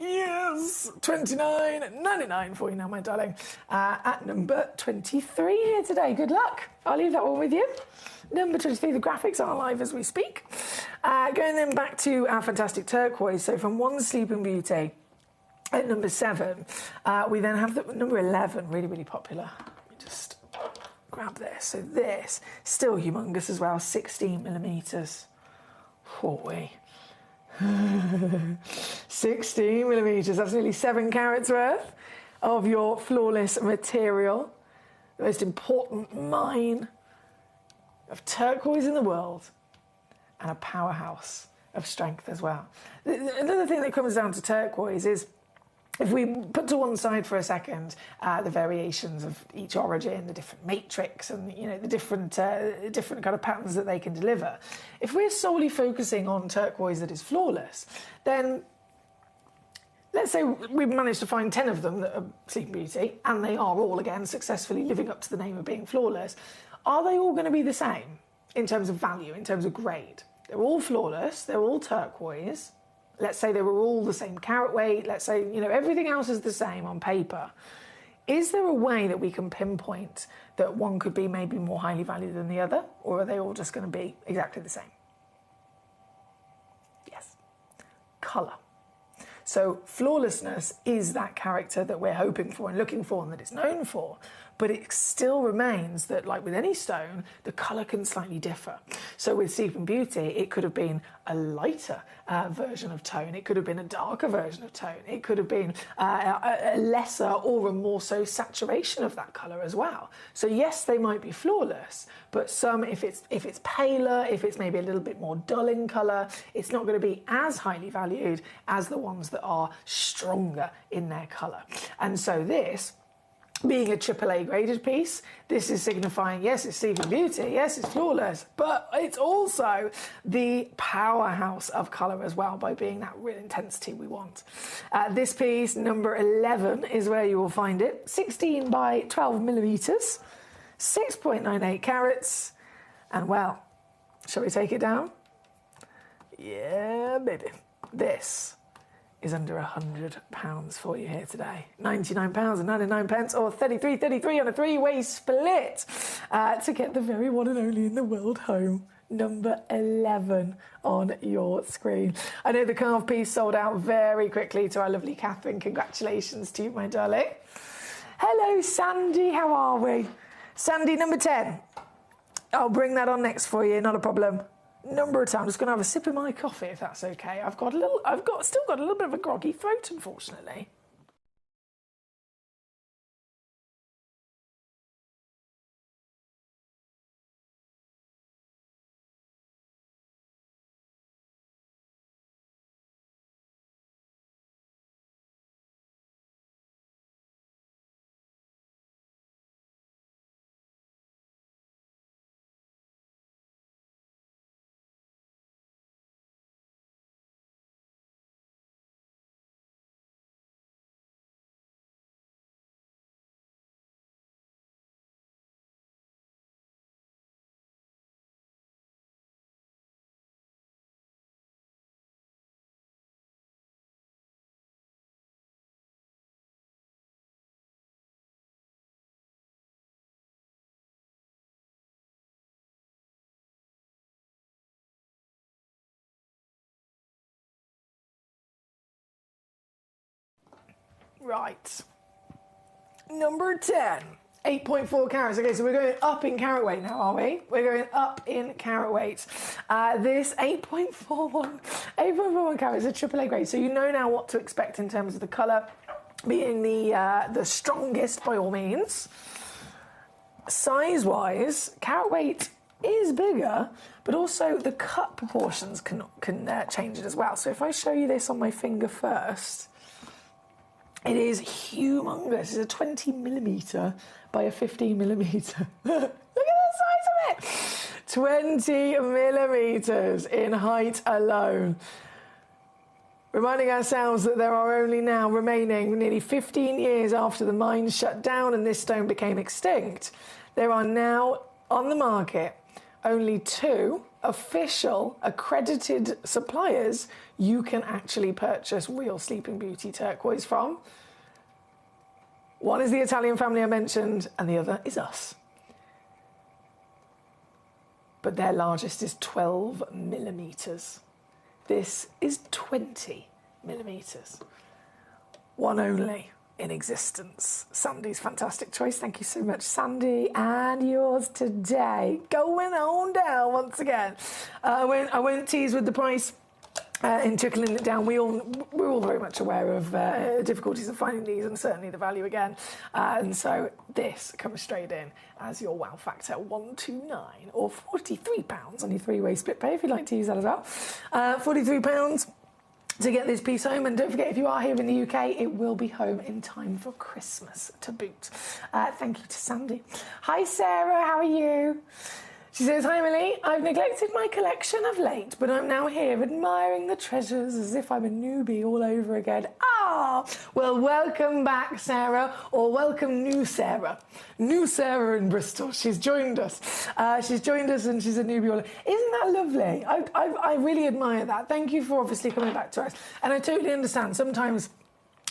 Yes, $29.99 for you now, my darling. At number 23 here today. Good luck. I'll leave that one with you. Number 23, the graphics are live as we speak. Going then back to our fantastic turquoise. So from one Sleeping Beauty at number 7, we then have the number 11, really, really popular. Let me just grab this. So this, still humongous as well, 16 millimetres. Holy. 16 millimetres, that's nearly 7 carats worth of your flawless material. The most important mine of turquoise in the world, and a powerhouse of strength as well. Another thing that comes down to turquoise is, if we put to one side for a second the variations of each origin, the different matrix, and the different kind of patterns that they can deliver, if we're solely focusing on turquoise that is flawless, then let's say we've managed to find 10 of them that are Sleeping Beauty, and they are all again successfully living up to the name of being flawless. Are they all going to be the same? in terms of value, in terms of grade. They're all flawless, they're all turquoise. Let's say they were all the same carat weight, let's say, you know, everything else is the same on paper. Is there a way that we can pinpoint that one could be maybe more highly valued than the other, or are they all just going to be exactly the same? Yes. Colour. So flawlessness is that character that we're hoping for and looking for and that it's known for, but it still remains that, like with any stone, the colour can slightly differ. So with Sleeping Beauty, it could have been a lighter version of tone, it could have been a darker version of tone, it could have been a lesser or a more so saturation of that colour as well. So yes, they might be flawless, but some, if it's paler, if it's maybe a little bit more dull in colour, it's not going to be as highly valued as the ones that are stronger in their colour. And so this, being a AAA graded piece, this is signifying, yes, it's Sleeping Beauty, yes, it's flawless, but it's also the powerhouse of colour as well by being that real intensity we want. This piece, number 11, is where you will find it. 16 by 12 millimetres, 6.98 carats, and well, shall we take it down? Yeah, baby. This is under £100 for you here today. £99.99 or 33.33 on a three-way split to get the very one and only in the world home. Number 11 on your screen. I know the carved piece sold out very quickly to our lovely Catherine. Congratulations to you, my darling. Hello, Sandy. How are we? Sandy, number 10. I'll bring that on next for you, not a problem. Number of times. I'm just going to have a sip of my coffee if that's okay. I've still got a little bit of a groggy throat, unfortunately. Right. Number 10. 8.4 carats. Okay, so we're going up in carat weight now, are we? We're going up in carat weight. This 8.41 carats is a AAA grade. So you know now what to expect in terms of the colour being the strongest by all means. Size-wise, carat weight is bigger, but also the cut proportions can change it as well. So if I show you this on my finger first, it is humongous. It's a 20 millimetre by a 15 millimetre. Look at the size of it! 20 millimetres in height alone. Reminding ourselves that there are only now remaining nearly 15 years after the mines shut down and this stone became extinct. There are now on the market only 2 official accredited suppliers you can actually purchase real Sleeping Beauty turquoise from. One is the Italian family I mentioned, and the other is us. But their largest is 12 millimetres. This is 20 millimetres. One only in existence. Sandy's fantastic choice. Thank you so much, Sandy. And yours today. Going on down once again. I won't tease with the price. In trickling it down, we're all very much aware of difficulties of finding these and certainly the value again. And so this comes straight in as your wow factor, 129 or £43 on your three-way split pay if you'd like to use that as well. £43 to get this piece home. And don't forget, if you are here in the UK, it will be home in time for Christmas to boot. Thank you to Sandy. Hi, Sarah. How are you? She says, "Hi Emily, I've neglected my collection of late, but I'm now here admiring the treasures as if I'm a newbie all over again." Ah, well, welcome back, Sarah, or welcome new Sarah. New Sarah in Bristol. She's joined us. And she's a newbie all over. Isn't that lovely? I really admire that. Thank you for obviously coming back to us. And I totally understand. Sometimes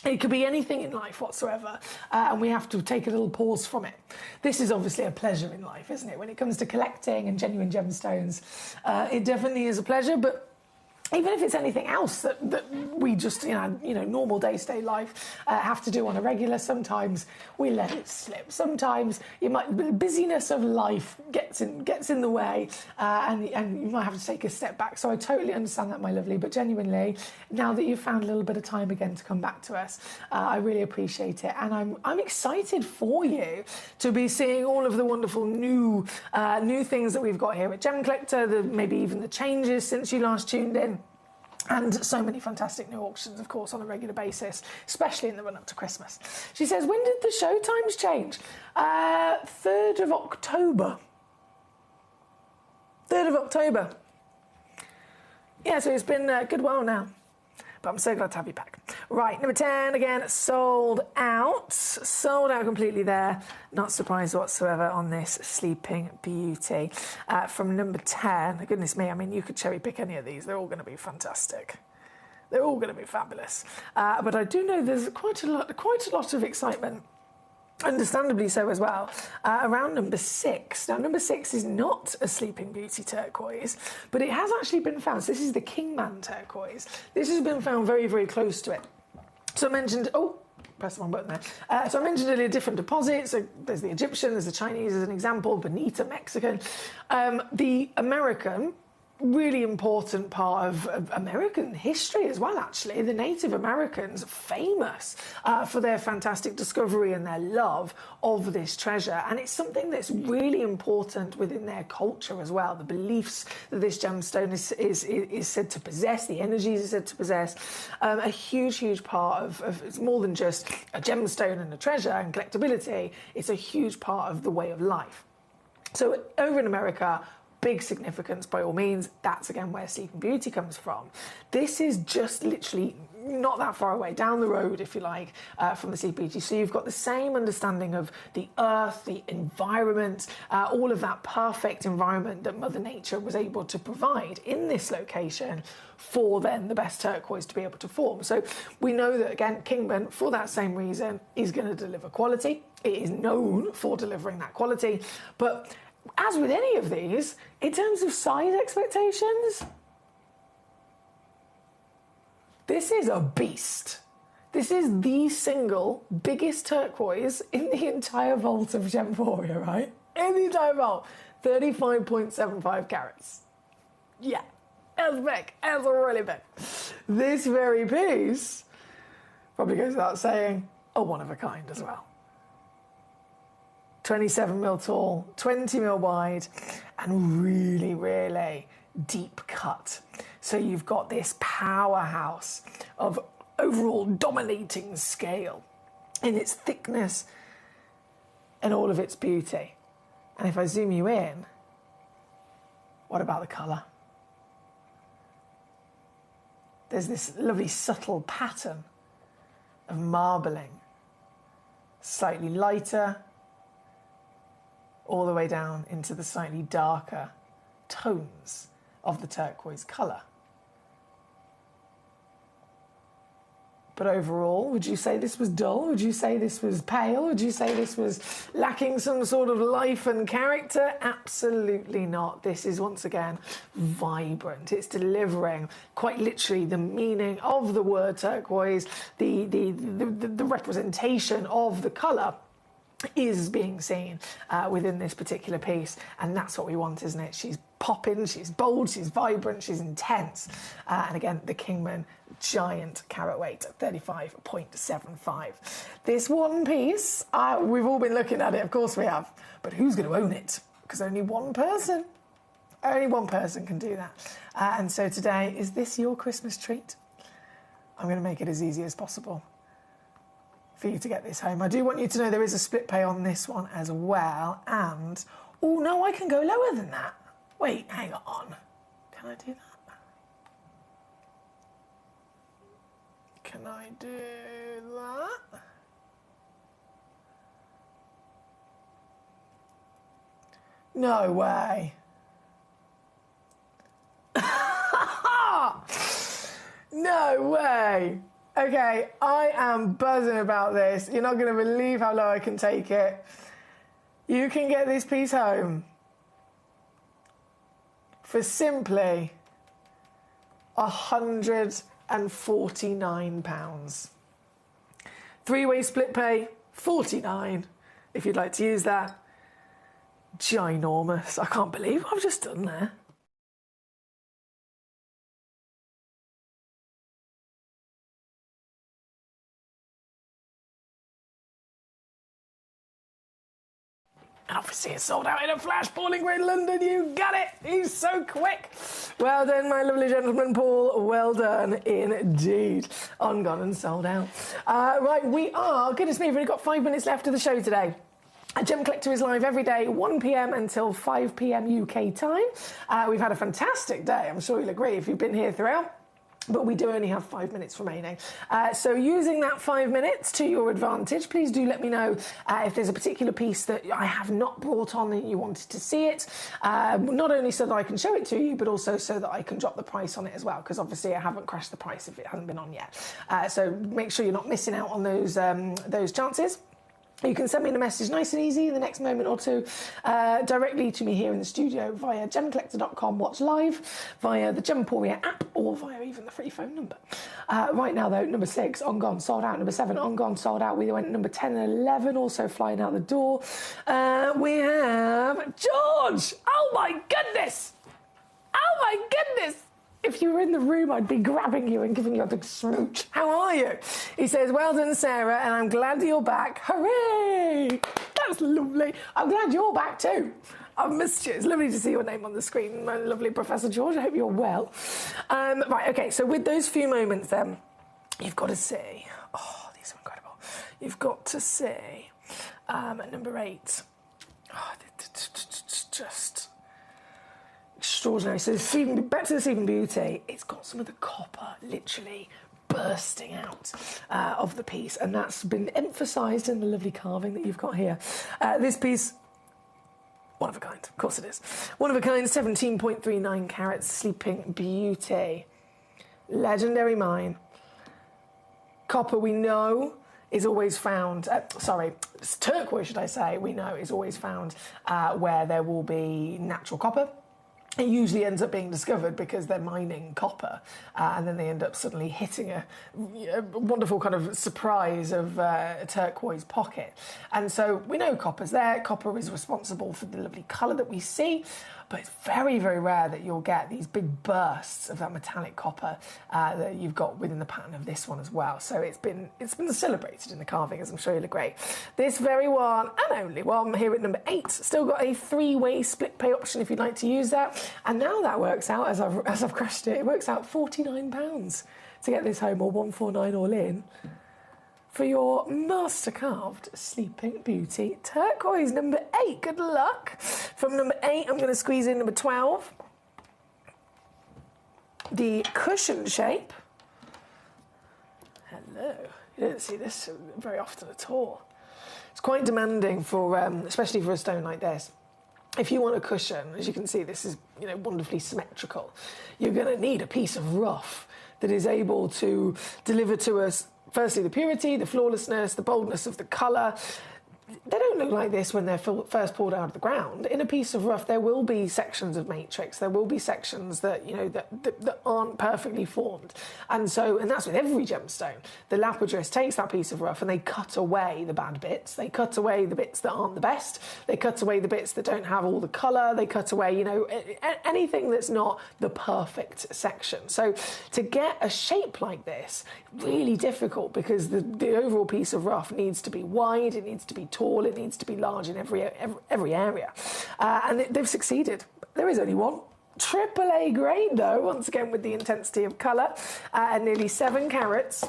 it could be anything in life whatsoever, and we have to take a little pause from it. This is obviously a pleasure in life, isn't it? When it comes to collecting and genuine gemstones, it definitely is a pleasure, but even if it's anything else that we just, normal day-to-day life have to do on a regular, sometimes we let it slip. Sometimes busyness of life gets in the way, and you might have to take a step back. So I totally understand that, my lovely. But genuinely, now that you've found a little bit of time again to come back to us, I really appreciate it, and I'm excited for you to be seeing all of the wonderful new things that we've got here at Gemcollector. Maybe even the changes since you last tuned in. And so many fantastic new auctions, of course, on a regular basis, especially in the run-up to Christmas. She says, when did the show times change? 3rd of October. 3rd of October. Yeah, so it's been a good while now. But I'm so glad to have you back. Right, number 10, again, sold out. Sold out completely there. Not surprised whatsoever on this Sleeping Beauty. From number 10, goodness me, I mean, you could cherry pick any of these. They're all going to be fantastic. They're all going to be fabulous. But I do know there's quite a lot of excitement, understandably so as well, around number 6. Now, number 6 is not a Sleeping Beauty turquoise, but it has actually been found. So this is the Kingman turquoise. This has been found very, very close to it. So I mentioned, press the wrong button there. So I mentioned earlier different deposits. So there's the Egyptian, there's the Chinese as an example, Bonita, Mexican. The American, really important part of American history as well, actually. The Native Americans, famous for their fantastic discovery and their love of this treasure. And it's something that's really important within their culture as well. The beliefs that this gemstone is said to possess, the energies it's said to possess, a huge, huge part of it's more than just a gemstone and a treasure and collectability. It's a huge part of the way of life. So over in America, big significance by all means. That's again where Sleeping Beauty comes from. This is just literally not that far away, down the road, if you like, from the Sleeping Beauty. So you've got the same understanding of the earth, the environment, all of that perfect environment that Mother Nature was able to provide in this location for then the best turquoise to be able to form. So we know that, again, Kingman, for that same reason, is going to deliver quality. It is known for delivering that quality, but as with any of these, in terms of size expectations, this is a beast. This is the single biggest turquoise in the entire vault of Gemporia, right? In the entire vault. 35.75 carats. Yeah, that's big. That's really big. This very piece probably goes without saying, a one of a kind as well. 27 mil tall, 20 mil wide, and really, really deep cut. So you've got this powerhouse of overall dominating scale in its thickness and all of its beauty. And if I zoom you in, what about the colour? There's this lovely subtle pattern of marbling, slightly lighter, all the way down into the slightly darker tones of the turquoise colour. But overall, would you say this was dull? Would you say this was pale? Would you say this was lacking some sort of life and character? Absolutely not. This is, once again, vibrant. It's delivering, quite literally, the meaning of the word turquoise, the representation of the colour is being seen within this particular piece, and that's what we want, isn't it? She's popping, she's bold, she's vibrant, she's intense, and again, the Kingman giant carat weight, 35.75. This one piece, we've all been looking at it, of course we have, but who's going to own it? Because only one person can do that. And so today, is this your Christmas treat? I'm going to make it as easy as possible for you to get this home. I do want you to know there is a split pay on this one as well, and Oh, no, I can go lower than that. Wait, hang on. Can I do that? Can I do that? No way. No way. Okay, I am buzzing about this. You're not going to believe how low I can take it. You can get this piece home for simply £149. Three-way split pay, £49 if you'd like to use that. Ginormous. I can't believe what I've just done there. And obviously it's sold out in a flash. Paul in Great London, you got it. He's so quick. Well done, my lovely gentleman, Paul. Well done indeed. On, gone and sold out. Right, we are, goodness me, we've only got 5 minutes left of the show today. Gemcollector is live every day, 1 p.m. until 5 p.m. UK time. We've had a fantastic day. I'm sure you'll agree if you've been here throughout. But we do only have 5 minutes remaining. So using that 5 minutes to your advantage, please do let me know if there's a particular piece that I have not brought on and you wanted to see it. Not only so that I can show it to you, but also so that I can drop the price on it as well, because obviously I haven't crashed the price if it hasn't been on yet. So make sure you're not missing out on those chances. You can send me a message nice and easy in the next moment or two directly to me here in the studio via gemcollector.com, watch live, via the Gemporia app, or via even the free phone number. Right now, though, number 6, on, gone, sold out. Number 7, on, gone, sold out. We went number 10 and 11, also flying out the door. We have George. Oh, my goodness. Oh, my goodness. If you were in the room, I'd be grabbing you and giving you a big smooch. How are you? He says, well done, Sarah, and I'm glad you're back. Hooray! That's lovely. I'm glad you're back too. I've missed you. It's lovely to see your name on the screen, my lovely Professor George. I hope you're well. Right, okay, so with those few moments then, you've got to see. Oh, these are incredible. You've got to see number 8. Oh, it's just extraordinary. So back to the Sleeping Beauty, it's got some of the copper literally bursting out of the piece, and that's been emphasised in the lovely carving that you've got here. This piece, one of a kind, of course it is. One of a kind, 17.39 carats Sleeping Beauty. Legendary mine. Copper, we know, is always found, turquoise, should I say, we know is always found where there will be natural copper. It usually ends up being discovered because they're mining copper, and then they end up suddenly hitting a wonderful kind of surprise of a turquoise pocket. And so we know copper's there. Copper is responsible for the lovely colour that we see, but it's very, very rare that you'll get these big bursts of that metallic copper that you've got within the pattern of this one as well. So it's been celebrated in the carving, as I'm sure you'll agree. This very one and only one here at number 8, still got a 3-way split pay option if you'd like to use that. And now that works out, as I've crashed it, it works out £49 to get this home, or £149 all in, for your master carved Sleeping Beauty turquoise. Number 8, good luck. From number 8, I'm going to squeeze in number 12. The cushion shape. Hello. You don't see this very often at all. It's quite demanding for, especially for a stone like this. If you want a cushion, as you can see, this is wonderfully symmetrical. You're going to need a piece of rough that is able to deliver to us, firstly, the purity, the flawlessness, the boldness of the colour. They don't look like this when they're first pulled out of the ground. In a piece of rough, there will be sections of matrix. There will be sections that that aren't perfectly formed, and that's with every gemstone. The lapidrist takes that piece of rough and they cut away the bad bits. They cut away the bits that aren't the best. They cut away the bits that don't have all the colour. They cut away, anything that's not the perfect section. So to get a shape like this, really difficult, because the overall piece of rough needs to be wide. It needs to be tall, it needs to be large in every area. And they've succeeded. There is only one. AAA grade, though, once again with the intensity of colour, and nearly 7 carats.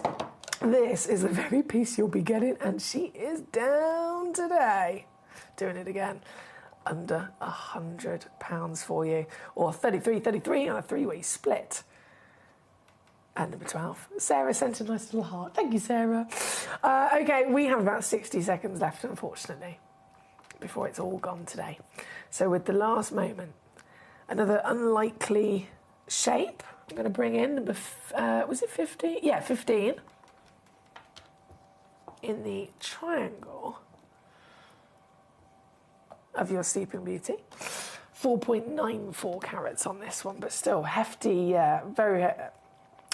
This is the very piece you'll be getting, and she is down today. Doing it again. under £100 for you, or 33 on a three-way split. And number 12, Sarah sent a nice little heart. Thank you, Sarah. OK, we have about 60 seconds left, unfortunately, before it's all gone today. So with the last moment, another unlikely shape I'm going to bring in. Number, was it 15? Yeah, 15. In the triangle of your Sleeping Beauty. 4.94 carats on this one, but still hefty, very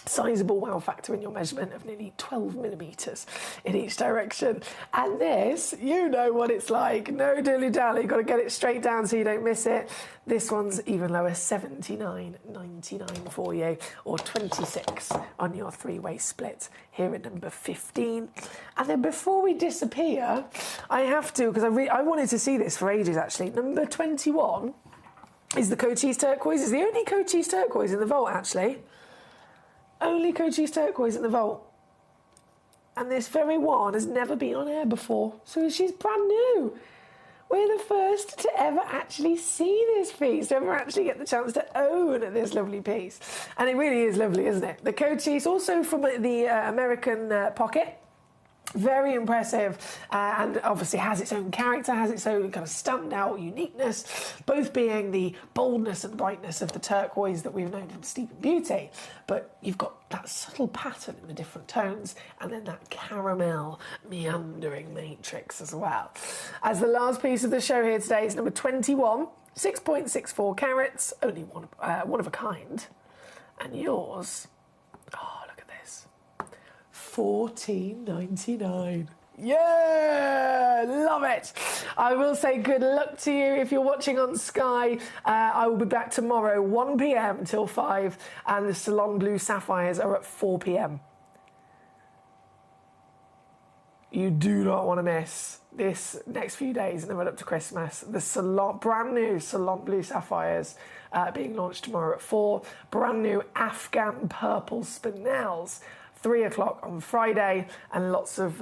sizable wow factor in your measurement of nearly 12 millimetres in each direction. And this, you know what it's like. No dilly-dally, you've got to get it straight down so you don't miss it. This one's even lower, $79.99 for you, or 26 on your three-way split here at number 15. And then before we disappear, I have to, because I wanted to see this for ages actually, number 21 is the Cochise turquoise. It's the only Cochise turquoise in the vault actually. Only Cochise turquoise in the vault. And this very one has never been on air before, so she's brand new. We're the first to ever actually see this piece, to ever actually get the chance to own this lovely piece. And it really is lovely, isn't it? The Cochise, also from the American pocket. Very impressive, and obviously has its own character, has its own kind of standout uniqueness, both being the boldness and brightness of the turquoise that we've known from Sleeping Beauty, but you've got that subtle pattern in the different tones, and then that caramel meandering matrix as well. As the last piece of the show here today is number 21, 6.64 carats, only one of a kind, and yours, oh, look at this. $14.99. Yeah, love it. I will say good luck to you if you're watching on Sky. I will be back tomorrow, 1 p.m. till 5, and the Salon Blue Sapphires are at 4 p.m. You do not want to miss this next few days in the run up to Christmas. The brand new Salon Blue Sapphires being launched tomorrow at 4. Brand new Afghan purple spinels. 3 o'clock on Friday, and lots of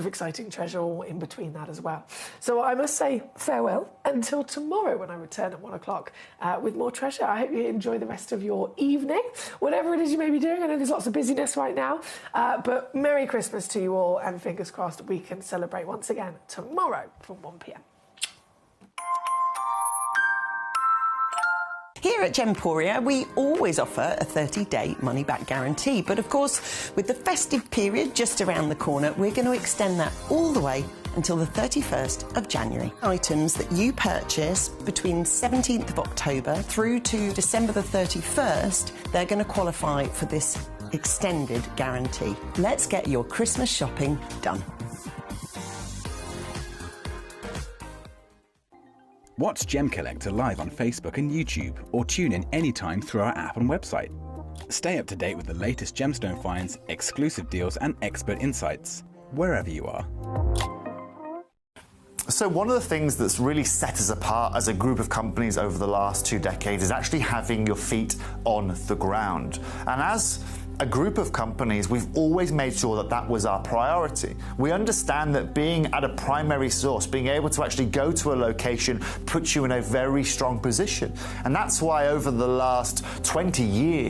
exciting treasure all in between that as well. So I must say farewell until tomorrow when I return at 1 o'clock with more treasure. I hope you enjoy the rest of your evening, whatever it is you may be doing. I know there's lots of busyness right now, but Merry Christmas to you all, and fingers crossed we can celebrate once again tomorrow from 1 p.m. Here at Gemporia, we always offer a 30-day money-back guarantee. But of course, with the festive period just around the corner, we're going to extend that all the way until the 31st of January. Items that you purchase between 17th of October through to December the 31st, they're going to qualify for this extended guarantee. Let's get your Christmas shopping done. Watch Gemcollector live on Facebook and YouTube, or tune in anytime through our app and website. Stay up to date with the latest gemstone finds, exclusive deals and expert insights, wherever you are. So one of the things that's really set us apart as a group of companies over the last 2 decades is actually having your feet on the ground. And as a group of companies, we've always made sure that that was our priority. We understand that being at a primary source, being able to actually go to a location, puts you in a very strong position. And that's why over the last 20 years,